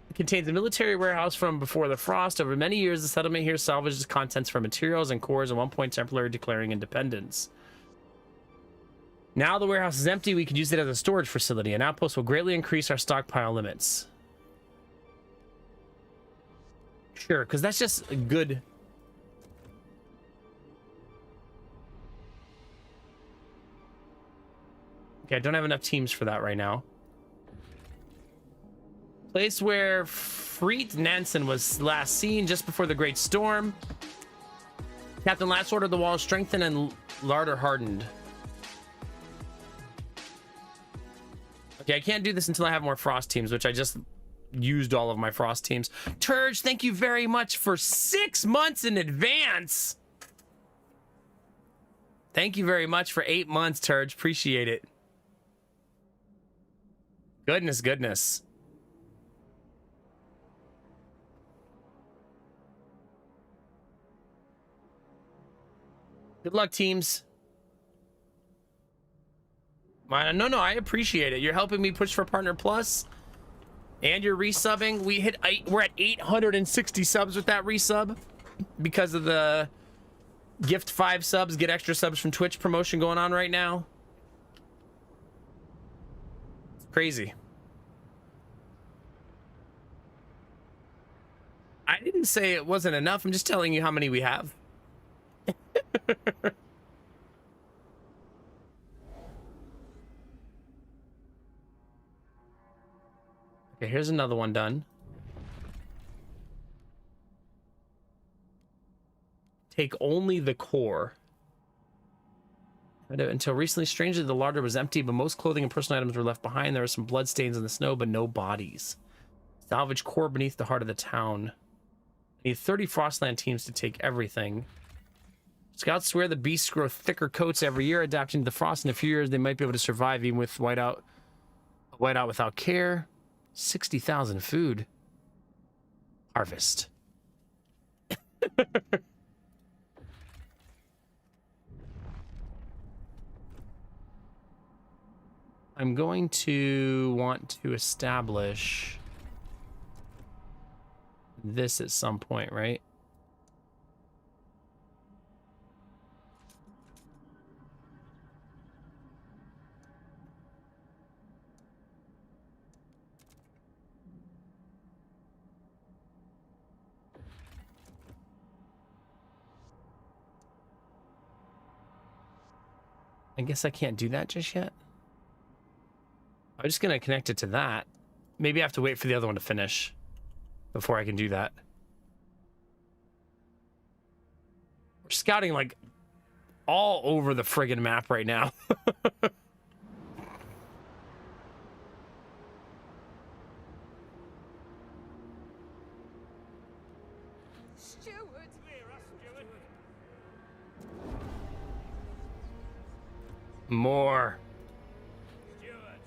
It contains a military warehouse from before the frost. Over many years, the settlement here salvages contents from materials and cores, at one point temporarily declaring independence. Now the warehouse is empty. We can use it as a storage facility. An outpost will greatly increase our stockpile limits. Sure, because that's just a good... Okay, I don't have enough teams for that right now. Place where Freet Nansen was last seen just before the Great Storm. Captain last ordered the walls strengthened and larder hardened. Okay, I can't do this until I have more frost teams, which I just used all of my frost teams. Turge, thank you very much for 6 months in advance. Thank you very much for 8 months, Turge. Appreciate it. Goodness, goodness. Good luck, teams. No, I appreciate it. You're helping me push for Partner Plus, and you're resubbing. We're at 860 subs with that resub because of the gift 5 subs, get extra subs from Twitch promotion going on right now. It's crazy. I didn't say it wasn't enough. I'm just telling you how many we have. Okay, here's another one done. Take only the core. Until recently, strangely, the larder was empty, but most clothing and personal items were left behind. There were some bloodstains in the snow, but no bodies. Salvage core beneath the heart of the town. I need 30 Frostland teams to take everything. Scouts swear the beasts grow thicker coats every year, adapting to the frost. In a few years, they might be able to survive even with whiteout without care. 60,000 food. Harvest. I'm going to want to establish this at some point, right? I guess I can't do that just yet. I'm just going to connect it to that. Maybe I have to wait for the other one to finish before I can do that. We're scouting like all over the friggin' map right now. Steward! More.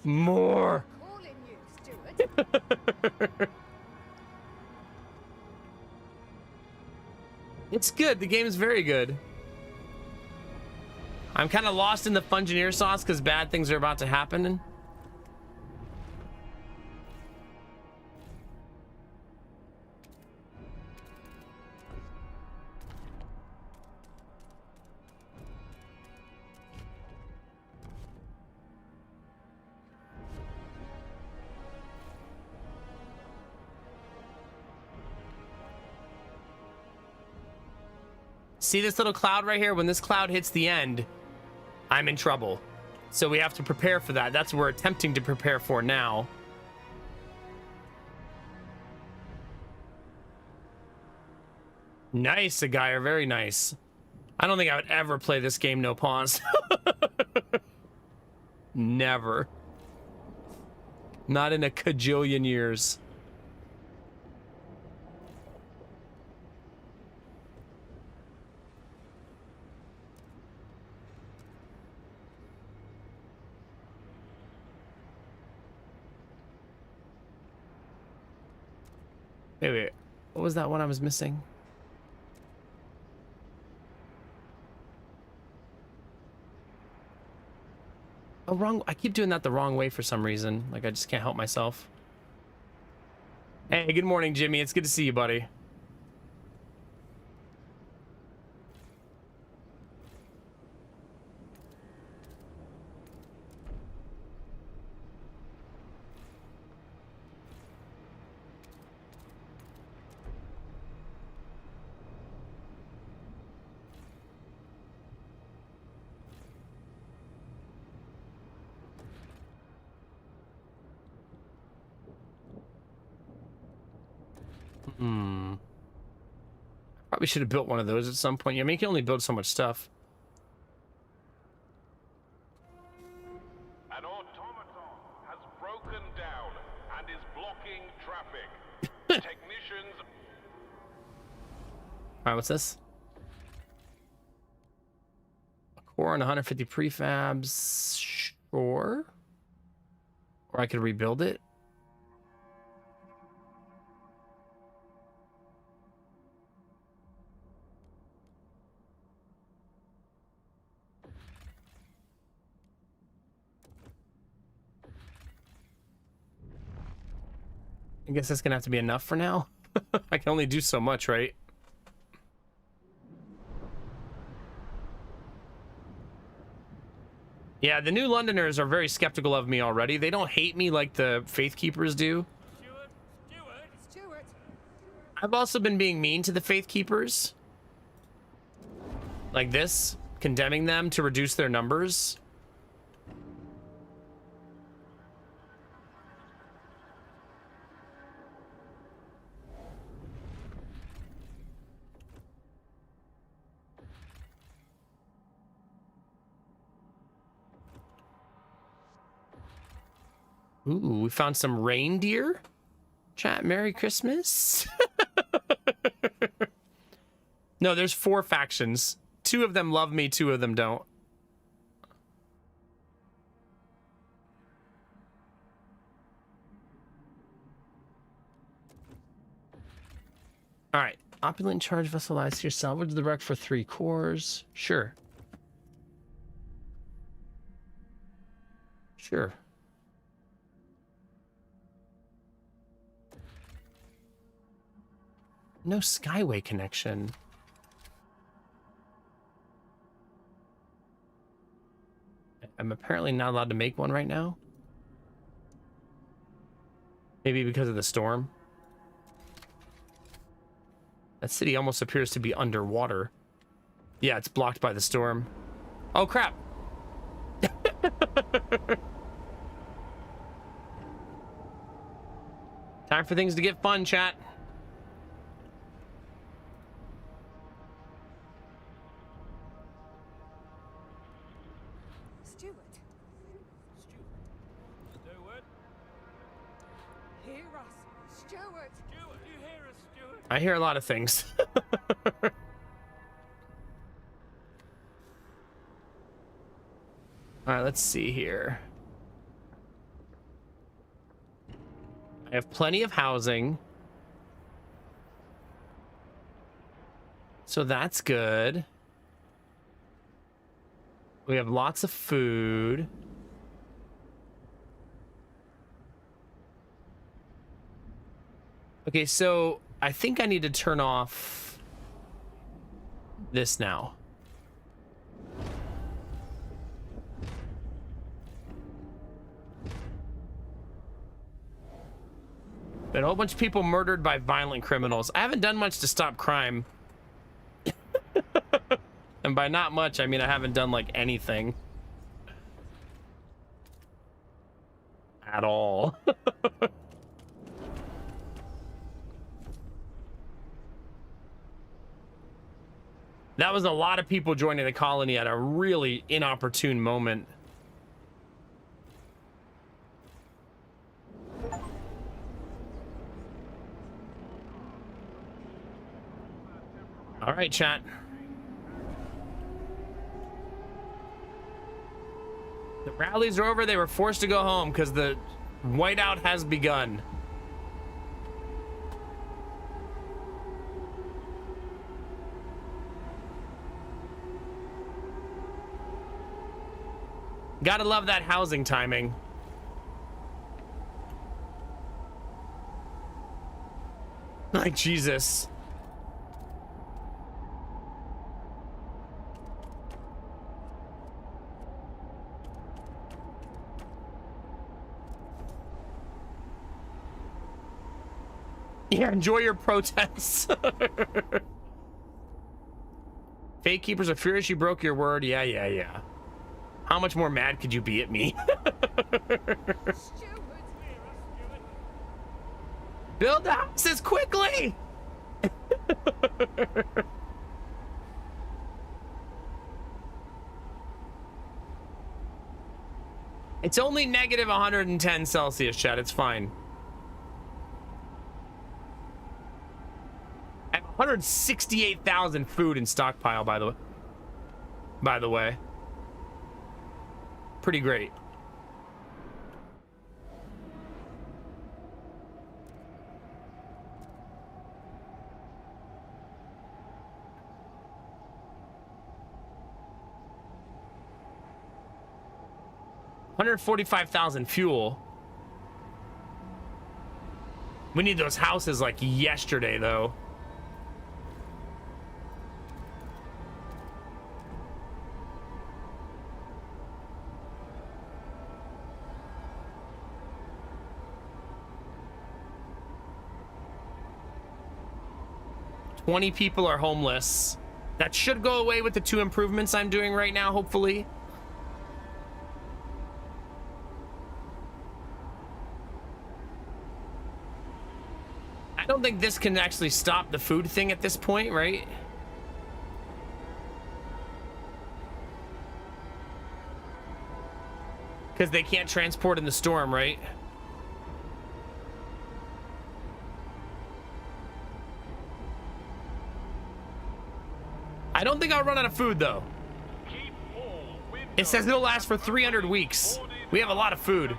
More. Calling you, Steward. It's good. The game is very good. I'm kind of lost in the Fungineer sauce because bad things are about to happen. See this little cloud right here? When this cloud hits the end, I'm in trouble. So we have to prepare for that. That's what we're attempting to prepare for now. Nice, Agire. Very nice. I don't think I would ever play this game no pawns. Never. Not in a cajillion years. Wait. What was that one I was missing? Oh, wrong. I keep doing that the wrong way for some reason. Like, I just can't help myself. Hey, good morning, Jimmy. It's good to see you, buddy. Probably should have built one of those at some point. I mean, you can only build so much stuff. An automaton has broken down and is blocking travel. traffic. Technicians. All right, what's this? A core and 150 prefabs. Sure. Or I could rebuild it. I guess that's gonna have to be enough for now. I can only do so much, right? Yeah, the New Londoners are very skeptical of me already. They don't hate me like the Faith Keepers do. Stewart! I've also been being mean to the Faith Keepers. Like this, condemning them to reduce their numbers. Ooh, we found some reindeer. Chat, Merry Christmas. No, there's 4 factions. 2 of them love me, 2 of them don't. All right. Opulent charge vessel lies here. Salvage the wreck for 3 cores. Sure. Sure. No Skyway connection. I'm apparently not allowed to make one right now. Maybe because of the storm. That city almost appears to be underwater. Yeah, it's blocked by the storm. Oh, crap. Time for things to get fun, chat. Stewart! Stewart? Hear us! Stewart! Stewart, do you hear us, Stewart? I hear a lot of things. All right, let's see here. I have plenty of housing. So that's good. We have lots of food. Okay, so I think I need to turn off this now. Been a whole bunch of people murdered by violent criminals. I haven't done much to stop crime. And by not much, I mean I haven't done like anything. At all. That was a lot of people joining the colony at a really inopportune moment. All right, chat. The rallies are over. They were forced to go home because the whiteout has begun. Gotta love that housing timing. Like Jesus. Yeah, enjoy your protests. Fake keepers are furious you broke your word. Yeah. How much more mad could you be at me? Stewart! Build the houses quickly! It's only negative 110 Celsius, chat. It's fine. 168,000 food in stockpile, by the way. Pretty great. $145,000 fuel. We need those houses like yesterday, though. $20 people are homeless. That should go away with the 2 improvements I'm doing right now, hopefully. I don't think this can actually stop the food thing at this point, right? Because they can't transport in the storm, right? I don't think I'll run out of food, though. It says it'll last for 300 weeks. We have a lot of food.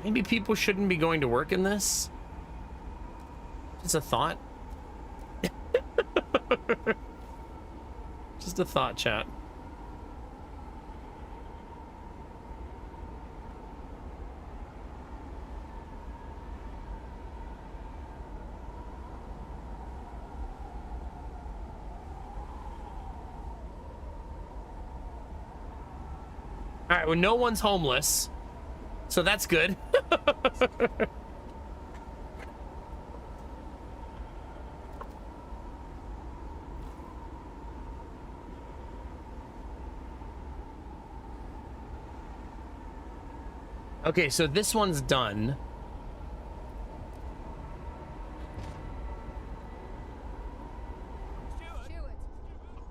Maybe people shouldn't be going to work in this. Just a thought. Just a thought, chat. All right, well, no one's homeless, so that's good. Okay, so this one's done.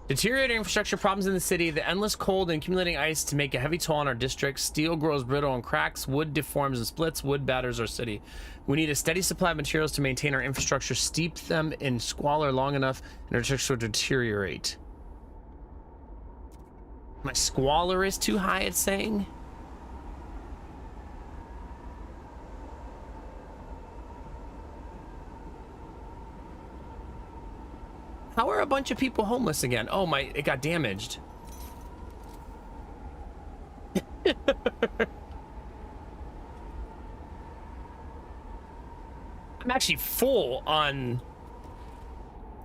Deteriorating infrastructure problems in the city, the endless cold and accumulating ice to make a heavy toll on our district. Steel grows brittle and cracks, wood deforms and splits, wood batters our city. We need a steady supply of materials to maintain our infrastructure. Steep them in squalor long enough and our infrastructure will deteriorate. My squalor is too high, it's saying. How are a bunch of people homeless again? Oh my, it got damaged. I'm actually full on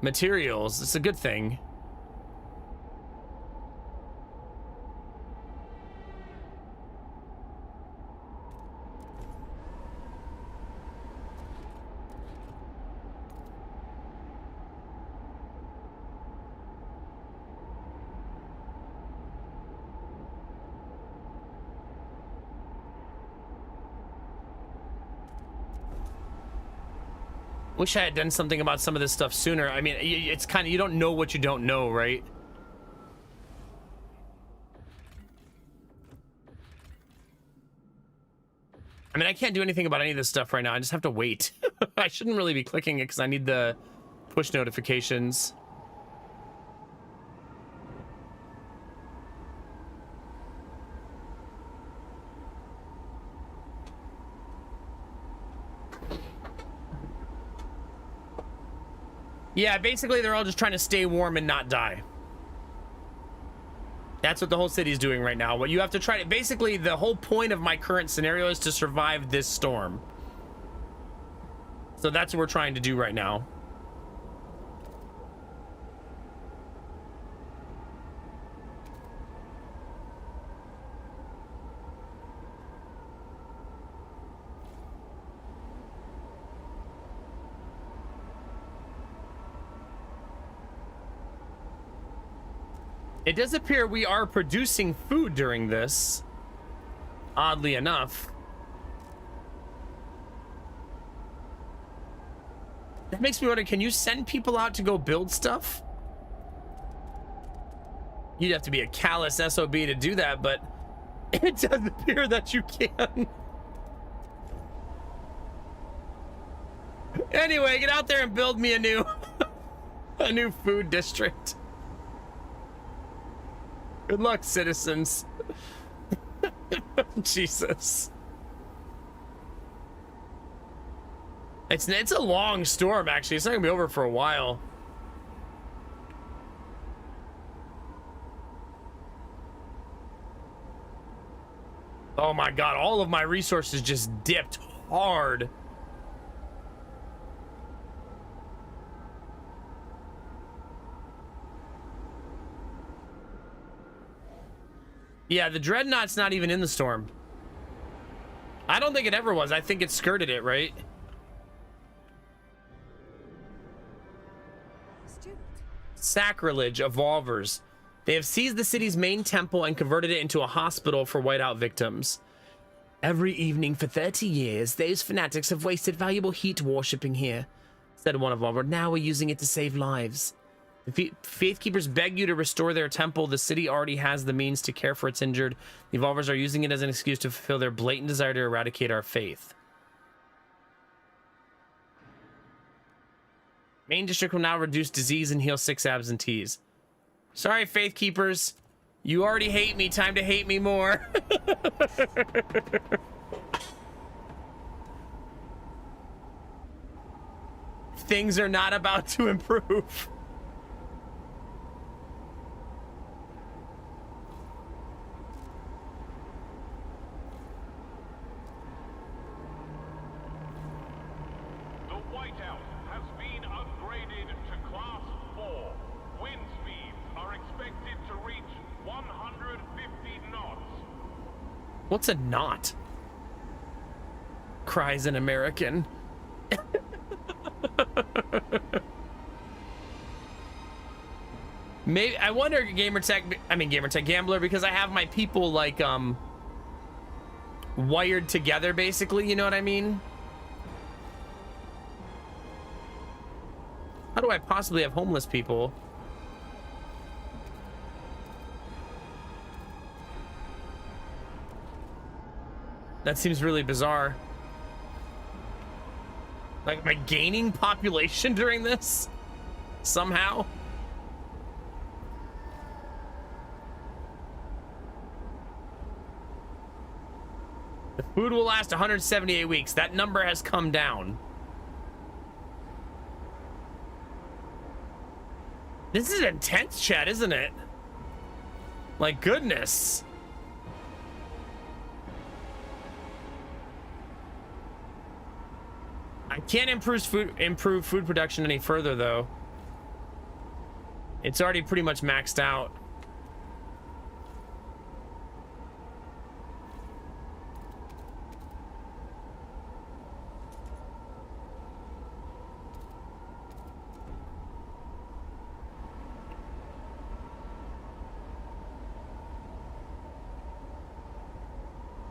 materials. It's a good thing. Wish I had done something about some of this stuff sooner. I mean, it's kind of, you don't know what you don't know, right? I mean, I can't do anything about any of this stuff right now. I just have to wait. I shouldn't really be clicking it because I need the push notifications. Yeah, basically they're all just trying to stay warm and not die. That's what the whole city's doing right now. What you have to try to, basically the whole point of my current scenario is to survive this storm. So that's what we're trying to do right now. It does appear we are producing food during this, oddly enough. That makes me wonder, can you send people out to go build stuff? You'd have to be a callous SOB to do that, but it does appear that you can. Anyway, get out there and build me a new a new food district. Good luck, citizens. Jesus. It's a long storm, actually. It's not gonna be over for a while. Oh my god, all of my resources just dipped hard. Yeah, the Dreadnought's not even in the storm. I don't think it ever was. I think it skirted it, right? Stuart. Sacrilege, Evolvers. They have seized the city's main temple and converted it into a hospital for whiteout victims. Every evening for 30 years, those fanatics have wasted valuable heat worshipping here, said one Evolver. Now we're using it to save lives. The Faithkeepers beg you to restore their temple. The city already has the means to care for its injured. The Evolvers are using it as an excuse to fulfill their blatant desire to eradicate our faith. Main district will now reduce disease and heal 6 absentees. Sorry, Faithkeepers. You already hate me. Time to hate me more. Things are not about to improve. The Whiteout has been upgraded to Class 4. Wind speeds are expected to reach 150 knots. What's a knot? Cries an American. Maybe I wonder gamertag gambler, because I have my people like wired together basically, you know what I mean? How do I possibly have homeless people? That seems really bizarre. Like, am I gaining population during this? Somehow? The food will last 178 weeks. That number has come down. This is intense, chat, isn't it? Like, goodness. I can't improve food production any further, though. It's already pretty much maxed out.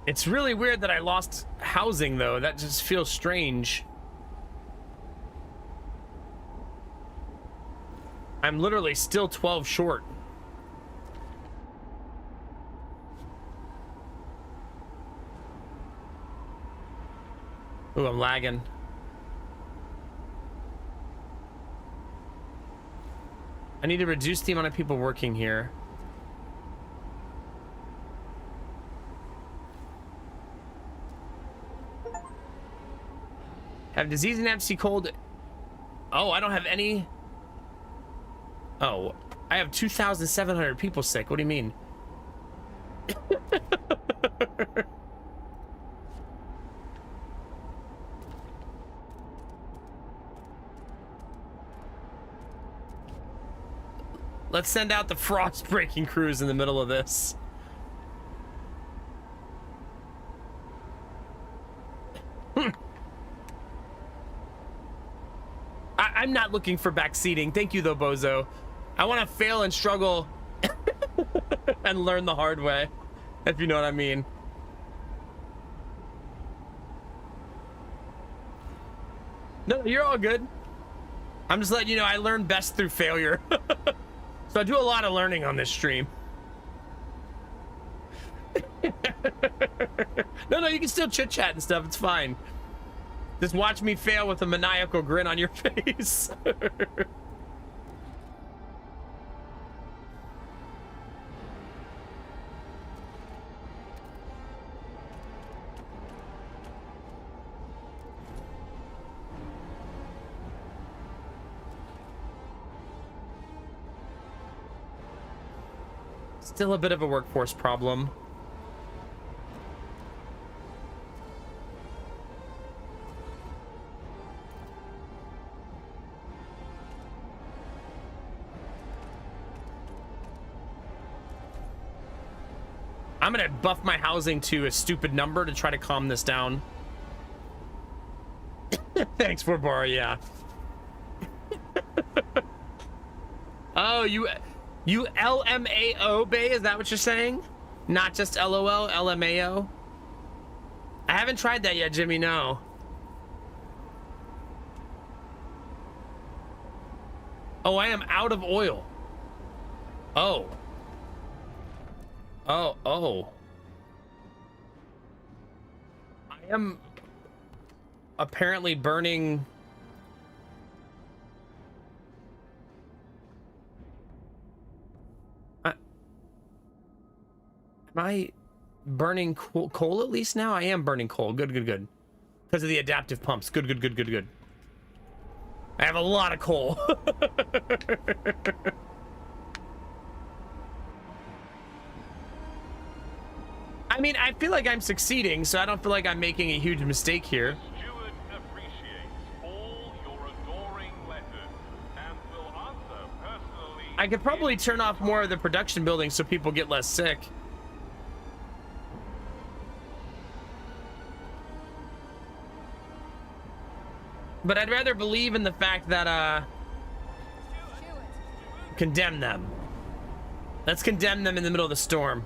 It's really weird that I lost housing, though. That just feels strange. I'm literally still 12 short. Ooh, I'm lagging. I need to reduce the amount of people working here. Have disease and absentee cold. Oh, I don't have any. Oh, I have 2,700 people sick. What do you mean? Let's send out the frost breaking crews in the middle of this. I'm not looking for backseating. Thank you, though, Bozo. I want to fail and struggle and learn the hard way, if you know what I mean. No, you're all good. I'm just letting you know I learn best through failure. So I do a lot of learning on this stream. No, you can still chit-chat and stuff. It's fine. Just watch me fail with a maniacal grin on your face. Still a bit of a workforce problem. I'm gonna buff my housing to a stupid number to try to calm this down. Thanks for borrow, yeah. Oh, you LMAO, Bay? Is that what you're saying? Not just LOL, LMAO? I haven't tried that yet, Jimmy, no. Oh, I am out of oil. Oh. Oh. I am apparently burning... Am I burning coal at least now? I am burning coal. Good. Because of the adaptive pumps. Good. I have a lot of coal. I mean, I feel like I'm succeeding, so I don't feel like I'm making a huge mistake here. Steward appreciates all your adoring letters and will answer personally. I could probably turn off more of the production buildings so people get less sick. But I'd rather believe in the fact that, condemn them. Let's condemn them in the middle of the storm.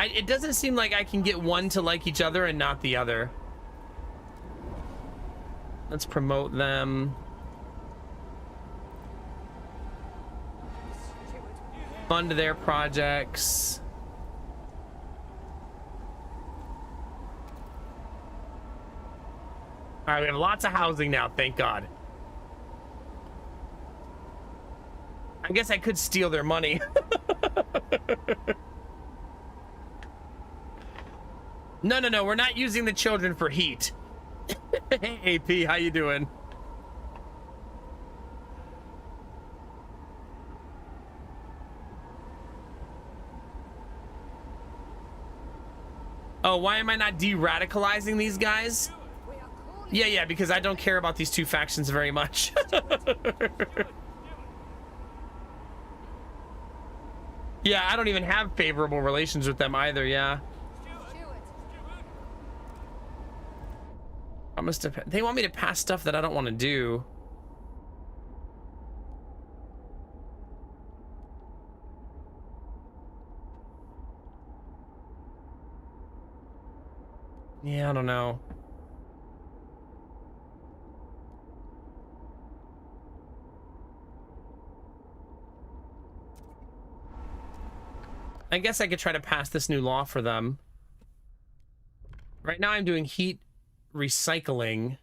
It doesn't seem like I can get one to like each other and not the other. Let's promote them. Fund their projects. All right, we have lots of housing now, thank God. I guess I could steal their money. No, we're not using the children for heat. Hey, AP, how you doing? Oh, why am I not de-radicalizing these guys? Yeah, because I don't care about these two factions very much. Yeah, I don't even have favorable relations with them either, yeah. They want me to pass stuff that I don't want to do. Yeah, I don't know. I guess I could try to pass this new law for them. Right now I'm doing heat recycling.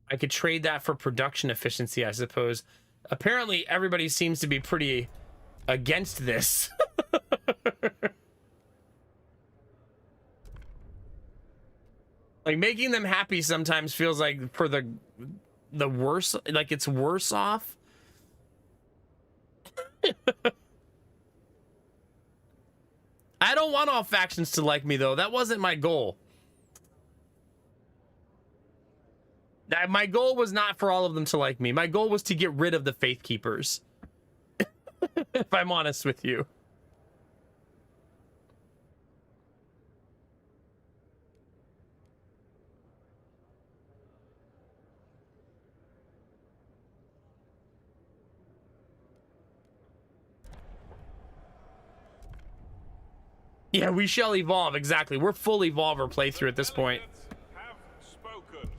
I could trade that for production efficiency, I suppose. Apparently everybody seems to be pretty against this. Like, making them happy sometimes feels like for the worse, like it's worse off. I don't want all factions to like me, though. That wasn't my goal. My goal was not for all of them to like me. My goal was to get rid of the Faith Keepers. If I'm honest with you. Yeah, we shall evolve, exactly. We're full evolver playthrough at this point. Have spoken.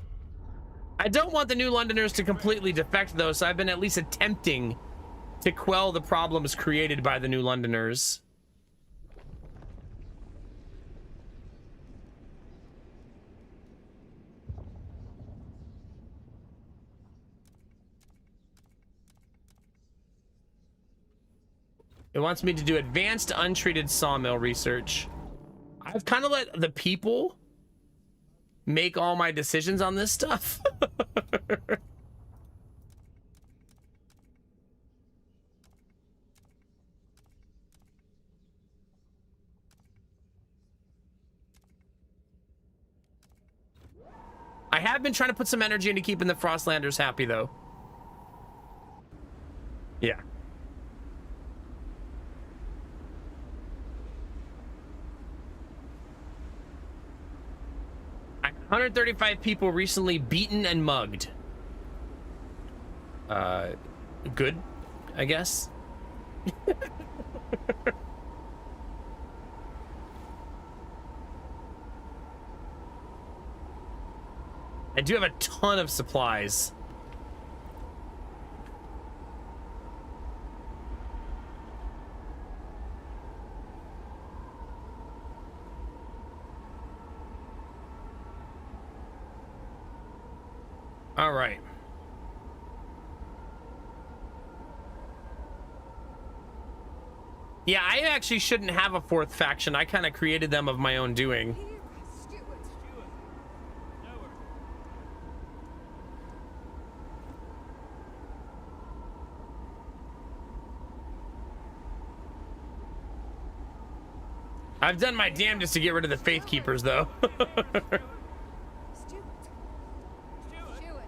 I don't want the New Londoners to completely defect, though, so I've been at least attempting to quell the problems created by the New Londoners. It wants me to do advanced untreated sawmill research. I've kind of let the people make all my decisions on this stuff. I have been trying to put some energy into keeping the Frostlanders happy, though. Yeah. 135 people recently beaten and mugged. Good, I guess. I do have a ton of supplies. All right. Yeah, I actually shouldn't have a fourth faction. I kind of created them of my own doing. Here, Stewart. Nowhere. I've done my damnedest to get rid of the Faith Keepers, though. Stewart. Stewart. Stewart. Stewart.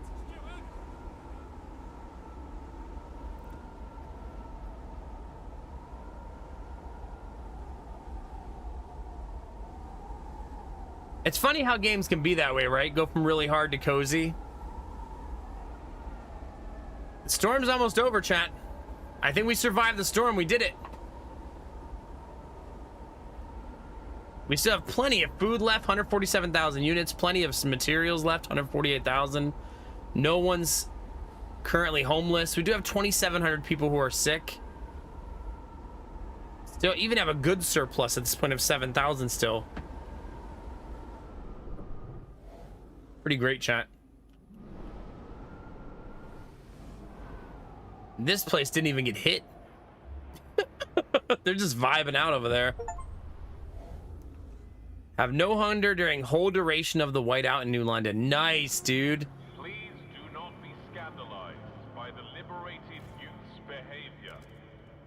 It's funny how games can be that way, right? Go from really hard to cozy. The storm's almost over, chat. I think we survived the storm. We did it. We still have plenty of food left, 147,000 units, plenty of some materials left, 148,000. No one's currently homeless. We do have 2,700 people who are sick. Still even have a good surplus at this point of 7,000 still. Pretty great, chat. This place didn't even get hit. They're just vibing out over there. Have no hunger during whole duration of the whiteout in New London. Nice, dude. Please do not be scandalized by the liberated youth's behavior.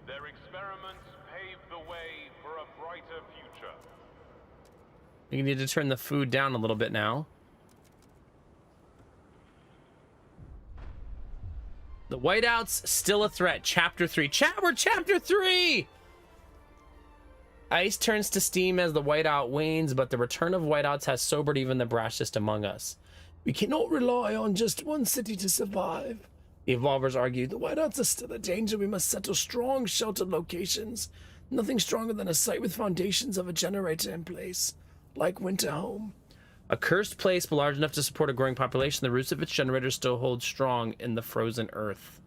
Their experiments pave the way for a brighter future. You need to turn the food down a little bit now. The whiteout's still a threat. Chapter 3. Chat, we're chapter 3! Ice turns to steam as the whiteout wanes, but the return of whiteouts has sobered even the brashest among us. We cannot rely on just one city to survive. The evolvers argue the whiteouts are still a danger. We must settle strong, sheltered locations. Nothing stronger than a site with foundations of a generator in place, like Winterhome. A cursed place, but large enough to support a growing population. The roots of its generators still hold strong in the frozen earth.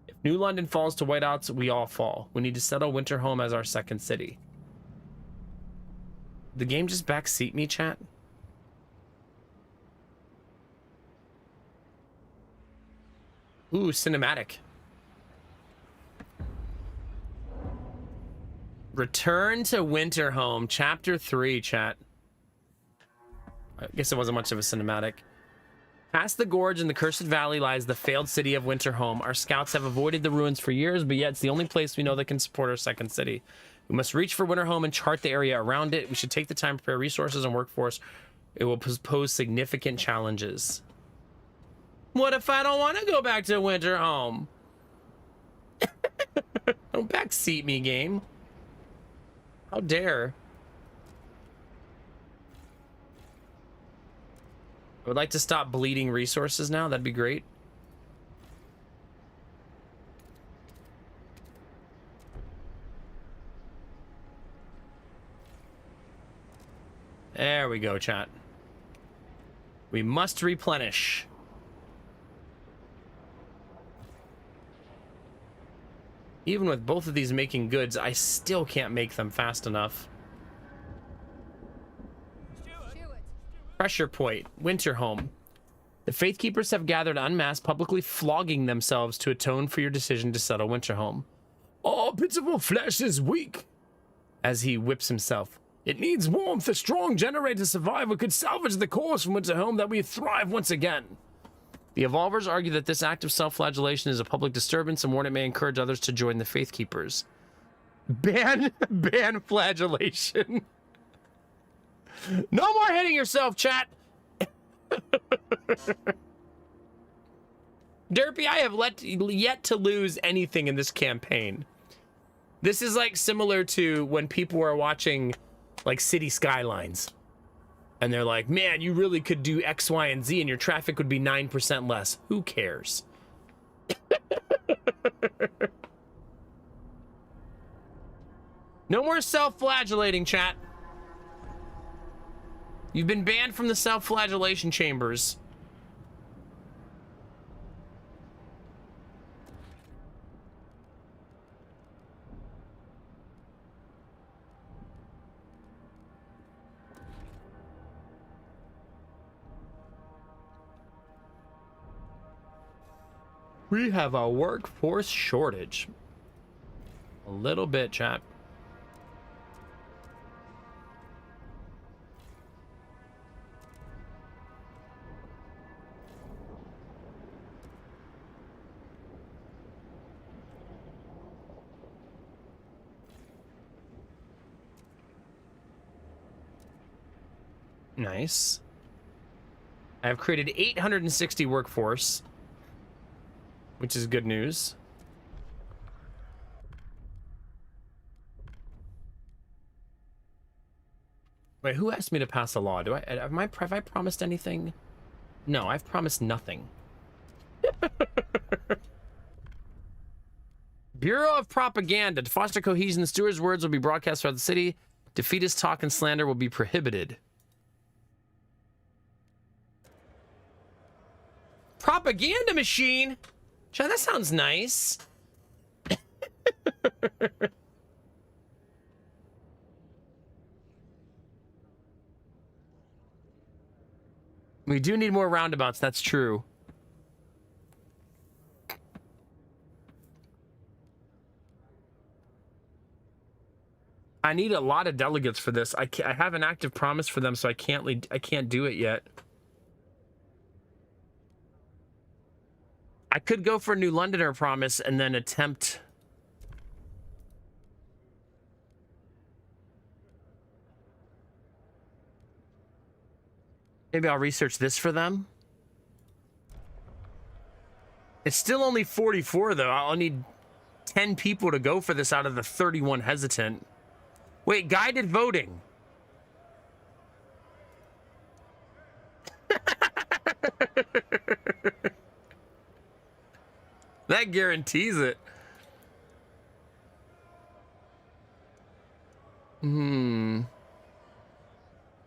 If New London falls to whiteouts, we all fall. We need to settle Winterhome as our second city. The game just backseat me, chat? Ooh, cinematic. Return to Winterhome, chapter 3, chat. I guess it wasn't much of a cinematic. Past the gorge in the Cursed Valley lies the failed city of Winterhome. Our scouts have avoided the ruins for years, but yet it's the only place we know that can support our second city. We must reach for Winterhome and chart the area around it. We should take the time to prepare resources and workforce. It will pose significant challenges. What if I don't want to go back to Winterhome? Don't backseat me, game. How dare. I would like to stop bleeding resources now. That'd be great. There we go, chat. We must replenish. Even with both of these making goods, I still can't make them fast enough. Steward. Pressure point, Winterhome. The Faithkeepers have gathered en masse, publicly flogging themselves to atone for your decision to settle Winterhome. Our pitiful flesh is weak. As he whips himself. It needs warmth. A strong generator survivor could salvage the cause from Winterhome that we thrive once again. The Evolvers argue that this act of self-flagellation is a public disturbance and warn it may encourage others to join the Faithkeepers. Ban flagellation. No more hitting yourself, chat. Derpy, I have yet to lose anything in this campaign. This is like similar to when people are watching like City Skylines. And they're like, man, you really could do X, Y, and Z and your traffic would be 9% less. Who cares? No more self-flagellating, chat. You've been banned from the self-flagellation chambers. We have a workforce shortage. A little bit, chat. Nice. I have created 860 workforce, which is good news. Wait, who asked me to pass a law? Have I promised anything? No, I've promised nothing. Bureau of Propaganda. To foster cohesion, the steward's words will be broadcast throughout the city. Defeatist talk and slander will be prohibited. Propaganda machine? Chad, that sounds nice. We do need more roundabouts, that's true. I need a lot of delegates for this. I have an active promise for them, so I can't do it yet. I could go for a New Londoner promise and then attempt. Maybe I'll research this for them. It's still only 44 though. I'll need 10 people to go for this out of the 31 hesitant. Wait, guided voting. That guarantees it.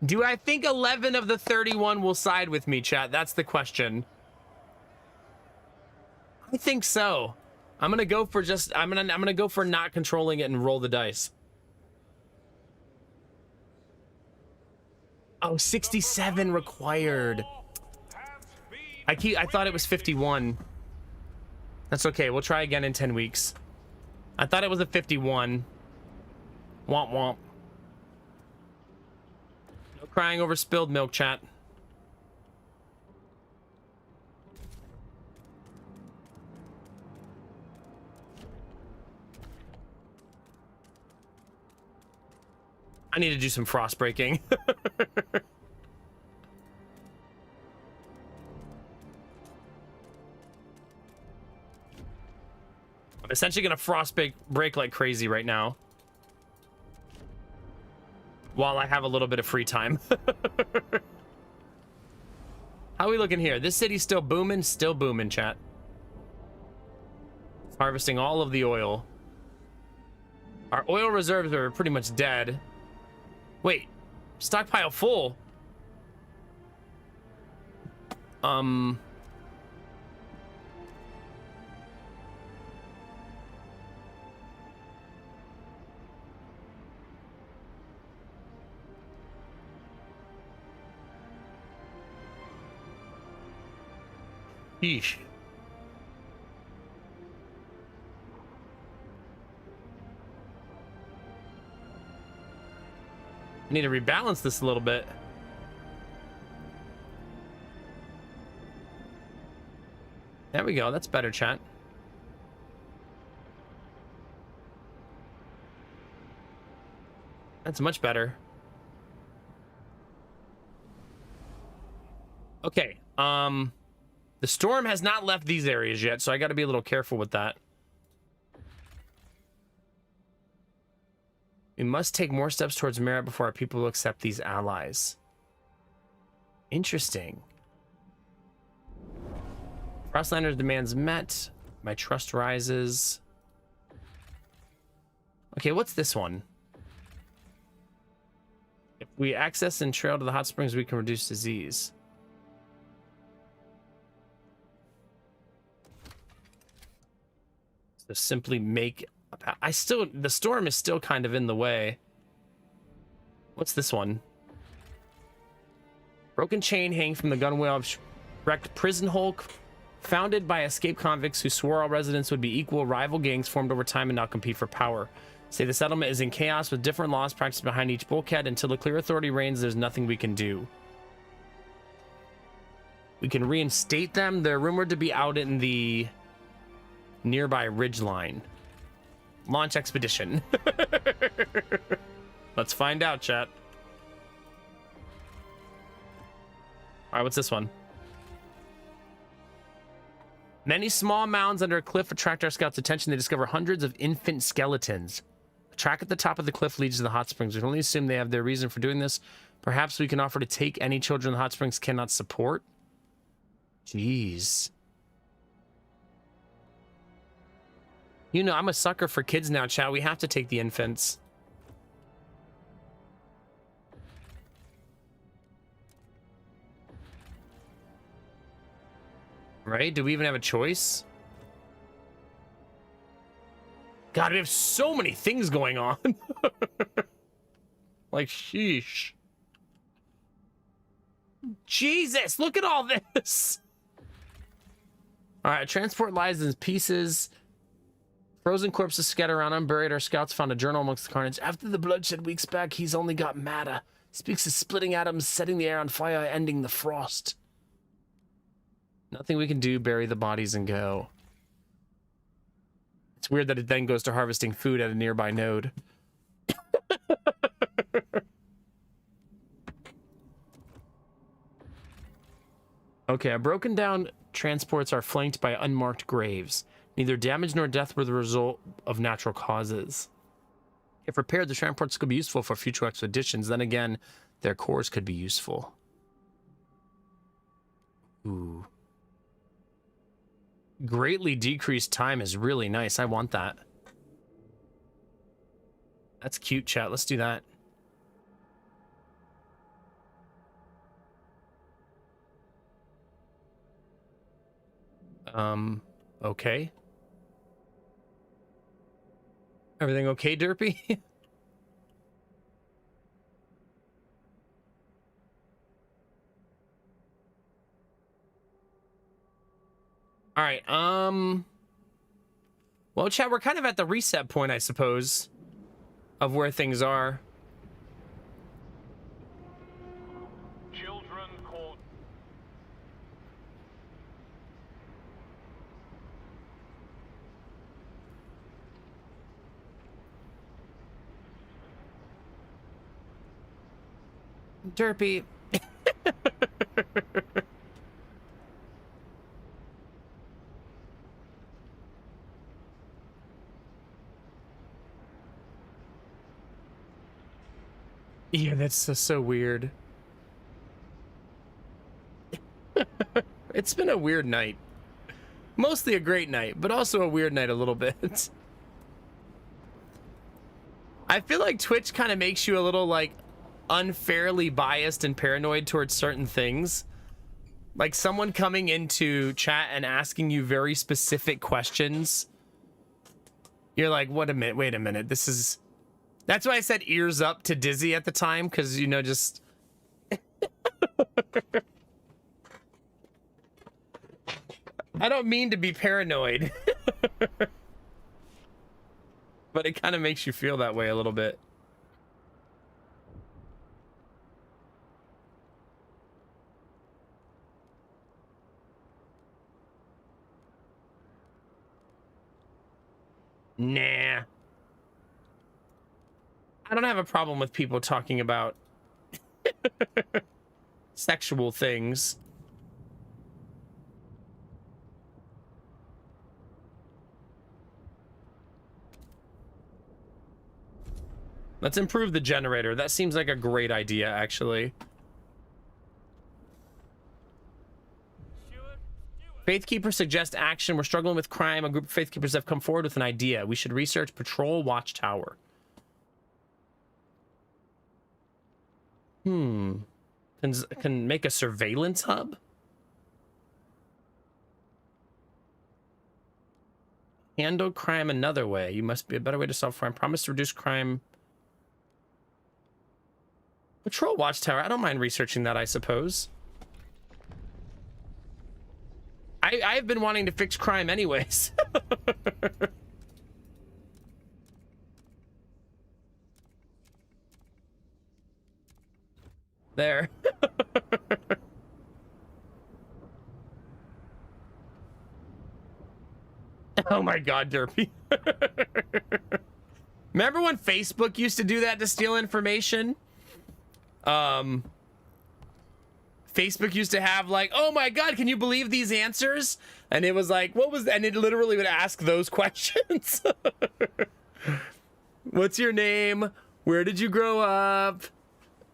Do I think 11 of the 31 will side with me, chat? That's the question. I think so. I'm gonna go for I'm gonna go for not controlling it and roll the dice. Oh, 67 required. I thought it was 51. That's okay. We'll try again in 10 weeks. I thought it was a 51. Womp womp. No crying over spilled milk, chat. I need to do some frost breaking. I'm essentially gonna frost break like crazy right now, while I have a little bit of free time. How are we looking here? This city's still booming, chat. Harvesting all of the oil. Our oil reserves are pretty much dead. Wait, stockpile full. Yeesh. I need to rebalance this a little bit. There we go. That's better, chat. That's much better. Okay. The storm has not left these areas yet, so I got to be a little careful with that. We must take more steps towards merit before our people will accept these allies. Interesting. Frostlander's demands met. My trust rises. Okay, what's this one? If we access and trail to the hot springs, we can reduce disease. So simply make... the storm is still kind of in the way. What's this one? Broken chain hanging from the gunwale of wrecked prison hulk, founded by escaped convicts who swore all residents would be equal. Rival gangs formed over time and now compete for power. Say the settlement is in chaos with different laws practiced behind each bulkhead. Until the clear authority reigns, there's nothing we can do. We can reinstate them. They're rumored to be out in the nearby ridgeline. Launch expedition. Let's find out, chat. All right, what's this one? Many small mounds under a cliff attract our scouts' attention. They discover hundreds of infant skeletons. A track at the top of the cliff leads to the hot springs. We can only assume they have their reason for doing this. Perhaps we can offer to take any children the hot springs cannot support. Jeez. You know, I'm a sucker for kids now, chat. We have to take the infants. Right? Do we even have a choice? God, we have so many things going on. Like, sheesh. Jesus, look at all this. All right, transport lies in pieces. Frozen corpses scatter around unburied. Our scouts found a journal amongst the carnage. After the bloodshed weeks back, he's only got madder. Speaks of splitting atoms, setting the air on fire, ending the frost. Nothing we can do, bury the bodies and go. It's weird that it then goes to harvesting food at a nearby node. Okay, our broken down transports are flanked by unmarked graves. Neither damage nor death were the result of natural causes. If repaired, the transports could be useful for future expeditions. Then again, their cores could be useful. Ooh. Greatly decreased time is really nice. I want that. That's cute, chat. Let's do that. Okay. Everything okay, Derpy? All right, well, chat, we're kind of at the reset point, I suppose, of where things are. Children caught. Derpy. Yeah, that's so weird. It's been a weird night. Mostly a great night, but also a weird night a little bit. I feel like Twitch kind of makes you a little, like, unfairly biased and paranoid towards certain things. Like someone coming into chat and asking you very specific questions. You're like, wait a minute, this is... That's why I said ears up to Dizzy at the time, because, you know, just... I don't mean to be paranoid. But it kind of makes you feel that way a little bit. Nah. I don't have a problem with people talking about sexual things. Let's improve the generator. That seems like a great idea, actually. Faithkeepers suggest action. We're struggling with crime. A group of Faithkeepers have come forward with an idea. We should research Patrol Watchtower. Can make a surveillance hub? Handle crime another way. You must be a better way to solve crime. Promise to reduce crime. Patrol Watchtower. I don't mind researching that, I suppose. I've been wanting to fix crime anyways. There. Oh my god, Derpy. Remember when Facebook used to do that to steal information? Facebook used to have like, oh my god, can you believe these answers? And it was like, what was that? And it literally would ask those questions. What's your name? Where did you grow up?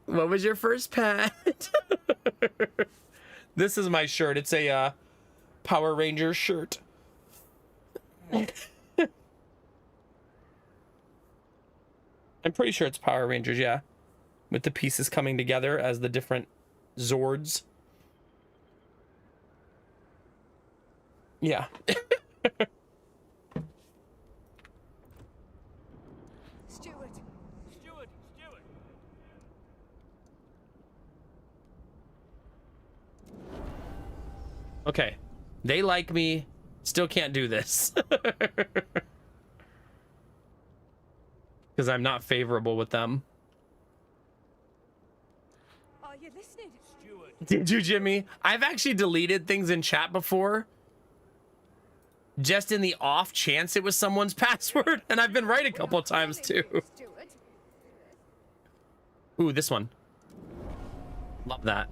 What was your first pet? This is my shirt. It's a Power Ranger shirt. I'm pretty sure it's Power Rangers, yeah. With the pieces coming together as the different Zords. Yeah. Steward. Steward. Okay. They like me. Still can't do this. Because I'm not favorable with them. Are you listening? Steward. Did you, Jimmy? I've actually deleted things in chat before. Just in the off chance it was someone's password. And I've been right a couple times too. Steward. Ooh, this one. Love that.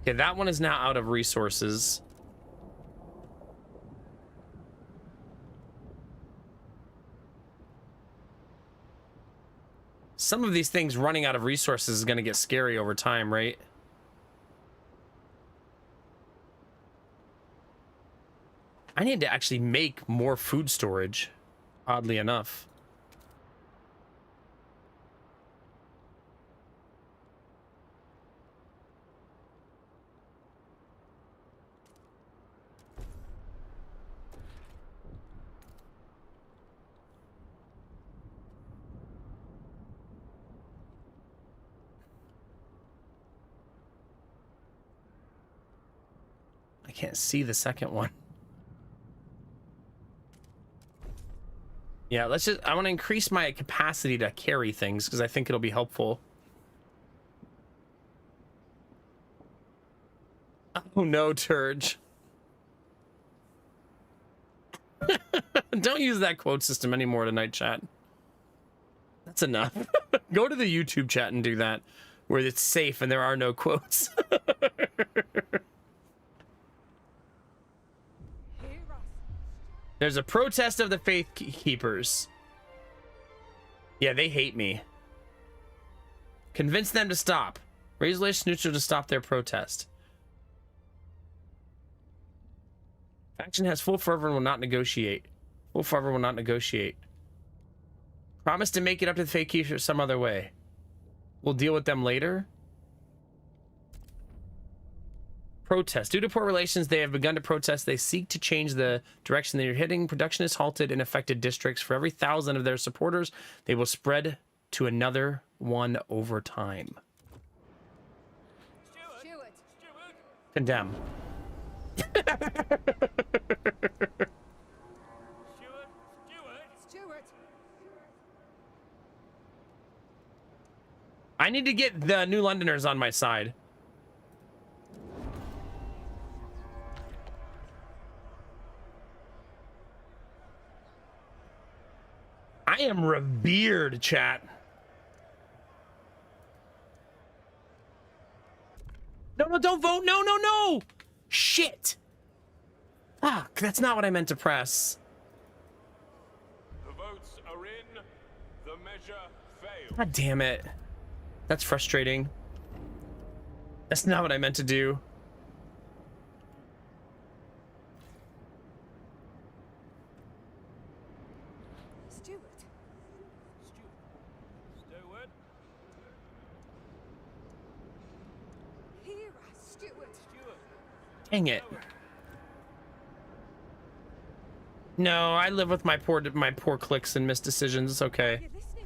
Okay, that one is now out of resources. Some of these things running out of resources is going to get scary over time, right? I need to actually make more food storage, oddly enough. I can't see the second one. Yeah, let's just, I want to increase my capacity to carry things because I think it'll be helpful. Oh no, Turge. Don't use that quote system anymore tonight, chat. That's enough. Go to the YouTube chat and do that, where it's safe and there are no quotes. There's a protest of the Faith Keepers. Yeah, they hate me. Convince them to stop. Raise relations neutral to stop their protest. Faction has full fervor and will not negotiate. Full fervor will not negotiate. Promise to make it up to the Faith Keepers some other way. We'll deal with them later. Protest. Due to poor relations, they have begun to protest. They seek to change the direction they are heading. Production is halted in affected districts. For every 1,000 of their supporters, they will spread to another one over time. Steward. Condemn. Stewart! I need to get the New Londoners on my side. I am revered, chat. No, don't vote. No. Shit. Fuck, that's not what I meant to press. The votes are in. The measure failed. God damn it. That's frustrating. That's not what I meant to do. Stewart! Stewart. Here, Stewart! Dang it. No, I live with my poor clicks and missed decisions. It's okay. You're listening?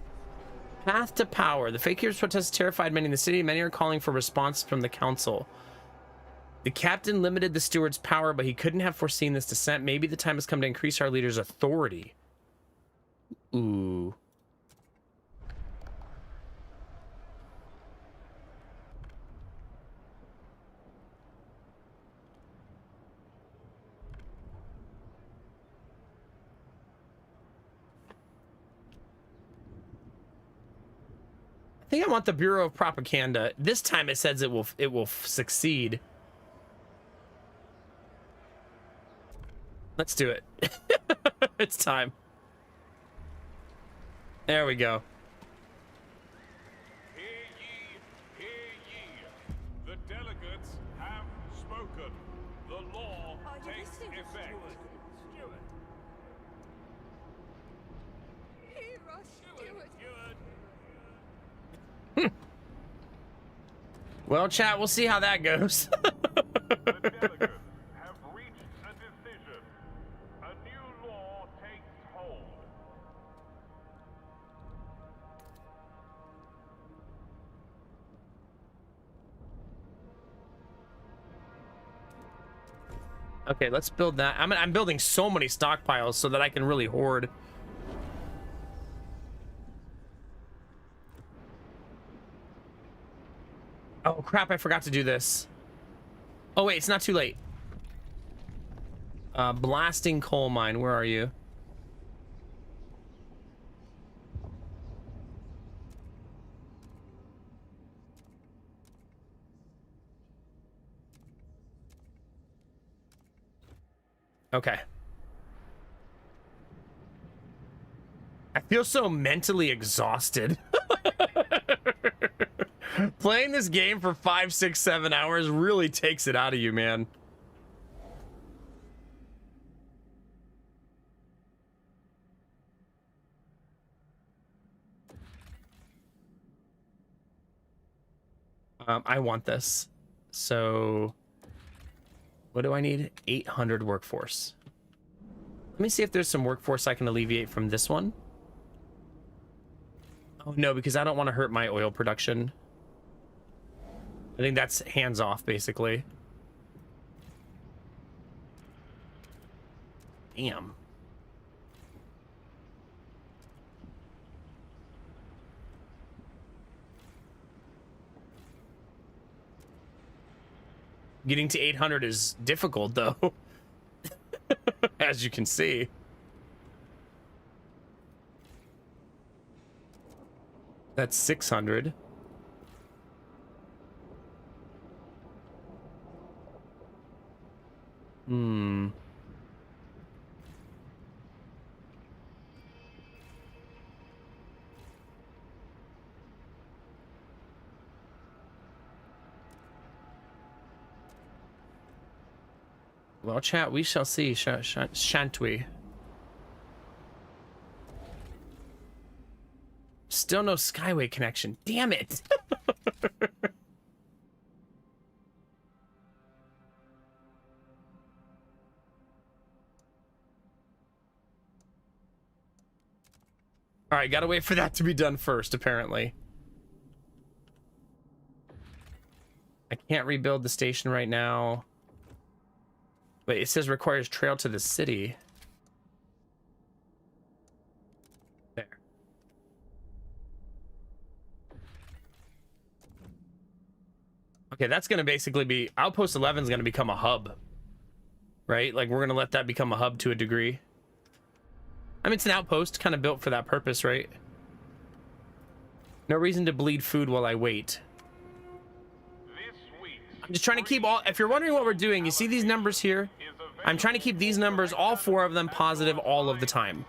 Path to power. The fake heroes protest terrified many in the city. Many are calling for response from the council. The captain limited the steward's power, but he couldn't have foreseen this descent. Maybe the time has come to increase our leader's authority. Ooh. I think I want the Bureau of Propaganda. This time it says it will succeed. Let's do it. It's time. There we go. Hear ye, hear ye. The delegates have spoken. The law Are you takes listening? effect. Here, Stewart! Well, chat, we'll see how that goes. The delegates have reached a decision. A new law takes hold. Okay, let's build that. I'm building so many stockpiles so that I can really hoard. Oh crap, I forgot to do this. Oh wait, it's not too late. Blasting coal mine, where are you? Okay. I feel so mentally exhausted. Playing this game for 5, 6, 7 hours really takes it out of you, man. I want this. So what do I need? 800 workforce. Let me see if there's some workforce I can alleviate from this one. Oh no, because I don't want to hurt my oil production. I think that's hands off, basically. Damn. Getting to 800 is difficult, though. As you can see. That's 600. Well, chat, we shall see, shan't we? Still no Skyway connection. Damn it! Alright, gotta wait for that to be done first, apparently. I Can't rebuild the station right now. Wait, it says requires trail to the city. There. Okay, that's going to basically be... Outpost 11 is going to become a hub. Right? Like, we're going to let that become a hub to a degree. I mean, it's an outpost, kind of built for that purpose, right? No reason to bleed food while I wait. I'm just trying to keep all... If you're wondering what we're doing, you see these numbers here? I'm trying to keep these numbers, all 4 of them, positive all of the time.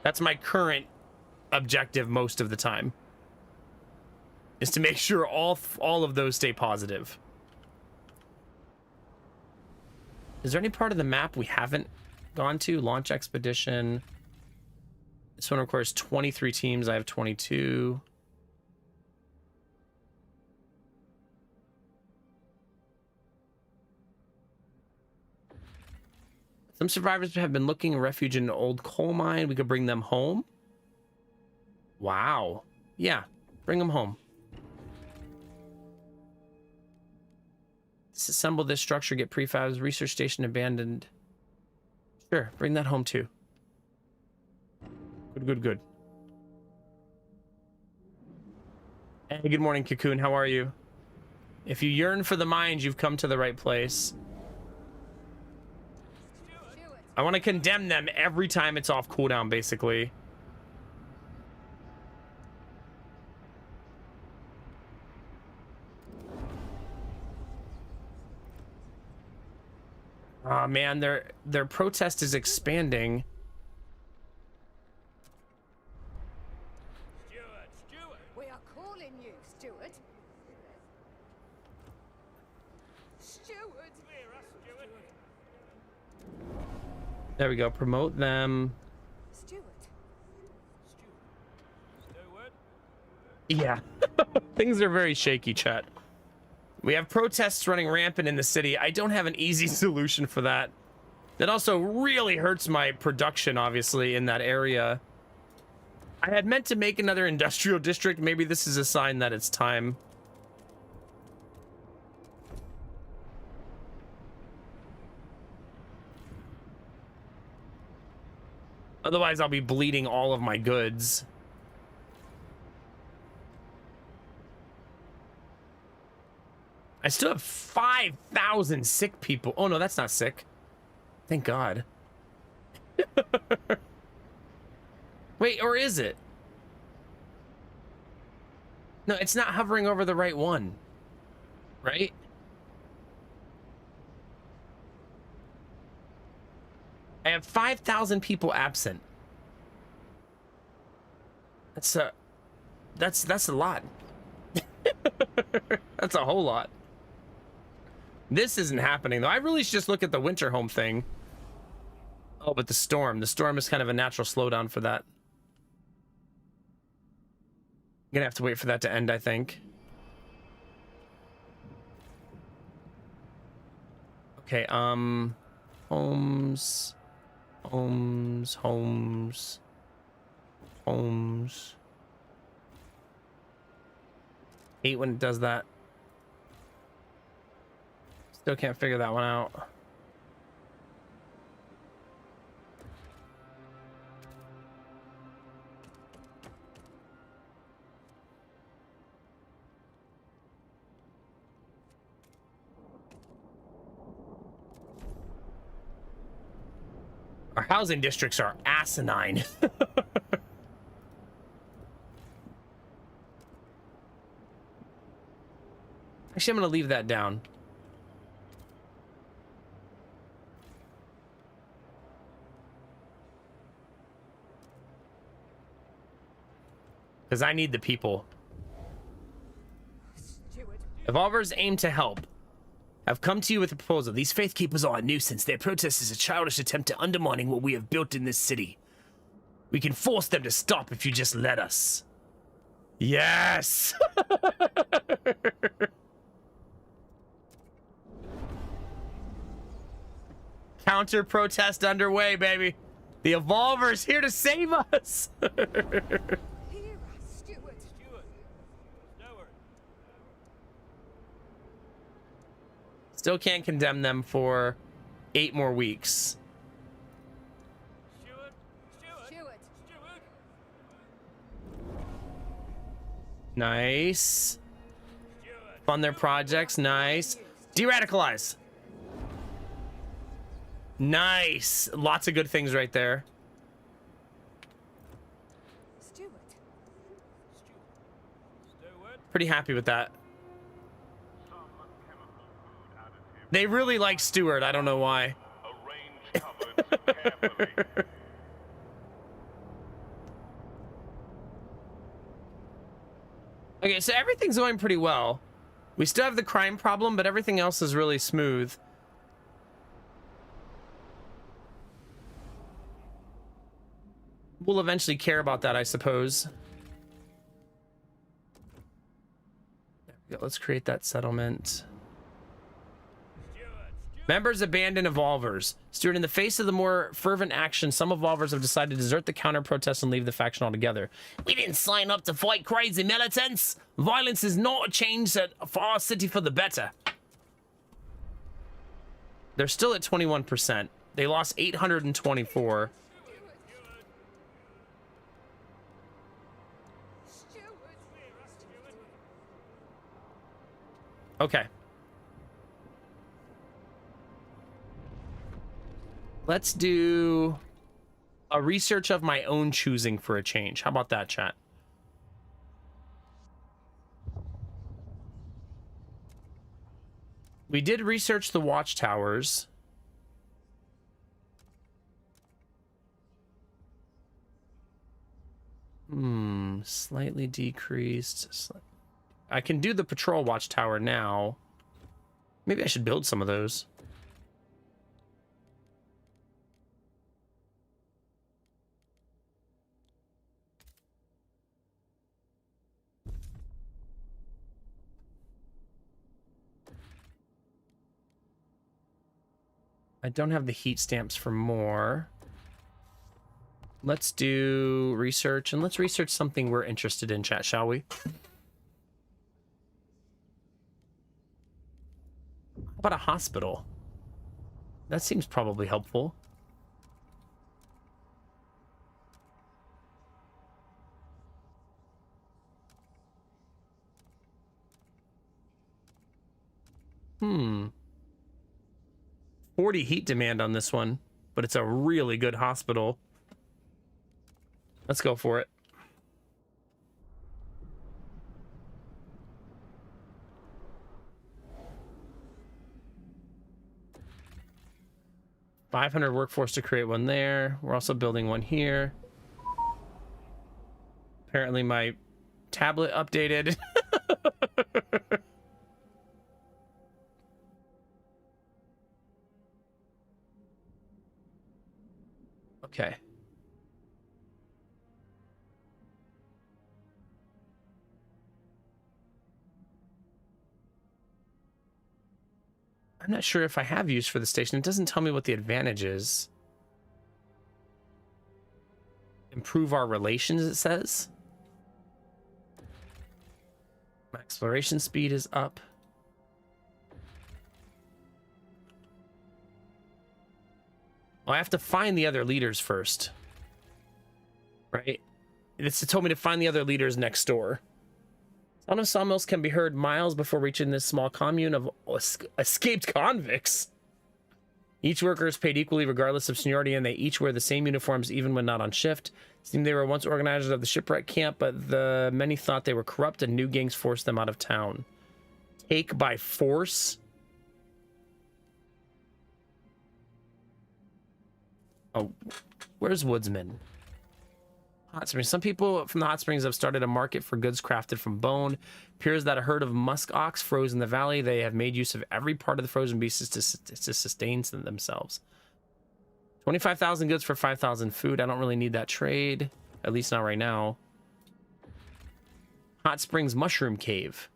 That's my current objective most of the time. Is to make sure all of those stay positive. Is there any part of the map we haven't gone to? Launch expedition. This one requires 23 teams. I have 22. Some survivors have been looking refuge in an old coal mine. We could bring them home. Wow. Yeah, bring them home. Disassemble this structure, get prefabs, research station abandoned. Sure, bring that home too. Good, good, good. Hey, good morning, Cocoon. How are you? If you yearn for the mines, you've come to the right place. I want to condemn them every time it's off cooldown, basically. Oh man, their protest is expanding. Stuart! We are calling you, Stuart. Stuart! Clear us, Stuart! There we go. Promote them. Stuart. Stuart? Yeah. Things are very shaky, chat. We have protests running rampant in the city. I don't have an easy solution for that. That also really hurts my production, obviously, in that area. I had meant to make another industrial district. Maybe this is a sign that it's time. Otherwise, I'll be bleeding all of my goods. I still have 5,000 sick people. Oh, no, that's not sick. Thank God. Wait, or is it? No, it's not hovering over the right one. Right? I have 5,000 people absent. That's a lot. That's a whole lot. This isn't happening though. I really should just look at the winter home thing. Oh, but the storm is kind of a natural slowdown for that. I'm gonna have to wait for that to end, I think. Okay, homes. Hate when it does that. Still can't figure that one out. Our housing districts are asinine. Actually, I'm gonna leave that down. Because I need the people. Stuart. Evolvers aim to help. I've come to you with a proposal. These Faith Keepers are a nuisance. Their protest is a childish attempt at undermining what we have built in this city. We can force them to stop if you just let us. Yes! Counter protest underway, baby. The Evolver's here to save us. Hear us, Stuart. Stuart! Stuart! Still can't condemn them for 8 more weeks. Steward. Steward. Steward. Nice. Fund their projects. Nice. De-radicalize. Nice. Lots of good things right there. Steward. Steward. Pretty happy with that. Some chemical food additive. They really like Stewart. I don't know why. Arrange cupboards carefully. Okay, so everything's going pretty well. We still have the crime problem, but everything else is really smooth. We'll eventually care about that, I suppose. Yeah, let's create that settlement. Members abandon evolvers. Stewart, in the face of the more fervent action, some evolvers have decided to desert the counter-protest and leave the faction altogether. We didn't sign up to fight crazy militants. Violence is not a change for our city for the better. They're still at 21%. They lost 824. Steward. Okay. Let's do a research of my own choosing for a change. How about that, chat? We did research the watchtowers. Slightly decreased. I can do the patrol watchtower now. Maybe I should build some of those. I don't have the heat stamps for more. Let's do research, and let's research something we're interested in, chat, shall we? How about a hospital? That seems probably helpful. Hmm. 40 heat demand on this one, but it's a really good hospital. Let's go for it. $500 workforce to create one there. We're also building one here. Apparently my tablet updated. Okay. I'm not sure if I have use for the station. It doesn't tell me what the advantage is. Improve our relations, it says. My exploration speed is up. Well, I have to find the other leaders first. Right? It's told me to find the other leaders next door. Sound of sawmills can be heard miles before reaching this small commune of escaped convicts. Each worker is paid equally regardless of seniority, and they each wear the same uniforms even when not on shift. It seemed they were once organizers of the shipwreck camp, but the many thought they were corrupt and new gangs forced them out of town. Take by force? Oh, where's Woodsman? Hot Springs. Some people from the Hot Springs have started a market for goods crafted from bone. Appears that a herd of musk ox froze in the valley. They have made use of every part of the frozen beasts to sustain themselves. 25,000 goods for 5,000 food. I don't really need that trade. At least not right now. Hot Springs Mushroom Cave.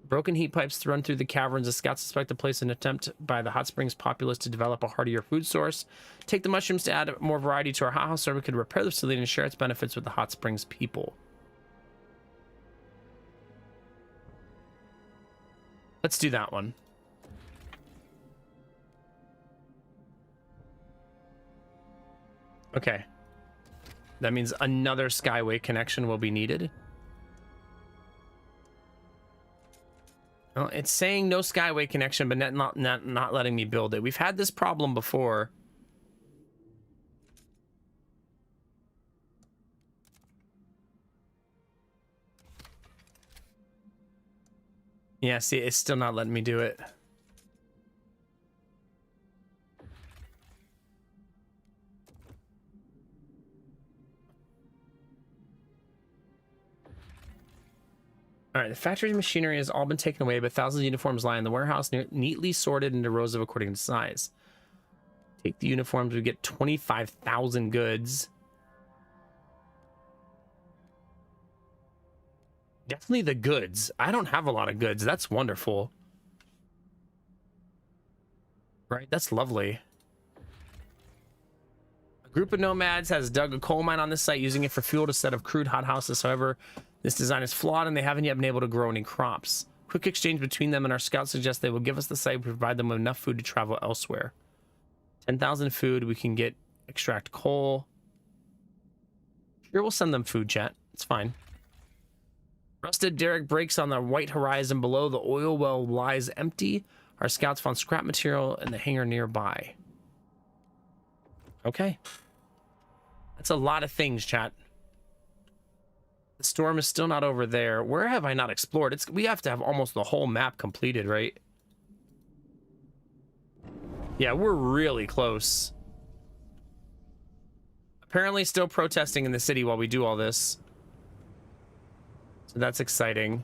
Broken heat pipes run through the caverns. The scouts suspect the place an attempt by the Hot Springs populace to develop a heartier food source. Take the mushrooms to add more variety to our hothouse, so we could repair the facility and share its benefits with the Hot Springs people. Let's do that one. Okay. That means another Skyway connection will be needed. Well, it's saying no Skyway connection, but not letting me build it. We've had this problem before. Yeah, see, it's still not letting me do it. All right, the factory's machinery has all been taken away, but thousands of uniforms lie in the warehouse, neatly sorted into rows of according to size. Take the uniforms, we get 25,000 goods. Definitely the goods. I don't have a lot of goods. That's wonderful. Right, that's lovely. A group of nomads has dug a coal mine on this site, using it for fuel to set of crude hothouses. However, this design is flawed and they haven't yet been able to grow any crops. Quick exchange between them and our scouts suggests they will give us the site and provide them with enough food to travel elsewhere. 10,000 food, we can extract coal. Sure, we'll send them food, chat. It's fine. Rusted derrick breaks on the white horizon below. The oil well lies empty. Our scouts found scrap material in the hangar nearby. Okay. That's a lot of things, chat. The storm is still not over there. Where have I not explored? We have to have almost the whole map completed, right? Yeah, we're really close. Apparently still protesting in the city while we do all this. So that's exciting.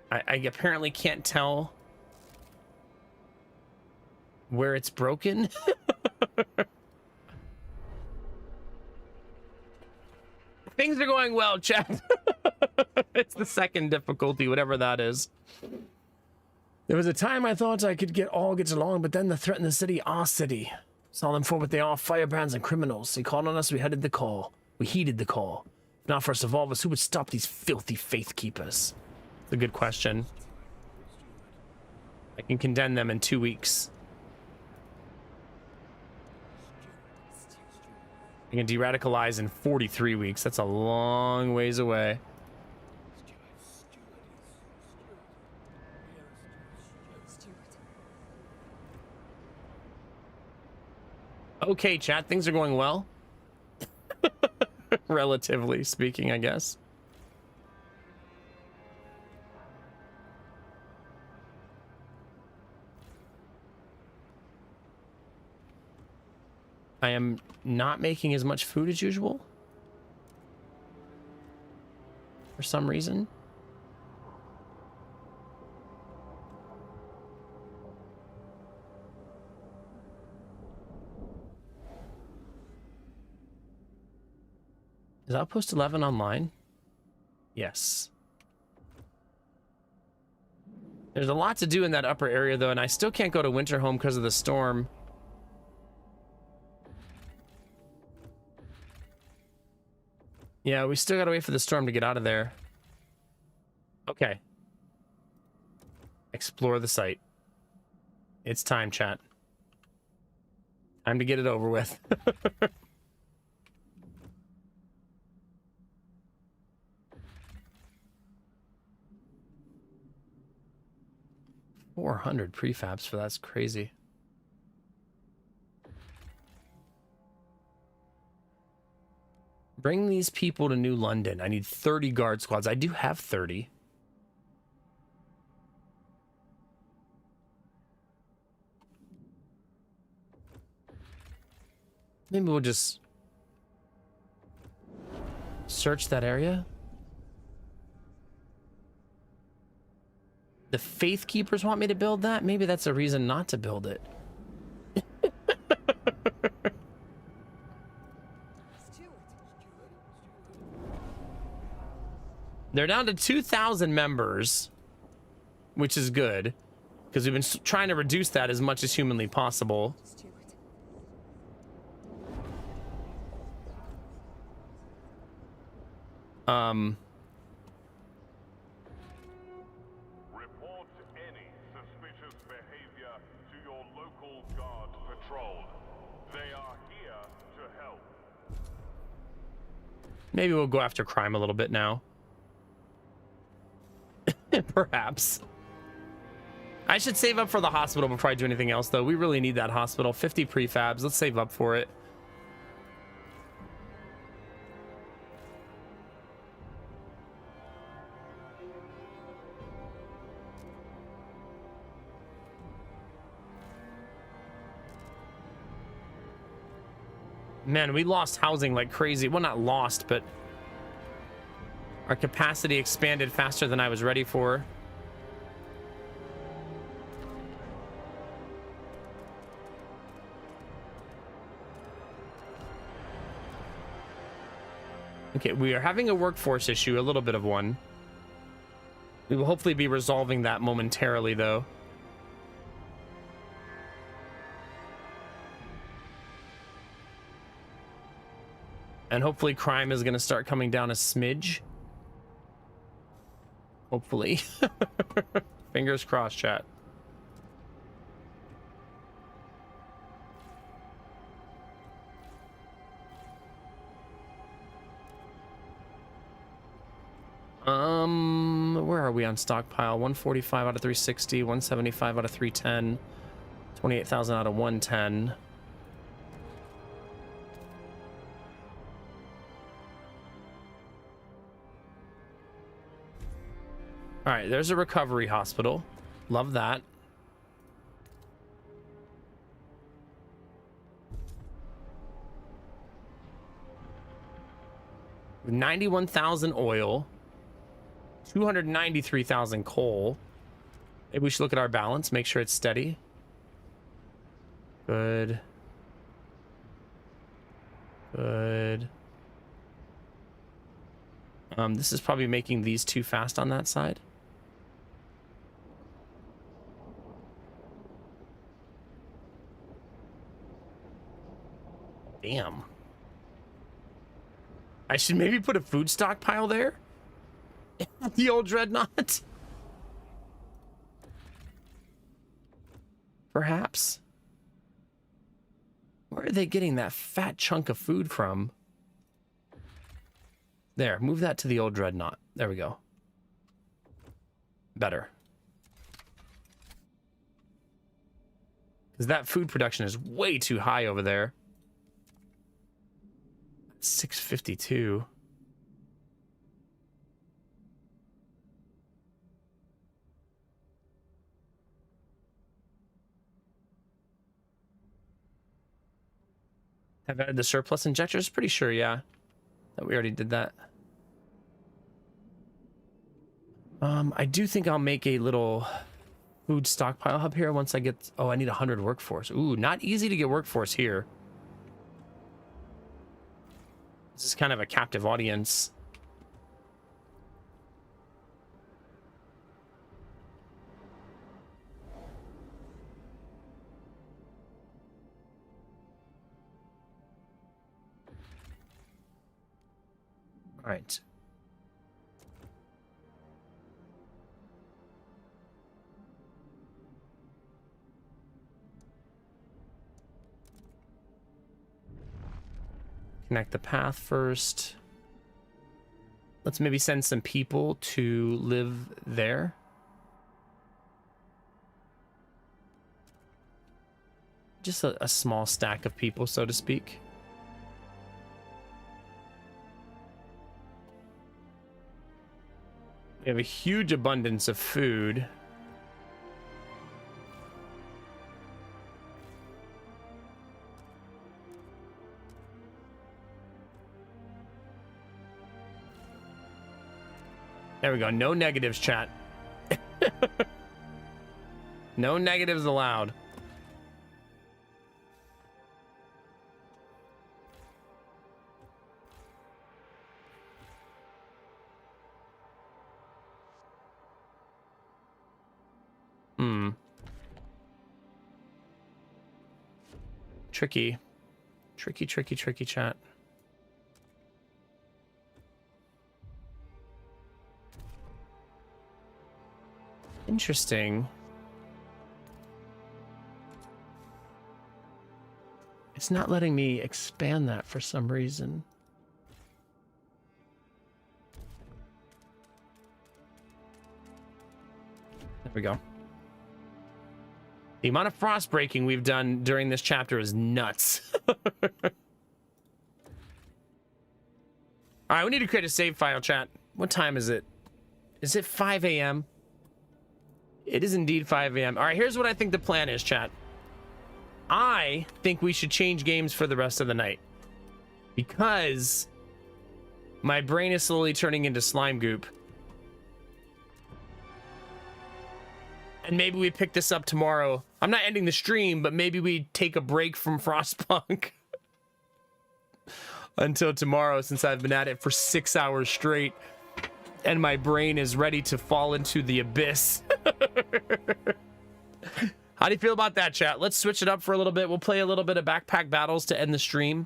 I apparently can't tell where it's broken. Things are going well, chat. It's the second difficulty, whatever that is. There was a time I thought I could get along, but then the threat in the city, our city. Saw them for what they are, firebrands and criminals. They called on us, we headed the call. We heeded the call. If not for us evolvers, who would stop these filthy faith keepers? It's a good question. I can condemn them in 2 weeks. I can de-radicalize in 43 weeks. That's a long ways away. Okay, chat, things are going well. Relatively speaking, I guess. I am not making as much food as usual. For some reason. Is Outpost 11 online? Yes. There's a lot to do in that upper area, though, and I still can't go to Winterhome because of the storm. Yeah, we still gotta wait for the storm to get out of there. Okay. Explore the site. It's time, chat. Time to get it over with. 400 prefabs for that's crazy. Bring these people to New London. I need 30 guard squads. I do have 30. Maybe we'll just search that area. The Faith Keepers want me to build that? Maybe that's a reason not to build it. They're down to 2,000 members, which is good because we've been trying to reduce that as much as humanly possible. Steward. Report any suspicious behavior to your local guard patrol. They are here to help. Maybe we'll go after crime a little bit now. Perhaps. I should save up for the hospital before I do anything else, though. We really need that hospital. 50 prefabs. Let's save up for it. Man, we lost housing like crazy. Well, not lost, but our capacity expanded faster than I was ready for. Okay, we are having a workforce issue, a little bit of one. We will hopefully be resolving that momentarily, though. And hopefully crime is going to start coming down a smidge. Hopefully. Fingers crossed, chat. Where are we on stockpile? 145 out of 360, 175 out of 310, 28,000 out of 110. All right, there's a recovery hospital. Love that. With 91,000 oil, 293,000 coal. Maybe we should look at our balance, make sure it's steady. Good. Good. This is probably making these too fast on that side. Damn. I should maybe put a food stockpile there. The old dreadnought. Perhaps. Where are they getting that fat chunk of food from? There, move that to the old dreadnought. There we go. Better. Because that food production is way too high over there. 652. Have added the surplus injectors? Pretty sure, yeah. That we already did that. I do think I'll make a little food stockpile hub here once I get... Oh, I need 100 workforce. Ooh, not easy to get workforce here. This is kind of a captive audience. All right. Connect the path first. Let's maybe send some people to live there. Just a small stack of people, so to speak. We have a huge abundance of food. There we go. No negatives, chat. No negatives allowed. Hmm. Tricky. Tricky, chat. Interesting. It's not letting me expand that for some reason. There we go. The amount of frost breaking we've done during this chapter is nuts. All right, we need to create a save file, chat. What time is it? Is it 5 a.m.? It is indeed 5 a.m. All right, here's what I think the plan is, chat. I think we should change games for the rest of the night because my brain is slowly turning into slime goop. And maybe we pick this up tomorrow. I'm not ending the stream, but maybe we take a break from Frostpunk until tomorrow, since I've been at it for 6 hours straight and my brain is ready to fall into the abyss. How do you feel about that, chat? Let's switch it up for a little bit. We'll play a little bit of Backpack Battles to end the stream.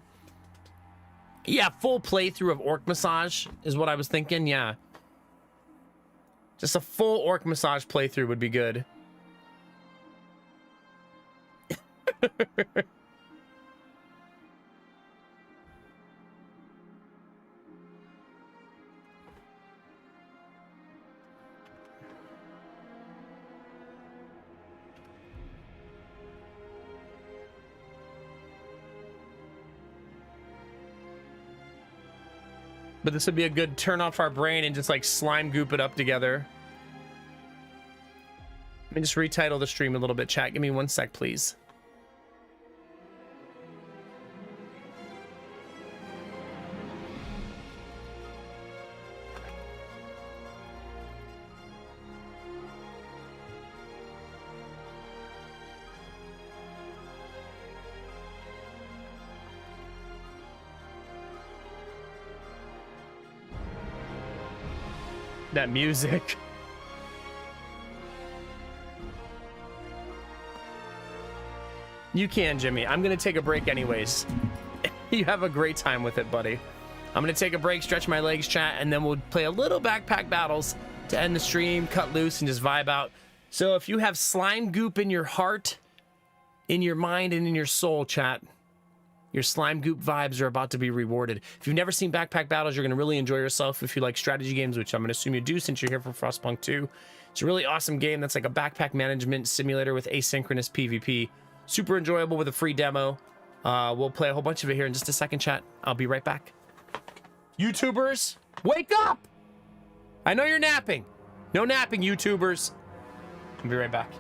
Yeah, full playthrough of Orc Massage is what I was thinking. Yeah. Just a full Orc Massage playthrough would be good. But this would be a good turn off our brain and just like slime goop it up together. Let me just retitle the stream a little bit, chat. Give me 1 sec, please. That music. You can, Jimmy. I'm gonna take a break anyways. You have a great time with it, buddy. I'm gonna take a break, stretch my legs, chat, and then we'll play a little Backpack Battles to end the stream, cut loose, and just vibe out. So if you have slime goop in your heart, in your mind, and in your soul, chat, your slime goop vibes are about to be rewarded. If you've never seen Backpack Battles, you're going to really enjoy yourself if you like strategy games, which I'm going to assume you do since you're here for Frostpunk 2. It's a really awesome game that's like a backpack management simulator with asynchronous PvP. Super enjoyable with a free demo. We'll play a whole bunch of it here in just a second, chat. I'll be right back. YouTubers, wake up! I know you're napping. No napping, YouTubers. I'll be right back.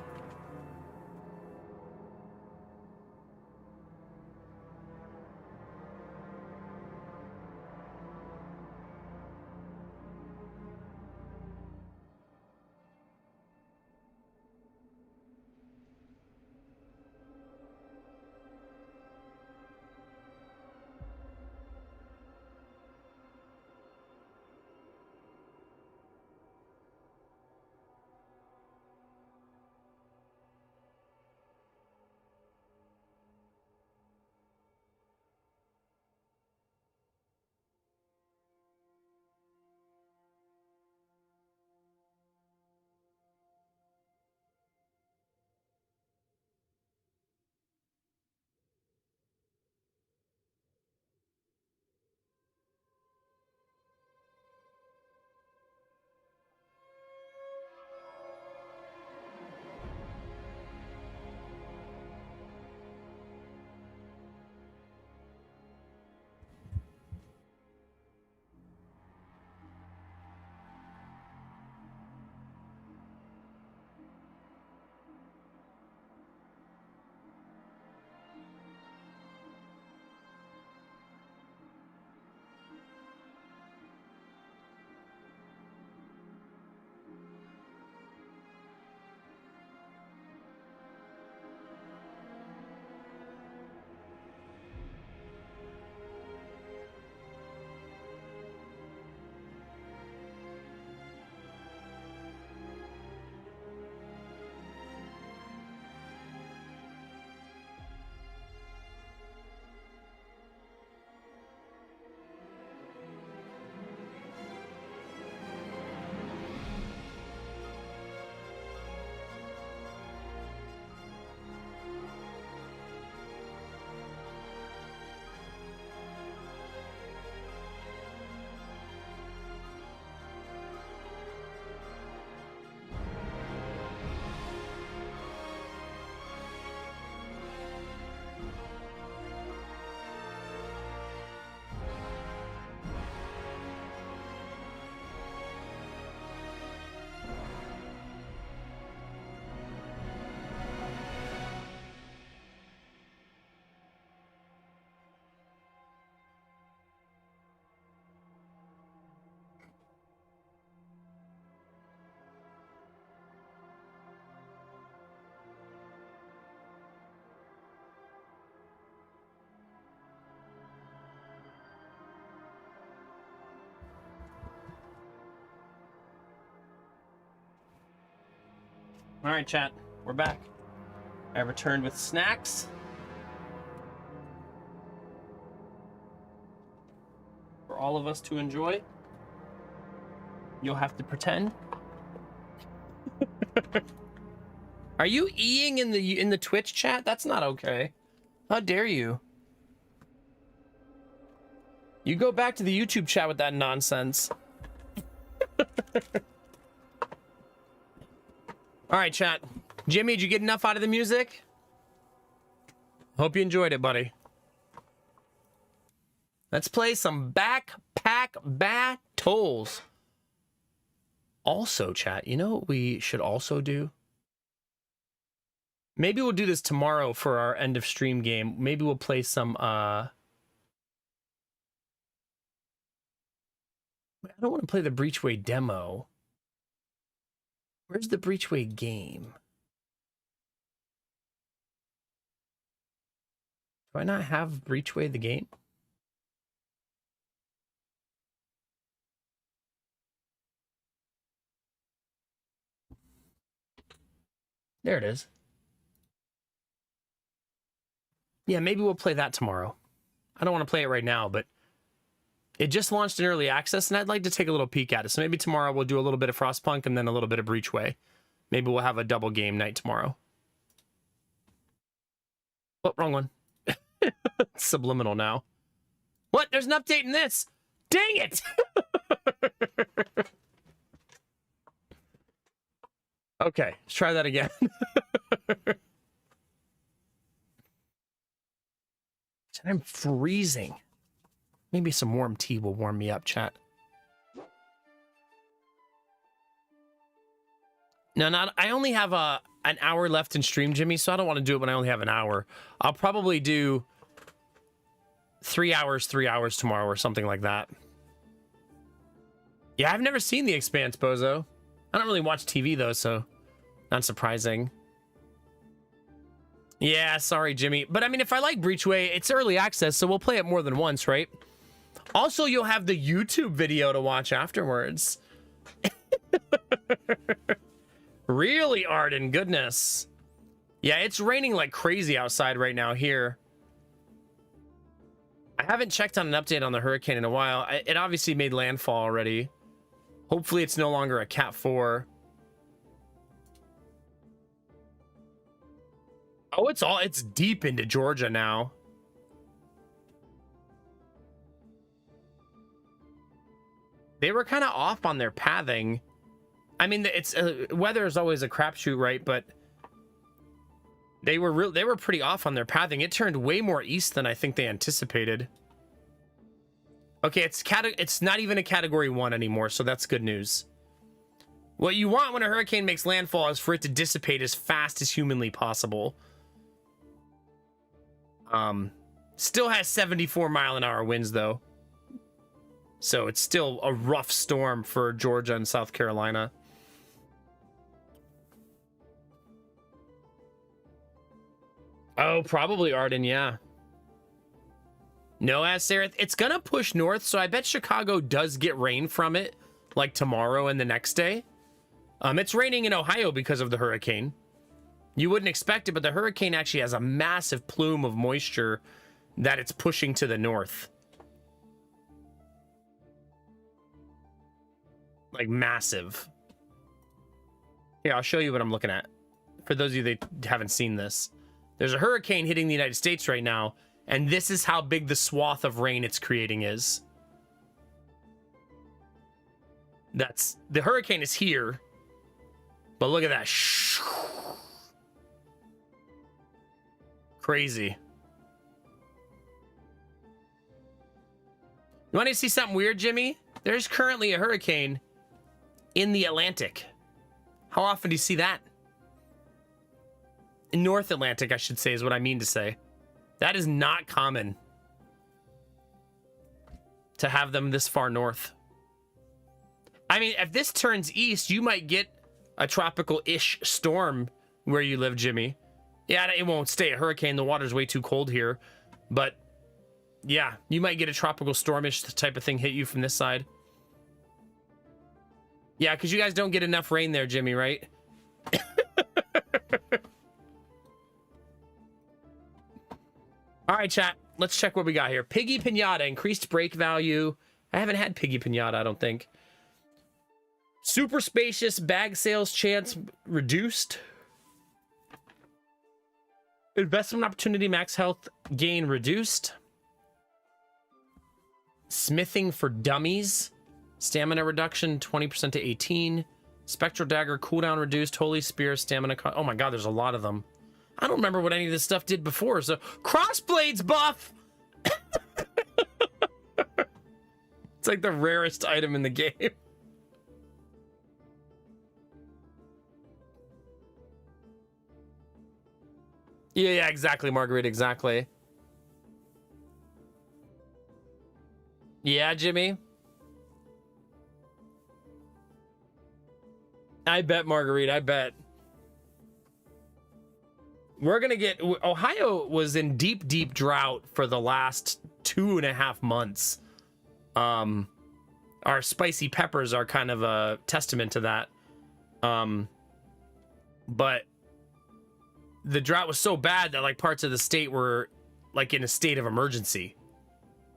All right, chat. We're back. I returned with snacks. For all of us to enjoy. You'll have to pretend. Are you eating in the Twitch chat? That's not okay. How dare you? You go back to the YouTube chat with that nonsense. All right, chat. Jimmy, did you get enough out of the music? Hope you enjoyed it, buddy. Let's play some Backpack Battles. Also, chat, you know what we should also do? Maybe we'll do this tomorrow for our end of stream game. Maybe we'll play some, I don't want to play the Breachway demo. Where's the Breachway game? Do I not have Breachway the game? There it is. Yeah, maybe we'll play that tomorrow. I don't want to play it right now, but it just launched in early access, and I'd like to take a little peek at it. So maybe tomorrow we'll do a little bit of Frostpunk and then a little bit of Breachway. Maybe we'll have a double game night tomorrow. Oh, wrong one. Subliminal now. What? There's an update in this. Dang it! Okay, let's try that again. I'm freezing. Maybe some warm tea will warm me up, chat. No, I only have an hour left in stream, Jimmy, so I don't want to do it when I only have an hour. I'll probably do 3 hours tomorrow or something like that. Yeah, I've never seen The Expanse, Bozo. I don't really watch TV, though, so not surprising. Yeah, sorry, Jimmy. But, I mean, if I like Breachway, it's early access, so we'll play it more than once, right? Also, you'll have the YouTube video to watch afterwards. Really, Arden, goodness. Yeah, it's raining like crazy outside right now here. I haven't checked on an update on the hurricane in a while. It obviously made landfall already. Hopefully it's no longer a Cat 4. Oh, it's deep into Georgia now. They were kind of off on their pathing. I mean, it's weather is always a crapshoot, right? But they were pretty off on their pathing. It turned way more east than I think they anticipated. Okay, it's not even a category 1 anymore, so that's good news. What you want when a hurricane makes landfall is for it to dissipate as fast as humanly possible. Still has 74-mile-an-hour winds, though. So it's still a rough storm for Georgia and South Carolina. Oh, probably Arden, yeah. No, as Sarah, it's gonna push north, so I bet Chicago does get rain from it, like tomorrow and the next day. It's raining in Ohio because of the hurricane. You wouldn't expect it, but the hurricane actually has a massive plume of moisture that it's pushing to the north. Like massive. Here, I'll show you what I'm looking at. For those of you that haven't seen this. There's a hurricane hitting the United States right now, and this is how big the swath of rain it's creating is. The hurricane is here, but look at that. Crazy. You want to see something weird, Jimmy? There's currently a hurricane in the Atlantic. How often do you see that? In North Atlantic, I should say, is what I mean to say. That is not common to have them this far north. I mean, if this turns east, you might get a tropical-ish storm where you live, Jimmy. Yeah, it won't stay a hurricane. The water's way too cold here. But, yeah, you might get a tropical stormish type of thing hit you from this side. Yeah, because you guys don't get enough rain there, Jimmy, right? All right, chat. Let's check what we got here. Piggy Pinata, increased break value. I haven't had Piggy Pinata, I don't think. Super spacious bag sales chance reduced. Investment opportunity max health gain reduced. Smithing for dummies. Stamina reduction 20% to 18. Spectral dagger cooldown reduced. Holy spear stamina. Oh my god, there's a lot of them. I don't remember what any of this stuff did before. So crossblades buff. It's like the rarest item in the game. Yeah, exactly, Marguerite, exactly. Yeah, Jimmy. I bet, Marguerite, I bet. We're gonna get... Ohio was in deep, deep drought for the last 2.5 months. Our spicy peppers are kind of a testament to that. But the drought was so bad that like parts of the state were like in a state of emergency,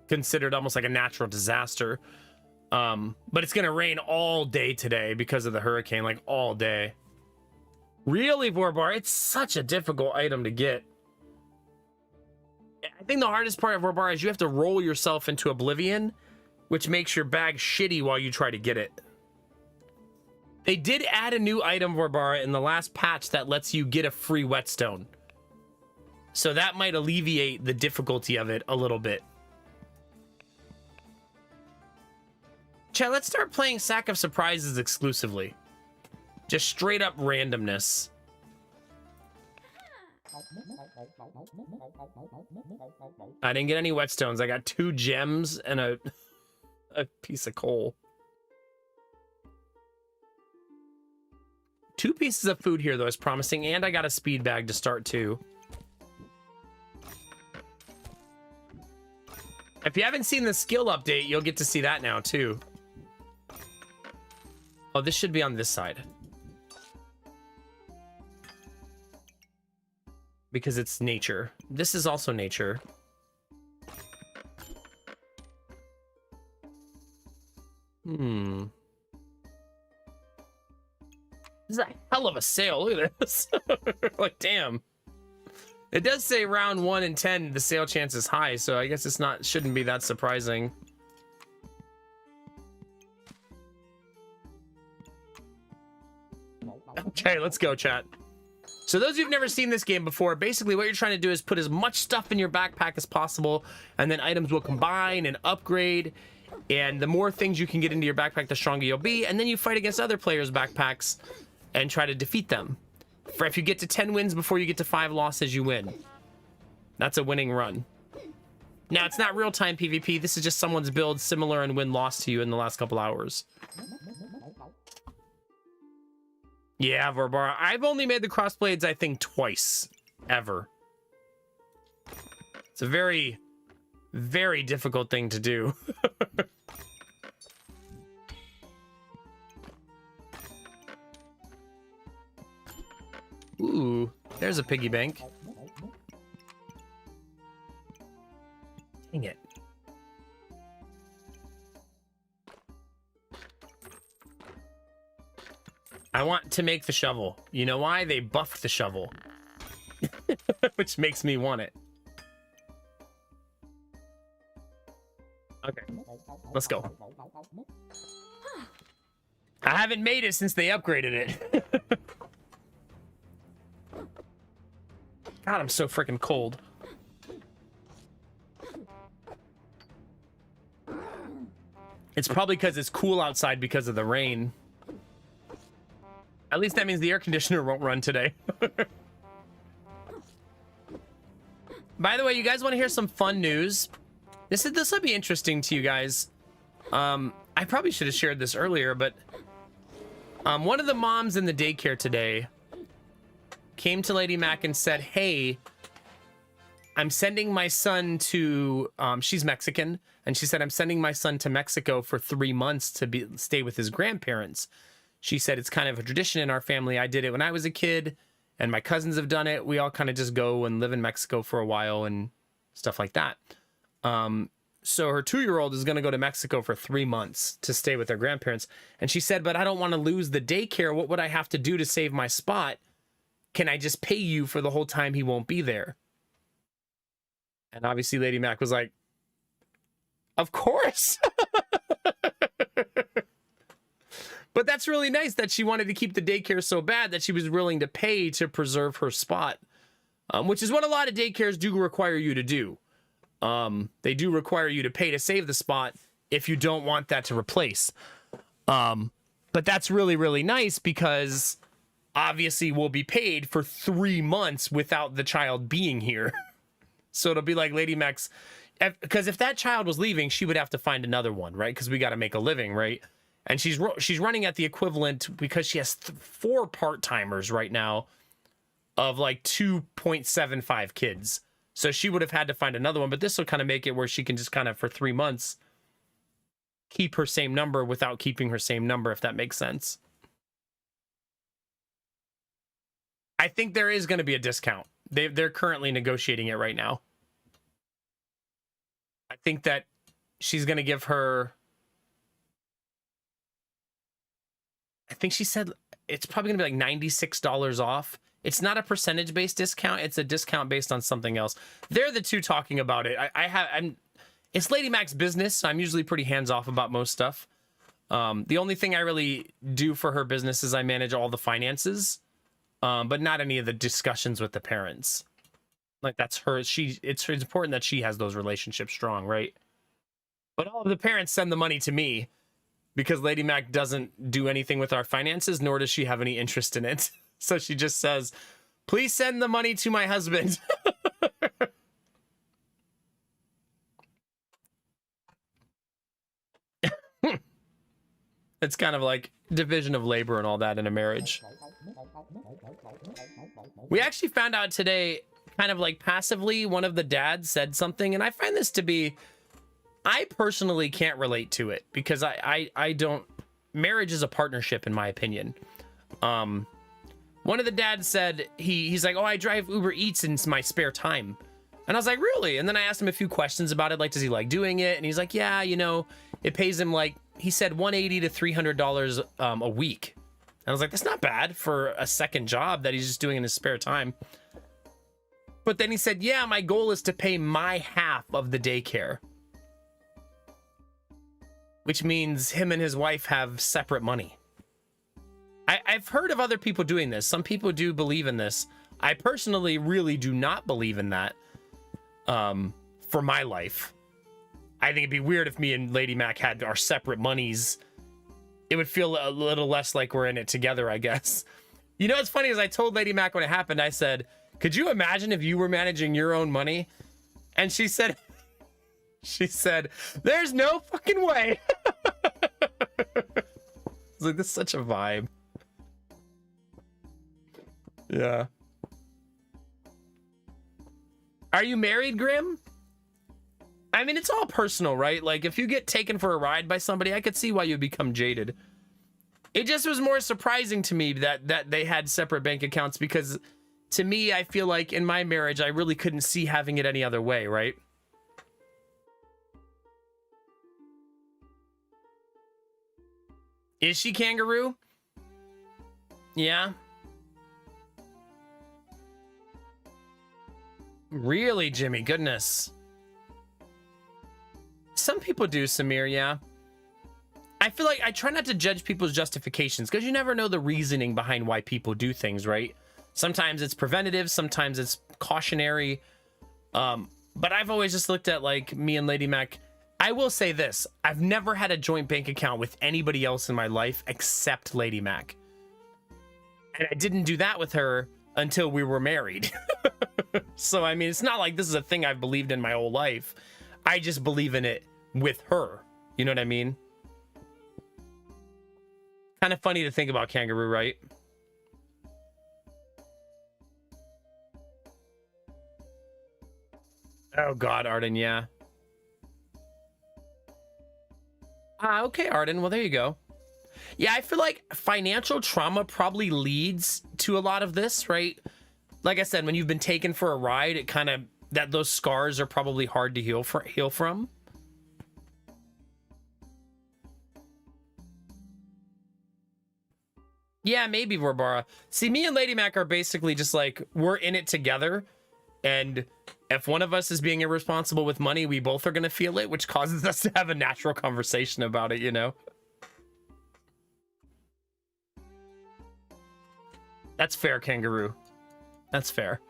considered almost like a natural disaster. But it's gonna rain all day today because of the hurricane, like all day. Really, Vorbar, it's such a difficult item to get. I think the hardest part of Vorbar is you have to roll yourself into oblivion, which makes your bag shitty while you try to get it. They did add a new item, Vorbar, in the last patch that lets you get a free whetstone. So that might alleviate the difficulty of it a little bit. Chat, let's start playing Sack of Surprises exclusively. Just straight up randomness. I didn't get any whetstones. I got 2 gems and a piece of coal. 2 pieces of food here, though, is promising, and I got a speed bag to start, too. If you haven't seen the skill update, you'll get to see that now, too. Oh, this should be on this side. Because it's nature. This is also nature. This is a hell of a sale. Look at this. Like, damn. It does say round 1 in 10, the sale chance is high, so I guess shouldn't be that surprising. Okay, let's go, chat. So those of you who've never seen this game before, basically what you're trying to do is put as much stuff in your backpack as possible, and then items will combine and upgrade, and the more things you can get into your backpack, the stronger you'll be, and then you fight against other players' backpacks and try to defeat them. If you get to 10 wins before you get to 5 losses, you win. That's a winning run. Now, it's not real-time PvP. This is just someone's build similar and win-loss to you in the last couple hours. Yeah, Vorbar. I've only made the crossblades, I think, twice. Ever. It's a very, very difficult thing to do. Ooh, there's a piggy bank. Dang it. I want to make the shovel. You know why? They buffed the shovel. Which makes me want it. Okay, let's go. I haven't made it since they upgraded it. God, I'm so freaking cold. It's probably because it's cool outside because of the rain. At least that means the air conditioner won't run today. By the way, you guys want to hear some fun news? This will be interesting to you guys. I probably should have shared this earlier, but one of the moms in the daycare today came to Lady Mac and said, hey, I'm sending my son to, she's Mexican, and she said, I'm sending my son to Mexico for 3 months to stay with his grandparents. She said, it's kind of a tradition in our family. I did it when I was a kid, and my cousins have done it. We all kind of just go and live in Mexico for a while and stuff like that. So her 2-year-old is going to go to Mexico for 3 months to stay with her grandparents. And she said, but I don't want to lose the daycare. What would I have to do to save my spot? Can I just pay you for the whole time he won't be there? And obviously Lady Mac was like, of course. But that's really nice that she wanted to keep the daycare so bad that she was willing to pay to preserve her spot, which is what a lot of daycares do require you to do. They do require you to pay to save the spot if you don't want that to replace. But that's really, really nice because obviously we'll be paid for 3 months without the child being here. So it'll be like Lady Mac's, because if that child was leaving, she would have to find another one, right? Because we got to make a living, right? And she's running at the equivalent, because she has 4 part-timers right now, of like 2.75 kids. So she would have had to find another one, but this will kind of make it where she can just kind of, for 3 months, keep her same number without keeping her same number, if that makes sense. I think there is going to be a discount. They're currently negotiating it right now. I think that she's going to give her, I think she said it's probably going to be like $96 off. It's not a percentage-based discount. It's a discount based on something else. They're the two talking about it. It's Lady Mac's business. So I'm usually pretty hands-off about most stuff. The only thing I really do for her business is I manage all the finances, but not any of the discussions with the parents. Like, that's her. It's important that she has those relationships strong, right? But all of the parents send the money to me because Lady Mac doesn't do anything with our finances, nor does she have any interest in it. So she just says, please send the money to my husband. It's kind of like division of labor and all that in a marriage. We actually found out today, kind of like passively, one of the dads said something, and I find this to be, I personally can't relate to it because I don't, marriage is a partnership in my opinion. One of the dads said, he's like, oh, I drive Uber Eats in my spare time. And I was like, really? And then I asked him a few questions about it. Like, does he like doing it? And he's like, yeah, you know, it pays him like, he said $180 to $300 a week. And I was like, that's not bad for a second job that he's just doing in his spare time. But then he said, yeah, my goal is to pay my half of the daycare. Which means him and his wife have separate money. I've heard of other people doing this. Some people do believe in this. I personally really do not believe in that for my life. I think it'd be weird if me and Lady Mac had our separate monies. It would feel a little less like we're in it together, I guess. You know what's funny is I told Lady Mac when it happened, I said, could you imagine if you were managing your own money? And she said, there's no fucking way. I was like, this is such a vibe. Yeah. Are you married, Grim? I mean, it's all personal, right? Like, if you get taken for a ride by somebody, I could see why you become jaded. It just was more surprising to me that they had separate bank accounts because, to me, I feel like in my marriage, I really couldn't see having it any other way, right? Is she kangaroo? Yeah. Really, Jimmy? Goodness. Some people do, Samir, yeah. I feel like I try not to judge people's justifications because you never know the reasoning behind why people do things, right? Sometimes it's preventative, sometimes it's cautionary. But I've always just looked at, like, me and Lady Mac. I will say this. I've never had a joint bank account with anybody else in my life except Lady Mac. And I didn't do that with her until we were married. So, I mean, it's not like this is a thing I've believed in my whole life. I just believe in it with her. You know what I mean? Kind of funny to think about kangaroo, right? Oh, God, Arden, yeah. Okay, Arden. Well, there you go. Yeah, I feel like financial trauma probably leads to a lot of this, right? Like I said, when you've been taken for a ride, it kind of those scars are probably hard to heal from. Yeah, maybe Vorbara. See, me and Lady Mac are basically just like, we're in it together. And if one of us is being irresponsible with money, we both are going to feel it, which causes us to have a natural conversation about it, you know? That's fair, Kangaroo. That's fair.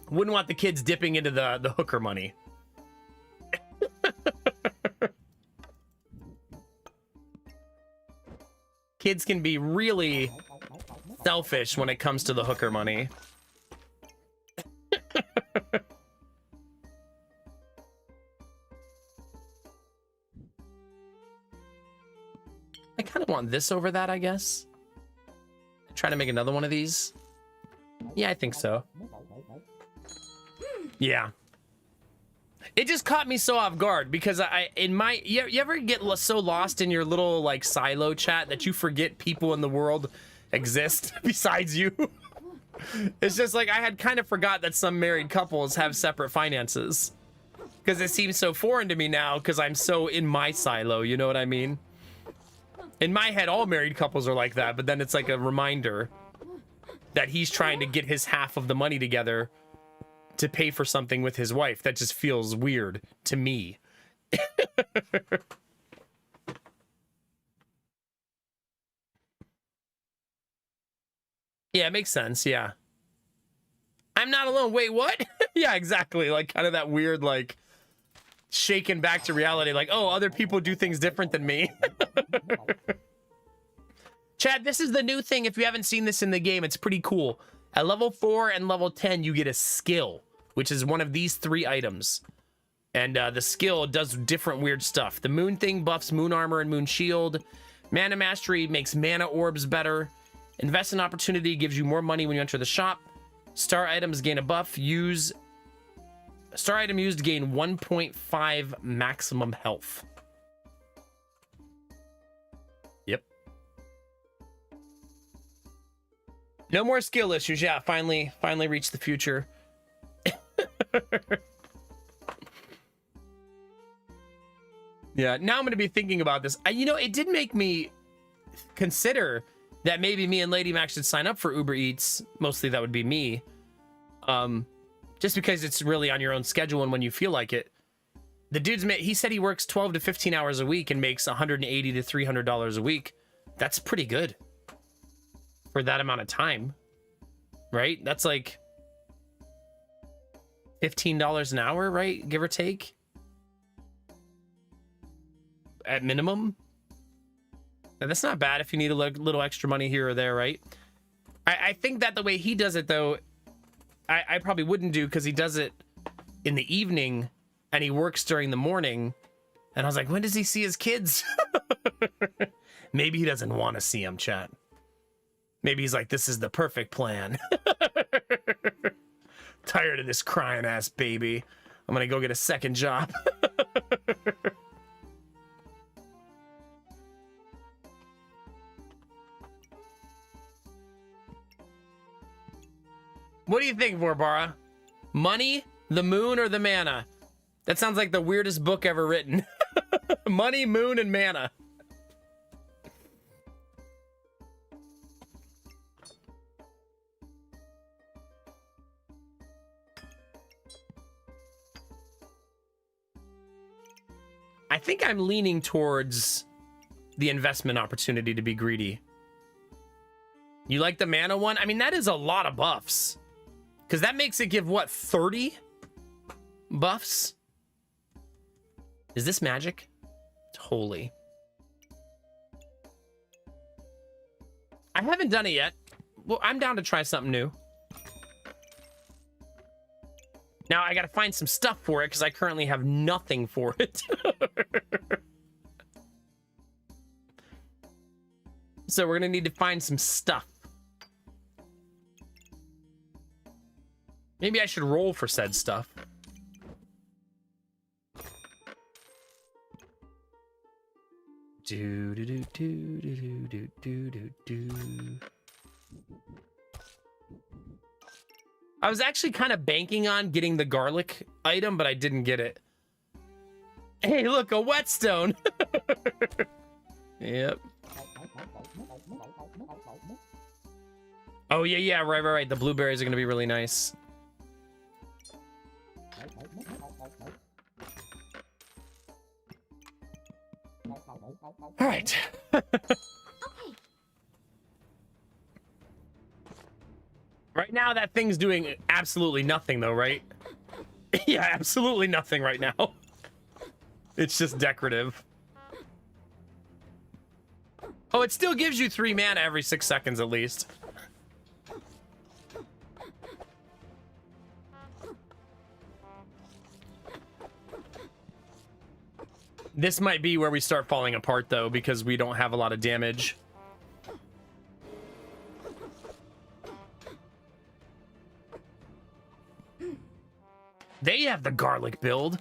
Wouldn't want the kids dipping into the hooker money. Kids can be really selfish when it comes to the hooker money. I kind of want this over that, I guess. Try to make another one of these. Yeah, I think so. Yeah. It just caught me so off guard because you ever get so lost in your little like silo chat that you forget people in the world exist besides you? It's just like I had kind of forgot that some married couples have separate finances because it seems so foreign to me now because I'm so in my silo, you know what I mean? In my head, all married couples are like that, but then it's like a reminder that he's trying to get his half of the money together to pay for something with his wife. That just feels weird to me. Yeah, it makes sense. Yeah. I'm not alone. Wait, what? Yeah, exactly. Like kind of that weird, like shaken back to reality. Like, oh, other people do things different than me. Chad, this is the new thing. If you haven't seen this in the game, it's pretty cool. At level 4 and level 10, you get a skill, which is one of these 3 items. And the skill does different weird stuff. The moon thing buffs moon armor and moon shield. Mana mastery makes mana orbs better. Investment opportunity gives you more money when you enter the shop. Star items gain a buff. Star item used gain 1.5 maximum health. Yep. No more skill issues. Yeah, finally reached the future. Yeah, now I'm going to be thinking about this. It did make me consider that maybe me and Lady Mac should sign up for Uber Eats. Mostly that would be me. Just because it's really on your own schedule and when you feel like it. The dude's he said he works 12 to 15 hours a week and makes $180 to $300 a week. That's pretty good for that amount of time, right? That's like $15 an hour, right? Give or take. At minimum. Now, that's not bad if you need a little extra money here or there, right? I think that the way he does it, though, I probably wouldn't do because he does it in the evening and he works during the morning. And I was like, when does he see his kids? Maybe he doesn't want to see them, chat. Maybe he's like, this is the perfect plan. Tired of this crying ass baby. I'm going to go get a second job. What do you think, Vorbara? Money, the moon, or the mana? That sounds like the weirdest book ever written. Money, moon, and mana. I think I'm leaning towards the investment opportunity to be greedy. You like the mana one? I mean, that is a lot of buffs. Because that makes it give, what, 30 buffs? Is this magic? It's holy. I haven't done it yet. Well, I'm down to try something new. Now, I got to find some stuff for it because I currently have nothing for it. So we're going to need to find some stuff. Maybe I should roll for said stuff. Do do do do do do do do do. I was actually kind of banking on getting the garlic item, but I didn't get it. Hey, look, a whetstone. Yep. Oh, yeah, right. The blueberries are going to be really nice. All right. Right now, that thing's doing absolutely nothing, though, right? Yeah, absolutely nothing right now. It's just decorative. Oh, it still gives you 3 mana every 6 seconds at least. This might be where we start falling apart, though, because we don't have a lot of damage. They have the garlic build.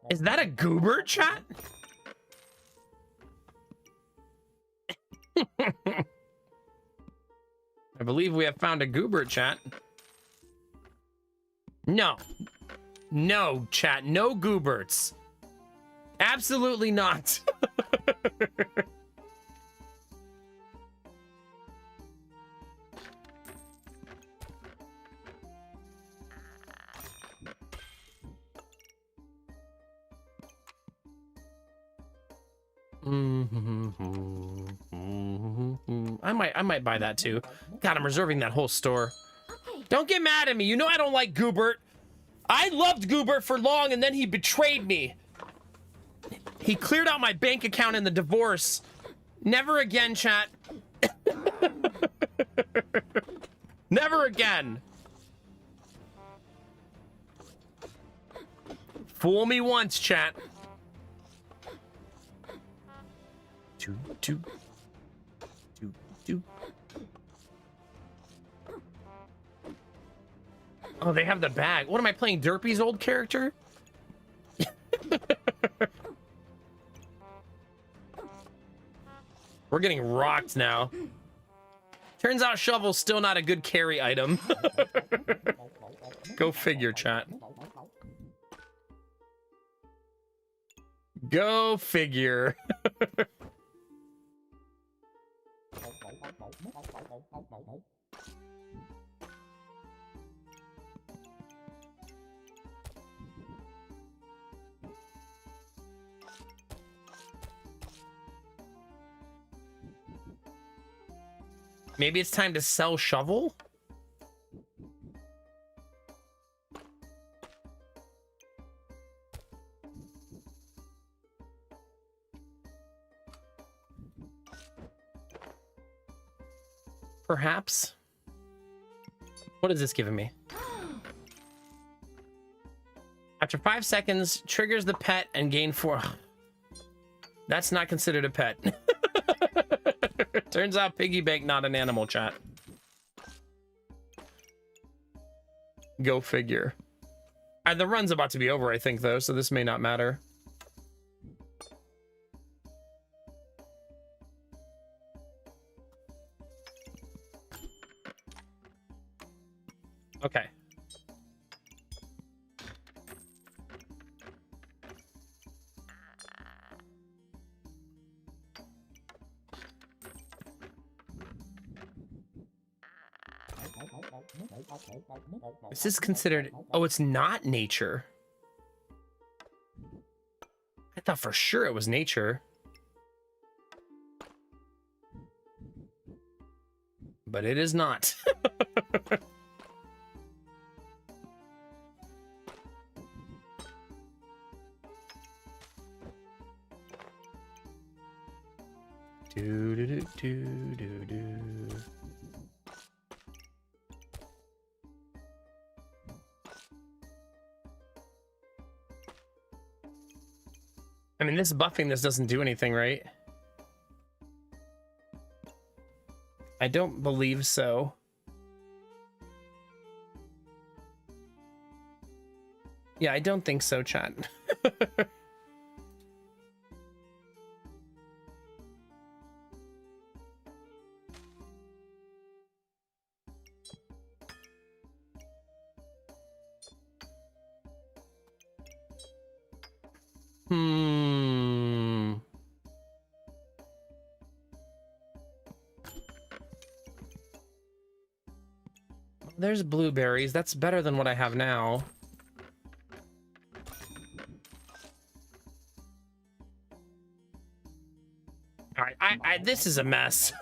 Is that a goober, chat? I believe we have found a goober, chat. No. No, chat. No gooberts. Absolutely not. I might buy that too. God, I'm reserving that whole store. Don't get mad at me. You know I don't like Goobert. I loved Goobert for long, and then he betrayed me. He cleared out my bank account in the divorce. Never again, chat. Never again. Fool me once, chat. Two. Oh, they have the bag. What am I playing? Derpy's old character? We're getting rocked now. Turns out shovel's still not a good carry item. Go figure, chat. Go figure. Maybe it's time to sell shovel? Perhaps. What is this giving me? After 5 seconds, triggers the pet and gain 4. That's not considered a pet. Turns out piggy bank not an animal, chat. Go figure. And the run's about to be over, I think, though, so this may not matter. Okay. This is considered... Oh, it's not nature. I thought for sure it was nature. But it is not. Do do do do do do. I mean, this buffing this doesn't do anything, right? I don't believe so. Yeah, I don't think so, chat. There's blueberries. That's better than what I have now. All right, this is a mess.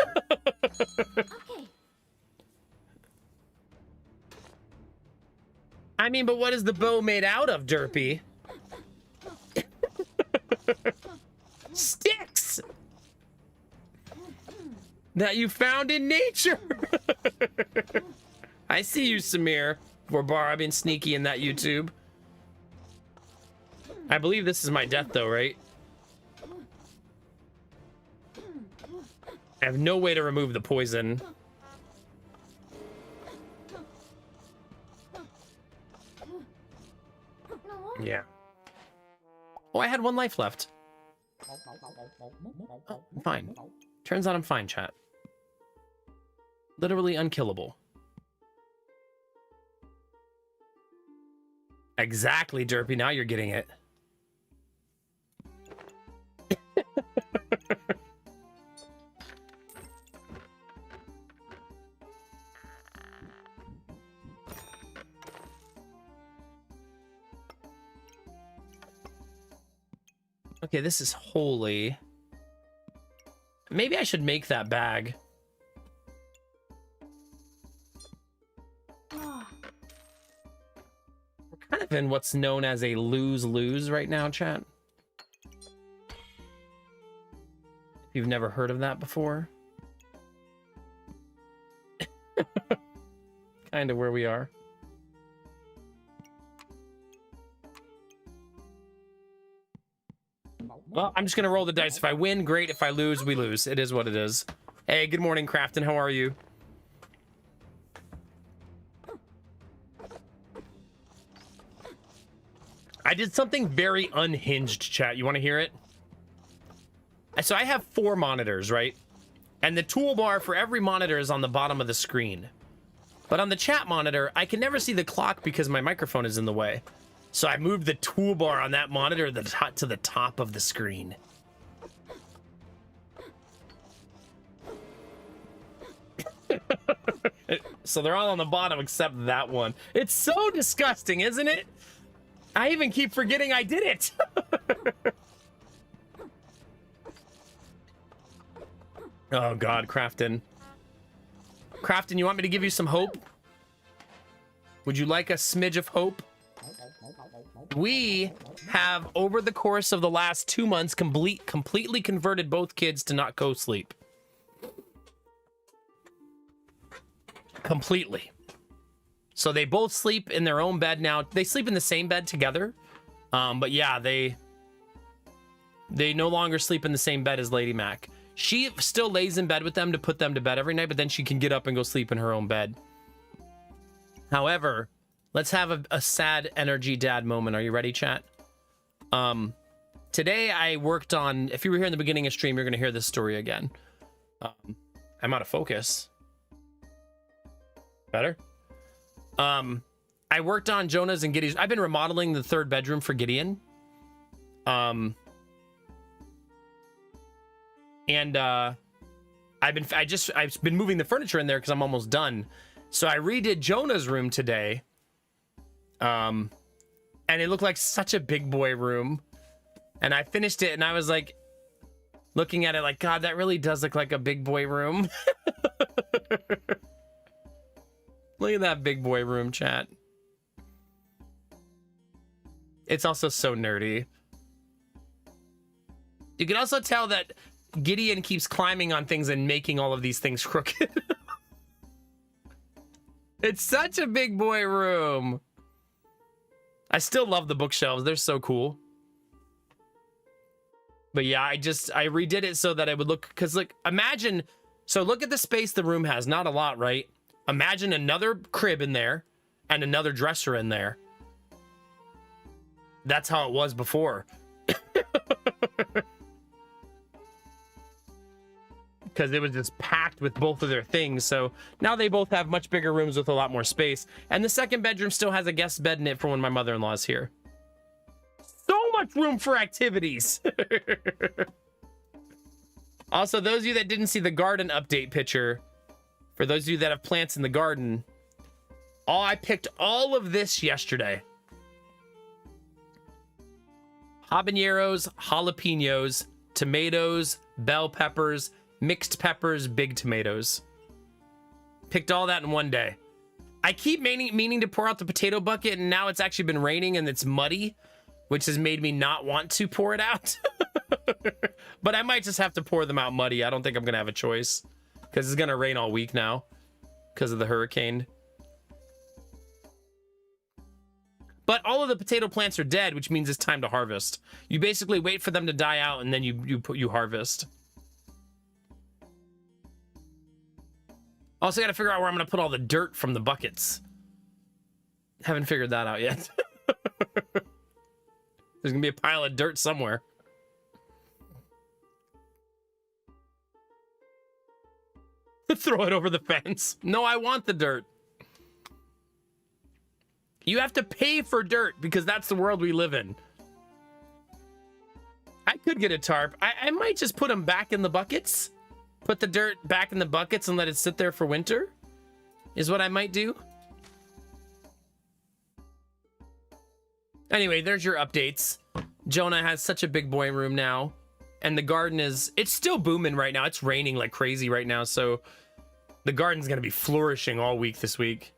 Okay. I mean, but what is the bow made out of, Derpy? Sticks that you found in nature. I see you, Samir. For Bar, I've been sneaky in that YouTube. I believe this is my death, though, right? I have no way to remove the poison. Yeah. Oh, I had 1 life left. Oh, I'm fine. Turns out I'm fine, chat. Literally unkillable. Exactly, Derpy. Now you're getting it. Okay, this is holy. Maybe I should make that bag. We're kind of in what's known as a lose-lose right now, chat. If you've never heard of that before. Kind of where we are. Well, I'm just gonna roll the dice. If I win, great. If I lose, we lose. It is what it is. Hey, good morning, Crafton. How are you? I did something very unhinged, chat. You want to hear it? So I have 4 monitors, right? And the toolbar for every monitor is on the bottom of the screen. But on the chat monitor, I can never see the clock because my microphone is in the way. So I moved the toolbar on that monitor to the top of the screen. So they're all on the bottom except that one. It's so disgusting, isn't it? I even keep forgetting I did it. Oh God, Crafton. Crafton, you want me to give you some hope? Would you like a smidge of hope? We have, over the course of the last 2 months, completely converted both kids to not co-sleep. Completely. So they both sleep in their own bed now. They sleep in the same bed together. But yeah, they no longer sleep in the same bed as Lady Mac. She still lays in bed with them to put them to bed every night, but then she can get up and go sleep in her own bed. However, let's have a sad energy dad moment. Are you ready, chat? Today I worked on, if you were here in the beginning of stream, you're going to hear this story again. I'm out of focus. Better? I worked on Jonah's and Gideon's. I've been remodeling the 3rd bedroom for Gideon. I've been moving the furniture in there because I'm almost done. So I redid Jonah's room today. And it looked like such a big boy room. And I finished it and I was like, looking at it like, God, that really does look like a big boy room. Look at that big boy room, chat. It's also so nerdy. You can also tell that Gideon keeps climbing on things and making all of these things crooked. It's such a big boy room. I still love the bookshelves. They're so cool. But yeah, I redid it so that it would look, because like, imagine, so look at the space the room has. Not a lot, right? Imagine another crib in there and another dresser in there. That's how it was before. Because it was just packed with both of their things. So now they both have much bigger rooms with a lot more space. And the 2nd bedroom still has a guest bed in it for when my mother-in-law is here. So much room for activities. Also, those of you that didn't see the garden update picture, for those of you that have plants in the garden, I picked all of this yesterday. Habaneros, jalapenos, tomatoes, bell peppers, mixed peppers, big tomatoes. Picked all that in one day. I keep meaning to pour out the potato bucket, and now it's actually been raining and it's muddy, which has made me not want to pour it out. But I might just have to pour them out muddy. I don't think I'm going to have a choice because it's going to rain all week now because of the hurricane. But all of the potato plants are dead, which means it's time to harvest. You basically wait for them to die out and then you harvest. Also got to figure out where I'm going to put all the dirt from the buckets. Haven't figured that out yet. There's going to be a pile of dirt somewhere. Throw it over the fence. No, I want the dirt. You have to pay for dirt because that's the world we live in. I could get a tarp. I might just put them back in the buckets. Put the dirt back in the buckets and let it sit there for winter. Is what I might do. Anyway, there's your updates. Jonah has such a big boy room now. And the garden it's still booming right now. It's raining like crazy right now. So the garden's going to be flourishing all week this week.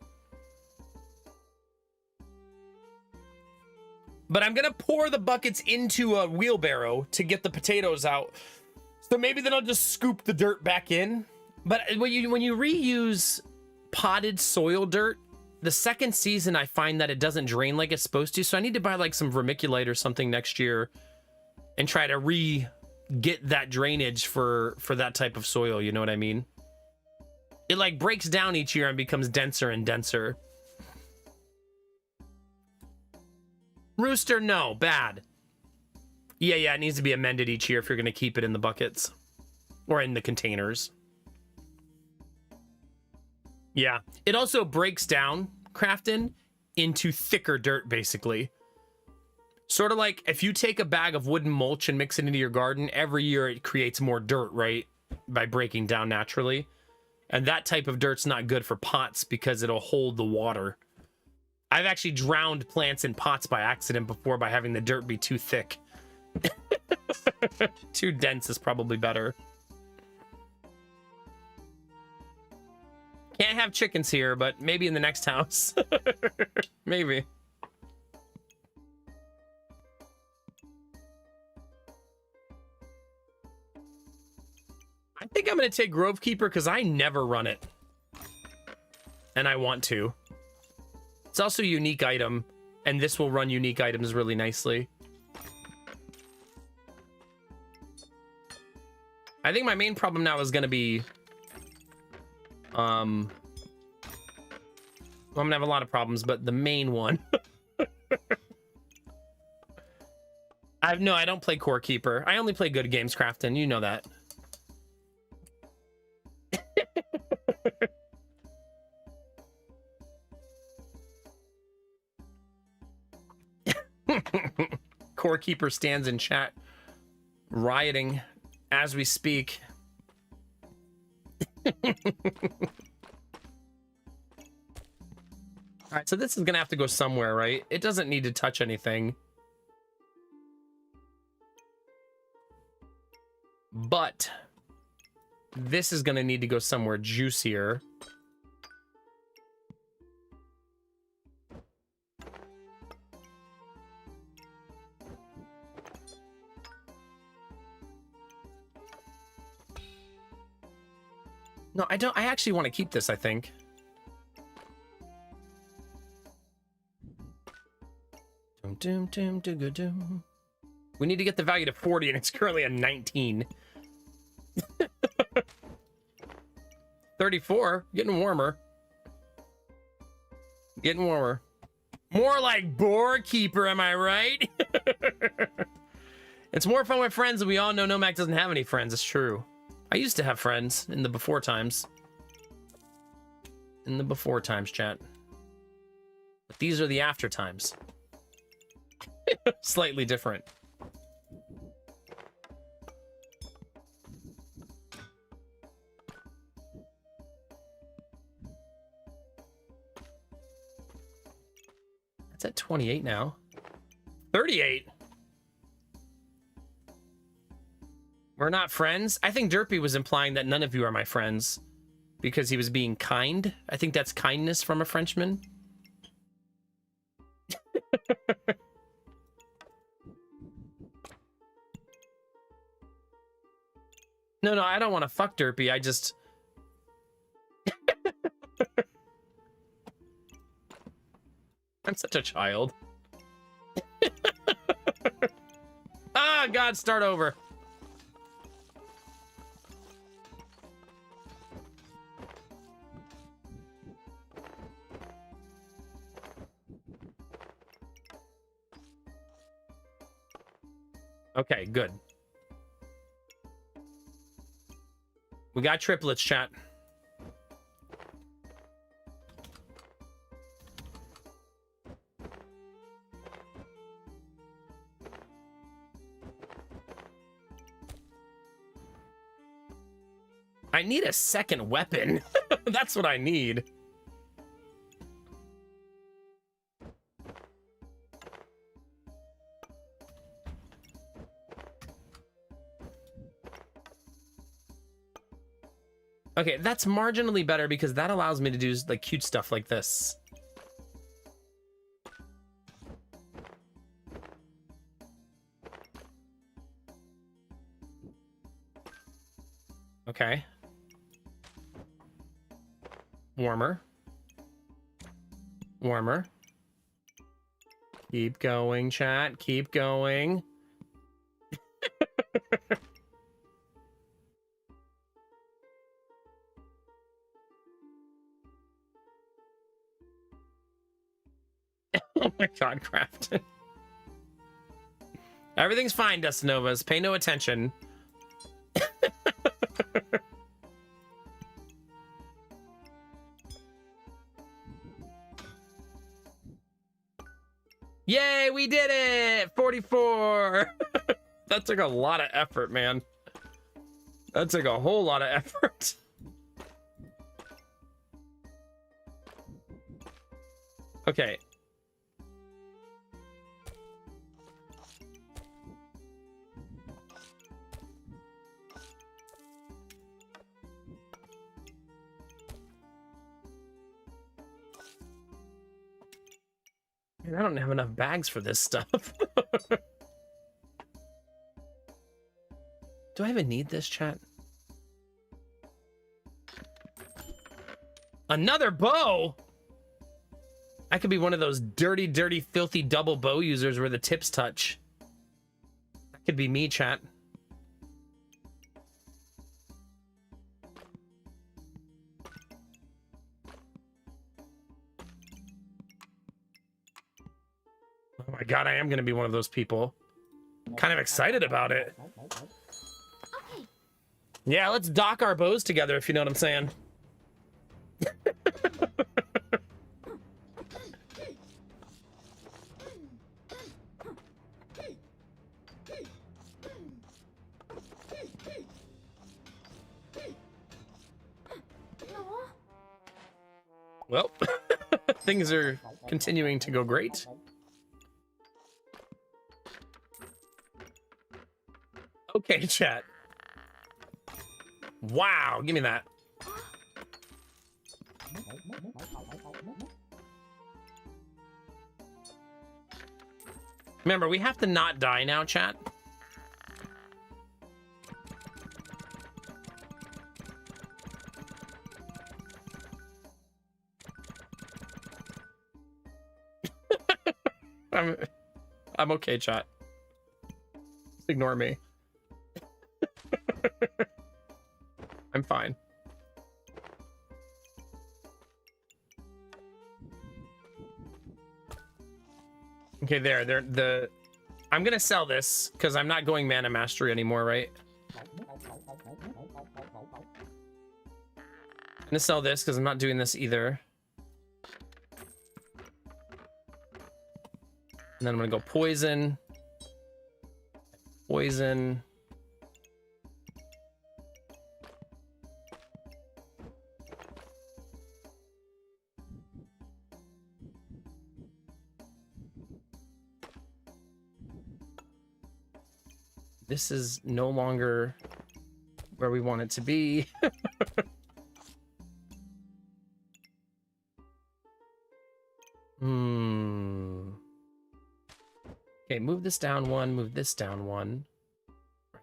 But I'm going to pour the buckets into a wheelbarrow to get the potatoes out. So maybe then I'll just scoop the dirt back in. But when you reuse potted soil dirt, the second season I find that it doesn't drain like it's supposed to. So I need to buy like some vermiculite or something next year and try to get that drainage for that type of soil. You know what I mean? It like breaks down each year and becomes denser and denser. Rooster, no, bad. Yeah, it needs to be amended each year if you're going to keep it in the buckets or in the containers. Yeah, it also breaks down, Crafton, into thicker dirt, basically. Sort of like if you take a bag of wooden mulch and mix it into your garden, every year it creates more dirt, right? By breaking down naturally. And that type of dirt's not good for pots because it'll hold the water. I've actually drowned plants in pots by accident before by having the dirt be too thick. Too dense is probably better. Can't have chickens here, but maybe in the next house. Maybe. I think I'm going to take Grove Keeper because I never run it. And I want to. It's also a unique item, and this will run unique items really nicely. I think my main problem now is going to be... I'm going to have a lot of problems, but the main one... I don't play Core Keeper. I only play good games, Crafton. You know that. Core Keeper stands in chat, rioting as we speak. All right, so this is gonna have to go somewhere, right? It doesn't need to touch anything. But this is gonna need to go somewhere juicier. No, I don't. I actually want to keep this, I think. We need to get the value to 40, and it's currently at 19. 34. Getting warmer. Getting warmer. More like Boar Keeper, am I right? It's more fun with friends, and we all know Nomac doesn't have any friends. It's true. I used to have friends in the before times. In the before times, chat. But these are the after times. Slightly different. That's at 28 now. 38. We're not friends. I think Derpy was implying that none of you are my friends because he was being kind. I think that's kindness from a Frenchman. No, I don't want to fuck Derpy. I just... I'm such a child. Ah, God, start over. Okay, good. We got triplets, chat. I need a second weapon. That's what I need. Okay, that's marginally better because that allows me to do like cute stuff like this. Okay. Warmer. Warmer. Keep going, chat. Keep going. Oh my God, Craft. Everything's fine, Dustanovas. Pay no attention. Yay, we did it! 44! That took a lot of effort, man. That took a whole lot of effort. Okay. Man, I don't have enough bags for this stuff. Do I even need this, chat? Another bow? I could be one of those dirty, dirty, filthy double bow users where the tips touch. That could be me, chat. Oh my God, I am going to be one of those people. Kind of excited about it. Okay. Yeah, let's dock our bows together, if you know what I'm saying. Well, things are continuing to go great. Okay, chat. Wow, give me that. Remember, we have to not die now, chat. I'm okay, chat. Just ignore me. I'm fine. Okay, I'm gonna sell this because I'm not going mana mastery anymore, right? I'm gonna sell this because I'm not doing this either. And then I'm gonna go poison. Poison. This is no longer where we want it to be. Okay, move this down one, move this down one.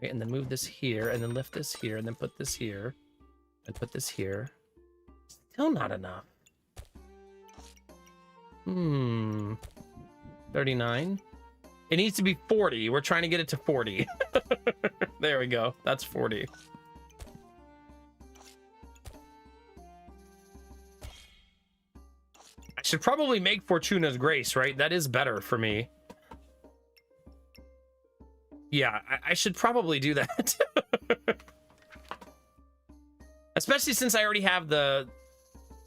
Right, and then move this here, and then lift this here, and then put this here, and put this here. Still not enough. 39. It needs to be 40. We're trying to get it to 40. There we go. That's 40. I should probably make Fortuna's Grace, right? That is better for me. Yeah, I should probably do that. Especially since I already have the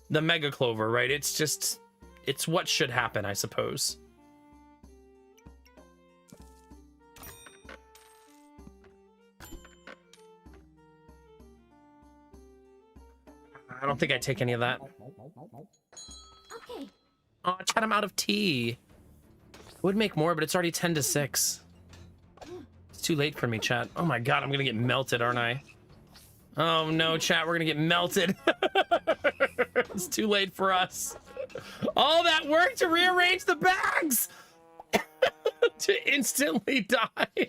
Mega Clover, right? It's just, it's what should happen, I suppose. I don't think I take any of that. Okay. Oh, chat, I'm out of tea. Would make more, but it's already 10 to 6. It's too late for me, chat. Oh my god, I'm gonna get melted, aren't I? Oh no, chat, we're gonna get melted. It's too late for us. All that work to rearrange the bags! To instantly die.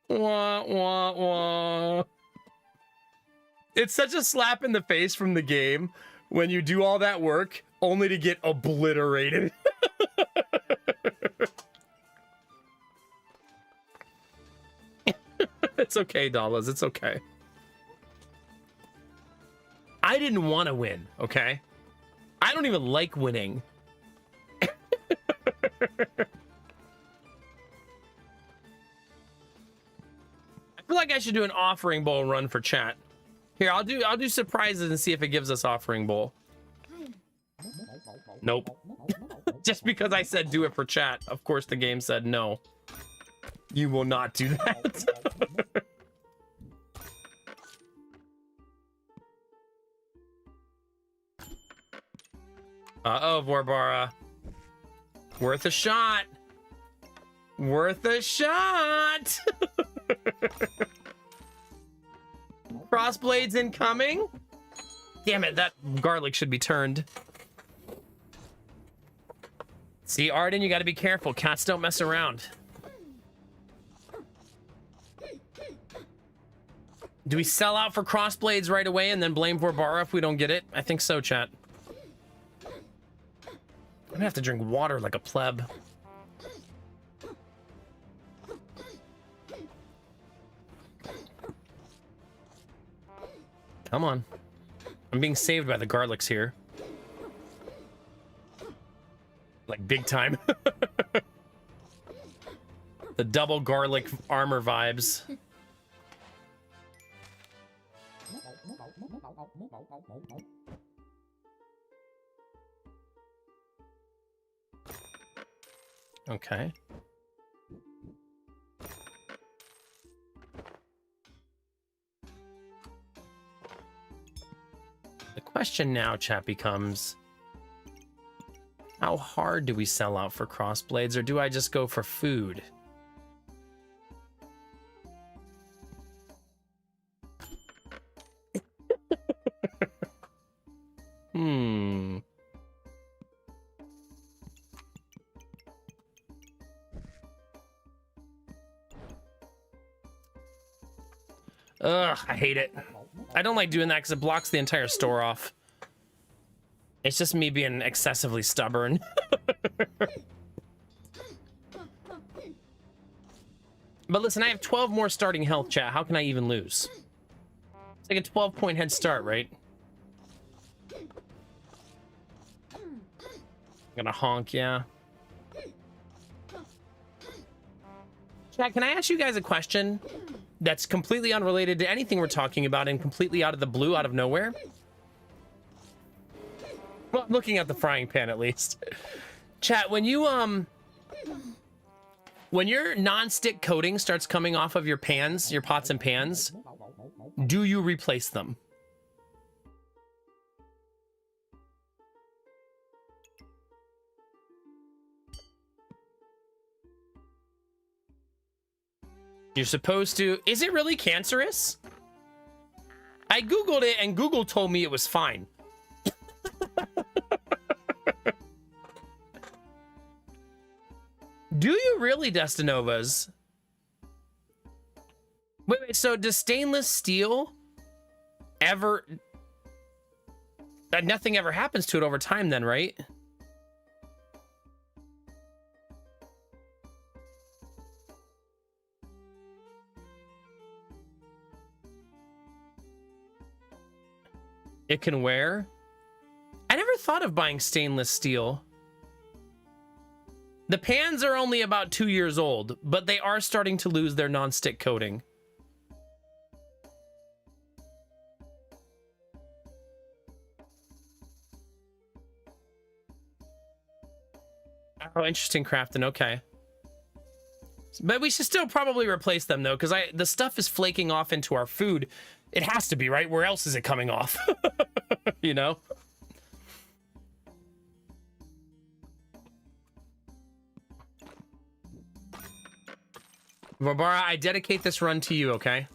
Wah, wah, wah. It's such a slap in the face from the game when you do all that work only to get obliterated. It's okay, Dollars. It's okay. I didn't want to win, okay? I don't even like winning. I feel like I should do an offering bowl run for chat. Here, I'll do surprises and see if it gives us offering bowl. Nope. Just because I said do it for chat, of course the game said no. You will not do that. Uh-oh, Vorbara. Worth a shot. Worth a shot. Crossblades incoming. Damn it, that garlic should be turned. See, Arden, you gotta be careful. Cats don't mess around. Do we sell out for crossblades right away and then blame Vorbara if we don't get it? I think so, chat. I'm gonna have to drink water like a pleb. Come on. I'm being saved by the garlics here. Like big time. The double garlic armor vibes. Okay. The question now, chat, becomes how hard do we sell out for crossblades, or do I just go for food? Ugh, I hate it. I don't like doing that because it blocks the entire store off. It's just me being excessively stubborn. But listen, I have 12 more starting health, chat. How can I even lose? It's like a 12-point head start, right? I'm gonna honk, yeah. Chat, can I ask you guys a question that's completely unrelated to anything we're talking about and completely out of the blue, out of nowhere? Well, looking at the frying pan, at least. Chat, when you when your non-stick coating starts coming off of your pans, your pots and pans, do you replace them? You're supposed to. Is it really cancerous? I Googled it and Google told me it was fine. Do you really, Destinovas? Wait, so does stainless steel ever... Nothing ever happens to it over time then, right? It can wear? I never thought of buying stainless steel. The pans are only about 2 years old, but they are starting to lose their non-stick coating. Oh, interesting, Crafton. Okay. But we should still probably replace them, though, because the stuff is flaking off into our food. It has to be, right? Where else is it coming off? You know? Barbara, I dedicate this run to you, okay?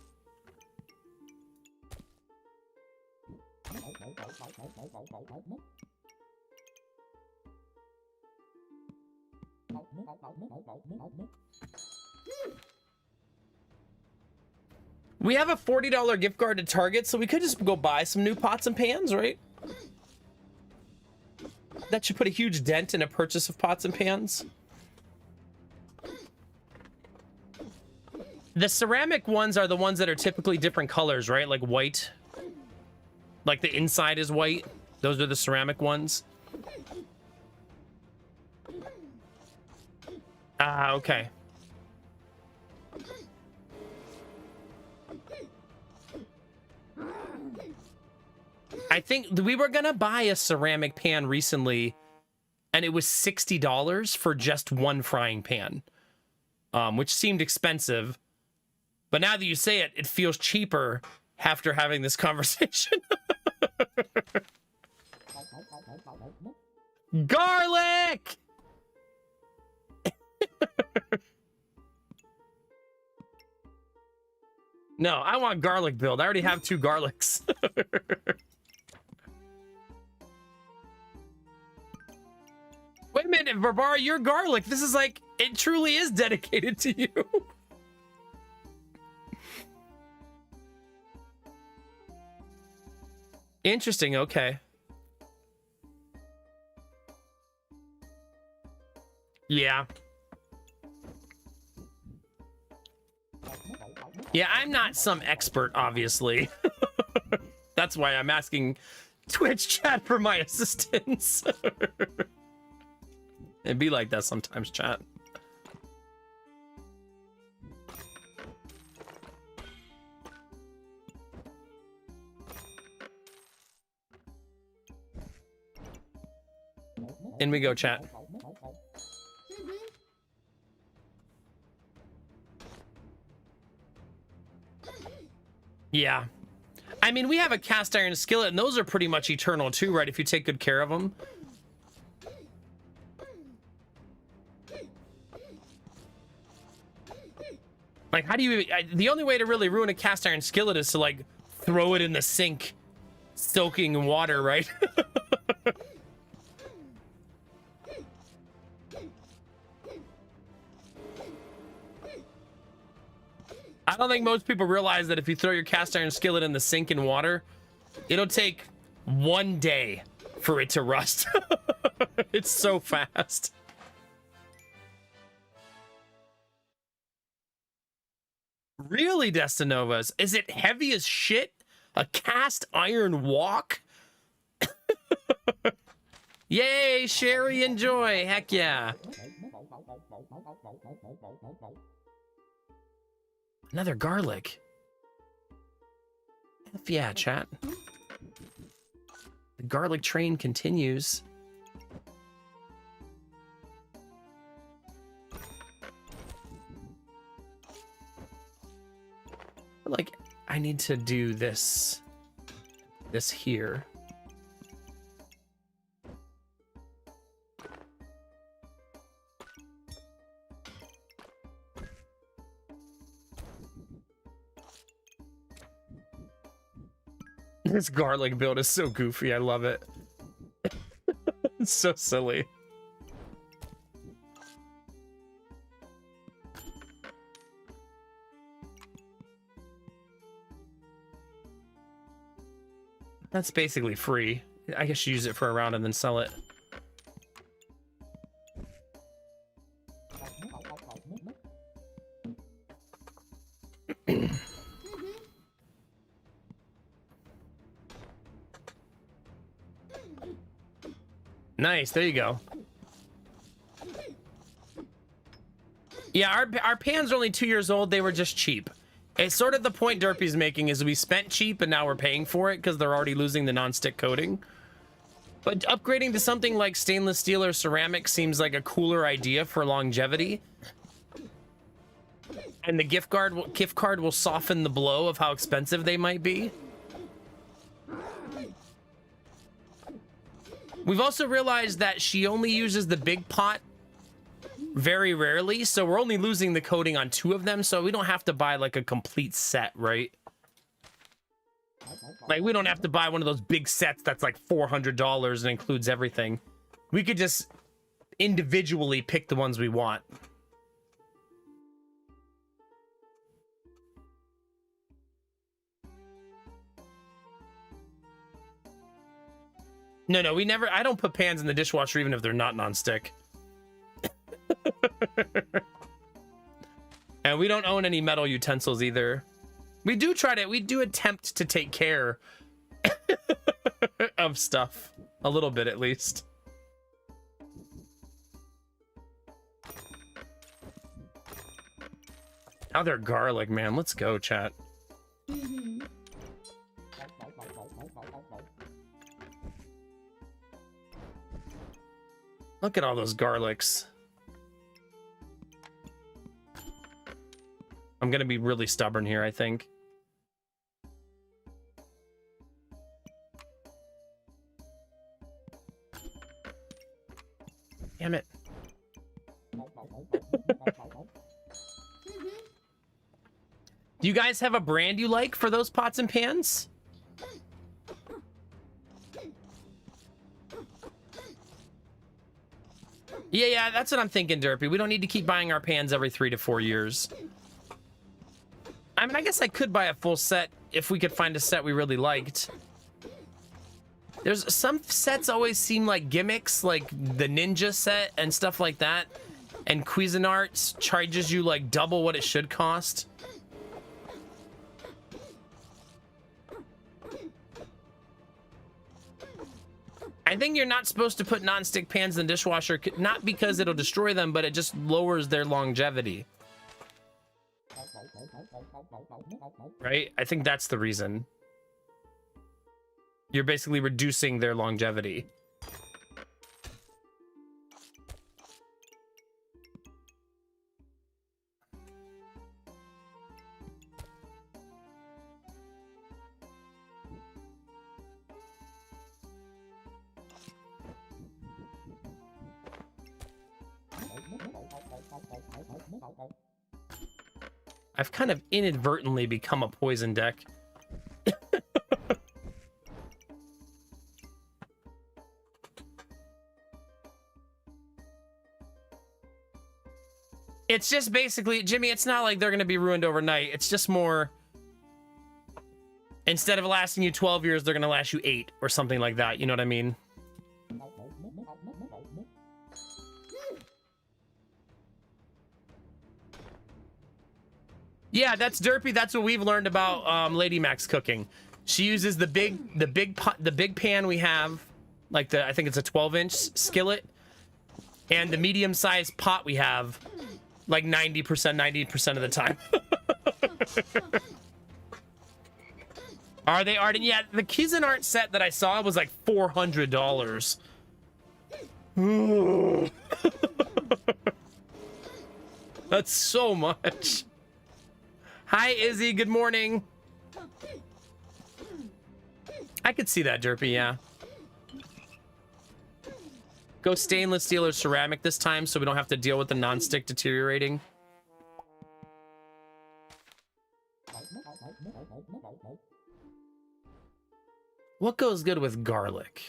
We have a $40 gift card to Target, so we could just go buy some new pots and pans, right? That should put a huge dent in a purchase of pots and pans. The ceramic ones are the ones that are typically different colors, right? Like white. Like the inside is white. Those are the ceramic ones. Ah, okay. I think we were gonna buy a ceramic pan recently, and it was $60 for just one frying pan, which seemed expensive. But now that you say it, it feels cheaper after having this conversation. Garlic! No, I want garlic build. I already have 2 garlics. Wait a minute, Barbara, you're garlic. This is like, it truly is dedicated to you. Interesting, okay. Yeah. Yeah, I'm not some expert, obviously. That's why I'm asking Twitch chat for my assistance. It'd be like that sometimes, chat. In we go, chat. Yeah. I mean, we have a cast iron skillet, and those are pretty much eternal too, right? If you take good care of them. Like, how do you... the only way to really ruin a cast iron skillet is to, like, throw it in the sink, soaking in water, right? I don't think most people realize that if you throw your cast iron skillet in the sink in water, it'll take 1 day for it to rust. It's so fast. Really, Destinovas? Is it heavy as shit? A cast iron wok? Yay, Sherry, enjoy. Heck yeah. Another garlic. F yeah, chat. The garlic train continues. like I need to do this here. This garlic build is so goofy. I love it. It's so silly. That's basically free. I guess you use it for a round and then sell it. Nice, there you go. Yeah, our pans are only 2 years old. They were just cheap. It's sort of the point Derpy's making is we spent cheap and now we're paying for it because they're already losing the non-stick coating. But upgrading to something like stainless steel or ceramic seems like a cooler idea for longevity. And the gift card will soften the blow of how expensive they might be. We've also realized that she only uses the big pot very rarely, so we're only losing the coating on 2 of them, so we don't have to buy like a complete set, right? Like we don't have to buy one of those big sets that's like $400 and includes everything. We could just individually pick the ones we want. No, we never, I don't put pans in the dishwasher even if they're not non-stick. And we don't own any metal utensils either. We do attempt to take care of stuff. A little bit at least. Now they're garlic, man. Let's go, chat. Look at all those garlics. I'm gonna be really stubborn here, I think. Damn it. Do you guys have a brand you like for those pots and pans? Yeah, that's what I'm thinking, Derpy. We don't need to keep buying our pans every 3 to 4 years. I mean, I guess I could buy a full set if we could find a set we really liked. There's some sets always seem like gimmicks, like the Ninja set and stuff like that. And Cuisinart charges you like double what it should cost. I think you're not supposed to put non-stick pans in the dishwasher, not because it'll destroy them, but it just lowers their longevity. Right? I think that's the reason. You're basically reducing their longevity. I've kind of inadvertently become a poison deck. It's just basically, Jimmy, it's not like they're going to be ruined overnight. It's just more, instead of lasting you 12 years, they're going to last you 8 or something like that. You know what I mean? Yeah, that's Derpy. That's what we've learned about Lady Mac's cooking. She uses the big pan we have, like I think it's a 12-inch skillet, and the medium-sized pot we have, like 90% of the time. Are they Arden? Yeah, the Cuisinart set that I saw was like $400. That's so much. Hi, Izzy. Good morning. I could see that, Derpy, yeah. Go stainless steel or ceramic this time so we don't have to deal with the non-stick deteriorating. What goes good with garlic?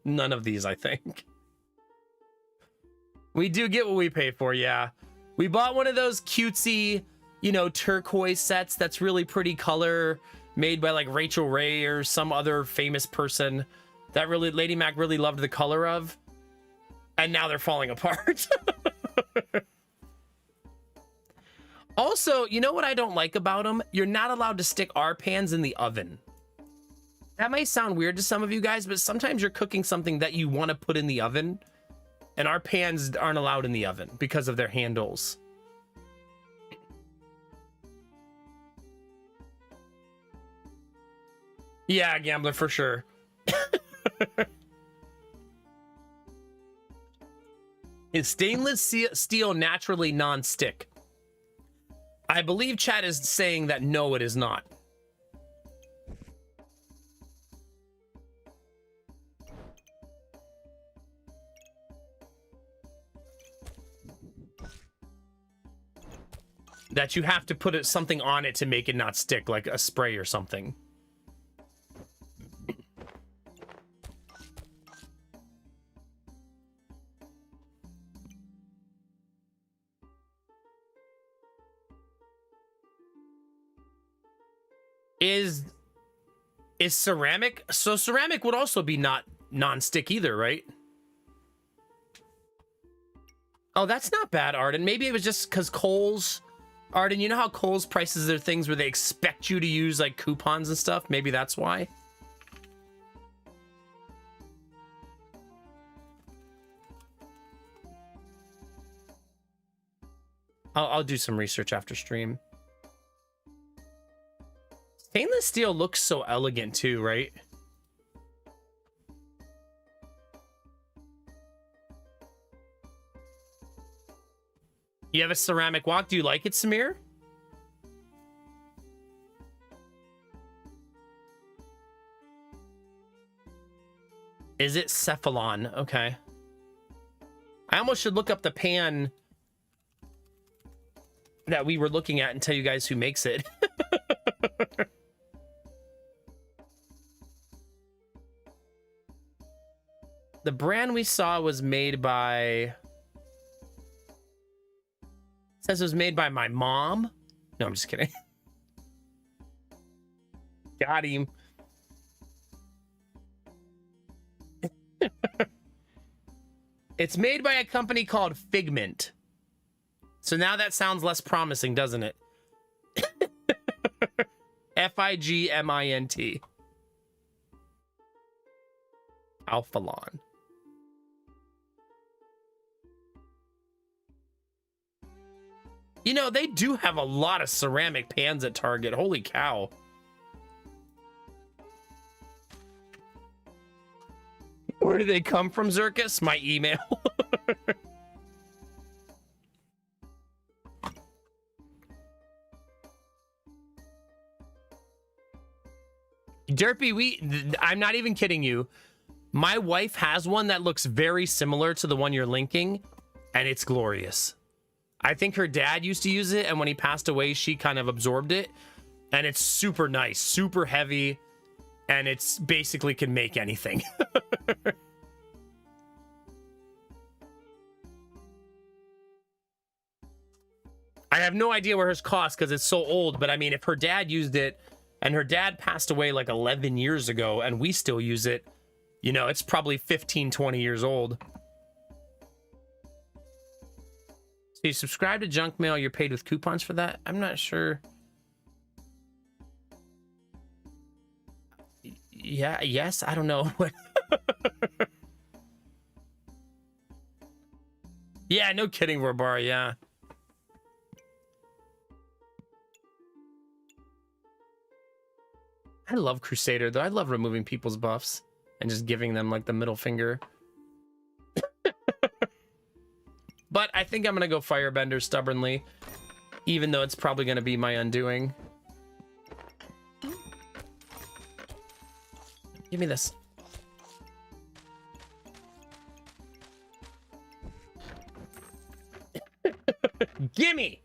None of these, I think. We do get what we pay for, yeah. We bought one of those cutesy, you know, turquoise sets that's really pretty color, made by like Rachel Ray or some other famous person that really Lady Mac really loved the color of. And now they're falling apart. Also, you know what I don't like about them? You're not allowed to stick our pans in the oven. That might sound weird to some of you guys, but sometimes you're cooking something that you want to put in the oven, and our pans aren't allowed in the oven because of their handles. Yeah, Gambler, for sure. Is stainless steel naturally non-stick? I believe chat is saying that no, it is not. That you have to put something on it to make it not stick, like a spray or something. Is ceramic? So ceramic would also be not non-stick either, right? Oh, that's not bad, Arden. Maybe it was just because Kohl's, Arden, you know how Kohl's prices their things where they expect you to use like coupons and stuff? Maybe that's why. I'll do some research after stream. Stainless steel looks so elegant too, right? You have a ceramic wok. Do you like it, Samir? Is it Cephalon? Okay. I almost should look up the pan that we were looking at and tell you guys who makes it. The brand we saw was made by... It says it was made by my mom. No, I'm just kidding. Got him. It's made by a company called Figment. So now that sounds less promising, doesn't it? Figmint. Alphalon. You know, they do have a lot of ceramic pans at Target. Holy cow. Where do they come from, Zirkus? My email. Derpy, I'm not even kidding you. My wife has one that looks very similar to the one you're linking, and it's glorious. I think her dad used to use it, and when he passed away, she kind of absorbed it. And it's super nice, super heavy, and it's basically can make anything. I have no idea where hers costs because it's so old, but I mean, if her dad used it, and her dad passed away like 11 years ago, and we still use it, you know, it's probably 15, 20 years old. So you subscribe to junk mail, you're paid with coupons for that? I'm not sure. Yeah, yes, I don't know. Yeah, no kidding, Robar, yeah. I love Crusader, though. I love removing people's buffs and just giving them, like, the middle finger. But I think I'm gonna go Firebender stubbornly, even though it's probably gonna be my undoing. Give me this. Gimme!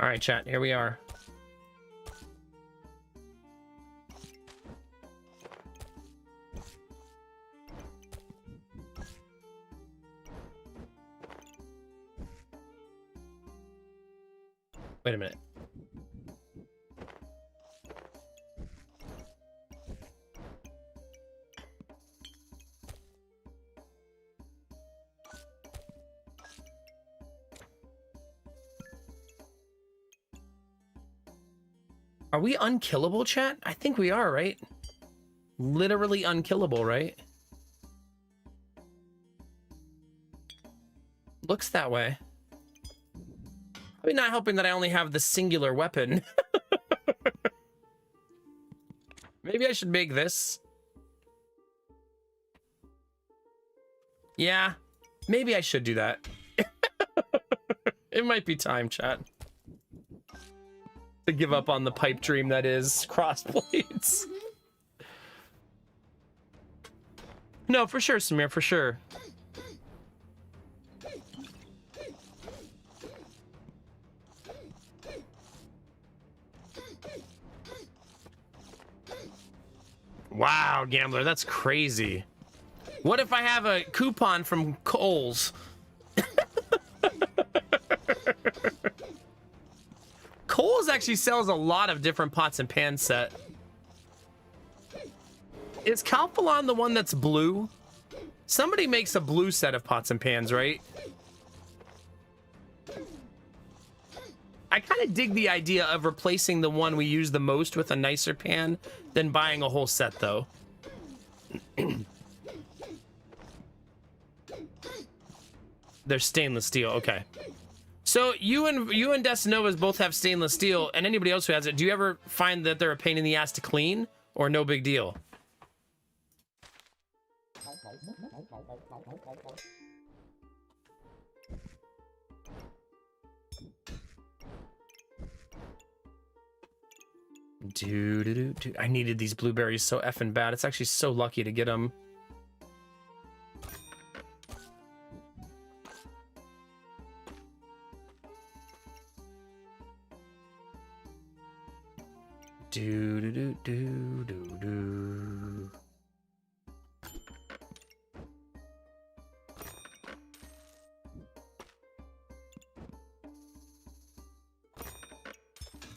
All right, chat, here we are. Wait a minute. Are we unkillable, chat? I think we are, right? Literally unkillable, right? Looks that way. Probably not helping that I only have the singular weapon. Maybe I should make this. Yeah, maybe I should do that. It might be time, chat. To give up on the pipe dream that is crossblades. No, for sure, Samir, for sure. Wow, Gambler, that's crazy. What if I have a coupon from Kohl's? Kohl's actually sells a lot of different pots and pans set. Is Calphalon the one that's blue? Somebody makes a blue set of pots and pans, right? I kind of dig the idea of replacing the one we use the most with a nicer pan than buying a whole set, though. They're stainless steel, okay. So you and Destinovas both have stainless steel, and anybody else who has it, do you ever find that they're a pain in the ass to clean, or no big deal? I needed these blueberries so effing bad. It's actually so lucky to get them.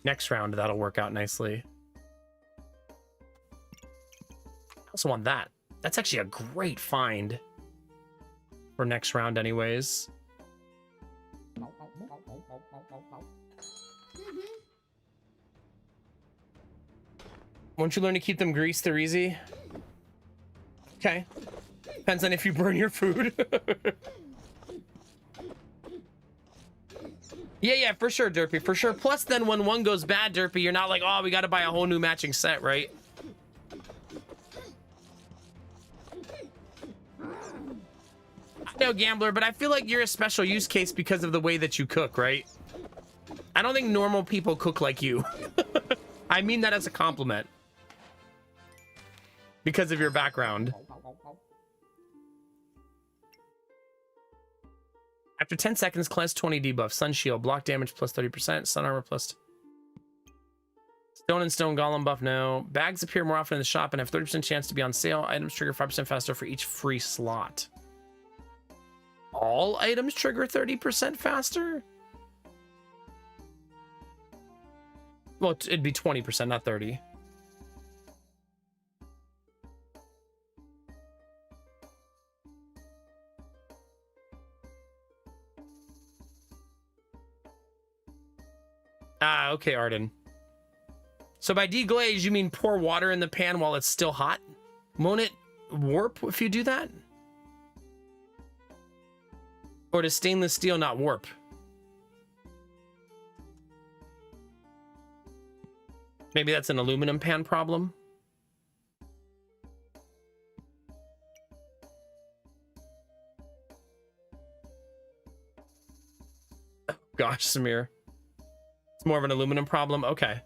Next round, that'll work out nicely. I also want that. That's actually a great find for next round anyways. Won't you learn to keep them greased? They're easy. Okay. Depends on if you burn your food. Yeah, for sure, Derpy, for sure. Plus, then when one goes bad, Derpy, you're not like, oh, we got to buy a whole new matching set, right? I know, Gambler, but I feel like you're a special use case because of the way that you cook, right? I don't think normal people cook like you. I mean that as a compliment. Because of your background. After 10 seconds, class 20 debuff. Sun shield, block damage plus 30%, sun armor plus... Stone and stone golem buff, no. Bags appear more often in the shop and have 30% chance to be on sale. Items trigger 5% faster for each free slot. All items trigger 30% faster? Well, it'd be 20%, not 30. Ah, okay, Arden. So by deglaze, you mean pour water in the pan while it's still hot? Won't it warp if you do that? Or does stainless steel not warp? Maybe that's an aluminum pan problem. Oh, gosh, Samir. It's more of an aluminum problem? Okay.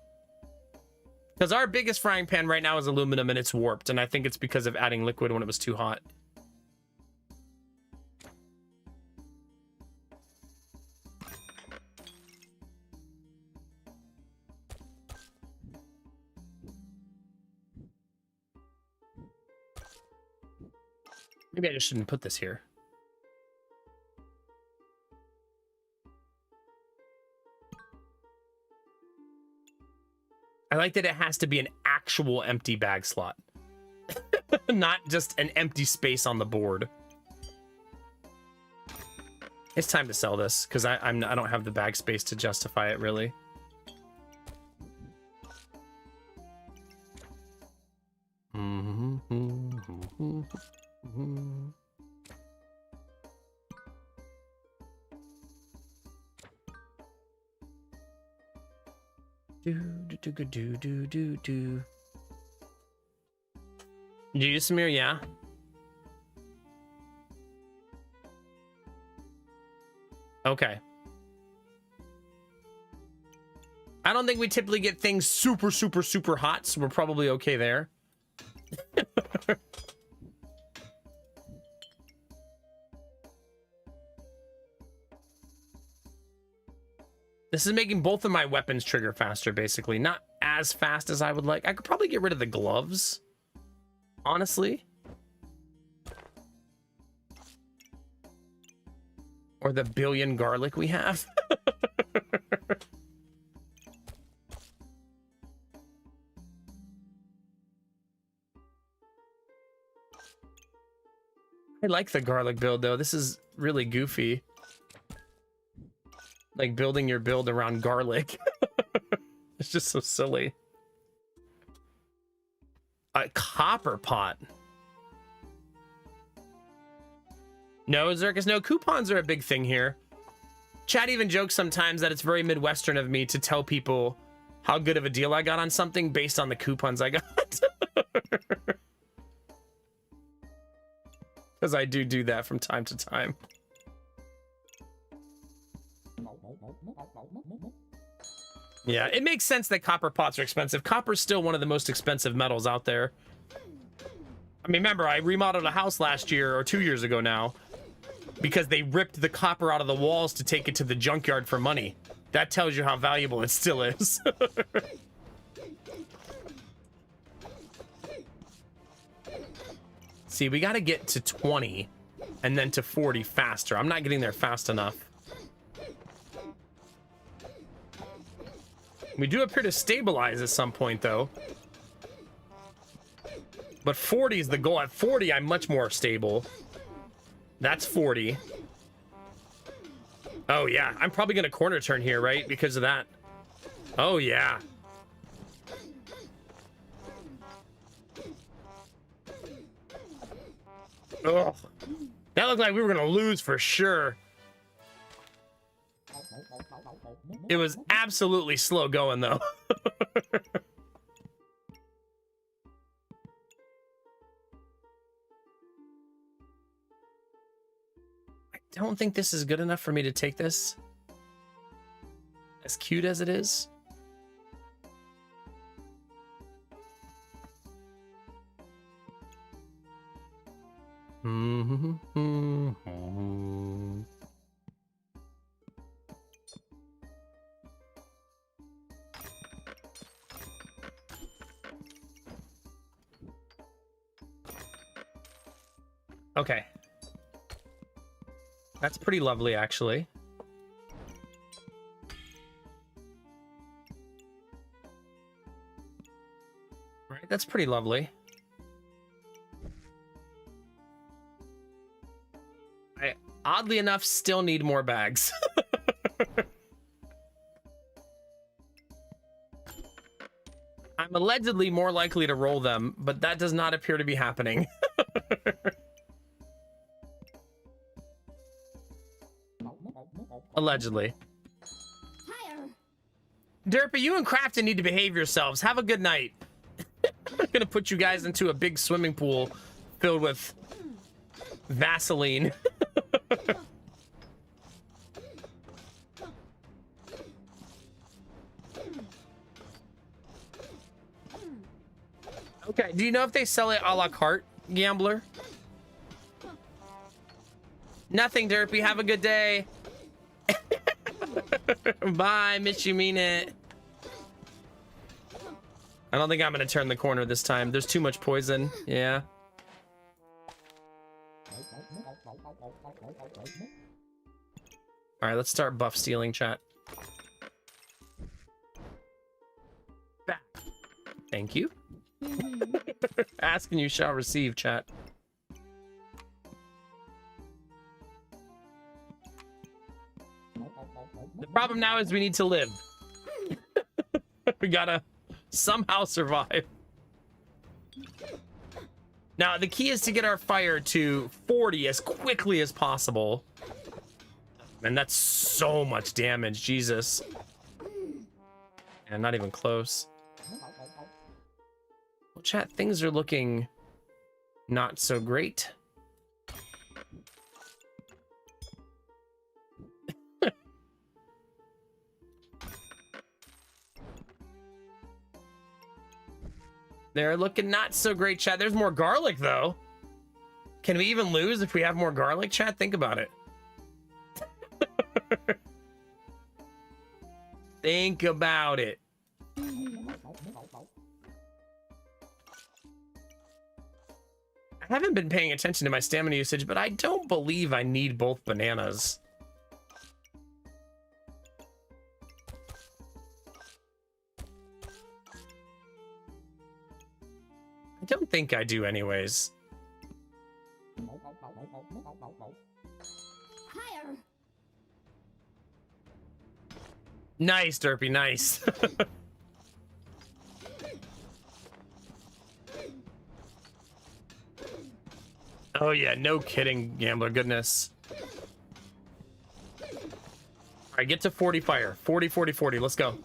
Because our biggest frying pan right now is aluminum and it's warped. And I think it's because of adding liquid when it was too hot. Maybe I just shouldn't put this here. I like that it has to be an actual empty bag slot. Not just an empty space on the board. It's time to sell this because I don't have the bag space to justify it really. Do. You, Samir, yeah. Okay. I don't think we typically get things super hot, so we're probably okay there. This is making both of my weapons trigger faster, basically. Not as fast as I would like. I could probably get rid of the gloves, honestly. Or the billion garlic we have. I like the garlic build, though. This is really goofy. Like building your build around garlic. It's just so silly. A copper pot. No, Zirkus, no. Coupons are a big thing here. Chad even jokes sometimes that it's very Midwestern of me to tell people how good of a deal I got on something based on the coupons I got. Because I do that from time to time. Yeah, it makes sense that copper pots are expensive. Copper's still one of the most expensive metals out there. I mean, remember, I remodeled a house last year, or 2 years ago now, because they ripped the copper out of the walls to take it to the junkyard for money. That tells you how valuable it still is. See, we got to get to 20 and then to 40 faster. I'm not getting there fast enough. We do appear to stabilize at some point, though. But 40 is the goal. At 40, I'm much more stable. That's 40. Oh, yeah. I'm probably going to corner turn here, right? Because of that. Oh, yeah. Ugh. That looked like we were going to lose for sure. It was absolutely slow going, though. I don't think this is good enough for me to take this. As cute as it is. Okay. That's pretty lovely, actually. Right, that's pretty lovely. I, oddly enough, still need more bags. I'm allegedly more likely to roll them, but that does not appear to be happening. Allegedly. Derpy, you and Crafton need to behave yourselves. Have a good night. I'm gonna put you guys into a big swimming pool filled with Vaseline. Okay, do you know if they sell it a la carte, Gambler? Nothing, Derpy. Have a good day. Bye, miss you, mean it. I don't think I'm gonna turn the corner this time. There's too much poison. Yeah. All right, let's start buff stealing, chat. Back. Thank you. Ask and you shall receive, chat. The problem now is we need to live. We gotta somehow survive. Now, the key is to get our fire to 40 as quickly as possible. And that's so much damage, Jesus. And not even close. Well, chat, things are looking not so great. They're looking not so great, chat. There's more garlic, though. Can we even lose if we have more garlic, chat? Think about it. Think about it. I haven't been paying attention to my stamina usage, but I don't believe I need both bananas. I don't think I do anyways. Higher. Nice, Derpy, nice. Oh yeah, no kidding, Gambler, goodness. All right, get to 40 fire. 40, 40, 40, let's go.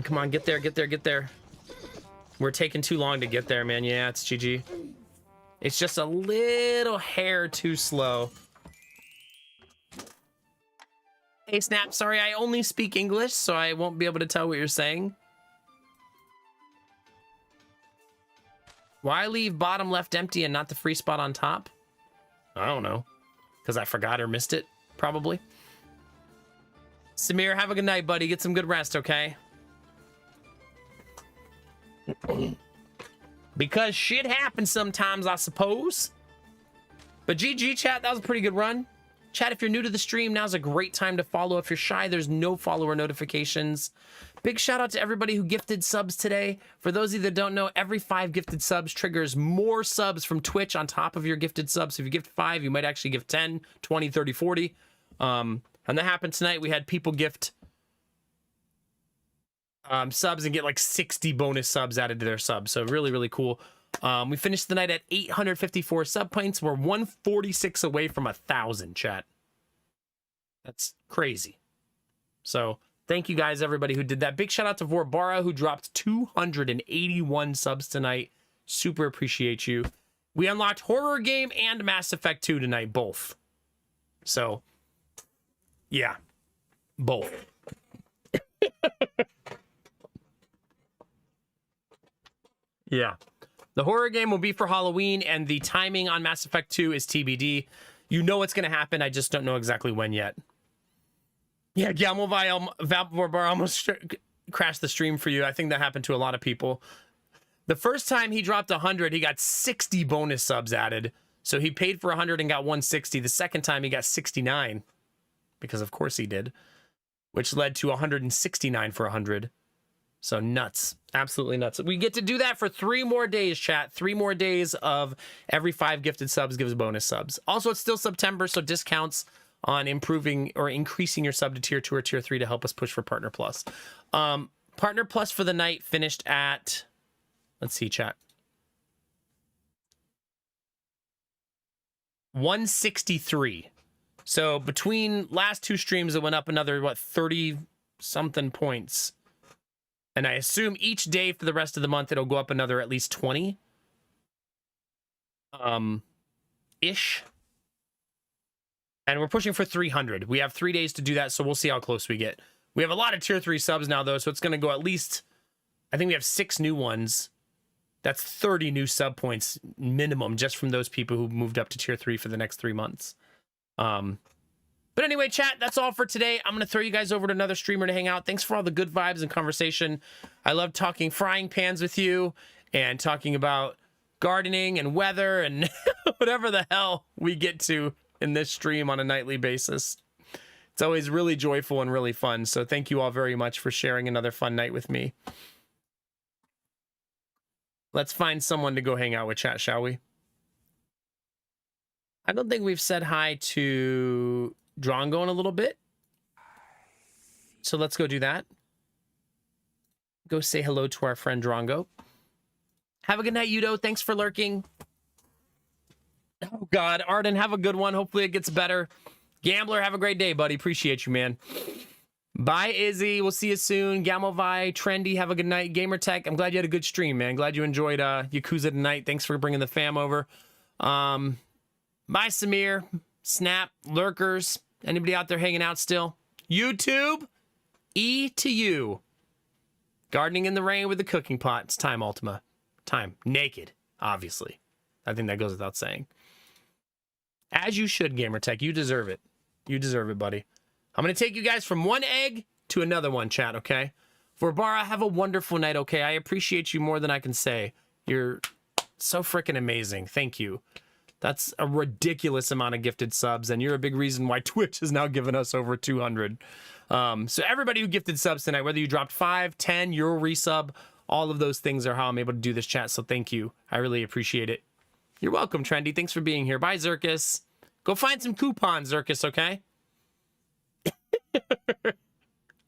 Come on, get there, get there, get there. We're taking too long to get there, man. Yeah, it's GG. It's just a little hair too slow. Hey, Snap, sorry, I only speak English, so I won't be able to tell what you're saying. Why leave bottom left empty and not the free spot on top? I don't know. Because I forgot or missed it, probably. Samir, have a good night, buddy. Get some good rest, okay? Because shit happens sometimes, I suppose. But GG, chat, that was a pretty good run. Chat, if you're new to the stream, now's a great time to follow. If you're shy, there's no follower notifications. Big shout out to everybody who gifted subs today. For those of you that don't know, every 5 gifted subs triggers more subs from Twitch on top of your gifted subs. So if you gift 5, you might actually give 10, 20, 30, 40. And that happened tonight. We had people gift subs and get like 60 bonus subs added to their subs. So really, really cool. We finished the night at 854 sub points. We're 146 away from 1,000, chat. That's crazy. So thank you guys, everybody who did that. Big shout out to Vorbara, who dropped 281 subs tonight. Super appreciate you. We unlocked Horror Game and Mass Effect 2 tonight, both. So, yeah, both. Yeah. The Horror Game will be for Halloween, and the timing on Mass Effect 2 is TBD. You know what's going to happen. I just don't know exactly when yet. Yeah, Valvorbar almost crashed the stream for you. I think that happened to a lot of people. The first time he dropped 100, he got 60 bonus subs added. So he paid for 100 and got 160. The second time he got 69, because of course he did, which led to 169 for 100. So nuts. Absolutely nuts. We get to do that for 3 more days, chat. 3 more days of every 5 gifted subs gives bonus subs. Also, it's still September, so discounts on improving or increasing your sub to tier 2 or tier 3 to help us push for Partner Plus. Partner Plus for the night finished at, let's see, chat, 163. So between last two streams, it went up another, what, 30 something points. And I assume each day for the rest of the month, it'll go up another at least 20. Ish. And we're pushing for 300. We have 3 days to do that, so we'll see how close we get. We have a lot of tier 3 subs now, though, so it's going to go at least, I think we have 6 new ones. That's 30 new sub points minimum just from those people who moved up to tier 3 for the next 3 months. But anyway, chat, that's all for today. I'm going to throw you guys over to another streamer to hang out. Thanks for all the good vibes and conversation. I love talking frying pans with you and talking about gardening and weather and whatever the hell we get to in this stream on a nightly basis. It's always really joyful and really fun. So thank you all very much for sharing another fun night with me. Let's find someone to go hang out with, chat, shall we? I don't think we've said hi to Drongo in a little bit. So let's go do that. Go say hello to our friend Drongo. Have a good night, Yudo. Thanks for lurking. Oh, God. Arden, have a good one. Hopefully it gets better. Gambler, have a great day, buddy. Appreciate you, man. Bye, Izzy. We'll see you soon. Gamovi, Trendy, have a good night. Gamertech, I'm glad you had a good stream, man. Glad you enjoyed Yakuza tonight. Thanks for bringing the fam over. Bye, Samir, Snap, Lurkers. Anybody out there hanging out still? YouTube, E to you. Gardening in the rain with the cooking pot. It's time, Ultima. Time. Naked, obviously. I think that goes without saying. As you should, Gamertech. You deserve it. You deserve it, buddy. I'm going to take you guys from one egg to another one, chat, okay? Vorbara, have a wonderful night, okay? I appreciate you more than I can say. You're so freaking amazing. Thank you. That's a ridiculous amount of gifted subs, and you're a big reason why Twitch has now given us over 200. So everybody who gifted subs tonight, whether you dropped 5, 10, your resub, all of those things are how I'm able to do this, chat, so thank you. I really appreciate it. You're welcome, Trendy. Thanks for being here. Bye, Zirkus. Go find some coupons, Zirkus, okay?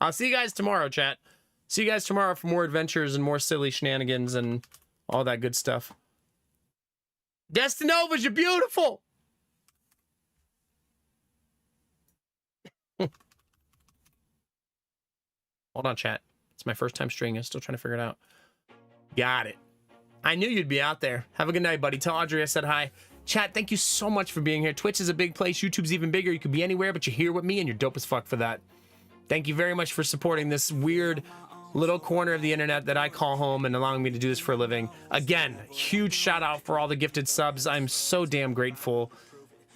I'll see you guys tomorrow, chat. See you guys tomorrow for more adventures and more silly shenanigans and all that good stuff. Destinovas, you're beautiful! Hold on, chat. It's my first time streaming. I'm still trying to figure it out. Got it. I knew you'd be out there. Have a good night, buddy. Tell Audrey I said hi. Chat, thank you so much for being here. Twitch is a big place. YouTube's even bigger. You could be anywhere, but you're here with me, and you're dope as fuck for that. Thank you very much for supporting this weird little corner of the internet that I call home and allowing me to do this for a living. Again, huge shout out for all the gifted subs. I'm so damn grateful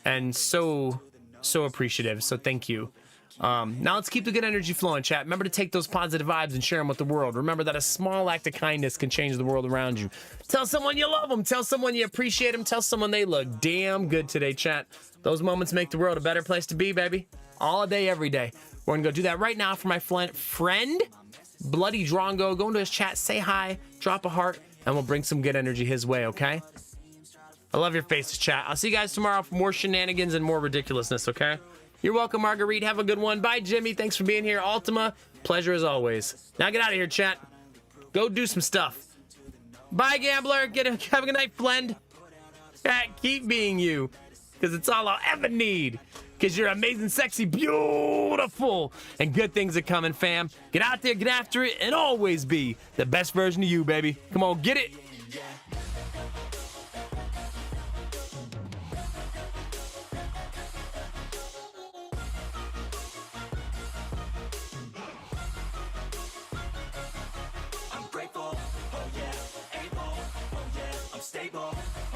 and so appreciative. So thank you. Now let's keep the good energy flowing, chat. Remember to take those positive vibes and share them with the world. Remember that a small act of kindness can change the world around you. Tell someone you love them. Tell someone you appreciate them. Tell someone they look damn good today, chat. Those moments make the world a better place to be, baby. All day, every day. We're gonna go do that right now for my friend, Bloody Drongo. Go into his chat, say hi, drop a heart, and we'll bring some good energy his way, okay? I love your faces, chat. I'll see you guys tomorrow for more shenanigans and more ridiculousness, okay? You're welcome, Marguerite. Have a good one. Bye, Jimmy. Thanks for being here. Ultima, pleasure as always. Now get out of here, chat. Go do some stuff. Bye, Gambler. Have a good night, Flend. Keep being you, because it's all I'll ever need. Because you're amazing, sexy, beautiful, and good things are coming, fam. Get out there, get after it, and always be the best version of you, baby. Come on, get it. I'm grateful, oh yeah, able, oh yeah, I'm stable.